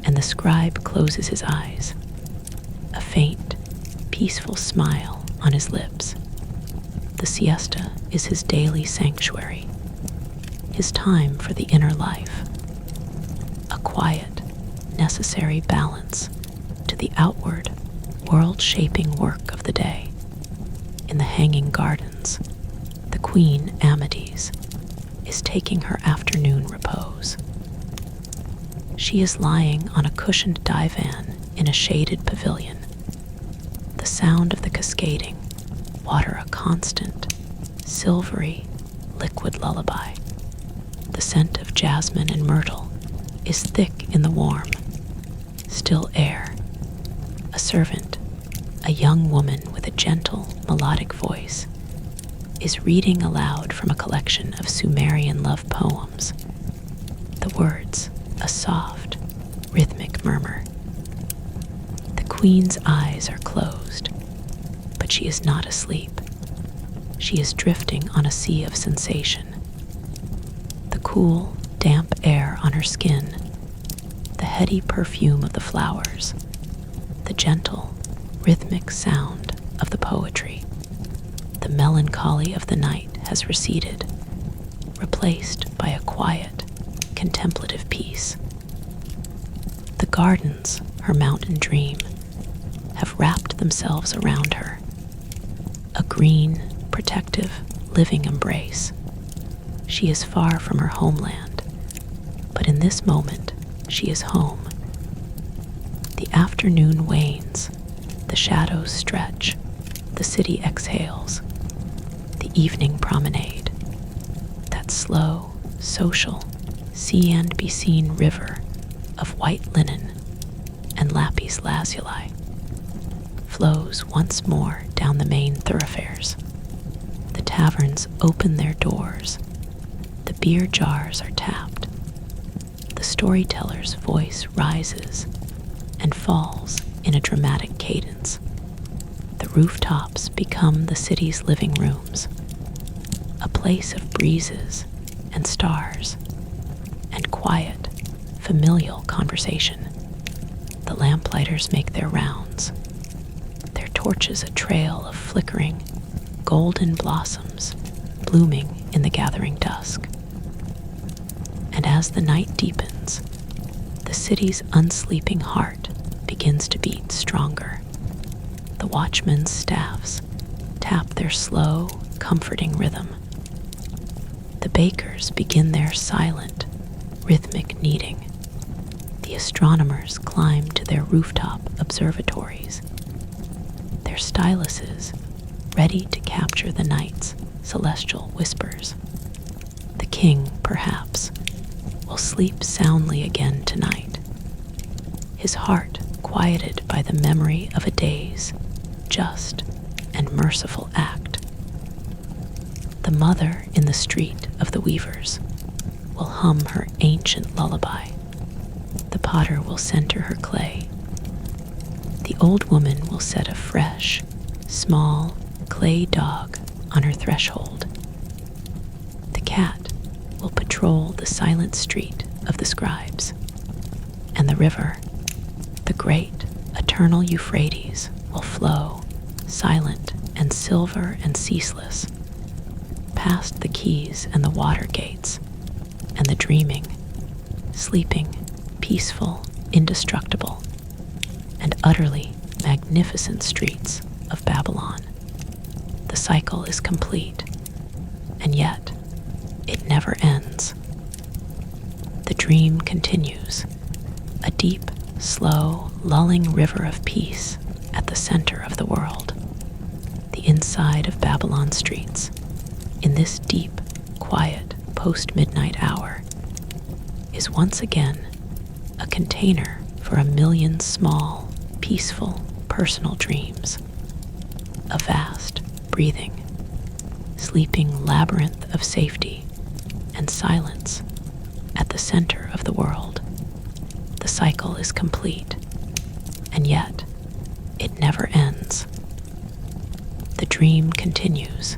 and the scribe closes his eyes, a faint, peaceful smile on his lips. The siesta is his daily sanctuary, his time for the inner life, a quiet, necessary balance to the outward, world-shaping work of the day. In the hanging gardens, the Queen Amides is taking her afternoon repose. She is lying on a cushioned divan in a shaded pavilion. The sound of the cascading water a constant, silvery, liquid lullaby. The scent of jasmine and myrtle is thick in the warm, still air. A servant, a young woman with a gentle, melodic voice, is reading aloud from a collection of Sumerian love poems. The words, a soft, rhythmic murmur. The queen's eyes are closed, but she is not asleep. She is drifting on a sea of sensation. The cool, damp air on her skin, the heady perfume of the flowers, the gentle, rhythmic sound of the poetry. The melancholy of the night has receded, replaced by a quiet, contemplative peace. The gardens, her mountain dream, have wrapped themselves around her. A green, protective, living embrace. She is far from her homeland, but in this moment, she is home. The afternoon wanes, the shadows stretch, the city exhales. The evening promenade, that slow, social, see and be seen river of white linen and lapis lazuli, flows once more down the main thoroughfares. The taverns open their doors. The beer jars are tapped. The storyteller's voice rises and falls in a dramatic cadence. The rooftops become the city's living rooms, a place of breezes and stars and quiet, familial conversation. The lamplighters make their rounds, their torches a trail of flickering, golden blossoms blooming in the gathering dusk. And as the night deepens, the city's unsleeping heart begins to beat stronger. The watchmen's staffs tap their slow, comforting rhythm. The bakers begin their silent, rhythmic kneading. The astronomers climb to their rooftop observatories, their styluses ready to capture the night's celestial whispers. The king, perhaps, will sleep soundly again tonight, his heart quieted by the memory of a day's just and merciful act. The mother in the street of the weavers will hum her ancient lullaby. The potter will center her clay. The old woman will set a fresh, small clay dog on her threshold. The cat will patrol the silent street of the scribes. And the river, the great, eternal Euphrates, will flow, silent and silver and ceaseless, past the quays and the water gates, and the dreaming, sleeping, peaceful, indestructible, and utterly magnificent streets of Babylon. The cycle is complete, and yet it never ends. The dream continues, a deep, slow, lulling river of peace at the center of the world. The inside of Babylon streets, in this deep, quiet, post-midnight hour, is once again a container for a million small, peaceful, personal dreams. A vast, breathing, sleeping labyrinth of safety and silence at the center of the world. The cycle is complete, and yet it never ends. The dream continues,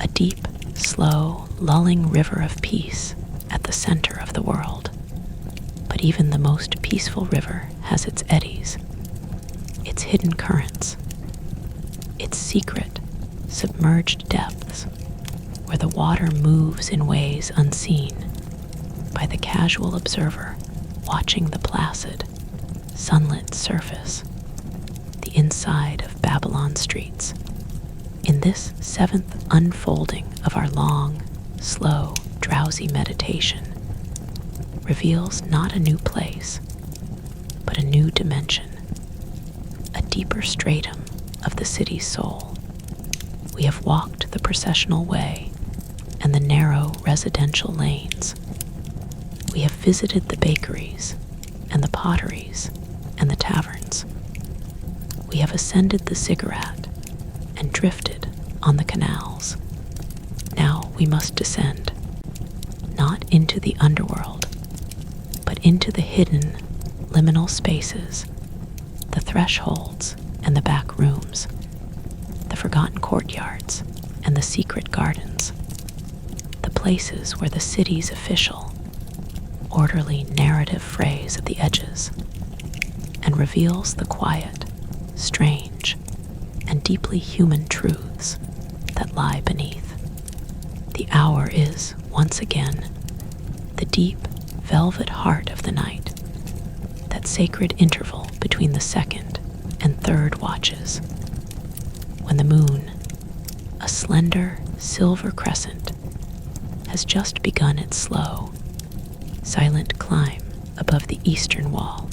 a deep, slow, lulling river of peace at the center of the world. But even the most peaceful river has its eddies, its hidden currents, its secret, submerged depths, where the water moves in ways unseen by the casual observer watching the placid, sunlit surface, the inside of Babylon streets. In this seventh unfolding of our long, slow, drowsy meditation, reveals not a new place, but a new dimension, a deeper stratum of the city's soul. We have walked the processional way and the narrow residential lanes. We have visited the bakeries and the potteries and the taverns. We have ascended the ziggurat and drifted on the canals. Now we must descend, not into the underworld, but into the hidden, liminal spaces, the thresholds and the back rooms, the forgotten courtyards and the secret gardens, the places where the city's official, orderly narrative frays at the edges, and reveals the quiet, strange, and deeply human truths that lie beneath. The hour is, once again, the deep, velvet heart of the night, that sacred interval between the second and third watches, when the moon, A slender silver crescent has just begun its slow, silent climb above the eastern wall.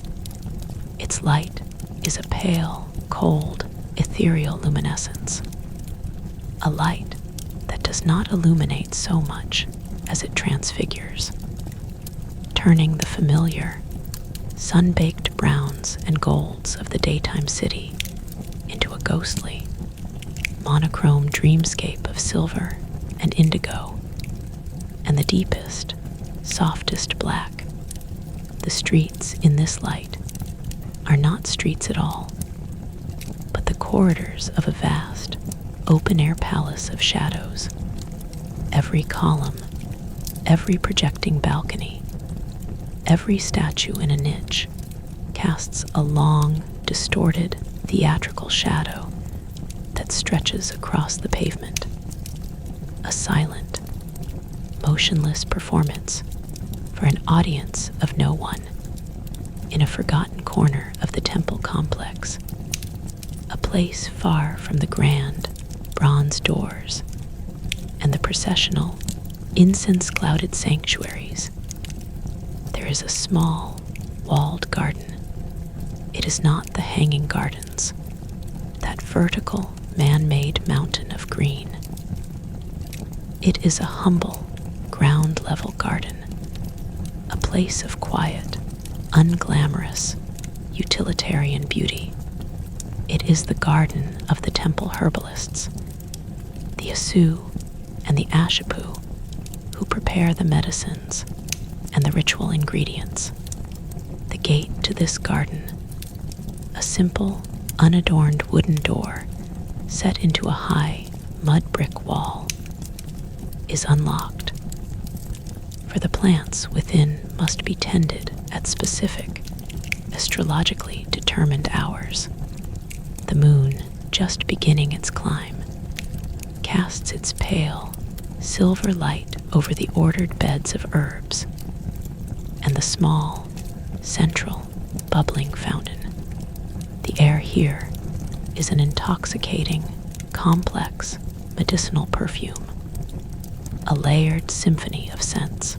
Its light is a pale, cold, ethereal luminescence. A light that does not illuminate so much as it transfigures, turning the familiar, sun-baked browns and golds of the daytime city into a ghostly, monochrome dreamscape of silver and indigo, and the deepest, softest black. The streets in this light are not streets at all, but the corridors of a vast, open-air palace of shadows. Every column, every projecting balcony, every statue in a niche casts a long, distorted, theatrical shadow that stretches across the pavement. A silent, motionless performance for an audience of no one in a forgotten corner of the temple complex, a place far from the grand, bronze doors and the processional, incense-clouded sanctuaries. There is a small, walled garden. It is not the hanging gardens, that vertical, man-made mountain of green. It is a humble, ground-level garden, a place of quiet, unglamorous, utilitarian beauty. It is the garden of the temple herbalists, the Asu and the Ashipu, who prepare the medicines and the ritual ingredients. The gate to this garden, a simple, unadorned wooden door set into a high mud brick wall, is unlocked, for the plants within must be tended at specific, astrologically determined hours. The moon, just beginning its climb, casts its pale, silver light over the ordered beds of herbs and the small, central, bubbling fountain. The air here is an intoxicating, complex, medicinal perfume, a layered symphony of scents.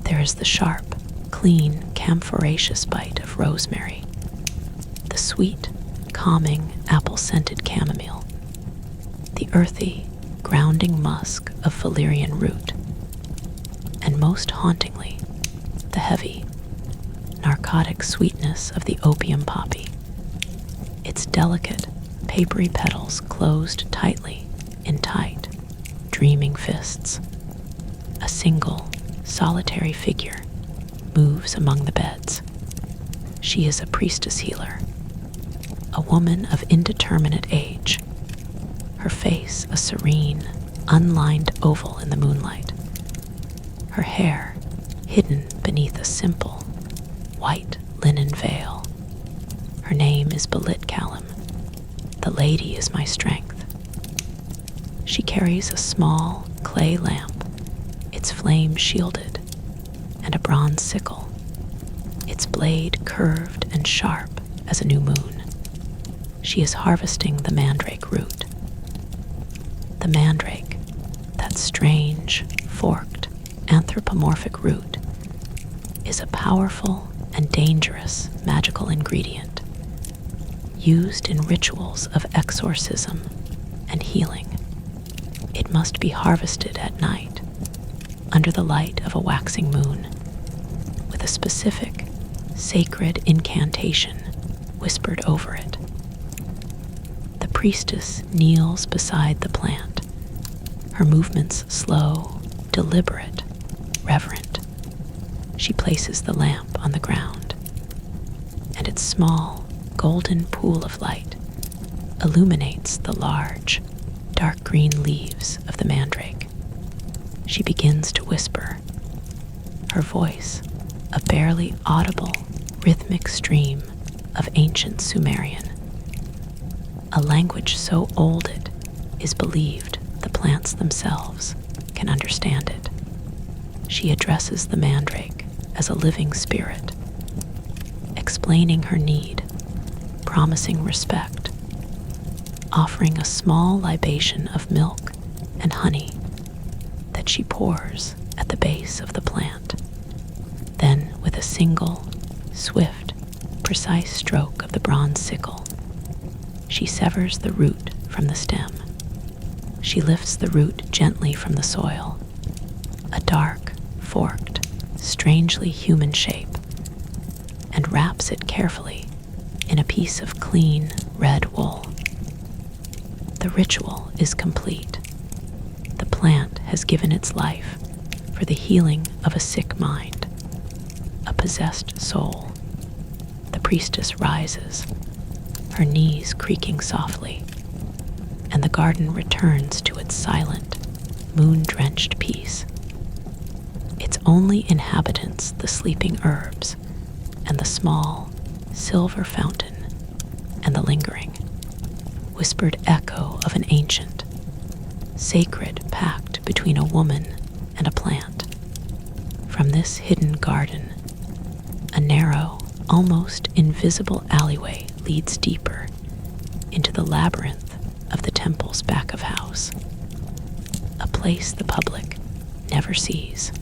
There is the sharp, clean, camphoraceous bite of rosemary, the sweet, calming, apple-scented chamomile, the earthy, grounding musk of valerian root, and most hauntingly, the heavy, narcotic sweetness of the opium poppy, its delicate, papery petals closed tightly in tight, dreaming fists. A single, solitary figure moves among the beds. She is a priestess healer, a woman of indeterminate age, her face a serene, unlined oval in the moonlight, her hair hidden beneath a simple, white linen veil. Her name is Belit Callum. The lady is my strength. She carries a small clay lamp, its flame shielded, and a bronze sickle, its blade curved and sharp as a new moon. She is harvesting the mandrake root. The mandrake, that strange, forked, anthropomorphic root, is a powerful and dangerous magical ingredient, used in rituals of exorcism and healing. It must be harvested at night, under the light of a waxing moon, with a specific, sacred incantation whispered over it. The priestess kneels beside the plant, her movements slow, deliberate, reverent. She places the lamp on the ground, and its small, golden pool of light illuminates the large, dark green leaves of the mandrake. She begins to whisper, her voice a barely audible, rhythmic stream of ancient Sumerian, a language so old it is believed the plants themselves can understand it. She addresses the mandrake as a living spirit, explaining her need, promising respect, offering a small libation of milk and honey that she pours at the base of the plant. Then, with a single, swift, precise stroke of the bronze sickle, she severs the root from the stem. She lifts the root gently from the soil, a dark, forked, strangely human shape, and wraps it carefully in a piece of clean, red wool. The ritual is complete. The plant has given its life for the healing of a sick mind, a possessed soul. The priestess rises, her knees creaking softly, and the garden returns to its silent, moon-drenched peace. Its only inhabitants the sleeping herbs, and the small, silver fountain, and the lingering, whispered echo of an ancient, sacred pact between a woman and a plant. From this hidden garden, a narrow, almost invisible alleyway leads deeper into the labyrinth of the temple's back of house, a place the public never sees.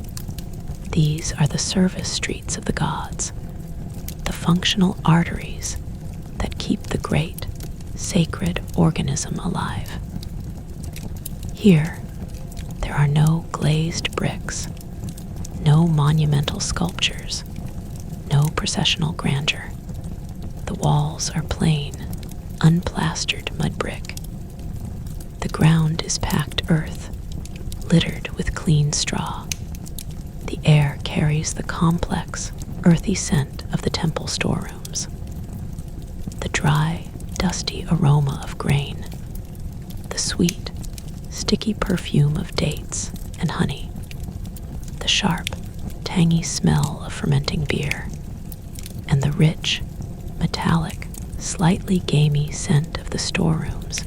These are the service streets of the gods, the functional arteries that keep the great, sacred organism alive. Here, there are no glazed bricks, no monumental sculptures, no processional grandeur. The walls are plain, unplastered mud brick. The ground is packed earth, littered with clean straw. The air carries the complex, earthy scent of the temple storerooms. The dry, dusty aroma of grain, the sweet, sticky perfume of dates and honey, the sharp, tangy smell of fermenting beer, and the rich, metallic, slightly gamey scent of the storerooms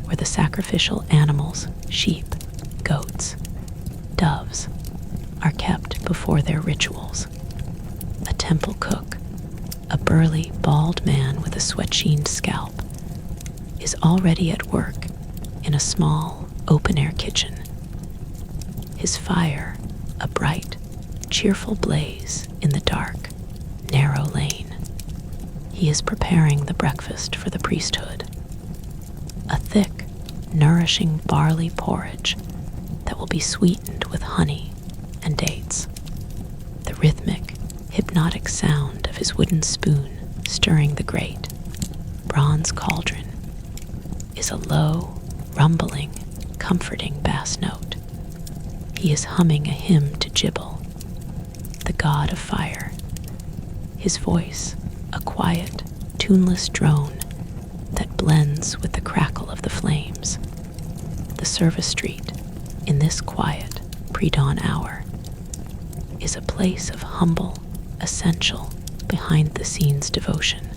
where the sacrificial animals, sheep, goats, doves, are kept before their rituals. A temple cook, a burly, bald man with a sweat-sheened scalp, is already at work in a small, open-air kitchen. His fire, a bright, cheerful blaze in the dark, narrow lane. He is preparing the breakfast for the priesthood. A thick, nourishing barley porridge that will be sweetened with honey and dates. The rhythmic, hypnotic sound of his wooden spoon stirring the great, bronze cauldron is a low, rumbling, comforting bass note. He is humming a hymn to Jibal, the god of fire. His voice, a quiet, tuneless drone that blends with the crackle of the flames. The service street, in this quiet, pre-dawn hour, is a place of humble, essential, behind-the-scenes devotion.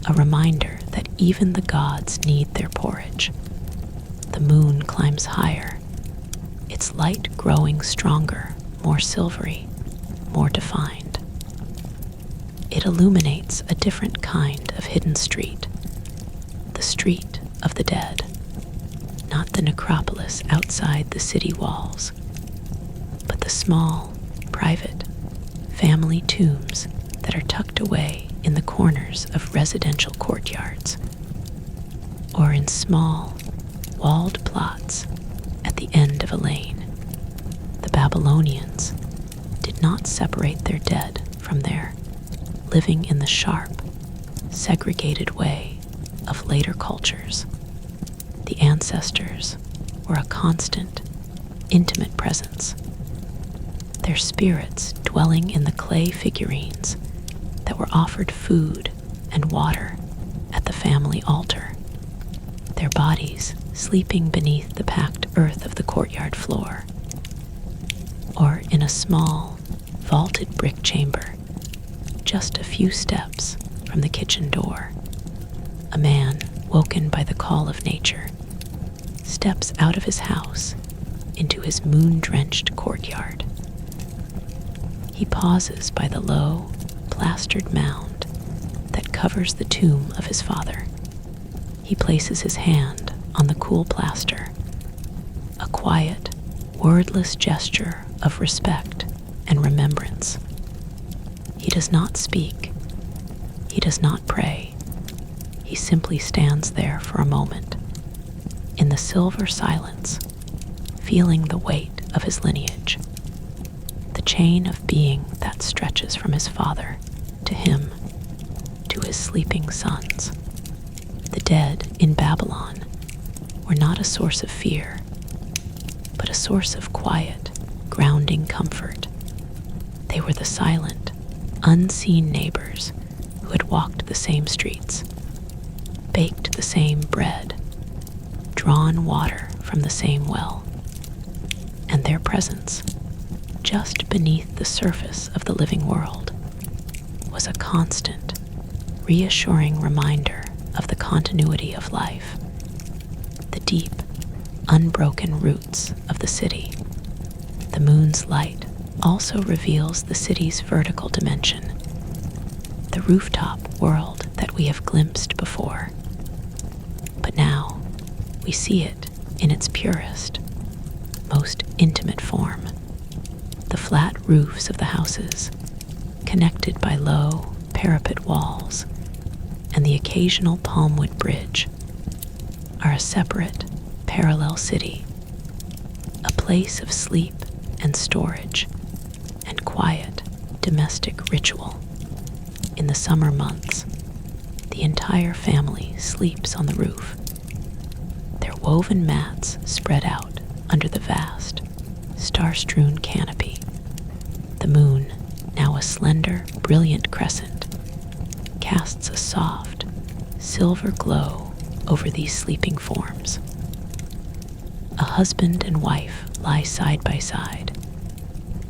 A reminder that even the gods need their porridge. The moon climbs higher, its light growing stronger, more silvery, more defined. It illuminates a different kind of hidden street, the street of the dead, not the necropolis outside the city walls, but the small, private, family tombs that are tucked away in the corners of residential courtyards, or in small, walled plots at the end of a lane. The Babylonians did not separate their dead from their living in the sharp, segregated way of later cultures. The ancestors were a constant, intimate presence, their spirits dwelling in the clay figurines that were offered food and water at the family altar, their bodies sleeping beneath the packed earth of the courtyard floor, or in a small, vaulted brick chamber, just a few steps from the kitchen door. A man, woken by the call of nature, steps out of his house into his moon-drenched courtyard. He pauses by the low, plastered mound that covers the tomb of his father. He places his hand on the cool plaster, a quiet, wordless gesture of respect and remembrance. He does not speak. He does not pray. He simply stands there for a moment, in the silver silence, feeling the weight of his lineage, the chain of being that stretches from his father to him, to his sleeping sons. The dead in Babylon were not a source of fear, but a source of quiet, grounding comfort. They were the silent, unseen neighbors who had walked the same streets, baked the same bread, drawn water from the same well, and their presence, just beneath the surface of the living world, was a constant, reassuring reminder of the continuity of life, the deep, unbroken roots of the city. The moon's light also reveals the city's vertical dimension, the rooftop world that we have glimpsed before. But now we see it in its purest, most intimate form. The flat roofs of the houses, connected by low parapet walls, and the occasional palmwood bridge, are a separate, parallel city, a place of sleep and storage and quiet domestic ritual. In the summer months, the entire family sleeps on the roof, their woven mats spread out under the vast, star-strewn canopy. The moon, now a slender, brilliant crescent, casts a soft, silver glow over these sleeping forms. A husband and wife lie side by side,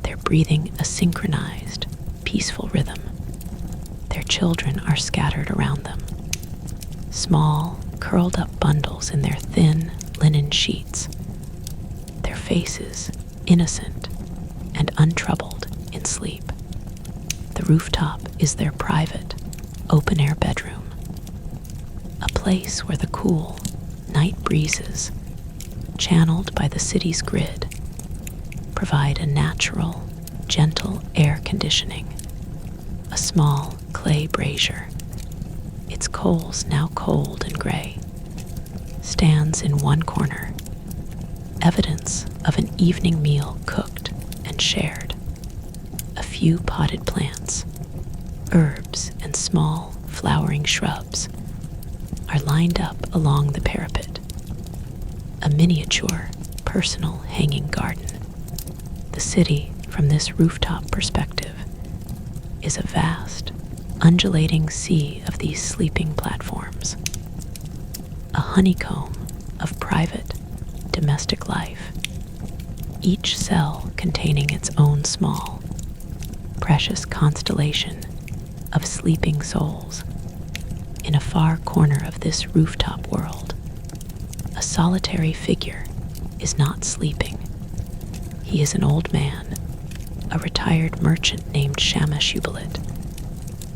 their breathing a synchronized, peaceful rhythm. Their children are scattered around them, small, curled up bundles in their thin linen sheets, their faces innocent and untroubled in sleep. The rooftop is their private, open-air bedroom, a place where the cool, night breezes, channeled by the city's grid, provide a natural, gentle air conditioning. A small clay brazier, its coals now cold and gray, stands in one corner, evidence of an evening meal cooked and shared. A few potted plants, herbs, and small flowering shrubs are lined up along the parapet, a miniature, personal hanging garden. The city, from this rooftop perspective, is a vast, undulating sea of these sleeping platforms, a honeycomb of private, domestic life, each cell containing its own small, precious constellation of sleeping souls. In a far corner of this rooftop world, a solitary figure is not sleeping. He is an old man, a retired merchant named Shamash Ubalit.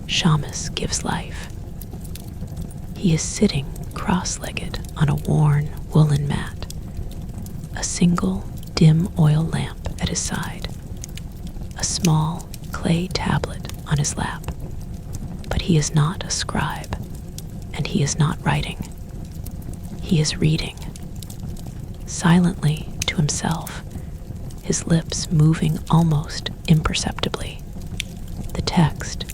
Shamus gives life. He is sitting cross-legged on a worn woolen mat, a single dim oil lamp at his side, a small clay tablet on his lap. But he is not a scribe, and he is not writing. He is reading, silently to himself, his lips moving almost imperceptibly. The text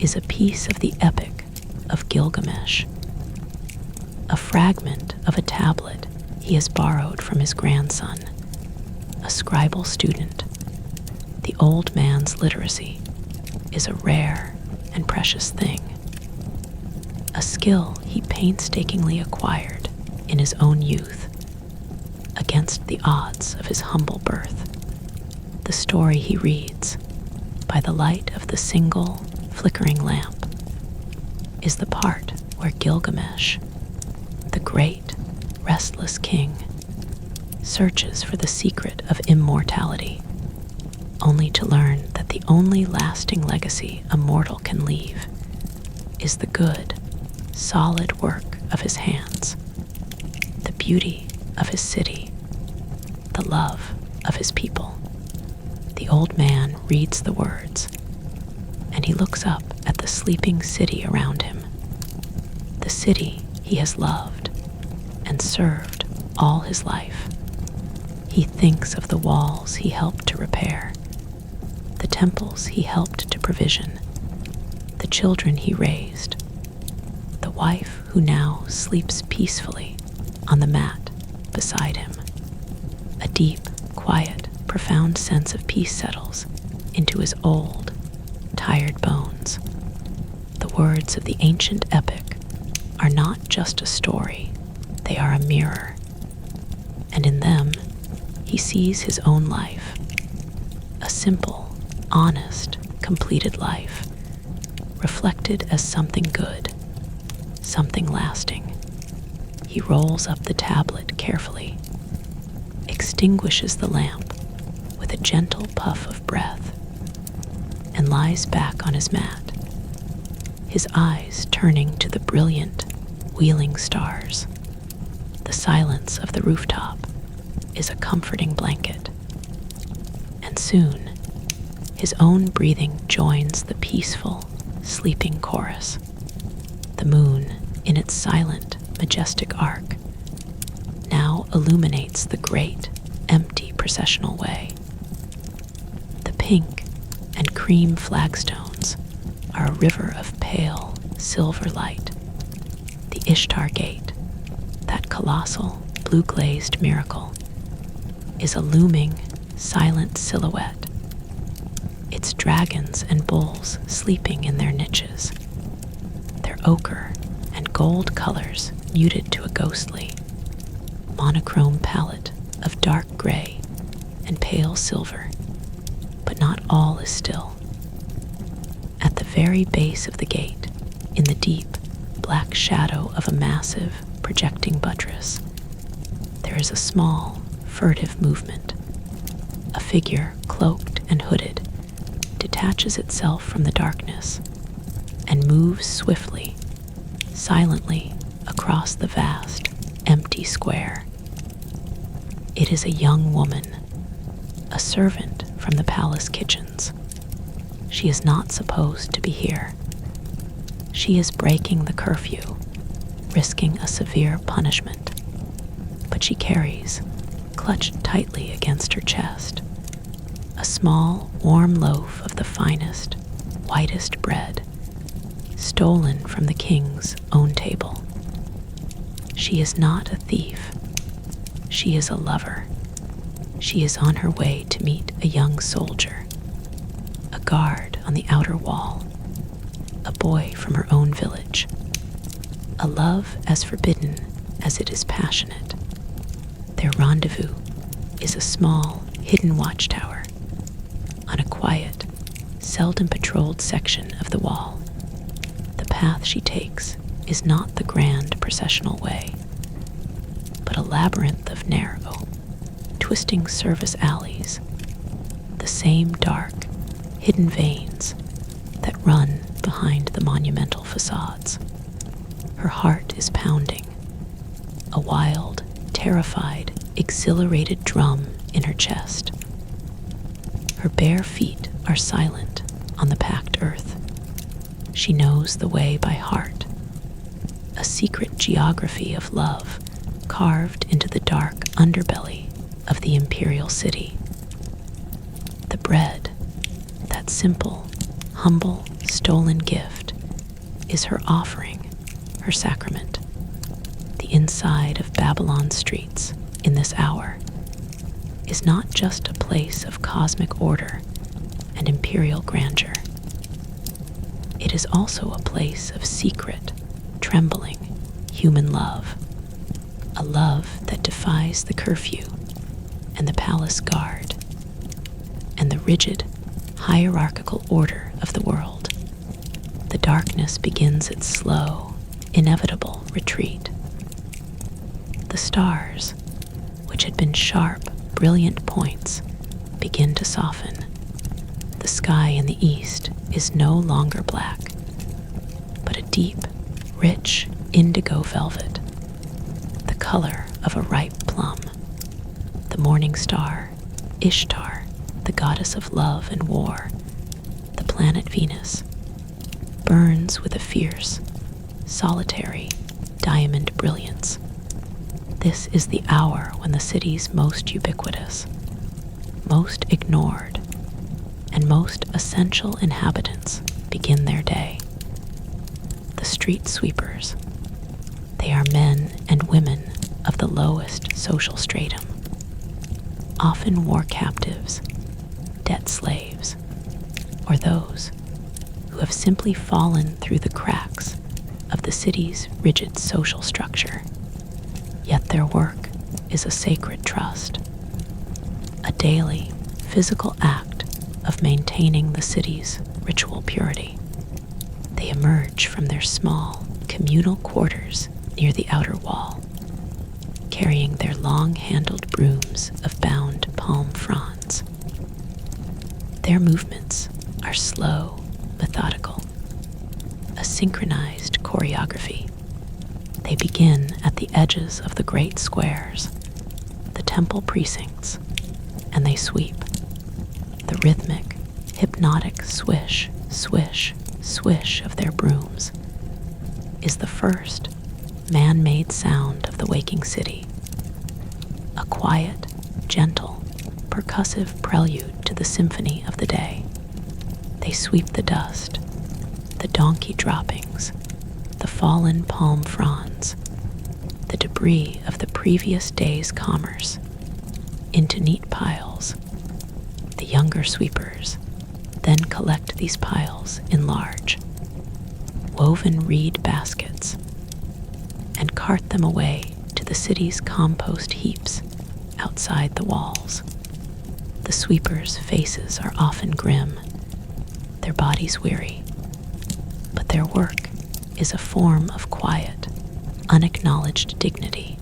is a piece of the Epic of Gilgamesh, a fragment of a tablet he has borrowed from his grandson, a scribal student. The old man's literacy is a rare and precious thing, a skill he painstakingly acquired in his own youth, against the odds of his humble birth. The story he reads, by the light of the single, flickering lamp, is the part where Gilgamesh, the great, restless king, searches for the secret of immortality, only to learn that the only lasting legacy a mortal can leave is the good, solid work of his hands, the beauty of his city, the love of his people. The old man reads the words, and he looks up at the sleeping city around him, the city he has loved and served all his life. He thinks of the walls he helped to repair, the temples he helped to provision, the children he raised, the wife who now sleeps peacefully on the mat beside him. A deep, quiet, profound sense of peace settles into his old, tired bones. The words of the ancient epic are not just a story, they are a mirror. And in them, he sees his own life, a simple, honest, completed life, reflected as something good, something lasting. He rolls up the tablet carefully, extinguishes the lamp with a gentle puff of breath, and lies back on his mat, his eyes turning to the brilliant, wheeling stars. The silence of the rooftop is a comforting blanket, and soon his own breathing joins the peaceful, sleeping chorus. The moon, in its silent, majestic arc, now illuminates the great, empty processional way. The pink and cream flagstones are a river of pale, silver light. The Ishtar Gate, that colossal, blue-glazed miracle, is a looming, silent silhouette, its dragons and bulls sleeping in their niches, their ochre and gold colors muted to a ghostly, monochrome palette of dark gray and pale silver. But not all is still. At the very base of the gate, in the deep, black shadow of a massive, projecting buttress, there is a small, furtive movement. A figure, cloaked and hooded, detaches itself from the darkness and moves swiftly, silently across the vast, empty square. It is a young woman, a servant from the palace kitchens. She is not supposed to be here. She is breaking the curfew, risking a severe punishment, but she carries, clutched tightly against her chest, a small, warm loaf of the finest, whitest bread, stolen from the king's own table. She is not a thief. She is a lover. She is on her way to meet a young soldier, a guard on the outer wall, a boy from her own village. A love as forbidden as it is passionate. Their rendezvous is a small, hidden watchtower on a quiet, seldom patrolled section of the wall. The path she takes is not the grand processional way, but a labyrinth of narrow, twisting service alleys, the same dark, hidden veins that run behind the monumental facades. Her heart is pounding, a wild, terrified, exhilarated drum in her chest. Her bare feet are silent on the packed earth. She knows the way by heart, a secret geography of love carved into the dark underbelly of the imperial city. The bread, that simple, humble, stolen gift, is her offering, her sacrament. The inside of Babylon's streets in this hour is not just a place of cosmic order and imperial grandeur. It is also a place of secret, trembling, human love, a love that defies the curfew and the palace guard and the rigid, hierarchical order of the world. The darkness begins its slow, inevitable retreat. The stars, which had been sharp, brilliant points, begin to soften. The sky in the east is no longer black, but a deep, rich indigo velvet, the color of a ripe plum. The morning star, Ishtar, the goddess of love and war, the planet Venus, burns with a fierce, solitary, diamond brilliance. This is the hour when the city's most ubiquitous, most ignored, and most essential inhabitants begin their day. The street sweepers. They are men and women of the lowest social stratum, often war captives, debt slaves, or those who have simply fallen through the cracks of the city's rigid social structure. Yet their work is a sacred trust, a daily physical act of maintaining the city's ritual purity. They emerge from their small communal quarters near the outer wall, carrying their long-handled brooms of bound palm fronds. Their movements are slow, methodical, a synchronized choreography. They begin at the edges of the great squares, the temple precincts, and they sweep. The rhythmic, hypnotic swish, swish, swish of their brooms is the first man-made sound of the waking city, a quiet, gentle, percussive prelude to the symphony of the day. They sweep the dust, the donkey droppings, the fallen palm fronds, the debris of the previous day's commerce, into neat piles. The younger sweepers then collect these piles in large, woven reed baskets and cart them away to the city's compost heaps outside the walls. The sweepers' faces are often grim, their bodies weary, but their work is a form of quiet, unacknowledged dignity.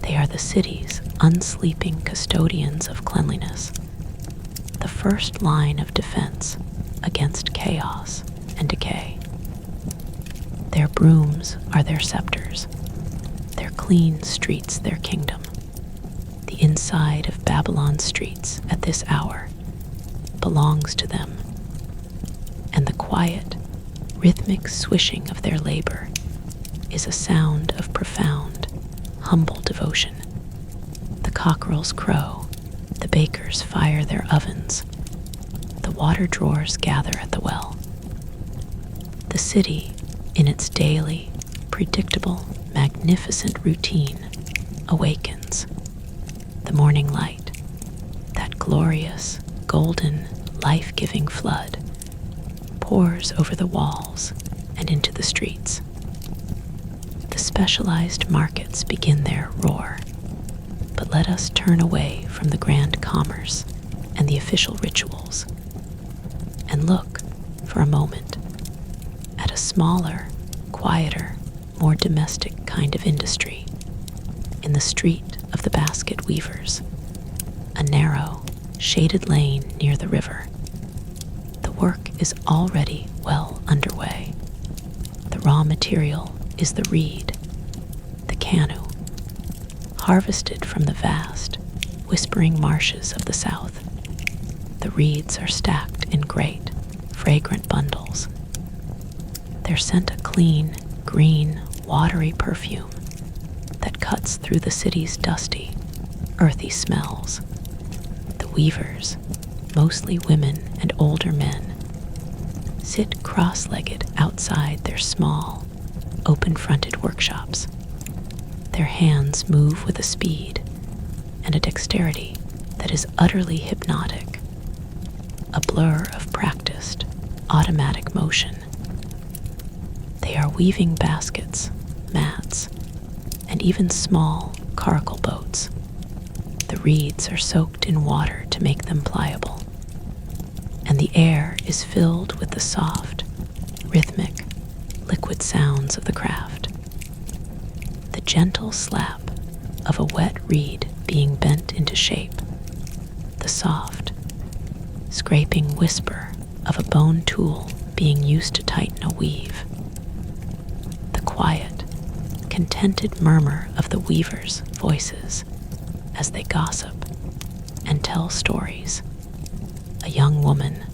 They are the city's unsleeping custodians of cleanliness, the first line of defense against chaos and decay. Their brooms are their scepters, their clean streets their kingdom. The inside of Babylon's streets at this hour belongs to them, and the quiet, rhythmic swishing of their labor is a sound of profound, humble devotion. The cockerels crow, the bakers fire their ovens, the water drawers gather at the well. The city, in its daily, predictable, magnificent routine, awakens. The morning light, that glorious, golden, life-giving flood, pours over the walls and into the streets. The specialized markets begin their roar, but let us turn away from the grand commerce and the official rituals and look, for a moment, at a smaller, quieter, more domestic kind of industry in the street of the basket weavers, a narrow, shaded lane near the river. The work is already well underway. The raw material is the reed, the canoe, harvested from the vast, whispering marshes of the south. The reeds are stacked in great, fragrant bundles. Their scent a clean, green, watery perfume that cuts through the city's dusty, earthy smells. The weavers, mostly women and older men, sit cross-legged outside their small, open-fronted workshops. Their hands move with a speed and a dexterity that is utterly hypnotic, a blur of practiced, automatic motion. They are weaving baskets, mats, and even small coracle boats. The reeds are soaked in water to make them pliable, and the air is filled with the soft, rhythmic, liquid sounds of the craft. The gentle slap of a wet reed being bent into shape, the soft, scraping whisper of a bone tool being used to tighten a weave, the quiet, contented murmur of the weavers' voices as they gossip and tell stories. A young woman,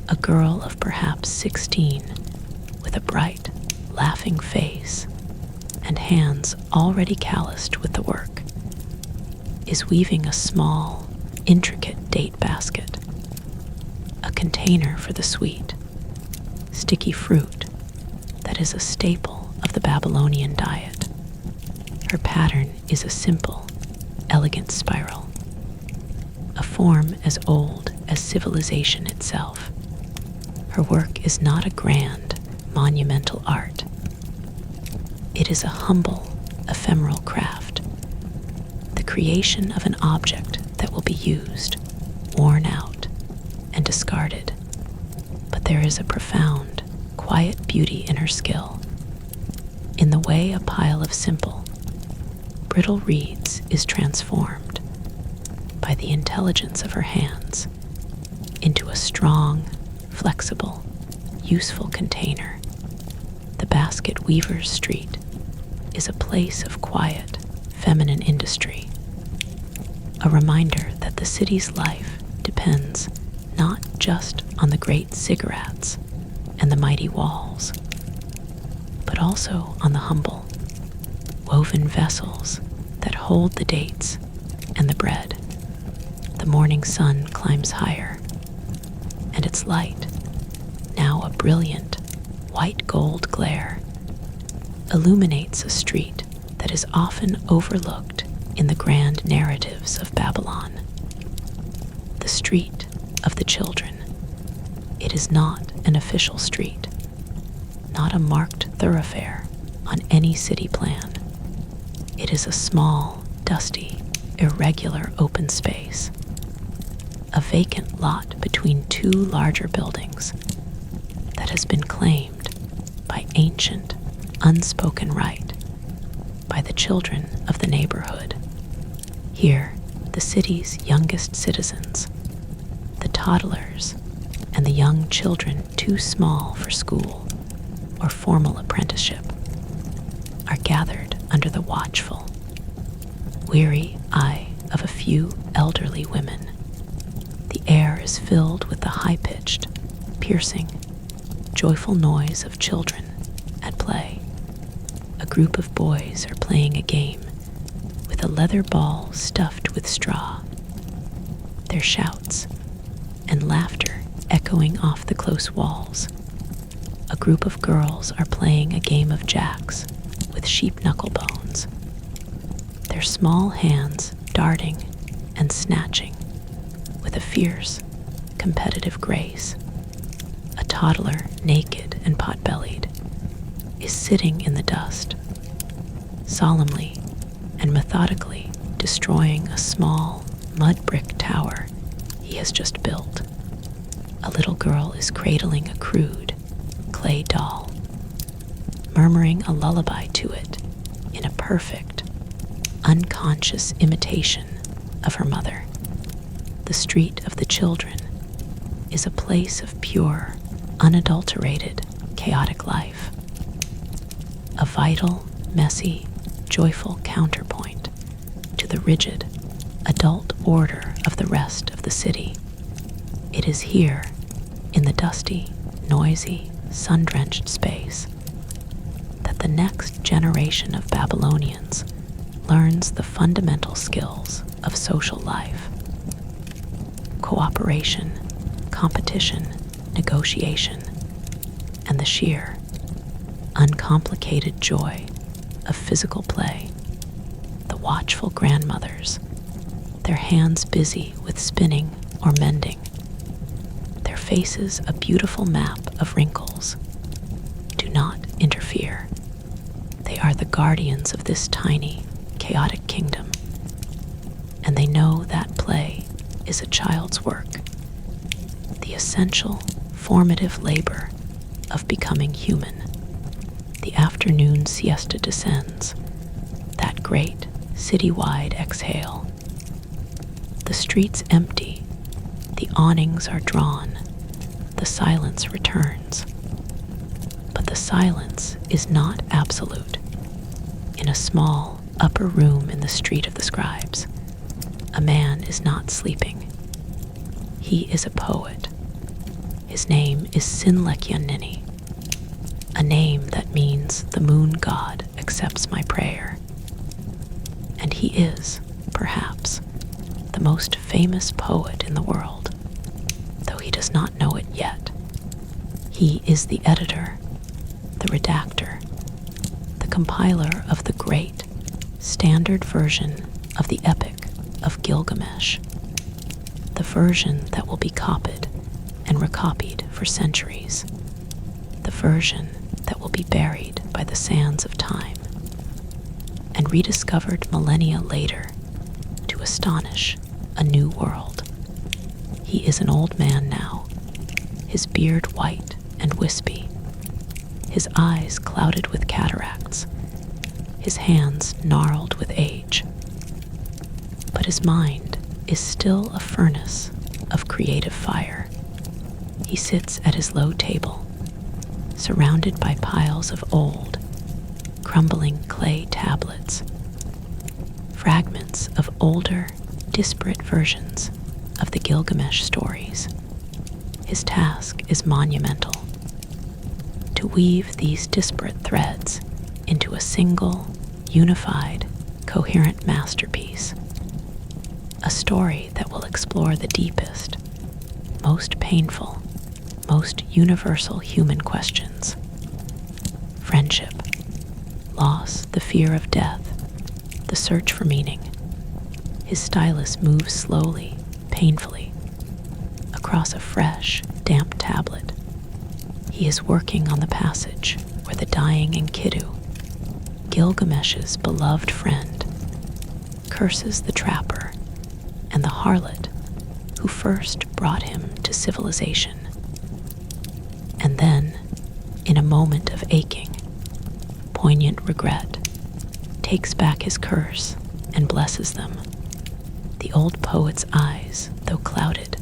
a girl of perhaps 16, with a bright, laughing face and hands already calloused with the work, is weaving a small, intricate date basket, a container for the sweet, sticky fruit that is a staple of the Babylonian diet. Her pattern is a simple, elegant spiral, a form as old as civilization itself. Her work is not a grand, monumental art. It is a humble, ephemeral craft, the creation of an object that will be used, worn out, and discarded. But there is a profound, quiet beauty in her skill, in the way a pile of simple, brittle reeds is transformed by the intelligence of her hands into a strong, flexible, useful container. The Basket Weaver's Street is a place of quiet, feminine industry, a reminder that the city's life depends not just on the great ziggurats and the mighty walls, but also on the humble, woven vessels that hold the dates and the bread. The morning sun climbs higher, and its light, now a brilliant, white gold glare, illuminates a street that is often overlooked in the grand narratives of Babylon. The street of the children. It is not an official street, not a marked thoroughfare on any city plan. It is a small, dusty, irregular open space, a vacant lot between two larger buildings that has been claimed by ancient, unspoken right by the children of the neighborhood. Here, the city's youngest citizens, the toddlers, and the young children too small for school or formal apprenticeship, are gathered under the watchful, weary eye of a few elderly women. The air is filled with the high-pitched, piercing, joyful noise of children at play. A group of boys are playing a game with a leather ball stuffed with straw. Their shouts and laughter echoing off the close walls. A group of girls are playing a game of jacks with sheep knuckle bones, their small hands darting and snatching with a fierce, competitive grace. A toddler, naked and pot-bellied, is sitting in the dust, solemnly and methodically destroying a small mud brick tower he has just built. A little girl is cradling a crude clay doll, murmuring a lullaby to it in a perfect, unconscious imitation of her mother. The street of the children is a place of pure, unadulterated, chaotic life, a vital, messy, joyful counterpoint to the rigid, adult order of the rest of the city. It is here, in the dusty, noisy, sun-drenched space, that the next generation of Babylonians learns the fundamental skills of social life: cooperation, competition, negotiation, and the sheer, uncomplicated joy of physical play. The watchful grandmothers, their hands busy with spinning or mending, their faces a beautiful map of wrinkles, do not interfere. They are the guardians of this tiny, chaotic kingdom, and they know that play is a child's work, the essential, formative labor of becoming human. The afternoon siesta descends, that great, citywide exhale. The streets empty, the awnings are drawn, the silence returns. But the silence is not absolute. In a small upper room in the Street of the Scribes, a man is not sleeping. He is a poet. His name is Sinlekyonini, a name that means the moon god accepts my prayer. And he is, perhaps, the most famous poet in the world, though he does not know it yet. He is the editor, the redactor, the compiler of the great, standard version of the Epic of Gilgamesh, the version that will be copied and recopied for centuries, the version that will be buried by the sands of time and rediscovered millennia later to astonish a new world. He is an old man now, his beard white and wispy, his eyes clouded with cataracts, his hands gnarled with age. But his mind is still a furnace of creative fire. He sits at his low table, surrounded by piles of old, crumbling clay tablets, fragments of older, disparate versions of the Gilgamesh stories. His task is monumental: to weave these disparate threads into a single, unified, coherent masterpiece. A story that will explore the deepest, most painful, most universal human questions: friendship, loss, the fear of death, the search for meaning. His stylus moves slowly, painfully, across a fresh, damp tablet. He is working on the passage where the dying Enkidu, Gilgamesh's beloved friend, curses the trapper and the harlot who first brought him to civilization. And then, in a moment of aching, poignant regret, takes back his curse and blesses them. The old poet's eyes, though clouded,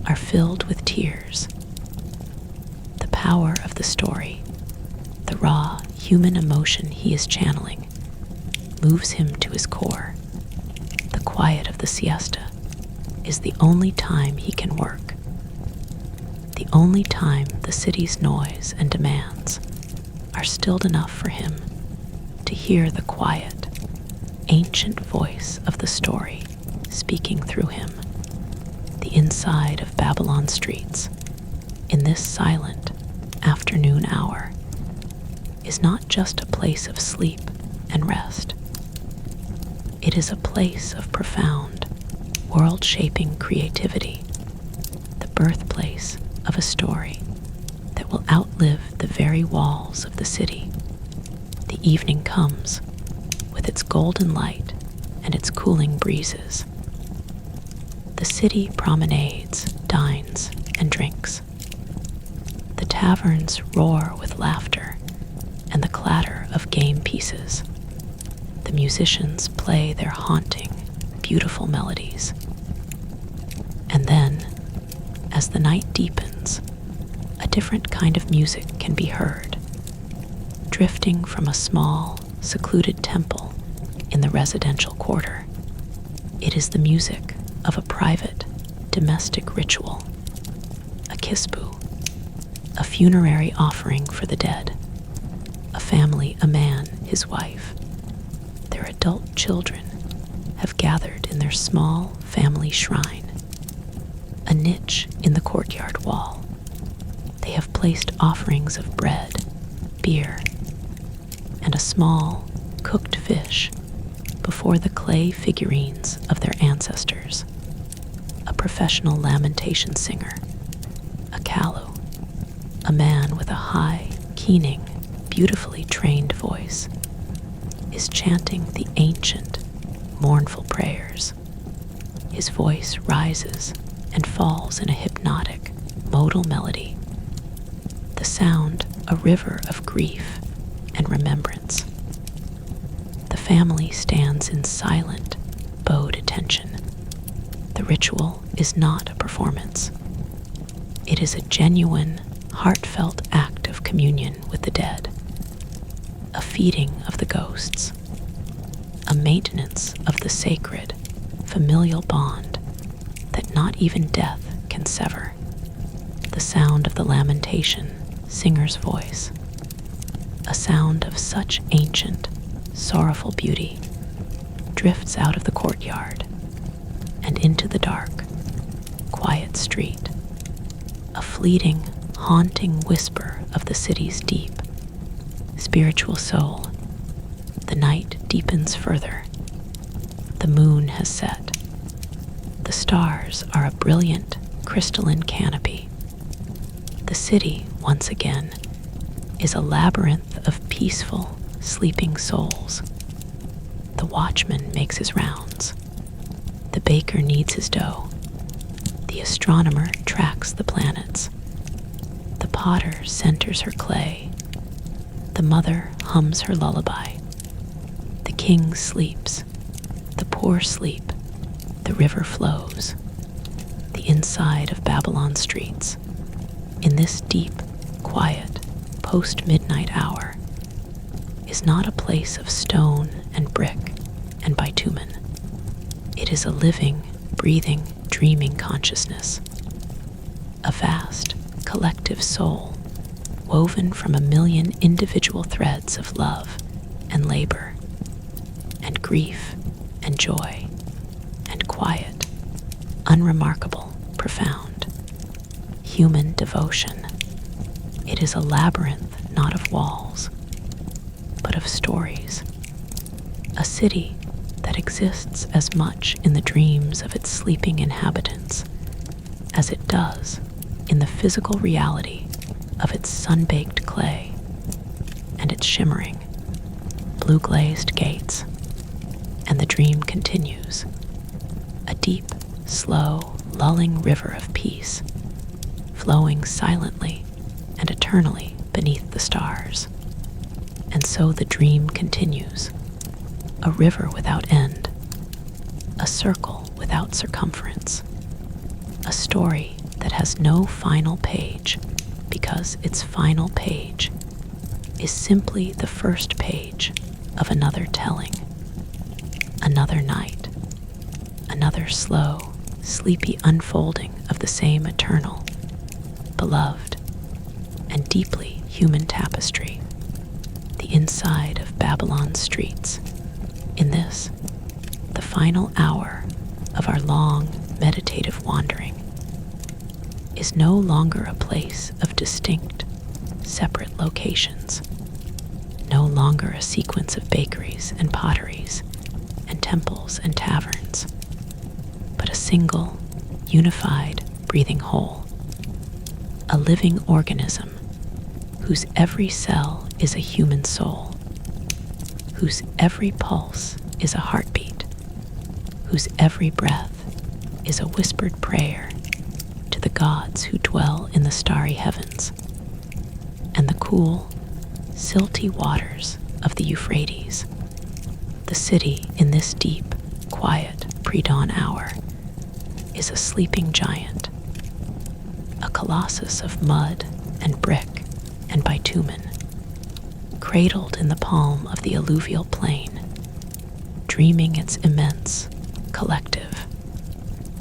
are filled with tears. The power of the story, the raw human emotion he is channeling, moves him to his core. The quiet of the siesta is the only time he can work, the only time the city's noise and demands are stilled enough for him to hear the quiet, ancient voice of the story speaking through him. The inside of Babylon streets, in this silent afternoon hour, is not just a place of sleep and rest. It is a place of profound, world-shaping creativity, the birthplace of a story that will outlive the very walls of the city. The evening comes with its golden light and its cooling breezes. The city promenades, dines, and drinks. The taverns roar with laughter and the clatter of game pieces. The musicians play their haunting, beautiful melodies. And then, as the night deepens, a different kind of music can be heard, drifting from a small, secluded temple in the residential quarter. It is the music of a private, domestic ritual, a kispu, a funerary offering for the dead, a family, a man, his wife, their adult children have gathered in their small family shrine, a niche in the courtyard wall. They have placed offerings of bread, beer, and a small, cooked fish before the clay figurines of their ancestors. A professional lamentation singer, a callow, a man with a high, keening, beautifully trained voice, is chanting the ancient, mournful prayers. His voice rises and falls in a hypnotic, modal melody, the sound a river of grief and remembrance. The family stands in silent, bowed attention. The ritual is not a performance. It is a genuine, heartfelt act of communion with the dead. feeding of the ghosts, a maintenance of the sacred, familial bond that not even death can sever. The sound of the lamentation, singer's voice, a sound of such ancient, sorrowful beauty, drifts out of the courtyard and into the dark, quiet street, a fleeting, haunting whisper of the city's deep, spiritual soul. The night deepens further. The moon has set. The stars are a brilliant, crystalline canopy. The city, once again, is a labyrinth of peaceful, sleeping souls. The watchman makes his rounds. The baker kneads his dough. The astronomer tracks the planets. The potter centers her clay. The mother hums her lullaby. The king sleeps. The poor sleep. The river flows. The inside of Babylon streets, in this deep, quiet, post-midnight hour, is not a place of stone and brick and bitumen. It is a living, breathing, dreaming consciousness, a vast, collective soul woven from a million individual threads of love and labor and grief and joy and quiet, unremarkable, profound, human devotion. It is a labyrinth not of walls, but of stories. A city that exists as much in the dreams of its sleeping inhabitants as it does in the physical reality of its sun-baked clay and its shimmering, blue-glazed gates. And the dream continues, a deep, slow, lulling river of peace, flowing silently and eternally beneath the stars. And so the dream continues, a river without end, a circle without circumference, a story that has no final page because its final page is simply the first page of another telling, another night, another slow, sleepy unfolding of the same eternal, beloved, and deeply human tapestry, the inside of Babylon's streets. In this, the final hour of our long, meditative wandering, is no longer a place of distinct, separate locations, no longer a sequence of bakeries and potteries and temples and taverns, but a single, unified, breathing whole, a living organism whose every cell is a human soul, whose every pulse is a heartbeat, whose every breath is a whispered prayer to the gods who dwell in the starry heavens and the cool, silty waters of the Euphrates. The city in this deep, quiet, pre-dawn hour is a sleeping giant, a colossus of mud and brick and bitumen, cradled in the palm of the alluvial plain, dreaming its immense, collective,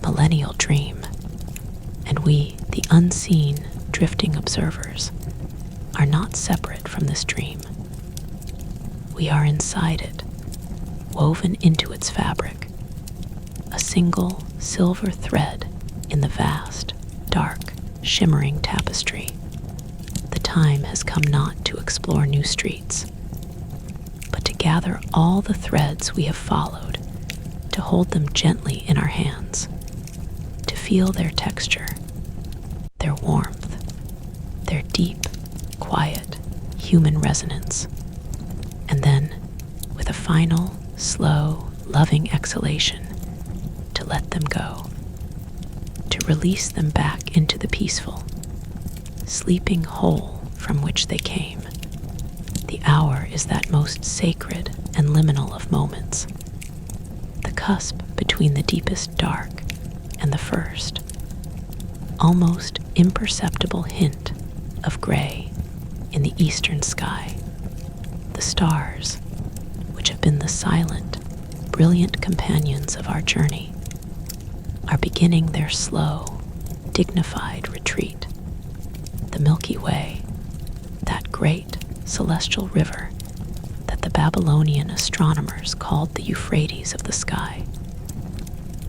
millennial dream. And we, the unseen, drifting observers, are not separate from this dream. We are inside it, woven into its fabric, a single silver thread in the vast, dark, shimmering tapestry. The time has come not to explore new streets, but to gather all the threads we have followed, to hold them gently in our hands, to feel their texture, their warmth, their deep, quiet, human resonance, and then, with a final, slow, loving exhalation, to let them go, to release them back into the peaceful, sleeping whole from which they came. The hour is that most sacred and liminal of moments, the cusp between the deepest dark and the first, almost imperceptible hint of gray in the eastern sky, the The stars, which have been the silent, brilliant companions of our journey, are beginning their slow, dignified retreat. The Milky Way, that great celestial river that the Babylonian astronomers called the Euphrates of the sky,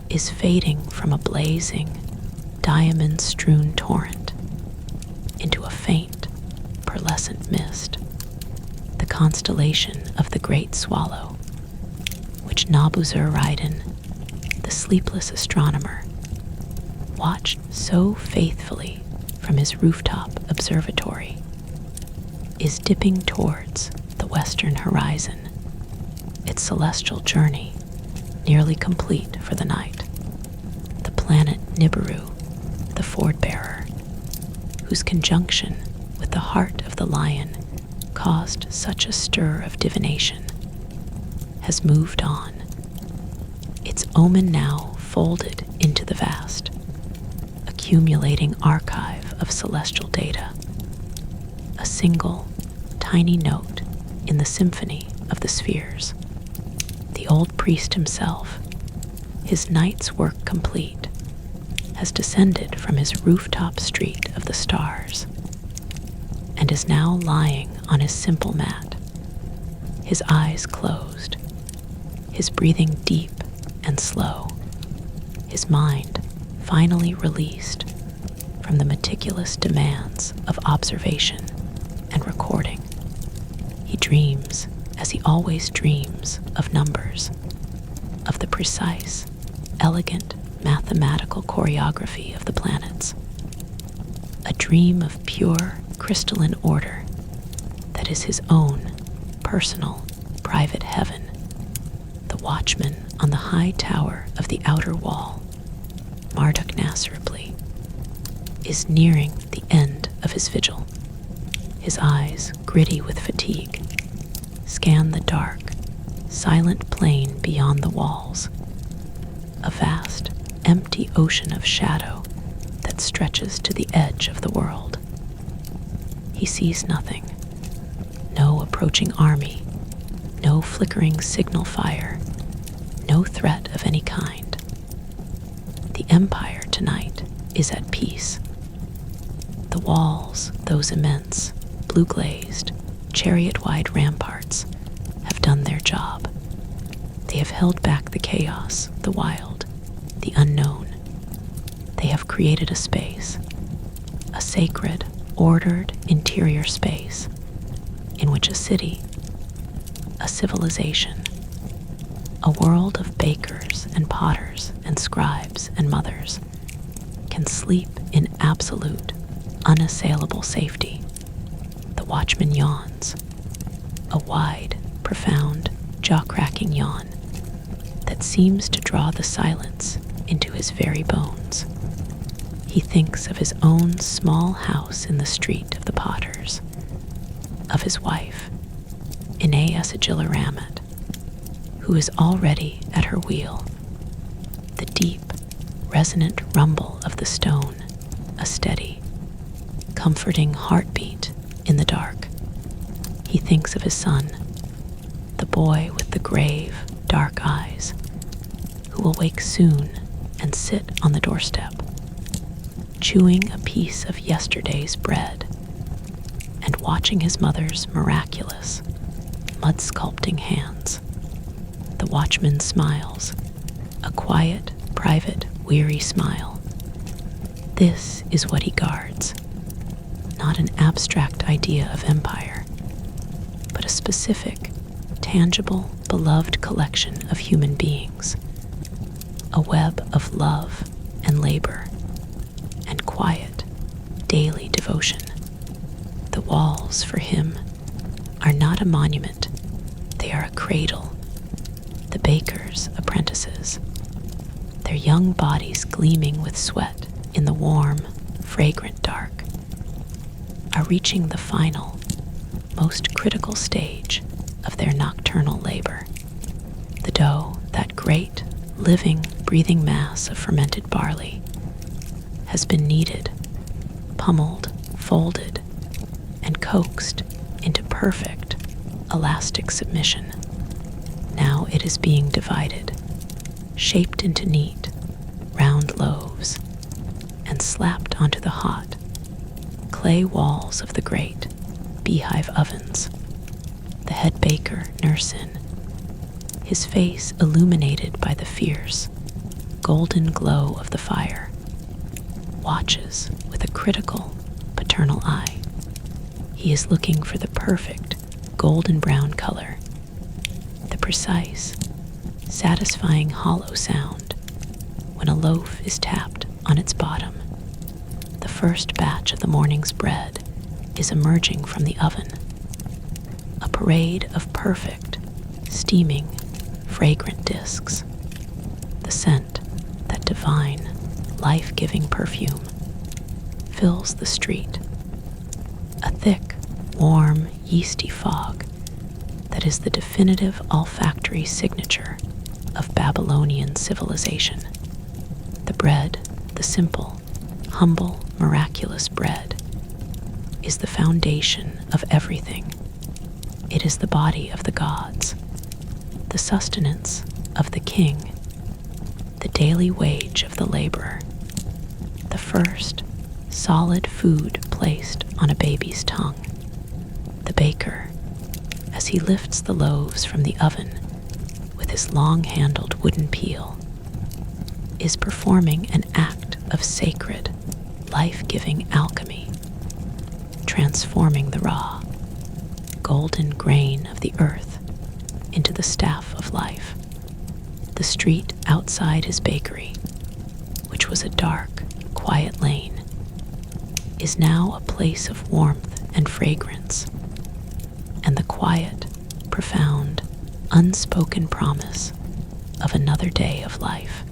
is fading from a blazing, diamond-strewn torrent into a faint, pearlescent mist, the constellation of the Great Swallow, which Nabuzur-Ridan, the sleepless astronomer, watched so faithfully from his rooftop observatory, is dipping towards the western horizon, its celestial journey nearly complete for the night. The planet Nibiru, the Ford-bearer, whose conjunction with the heart of the lion caused such a stir of divination, has moved on, its omen now folded into the vast, accumulating archive of celestial data, a single, tiny note in the symphony of the spheres. The old priest himself, his night's work complete, has descended from his rooftop street of the stars and is now lying on his simple mat, his eyes closed, his breathing deep and slow, his mind finally released from the meticulous demands of observation and recording. He dreams, as he always dreams, of numbers, of the precise, elegant mathematical choreography of the planets, a dream of pure crystalline order that is his own personal private heaven. The watchman on the high tower of the outer wall, Marduk Nasribli, is nearing the end of his vigil. His eyes, gritty with fatigue, scan the dark, silent plain beyond the walls, a vast, empty ocean of shadow that stretches to the edge of the world. He sees nothing, no approaching army, no flickering signal fire, no threat of any kind. The Empire tonight is at peace. The walls, those immense, blue-glazed, chariot-wide ramparts, have done their job. They have held back the chaos, the wild, the unknown. They have created a space, a sacred, ordered interior space, in which a city, a civilization, a world of bakers and potters and scribes and mothers can sleep in absolute, unassailable safety. The watchman yawns, a wide, profound, jaw-cracking yawn that seems to draw the silence into his very bones. He thinks of his own small house in the street of the potters, of his wife, Inay Asajila who is already at her wheel. The deep, resonant rumble of the stone, a steady, comforting heartbeat in the dark. He thinks of his son, the boy with the grave, dark eyes, who will wake soon and sit on the doorstep, chewing a piece of yesterday's bread and watching his mother's miraculous, mud-sculpting hands. The watchman smiles, a quiet, private, weary smile. This is what he guards, not an abstract idea of empire, but a specific, tangible, beloved collection of human beings, a web of love and labor and quiet, daily devotion. The walls, for him, are not a monument, they are a cradle. The bakers' apprentices, their young bodies gleaming with sweat in the warm, fragrant dark, are reaching the final, most critical stage of their nocturnal labor. The dough, that great, living, breathing mass of fermented barley, has been kneaded, pummeled, folded, and coaxed into perfect, elastic submission. Now it is being divided, shaped into neat, round loaves, and slapped onto the hot, clay walls of the great beehive ovens. The head baker, Nursin, his face illuminated by the fierce, golden glow of the fire, watches with a critical, paternal eye. He is looking for the perfect golden brown color, the precise, satisfying hollow sound when a loaf is tapped on its bottom. The first batch of the morning's bread is emerging from the oven, a parade of perfect, steaming, fragrant discs. The scent, that divine, life-giving perfume, fills the street. A thick, warm, yeasty fog that is the definitive olfactory signature of Babylonian civilization. The bread, the simple, humble, miraculous bread, is the foundation of everything. It is the body of the gods, the sustenance of the king, the daily wage of the laborer, the first solid food placed on a baby's tongue. The baker, as he lifts the loaves from the oven with his long-handled wooden peel, is performing an act of sacred, life-giving alchemy, transforming the raw, golden grain of the earth into the staff of life. The street outside his bakery, which was a dark, quiet lane, is now a place of warmth and fragrance, and the quiet, profound, unspoken promise of another day of life.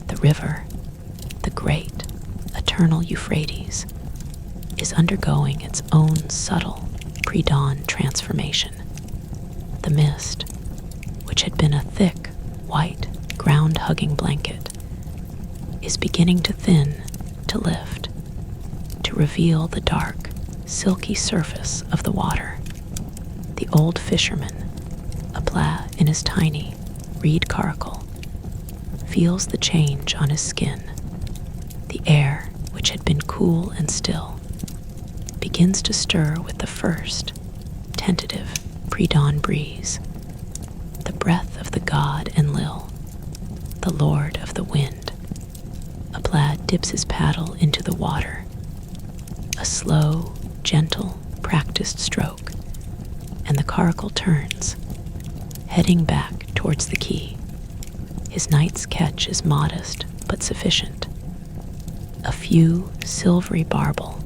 The river, the great, eternal Euphrates, is undergoing its own subtle, pre-dawn transformation. The mist, which had been a thick, white, ground-hugging blanket, is beginning to thin, to lift, to reveal the dark, silky surface of the water. The old fisherman, a plaid in his tiny reed coracle, feels the change on his skin. The air, which had been cool and still, begins to stir with the first, tentative, pre-dawn breeze. The breath of the god Enlil, the lord of the wind. A plaid dips his paddle into the water. A slow, gentle, practiced stroke, and the coracle turns, heading back towards the quay. His night's catch is modest but sufficient. A few silvery barbel,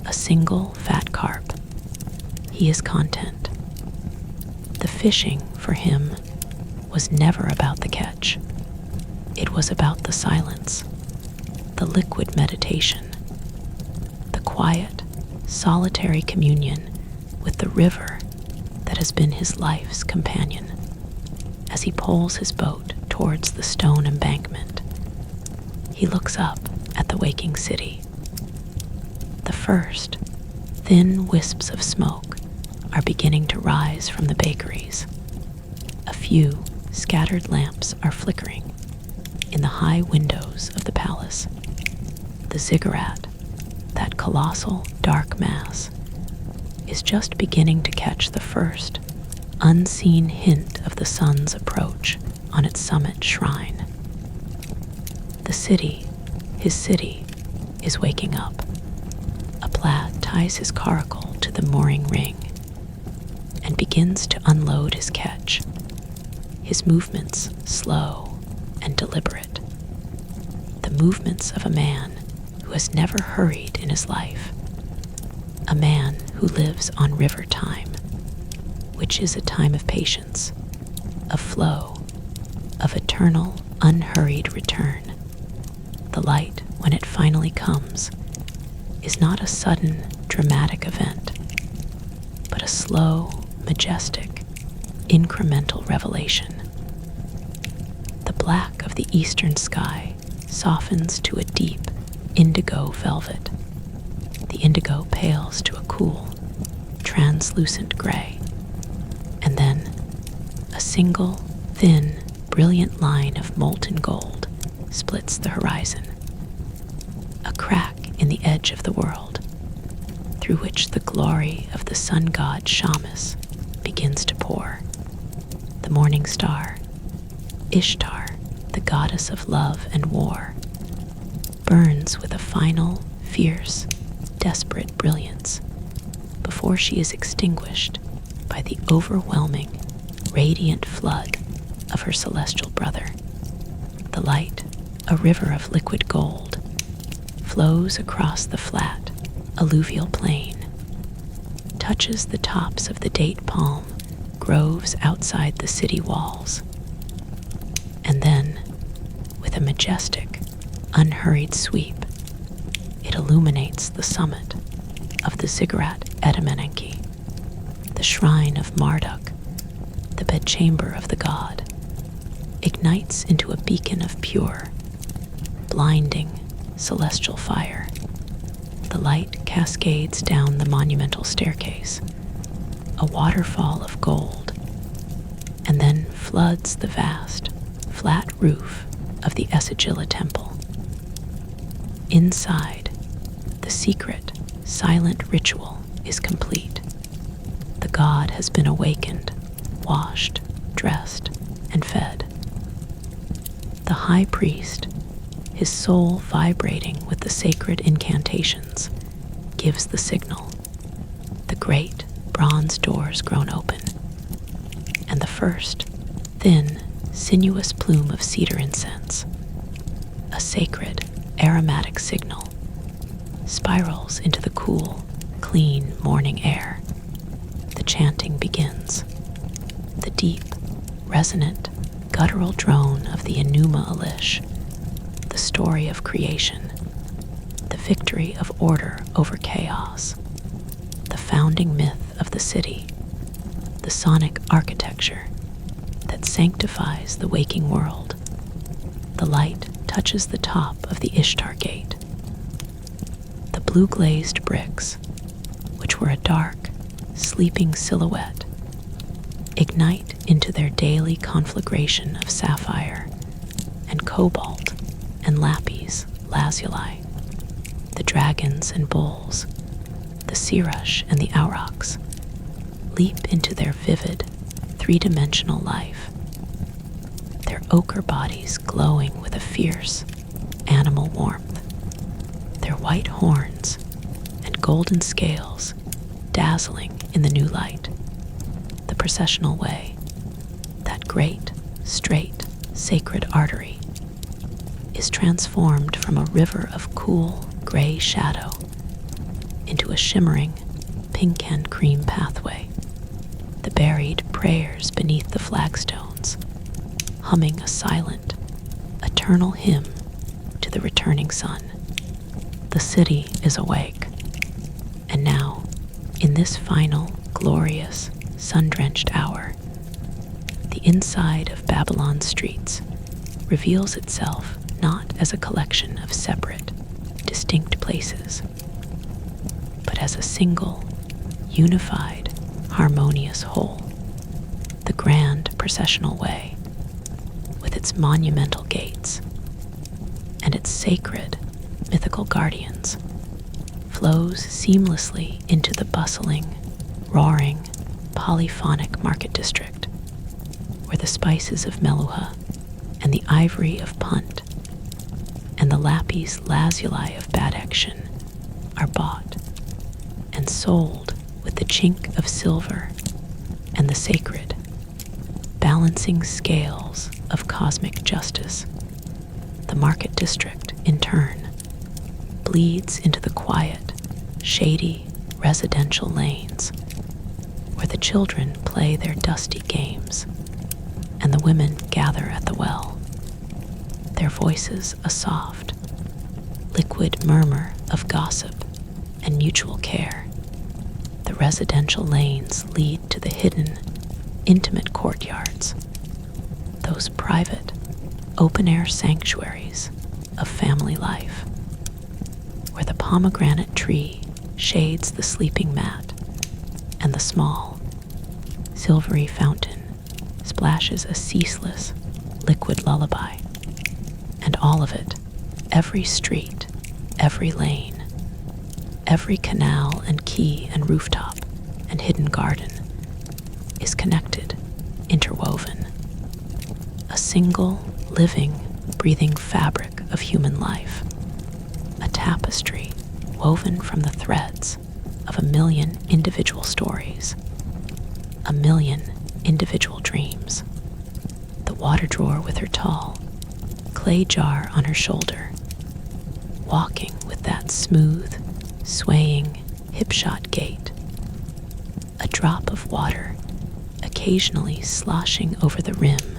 a single fat carp. He is content. The fishing, for him, was never about the catch. It was about the silence, the liquid meditation, the quiet, solitary communion with the river that has been his life's companion. As he poles his boat towards the stone embankment, he looks up at the waking city. The first, thin wisps of smoke are beginning to rise from the bakeries. A few scattered lamps are flickering in the high windows of the palace. The ziggurat, that colossal dark mass, is just beginning to catch the first unseen hint of the sun's approach on its summit shrine. The city, his city, is waking up. A plaid ties his coracle to the mooring ring and begins to unload his catch, his movements slow and deliberate. The movements of a man who has never hurried in his life, a man who lives on river time, which is a time of patience, of flow, of eternal, unhurried return. The light, when it finally comes, is not a sudden, dramatic event, but a slow, majestic, incremental revelation. The black of the eastern sky softens to a deep, indigo velvet. The indigo pales to a cool, translucent gray. single, thin, brilliant line of molten gold splits the horizon, a crack in the edge of the world, through which the glory of the sun god Shamus begins to pour. The morning star, Ishtar, the goddess of love and war, burns with a final, fierce, desperate brilliance before she is extinguished by the overwhelming, radiant flood of her celestial brother. The light, a river of liquid gold, flows across the flat, alluvial plain, touches the tops of the date palm groves outside the city walls, and then, with a majestic, unhurried sweep, it illuminates the summit of the Ziggurat Etemenenki, the shrine of Marduk, the bedchamber of the god, ignites into a beacon of pure, blinding, celestial fire. The light cascades down the monumental staircase, a waterfall of gold, and then floods the vast, flat roof of the Esagila temple. Inside, the secret, silent ritual is complete. The god has been awakened, washed, dressed, and fed. The high priest, his soul vibrating with the sacred incantations, gives the signal. The great bronze doors groan open, and the first, thin, sinuous plume of cedar incense, a sacred, aromatic signal, spirals into the cool, clean morning air. The chanting begins. The deep, resonant, guttural drone of the Enuma Elish, the story of creation, the victory of order over chaos, the founding myth of the city, the sonic architecture that sanctifies the waking world. The light touches the top of the Ishtar Gate. The blue-glazed bricks, which were a dark, sleeping silhouette, ignite into their daily conflagration of sapphire and cobalt and lapis lazuli. The dragons and bulls, the Sirush and the Aurochs, leap into their vivid, three-dimensional life, their ochre bodies glowing with a fierce, animal warmth, their white horns and golden scales dazzling in the new light. The processional way, that great, straight, sacred artery, is transformed from a river of cool, gray shadow into a shimmering, pink and cream pathway. The buried prayers beneath the flagstones, humming a silent, eternal hymn to the returning sun. The city is awake, and now, in this final, glorious, sun-drenched hour, the inside of Babylon's streets reveals itself not as a collection of separate, distinct places, but as a single, unified, harmonious whole. The grand processional way, with its monumental gates and its sacred, mythical guardians, flows seamlessly into the bustling, roaring, polyphonic market district, where the spices of Meluha and the ivory of Punt and the lapis lazuli of Badakhshan are bought and sold with the chink of silver and the sacred, balancing scales of cosmic justice. The market district, in turn, bleeds into the quiet, shady, residential lanes where the children play their dusty games and the women gather at the well, their voices a soft, liquid murmur of gossip and mutual care. The residential lanes lead to the hidden, intimate courtyards, those private, open-air sanctuaries of family life, where the pomegranate tree shades the sleeping mat and the small, silvery fountain splashes a ceaseless, liquid lullaby. And all of it, every street, every lane, every canal and quay and rooftop and hidden garden, is connected, interwoven. A single, living, breathing fabric of human life. A tapestry woven from the threads of a million individual stories. A million individual dreams. The water drawer with her tall, clay jar on her shoulder, walking with that smooth, swaying, hip-shot gait. A drop of water occasionally sloshing over the rim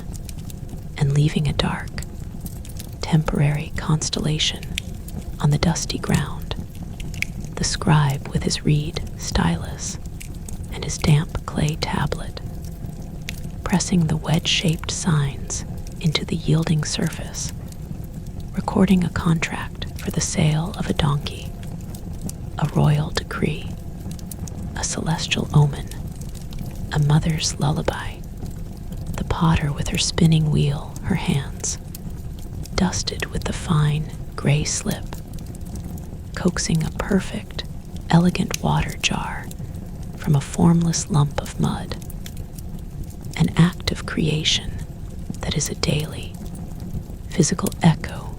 and leaving a dark, temporary constellation on the dusty ground. The scribe with his reed stylus and his damp clay tablet, pressing the wedge-shaped signs into the yielding surface, recording a contract for the sale of a donkey, a royal decree, a celestial omen, a mother's lullaby. The potter with her spinning wheel, her hands dusted with the fine gray slip, coaxing a perfect, elegant water jar from a formless lump of mud. An act of creation that is a daily, physical echo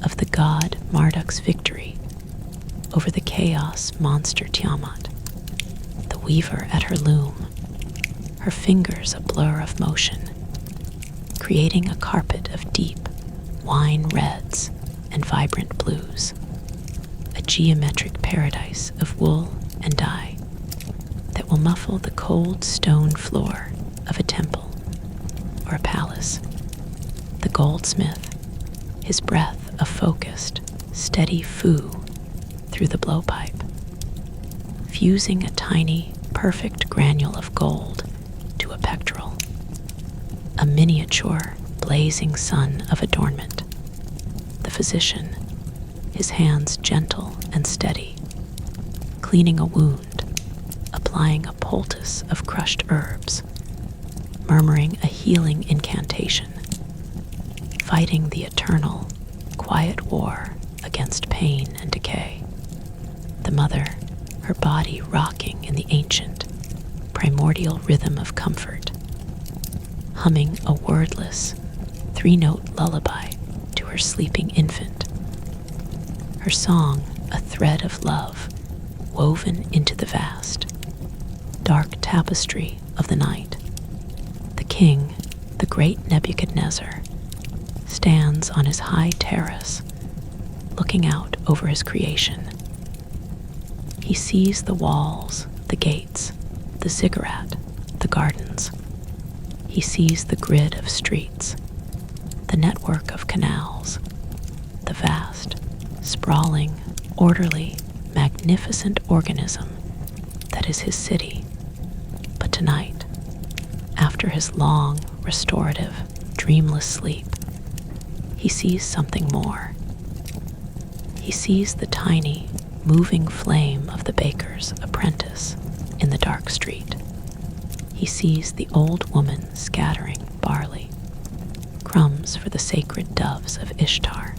of the god Marduk's victory over the chaos monster Tiamat. The weaver at her loom, her fingers a blur of motion, creating a carpet of deep wine reds and vibrant blues, a geometric paradise of wool and dye that will muffle the cold stone floor of a temple or a palace. The goldsmith, his breath a focused, steady foo through the blowpipe, fusing a tiny, perfect granule of gold to a pectoral, a miniature, blazing sun of adornment. The physician, his hands gentle and steady, cleaning a wound, applying a poultice of crushed herbs, murmuring a healing incantation, fighting the eternal, quiet war against pain and decay. The mother, her body rocking in the ancient, primordial rhythm of comfort, humming a wordless, three-note lullaby to her sleeping infant. Her song a thread of love woven into the vast, dark tapestry of the night. The king, the great Nebuchadnezzar, stands on his high terrace, looking out over his creation. He sees the walls, the gates, the ziggurat, the gardens. He sees the grid of streets, the network of canals, the vast, sprawling, orderly, magnificent organism that is his city. But tonight, after his long, restorative, dreamless sleep, he sees something more. He sees the tiny, moving flame of the baker's apprentice in the dark street. He sees the old woman scattering barley, crumbs for the sacred doves of Ishtar.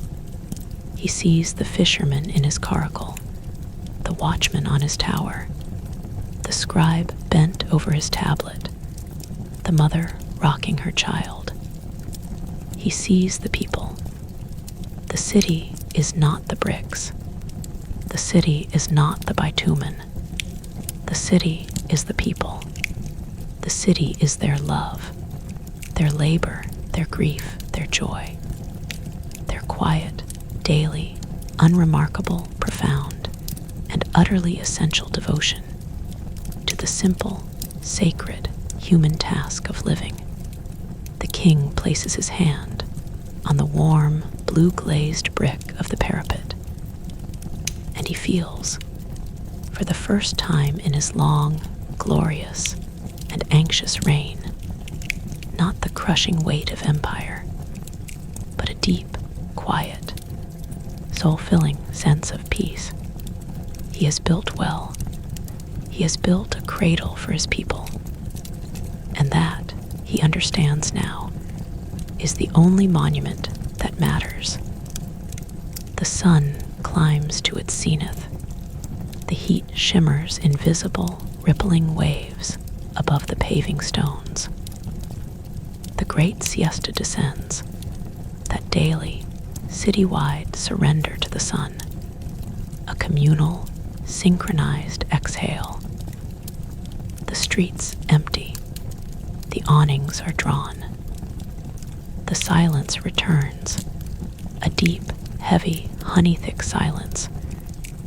He sees the fisherman in his coracle, the watchman on his tower, the scribe bent over his tablet, the mother rocking her child. He sees the people. The city is not the bricks. The city is not the bitumen. The city is the people. The city is their love, their labor, their grief, their joy, their quiet, daily, unremarkable, profound, and utterly essential devotion to the simple, sacred, human task of living. The king places his hand on the warm, blue-glazed brick of the parapet, and he feels, for the first time in his long, glorious, and anxious reign, not the crushing weight of empire, but a deep, quiet, soul-filling sense of peace. He has built well. He has built a cradle for his people, and that he understands now, is the only monument that matters. The sun climbs to its zenith. The heat shimmers invisible, rippling waves above the paving stones. The great siesta descends, that daily, citywide surrender to the sun, a communal, synchronized exhale. The streets empty, the awnings are drawn. The silence returns, a deep, heavy, honey-thick silence,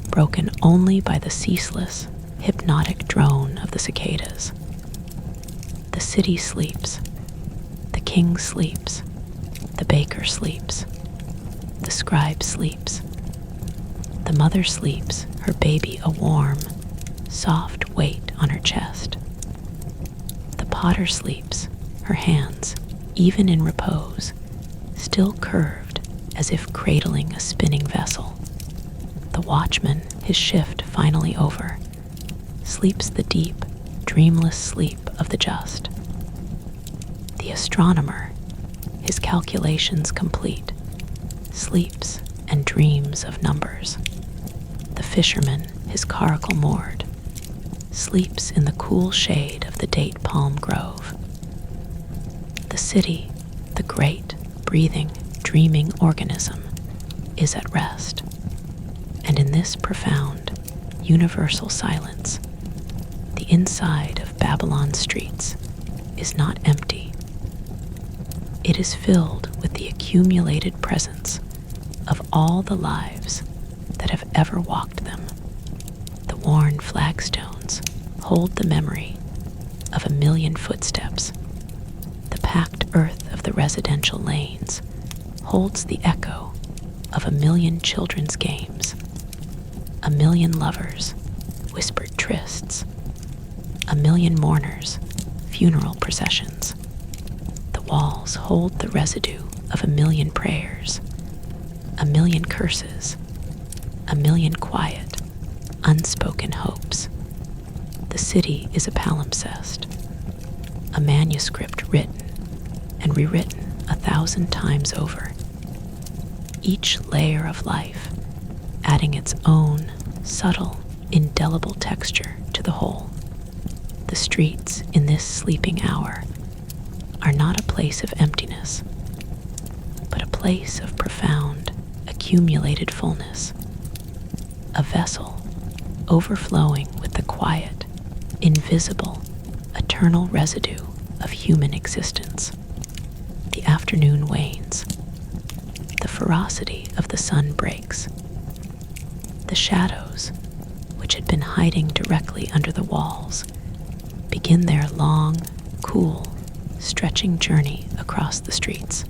broken only by the ceaseless, hypnotic drone of the cicadas. The city sleeps, the king sleeps, the baker sleeps, the scribe sleeps. The mother sleeps, her baby a warm, soft weight on her chest. The potter sleeps, her hands, even in repose, still curved as if cradling a spinning vessel. The watchman, his shift finally over, sleeps the deep, dreamless sleep of the just. The astronomer, his calculations complete, sleeps and dreams of numbers. The fisherman, his coracle moored, sleeps in the cool shade of the date palm grove. The city, the great, breathing, dreaming organism, is at rest. And in this profound, universal silence, the inside of Babylon's streets is not empty. It is filled with the accumulated presence of all the lives that have ever walked them. The worn flagstones hold the memory of 1,000,000 footsteps. The packed earth of the residential lanes holds the echo of 1,000,000 children's games, 1,000,000 lovers' whispered trysts, 1,000,000 mourners' funeral processions. The walls hold the residue of 1,000,000 prayers, 1,000,000 curses, 1,000,000 quiet, unspoken hopes. The city is a palimpsest, a manuscript written and rewritten 1,000 times over. Each layer of life adding its own subtle, indelible texture to the whole. The streets in this sleeping hour are not a place of emptiness, but a place of profound, accumulated fullness, a vessel overflowing with the quiet, invisible, eternal residue of human existence. The afternoon wanes. The ferocity of the sun breaks. The shadows, which had been hiding directly under the walls, begin their long, cool, stretching journey across the streets.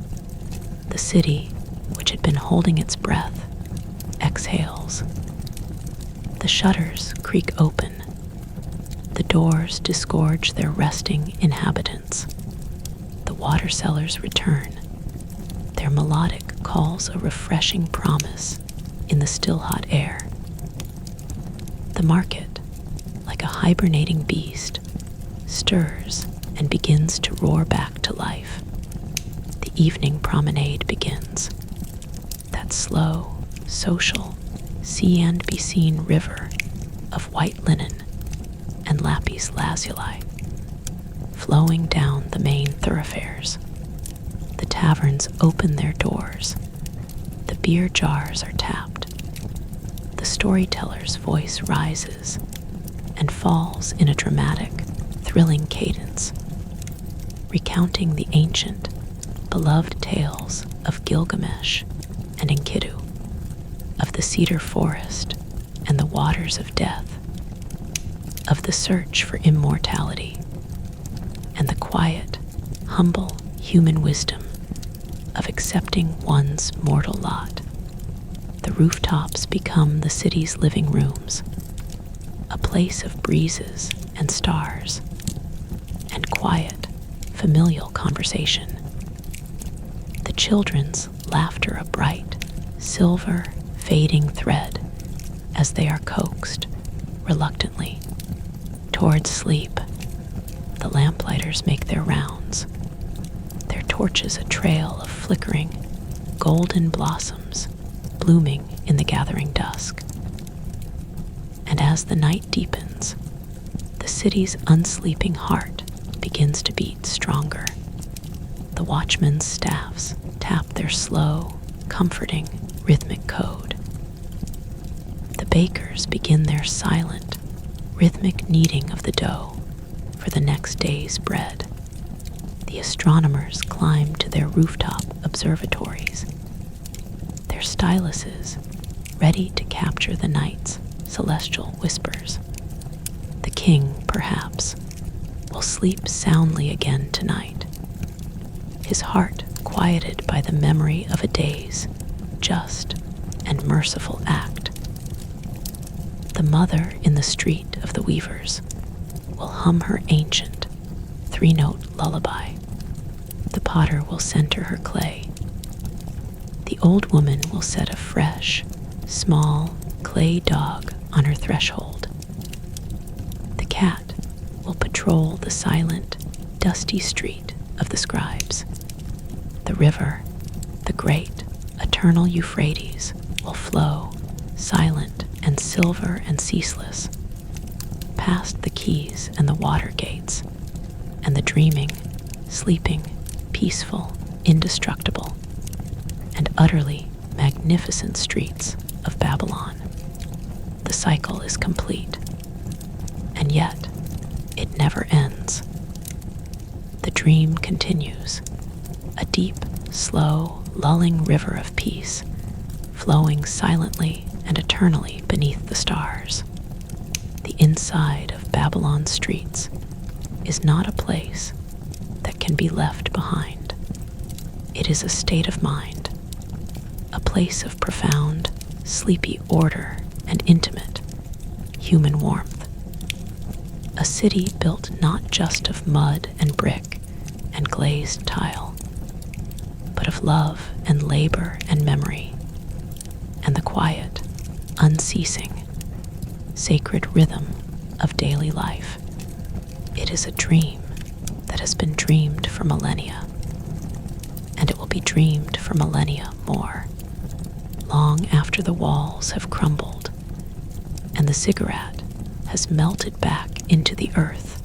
The city, which had been holding its breath, exhales. The shutters creak open. The doors disgorge their resting inhabitants. The water sellers return. Their melodic calls a refreshing promise in the still hot air. The market, like a hibernating beast, stirs and begins to roar back to life. The evening promenade begins. That slow, social, see-and-be-seen river of white linen and lapis lazuli, flowing down the main thoroughfares. The taverns open their doors. The beer jars are tapped. The storyteller's voice rises and falls in a dramatic, thrilling cadence, recounting the ancient, beloved tales of Gilgamesh and Enkidu, of the cedar forest and the waters of death, of the search for immortality, and the quiet, humble human wisdom of accepting one's mortal lot. The rooftops become the city's living rooms, a place of breezes and stars, and quiet, familial conversation. The children's laughter a bright, silver, fading thread as they are coaxed, reluctantly, towards sleep. The lamplighters make their rounds, torches a trail of flickering, golden blossoms blooming in the gathering dusk. And as the night deepens, the city's unsleeping heart begins to beat stronger. The watchmen's staffs tap their slow, comforting, rhythmic code. The bakers begin their silent, rhythmic kneading of the dough for the next day's bread. The astronomers climb to their rooftop observatories, their styluses ready to capture the night's celestial whispers. The king, perhaps, will sleep soundly again tonight, his heart quieted by the memory of a day's just and merciful act. The mother in the street of the weavers will hum her ancient three-note lullaby. The potter will center her clay. The old woman will set a fresh, small clay dog on her threshold. The cat will patrol the silent, dusty street of the scribes. The river, the great, eternal Euphrates, will flow, silent and silver and ceaseless, past the quays and the water gates, and the dreaming, sleeping, peaceful, indestructible, and utterly magnificent streets of Babylon. The cycle is complete, and yet it never ends. The dream continues, a deep, slow, lulling river of peace, flowing silently and eternally beneath the stars. The inside of Babylon's streets is not a place that can be left behind. It is a state of mind, a place of profound, sleepy order and intimate, human warmth. A city built not just of mud and brick and glazed tile, but of love and labor and memory, and the quiet, unceasing, sacred rhythm of daily life. It is a dream that has been dreamed for millennia, and it will be dreamed for millennia more, long after the walls have crumbled and the ziggurat has melted back into the earth,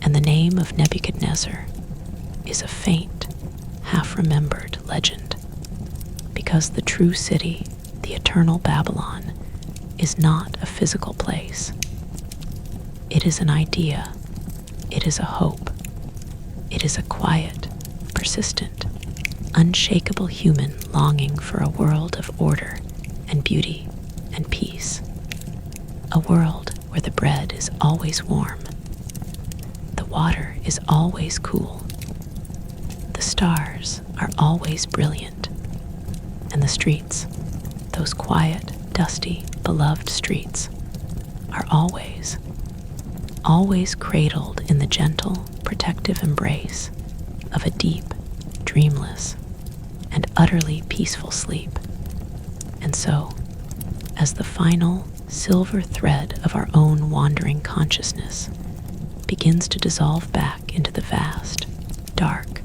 and the name of Nebuchadnezzar is a faint, half-remembered legend, because the true city, the eternal Babylon, is not a physical place. It is an idea. It is a hope. It is a quiet, persistent, unshakable human longing for a world of order and beauty and peace. A world where the bread is always warm, the water is always cool, the stars are always brilliant, and the streets, those quiet, dusty, beloved streets, are always cradled in the gentle, protective embrace of a deep, dreamless, and utterly peaceful sleep. And so, as the final silver thread of our own wandering consciousness begins to dissolve back into the vast, dark,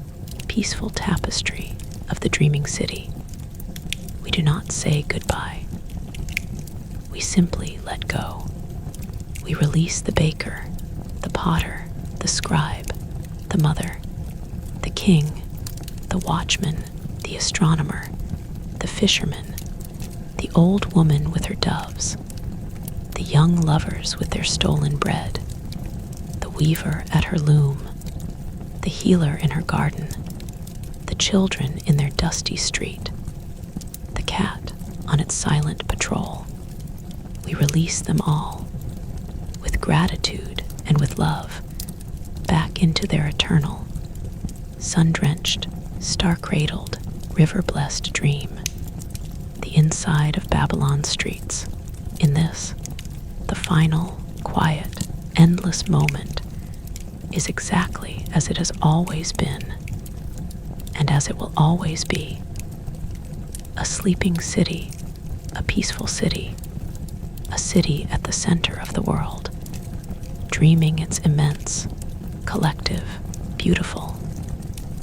peaceful tapestry of the dreaming city, we do not say goodbye. We simply let go. We release the baker, the potter, the scribe, the mother, the king, the watchman, the astronomer, the fisherman, the old woman with her doves, the young lovers with their stolen bread, the weaver at her loom, the healer in her garden, the children in their dusty street, the cat on its silent patrol. We release them all, with gratitude and with love, back into their eternal, sun-drenched, star-cradled, river-blessed dream, the inside of Babylon's streets. In this, the final, quiet, endless moment is exactly as it has always been, and as it will always be. A sleeping city, a peaceful city, a city at the center of the world, dreaming its immense, collective, beautiful,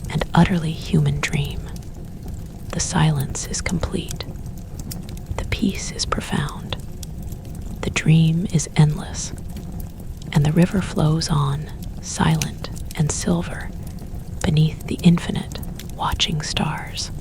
and utterly human dream. The silence is complete. The peace is profound. The dream is endless. And the river flows on, silent and silver, beneath the infinite watching stars.